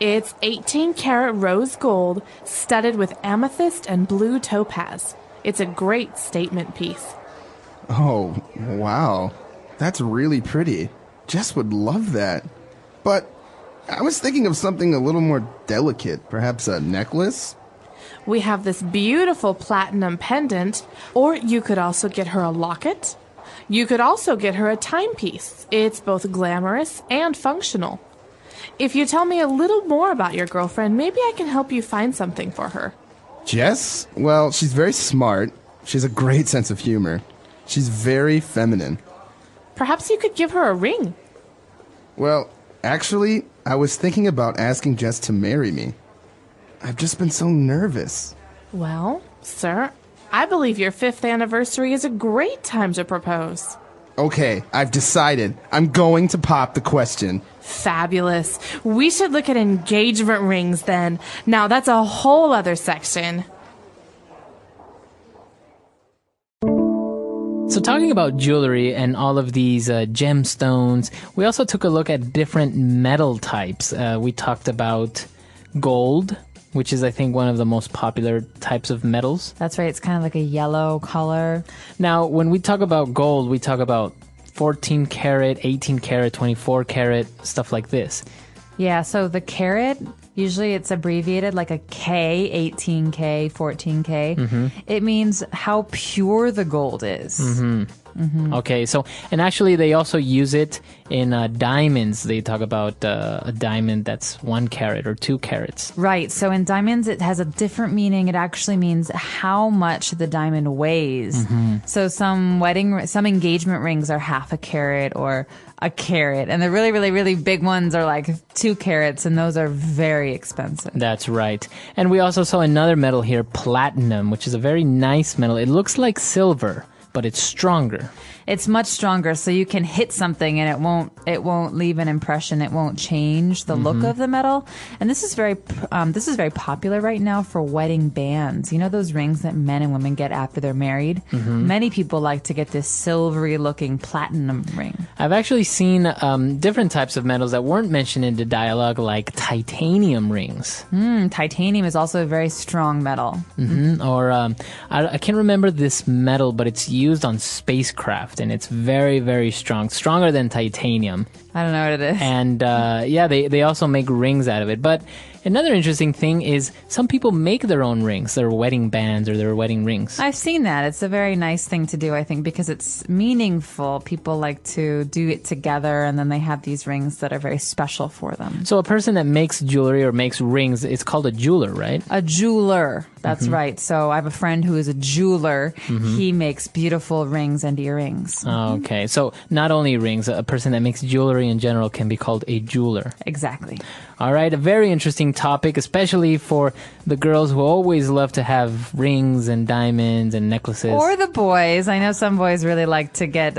Speaker 8: It's 18-karat rose gold studded with amethyst and blue topaz. It's a great statement piece.
Speaker 22: Oh, wow. That's really pretty. Jess would love that. But I was thinking of something a little more delicate, perhaps a necklace?
Speaker 8: We have this beautiful platinum pendant, or you could also get her a locket. You could also get her a timepiece. It's both glamorous and functional. If you tell me a little more about your girlfriend, maybe I can help you find something for her.
Speaker 22: Jess? Well, she's very smart. She has a great sense of humor. She's very feminine.
Speaker 8: Perhaps you could give her a ring.
Speaker 22: Well, actually, I was thinking about asking Jess to marry me. I've just been so nervous.
Speaker 8: Well, sir, I believe your 5th anniversary is a great time to propose.
Speaker 22: Okay, I've decided. I'm going to pop the question.
Speaker 8: Fabulous. We should look at engagement rings then. Now, that's a whole other section.
Speaker 1: So talking about jewelry and all of these gemstones, we also took a look at different metal types. We talked about gold, which is, I think, one of the most popular types of metals.
Speaker 5: That's right. It's kind of like a yellow color.
Speaker 1: Now, when we talk about gold, we talk about 14 karat, 18 karat, 24 karat, stuff like this.
Speaker 5: Yeah, so the carat, usually it's abbreviated like a K, 18K, 14K.
Speaker 1: Mm-hmm.
Speaker 5: It means how pure the gold is.
Speaker 1: Mm-hmm. Mm-hmm. Okay, so, and actually they also use it in diamonds. They talk about a diamond that's 1 carat or 2 carats.
Speaker 5: Right, so in diamonds it has a different meaning. It actually means how much the diamond weighs.
Speaker 1: Mm-hmm.
Speaker 5: So some engagement rings are half a carat or a carat, and the really, really, really big ones are like 2 carats, and those are very expensive.
Speaker 1: That's right. And we also saw another metal here, platinum, which is a very nice metal. It looks like silver, but it's stronger.
Speaker 5: It's much stronger, so you can hit something and it won't leave an impression. It won't change the look of the metal. And this is very popular right now for wedding bands. You know those rings that men and women get after they're married?
Speaker 1: Mm-hmm.
Speaker 5: Many people like to get this silvery looking platinum ring.
Speaker 1: I've actually seen different types of metals that weren't mentioned in the dialogue, like titanium rings.
Speaker 5: Titanium is also a very strong metal.
Speaker 1: Mm-hmm. Or I can't remember this metal, but it's used on spacecraft, and it's very, very strong, stronger than titanium.
Speaker 5: I don't know what it is.
Speaker 1: And yeah, they also make rings out of it. But another interesting thing is some people make their own rings, their wedding bands or their wedding rings.
Speaker 5: I've seen that. It's a very nice thing to do, I think, because it's meaningful. People like to do it together, and then they have these rings that are very special for them.
Speaker 1: So a person that makes jewelry or makes rings, it's called a jeweler, right?
Speaker 5: A jeweler. That's right. So I have a friend who is a jeweler. He makes beautiful rings and earrings.
Speaker 1: Okay. So not only rings, a person that makes jewelry in general can be called a jeweler.
Speaker 5: Exactly.
Speaker 1: All right. A very interesting topic, especially for the girls who always love to have rings and diamonds and necklaces.
Speaker 5: Or the boys. I know some boys really like to get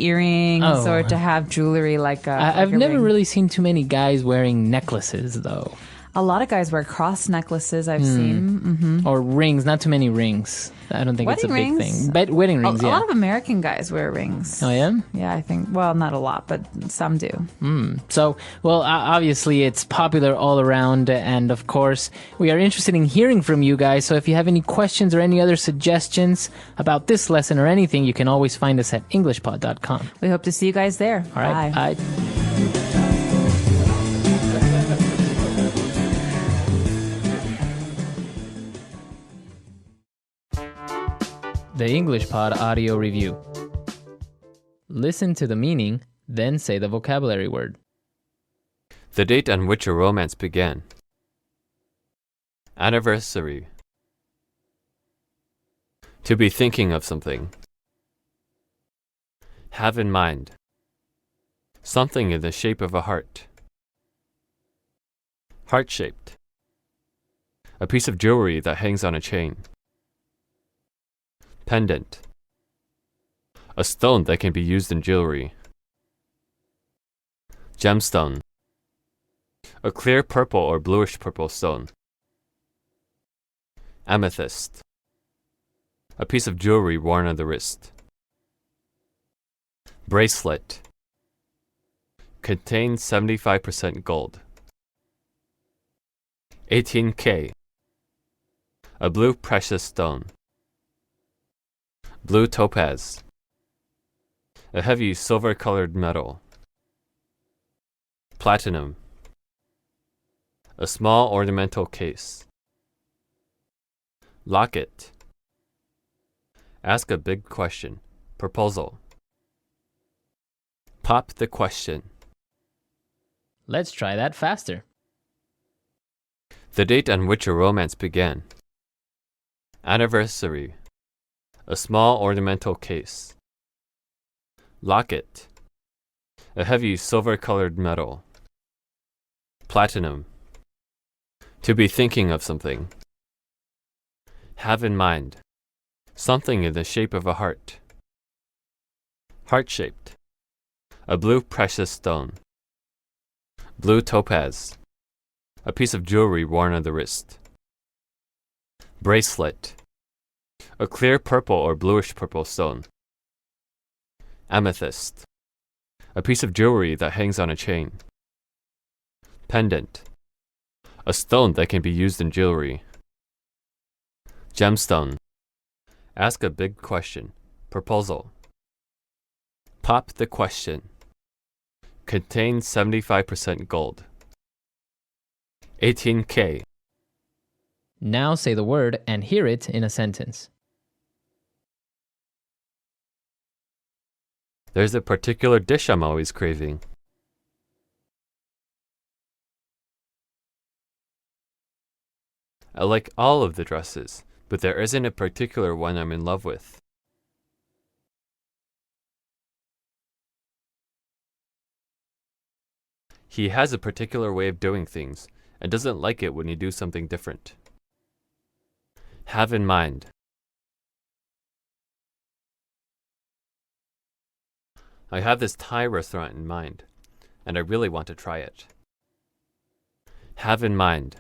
Speaker 5: earrings or to have jewelry like
Speaker 1: I've never
Speaker 5: ring.
Speaker 1: really seen too many guys wearing necklaces, though.
Speaker 5: A lot of guys wear cross necklaces, I've seen.
Speaker 1: Or rings. Not too many rings. I don't think it's a
Speaker 5: Wedding
Speaker 1: big
Speaker 5: rings?
Speaker 1: thing. But wedding rings,
Speaker 5: A
Speaker 1: yeah.
Speaker 5: lot of American guys wear rings.
Speaker 1: Oh, yeah?
Speaker 5: Yeah, I think. Well, not a lot, but some do.
Speaker 1: So, well, obviously it's popular all around, and of course, we are interested in hearing from you guys, so if you have any questions or any other suggestions about this lesson or anything, you can always find us at englishpod.com.
Speaker 5: We hope to see you guys there.
Speaker 1: All right.
Speaker 5: Bye.
Speaker 1: The English Pod Audio Review. Listen to the meaning, then say the vocabulary word.
Speaker 2: The date on which a romance began. Anniversary. To be thinking of something. Have in mind. Something in the shape of a heart. Heart-shaped. A piece of jewelry that hangs on a chain. Pendant. A stone that can be used in jewelry. Gemstone. A clear purple or bluish purple stone. Amethyst. A piece of jewelry worn on the wrist. Bracelet. Contains 75% gold. 18K. A blue precious stone. Blue topaz. A heavy silver-colored metal. Platinum. A small ornamental case. Locket. Ask a big question. Proposal. Pop the question.
Speaker 1: Let's try that faster.
Speaker 2: The date on which a romance began. Anniversary. A small ornamental case. Locket. A heavy silver-colored metal. Platinum. To be thinking of something. Have in mind. Something in the shape of a heart. Heart-shaped. A blue precious stone. Blue topaz. A piece of jewelry worn on the wrist. Bracelet. A clear purple or bluish purple stone. Amethyst. A piece of jewelry that hangs on a chain. Pendant. A stone that can be used in jewelry. Gemstone. Ask a big question. Proposal. Pop the question. Contains 75% gold. 18K.
Speaker 1: Now say the word and hear it in a sentence.
Speaker 2: There's a particular dish I'm always craving. I like all of the dresses, but there isn't a particular one I'm in love with. He has a particular way of doing things, and doesn't like it when you do something different. Have in mind. I have this Thai restaurant in mind, and I really want to try it. Have in mind.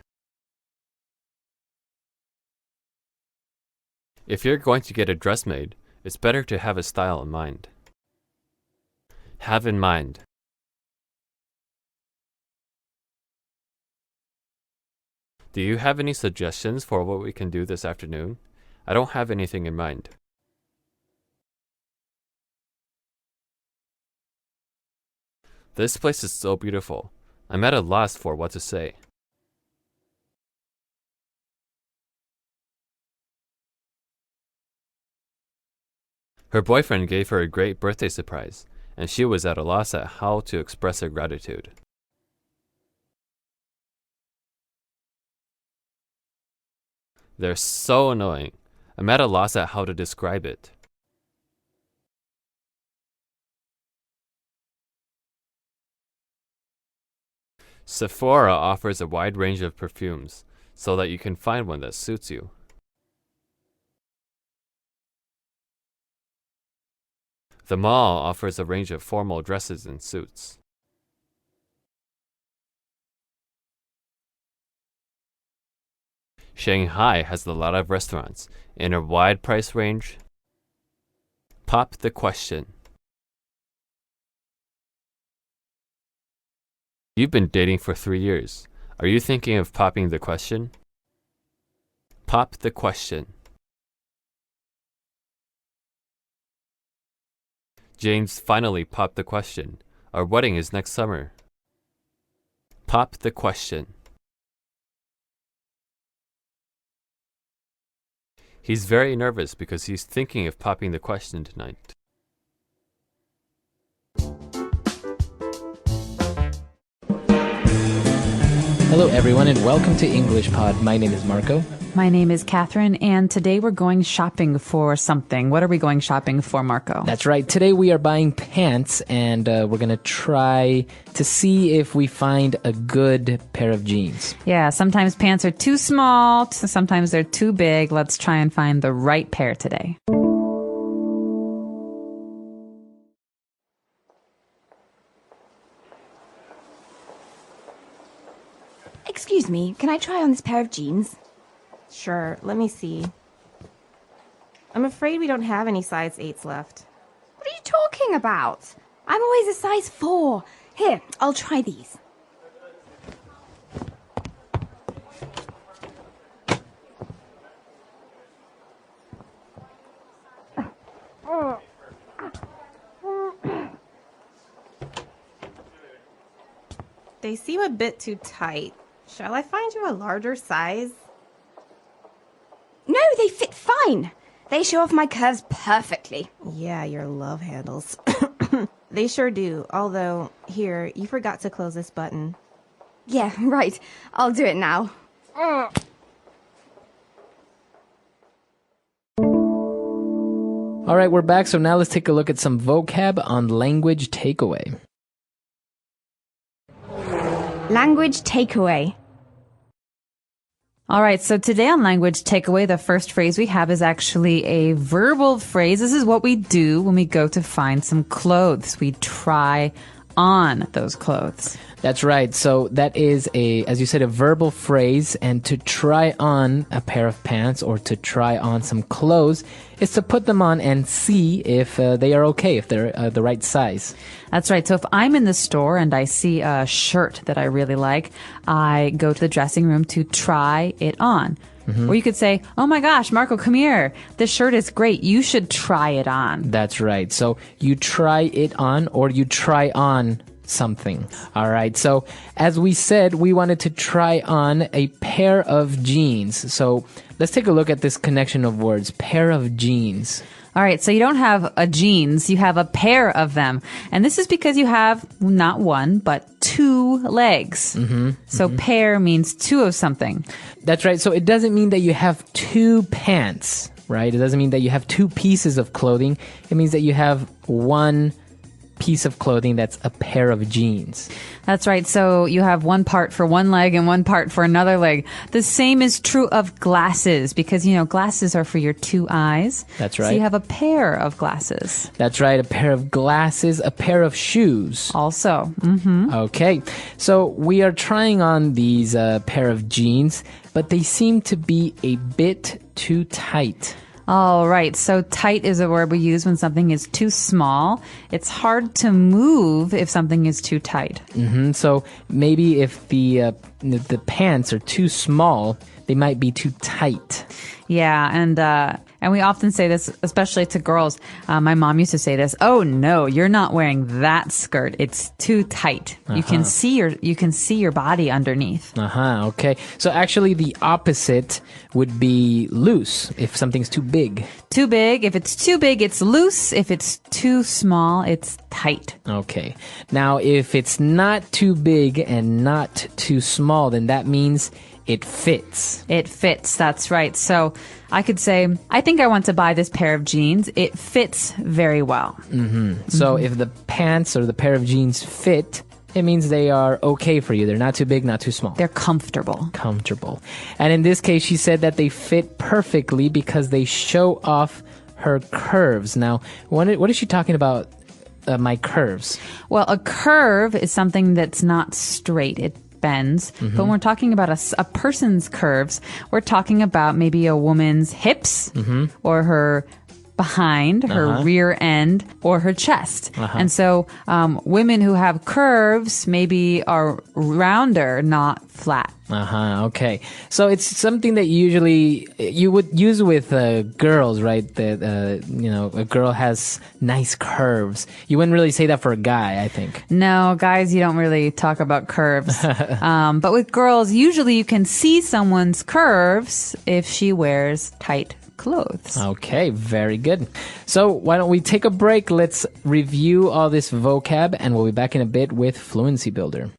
Speaker 2: If you're going to get a dress made, it's better to have a style in mind. Have in mind. Do you have any suggestions for what we can do this afternoon? I don't have anything in mind. This place is so beautiful. I'm at a loss for what to say. Her boyfriend gave her a great birthday surprise, and she was at a loss at how to express her gratitude. They're so annoying. I'm at a loss at how to describe it. Sephora offers a wide range of perfumes, so that you can find one that suits you. The mall offers a range of formal dresses and suits. Shanghai has a lot of restaurants in a wide price range. Pop the question. You've been dating for 3 years. Are you thinking of popping the question? Pop the question. James finally popped the question. Our wedding is next summer. Pop the question. He's very nervous because he's thinking of popping the question tonight.
Speaker 1: Hello, everyone, and welcome to English Pod. My name is Marco.
Speaker 5: My name is Catherine, and today we're going shopping for something. What are we going shopping for, Marco?
Speaker 1: That's right. Today we are buying pants, and we're going to try to see if we find a good pair of jeans.
Speaker 5: Yeah, sometimes pants are too small, sometimes they're too big. Let's try and find the right pair today.
Speaker 3: Excuse me, can I try on this pair of jeans?
Speaker 10: Sure, let me see. I'm afraid we don't have any size 8s left.
Speaker 3: What are you talking about? I'm always a size 4. Here, I'll try these.
Speaker 10: They seem a bit too tight. Shall I find you a larger size?
Speaker 3: No, they fit fine. They show off my curves perfectly.
Speaker 10: Yeah, your love handles. They sure do. Although, here, you forgot to close this button.
Speaker 3: Yeah, right. I'll do it now.
Speaker 1: All right, we're back. So now let's take a look at some vocab on language takeaway.
Speaker 3: Language takeaway.
Speaker 5: All right, so today on Language Takeaway, the first phrase we have is actually a verbal phrase. This is what we do when we go to find some clothes. We try on those clothes.
Speaker 1: That's right. So that is as you said, a verbal phrase. And to try on a pair of pants or to try on some clothes is to put them on and see if they are okay, if they're the right size.
Speaker 5: That's right. So if I'm in the store and I see a shirt that I really like, I go to the dressing room to try it on. Mm-hmm. Or you could say, oh my gosh, Marco, come here. This shirt is great. You should try it on.
Speaker 1: That's right. So you try it on or you try on something. All right. So as we said, we wanted to try on a pair of jeans. So let's take a look at this connection of words, pair of jeans.
Speaker 5: All right, so you don't have a jeans, you have a pair of them. And this is because you have not one, but two legs.
Speaker 1: Mm-hmm,
Speaker 5: so pair means two of something.
Speaker 1: That's right. So it doesn't mean that you have two pants, right? It doesn't mean that you have two pieces of clothing. It means that you have one piece of clothing that's a pair of jeans.
Speaker 5: That's right. So you have one part for one leg and one part for another leg. The same is true of glasses because, you know, glasses are for your two eyes.
Speaker 1: That's right.
Speaker 5: So you have a pair of glasses.
Speaker 1: That's right. A pair of glasses, a pair of shoes.
Speaker 5: Also. Mm-hmm.
Speaker 1: Okay. So we are trying on these pair of jeans, but they seem to be a bit too tight.
Speaker 5: All right. So tight is a word we use when something is too small. It's hard to move if something is too tight.
Speaker 1: Mm-hmm. So maybe if the pants are too small, they might be too tight.
Speaker 5: Yeah, and we often say this, especially to girls. My mom used to say this. Oh no, you're not wearing that skirt. It's too tight.
Speaker 1: Uh-huh.
Speaker 5: You can see your body underneath.
Speaker 1: Okay. So actually, the opposite would be loose. If something's too big.
Speaker 5: Too big. If it's too big, it's loose. If it's too small, it's tight.
Speaker 1: Okay. Now, if it's not too big and not too small, then that means it fits.
Speaker 5: It fits. That's right. So I could say, I think I want to buy this pair of jeans. It fits very well.
Speaker 1: Mm-hmm. So if the pants or the pair of jeans fit, it means they are okay for you. They're not too big, not too small.
Speaker 5: They're comfortable.
Speaker 1: Comfortable. And in this case, she said that they fit perfectly because they show off her curves. Now, what is she talking about? My curves.
Speaker 5: Well, a curve is something that's not straight. It bends.
Speaker 1: Mm-hmm.
Speaker 5: But when we're talking about a person's curves, we're talking about maybe a woman's hips or her behind, her rear end, or her chest. And so women who have curves maybe are rounder, not flat.
Speaker 1: Okay. So it's something that usually you would use with girls, right? That, a girl has nice curves. You wouldn't really say that for a guy, I think.
Speaker 5: No, guys, you don't really talk about curves. But with girls, usually you can see someone's curves if she wears tight clothes.
Speaker 1: Okay, very good. So why don't we take a break? Let's review all this vocab and we'll be back in a bit with Fluency Builder.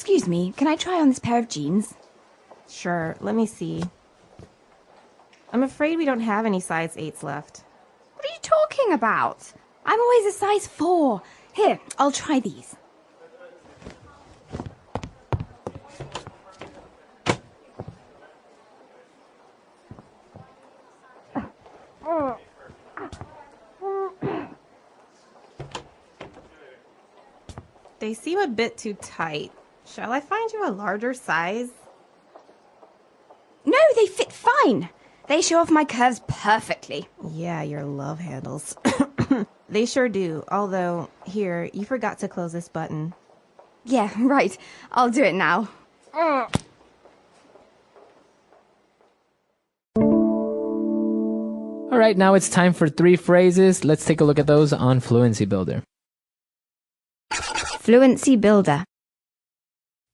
Speaker 3: Excuse me, can I try on this pair of jeans?
Speaker 10: Sure, let me see. I'm afraid we don't have any size 8s left.
Speaker 3: What are you talking about? I'm always a size 4. Here, I'll try these.
Speaker 10: They seem a bit too tight. Shall I find you a larger size?
Speaker 3: No, they fit fine. They show off my curves perfectly.
Speaker 10: Yeah, your love handles. They sure do. Although, here, you forgot to close this button.
Speaker 3: Yeah, right. I'll do it now.
Speaker 1: All right, now it's time for 3 phrases. Let's take a look at those on Fluency Builder.
Speaker 3: Fluency Builder.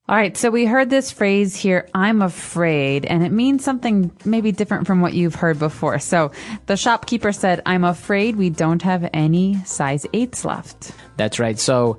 Speaker 5: All right, so we heard this phrase here, I'm afraid, and it means something maybe different from what you've heard before. So the shopkeeper said, I'm afraid we don't have any size 8s left.
Speaker 1: That's right. So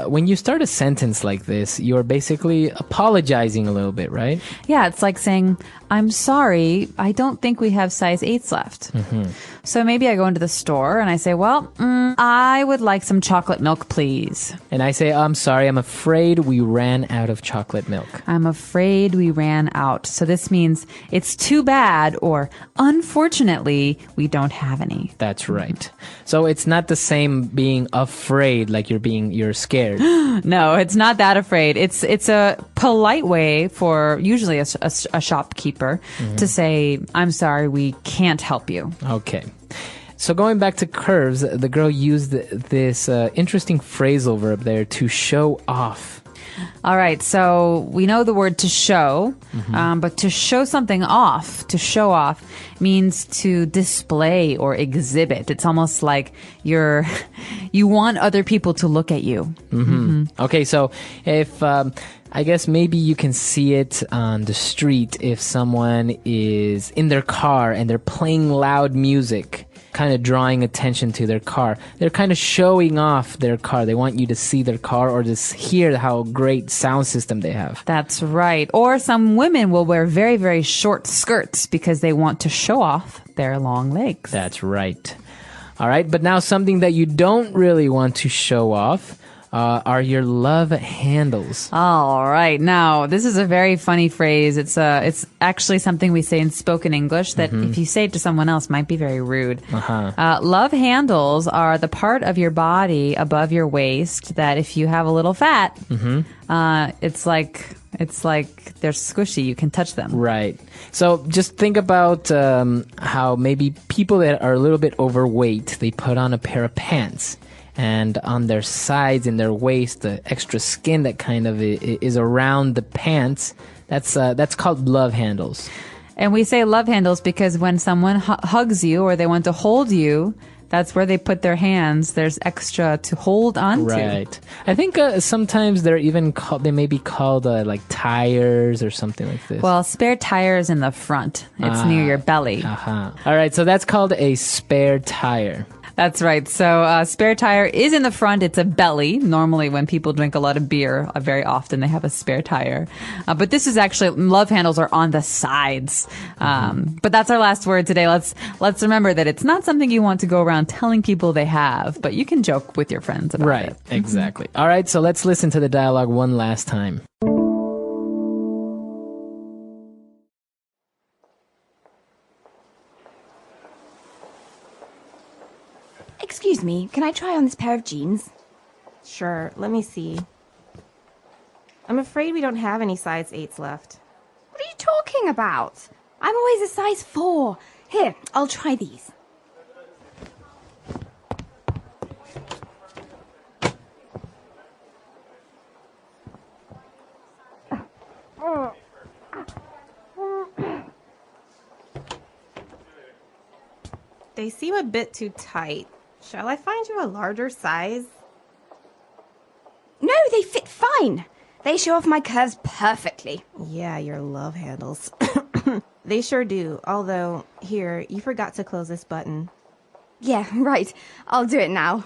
Speaker 1: when you start a sentence like this, you're basically apologizing a little bit, right?
Speaker 5: Yeah, it's like saying, I'm sorry, I don't think we have size 8s left.
Speaker 1: Mm-hmm.
Speaker 5: So maybe I go into the store and I say, well, I would like some chocolate milk, please.
Speaker 1: And I say, I'm sorry, I'm afraid we ran out of chocolate milk.
Speaker 5: I'm afraid we ran out. So this means it's too bad or unfortunately, we don't have any.
Speaker 1: That's right. So it's not the same being afraid like you're scared.
Speaker 5: No, it's not that afraid. It's a polite way for usually a shopkeeper to say, I'm sorry, we can't help you.
Speaker 1: Okay. So going back to curves, the girl used this interesting phrasal verb there, to show off.
Speaker 5: All right, so we know the word to show, but to show something off, to show off, means to display or exhibit. It's almost like you want other people to look at you.
Speaker 1: Okay, so if I guess maybe you can see it on the street if someone is in their car and they're playing loud music, kind of drawing attention to their car. They're kind of showing off their car. They want you to see their car or just hear how great sound system they have.
Speaker 5: That's right. Or some women will wear very, very short skirts because they want to show off their long legs.
Speaker 1: That's right. All right, but now something that you don't really want to show off are your love handles.
Speaker 5: All right. Now, this is a very funny phrase. It's actually something we say in spoken English that if you say it to someone else might be very rude. Love handles are the part of your body above your waist that if you have a little fat, it's like they're squishy. You can touch them.
Speaker 1: Right. So just think about how maybe people that are a little bit overweight, they put on a pair of pants. And on their sides, in their waist, the extra skin that kind of is around the pants, that's called love handles.
Speaker 5: And we say love handles because when someone hugs you or they want to hold you, that's where they put their hands. There's extra to hold on to.
Speaker 1: Right. I think sometimes they're even they may be called like tires or something like this.
Speaker 5: Well, spare tire is in the front. It's near your belly.
Speaker 1: All right. So that's called a spare tire.
Speaker 5: That's right. So spare tire is in the front. It's a belly. Normally when people drink a lot of beer, very often they have a spare tire. But this is actually, love handles are on the sides. But that's our last word today. Let's remember that it's not something you want to go around telling people they have, but you can joke with your friends about it.
Speaker 1: Right. Exactly. All right. So let's listen to the dialogue one last time.
Speaker 3: Excuse me, can I try on this pair of jeans?
Speaker 10: Sure, let me see. I'm afraid we don't have any size 8s left.
Speaker 3: What are you talking about? I'm always a size 4. Here, I'll try these.
Speaker 10: They seem a bit too tight. Shall I find you a larger size?
Speaker 3: No, they fit fine. They show off my curves perfectly.
Speaker 10: Yeah, your love handles. They sure do. Although, here, you forgot to close this button.
Speaker 3: Yeah, right. I'll do it now.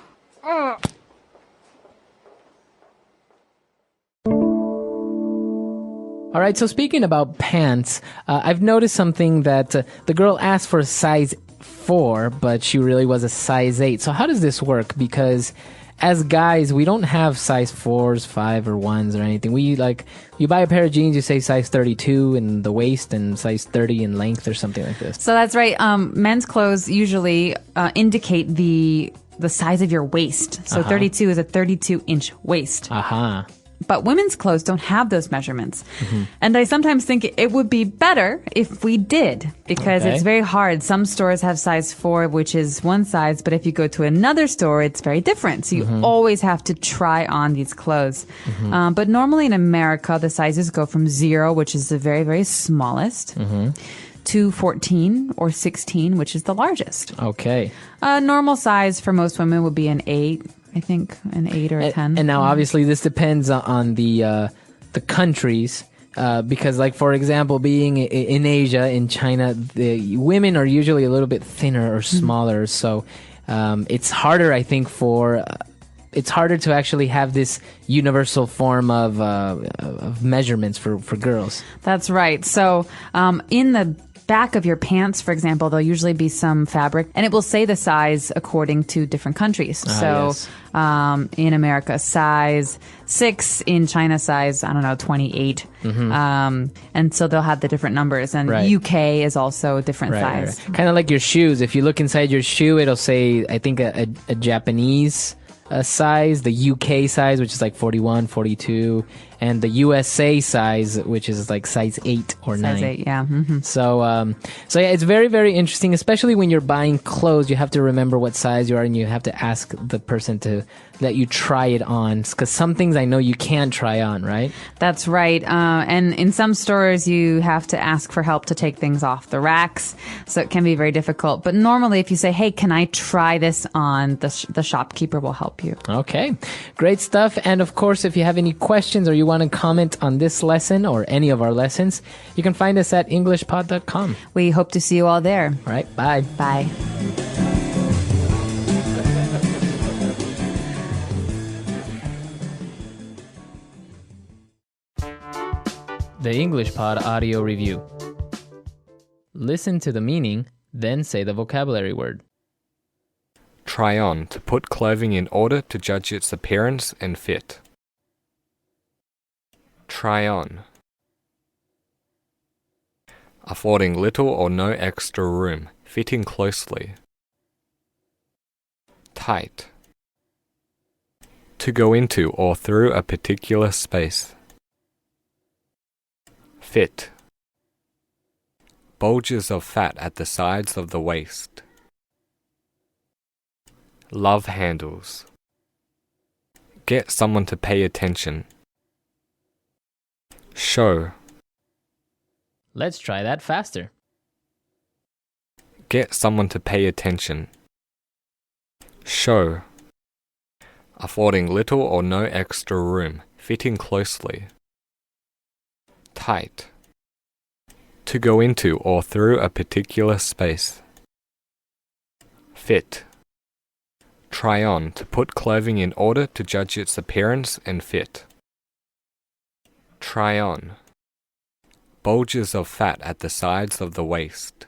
Speaker 1: All right, so speaking about pants, I've noticed something that the girl asked for a size 4, but she really was a size 8. So how does this work? Because as guys, we don't have size 4s, 5 or 1s or anything. We like, you buy a pair of jeans, you say size 32 in the waist and size 30 in length or something like this.
Speaker 5: So that's right. Men's clothes usually indicate the size of your waist. So 32 is a 32-inch waist.
Speaker 1: Aha.
Speaker 5: But women's clothes don't have those measurements. And I sometimes think it would be better if we did, because it's very hard. Some stores have size 4, which is one size, but if you go to another store, it's very different. So you always have to try on these clothes. But normally in America, the sizes go from 0, which is the very, very smallest, to 14 or 16, which is the largest.
Speaker 1: Okay.
Speaker 5: Normal size for most women would be an 8. I think an 8 or a 10.
Speaker 1: And now, obviously, this depends on the countries. Because, like, for example, being in Asia, in China, the women are usually a little bit thinner or smaller. So it's harder, I think, it's harder to actually have this universal form of measurements for girls.
Speaker 5: That's right. So in the back of your pants, for example, there'll usually be some fabric, and it will say the size according to different countries. In America, size 6; in China, size 28. And so they'll have the different numbers. And UK is also a different size.
Speaker 1: Kind of like your shoes. If you look inside your shoe, it'll say, I think, a Japanese size, the UK size, which is like 41, 42, and the USA size, which is like size 8 or 9.
Speaker 5: Size 8, yeah.
Speaker 1: So yeah, it's very, very interesting, especially when you're buying clothes. You have to remember what size you are, and you have to ask the person to let you try it on, because some things I know you can try on, right?
Speaker 5: That's right. And in some stores, you have to ask for help to take things off the racks, so it can be very difficult. But normally, if you say, hey, can I try this on, the shopkeeper will help you.
Speaker 1: Okay, great stuff. And of course, if you have any questions or you want to comment on this lesson or any of our lessons, you can find us at englishpod.com.
Speaker 5: We hope to see you all there.
Speaker 1: All right, bye.
Speaker 5: Bye.
Speaker 1: The English Pod audio review. Listen to the meaning, then say the vocabulary word.
Speaker 2: Try on, to put clothing in order to judge its appearance and fit. Try on. Affording little or no extra room, fitting closely. Tight. To go into or through a particular space. Fit. Bulges of fat at the sides of the waist. Love handles. Get someone to pay attention. Show.
Speaker 1: Let's try that faster.
Speaker 2: Get someone to pay attention. Show. Affording little or no extra room, fitting closely. Tight. To go into or through a particular space. Fit. Try on, to put clothing in order to judge its appearance and fit. Try on. Bulges of fat at the sides of the waist.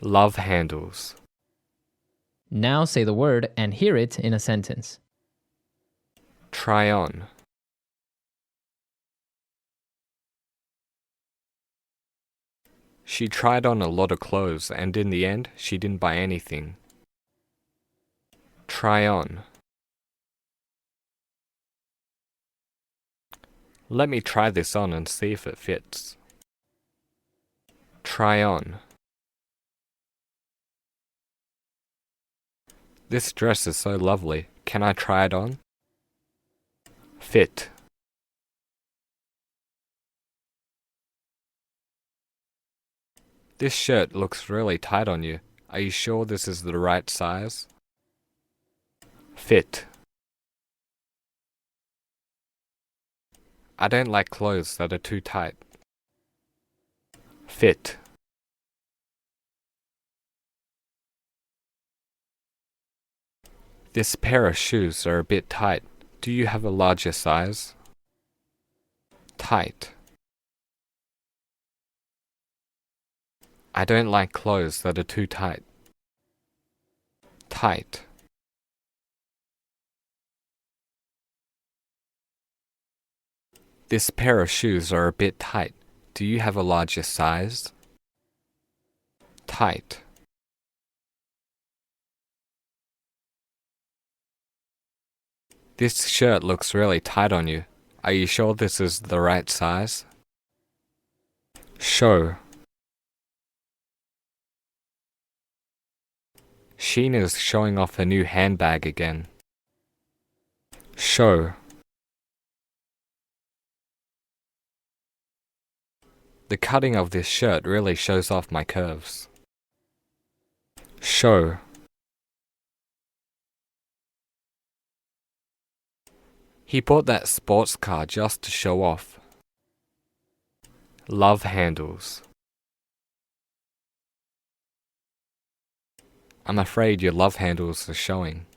Speaker 2: Love handles.
Speaker 1: Now say the word and hear it in a sentence.
Speaker 2: Try on. She tried on a lot of clothes, and in the end, she didn't buy anything. Try on. Let me try this on and see if it fits. Try on. This dress is so lovely. Can I try it on? Fit. This shirt looks really tight on you. Are you sure this is the right size? Fit. I don't like clothes that are too tight. Fit. This pair of shoes are a bit tight. Do you have a larger size? Tight. I don't like clothes that are too tight. Tight. This pair of shoes are a bit tight. Do you have a larger size? Tight. This shirt looks really tight on you. Are you sure this is the right size? Show. Sheena's showing off her new handbag again. Show. The cutting of this shirt really shows off my curves. Show. He bought that sports car just to show off. Love handles. I'm afraid your love handles are showing.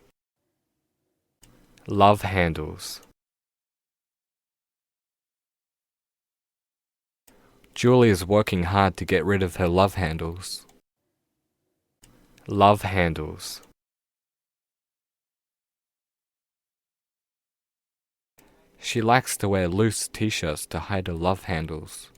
Speaker 2: Love handles. Julie is working hard to get rid of her love handles. Love handles. She likes to wear loose t-shirts to hide her love handles.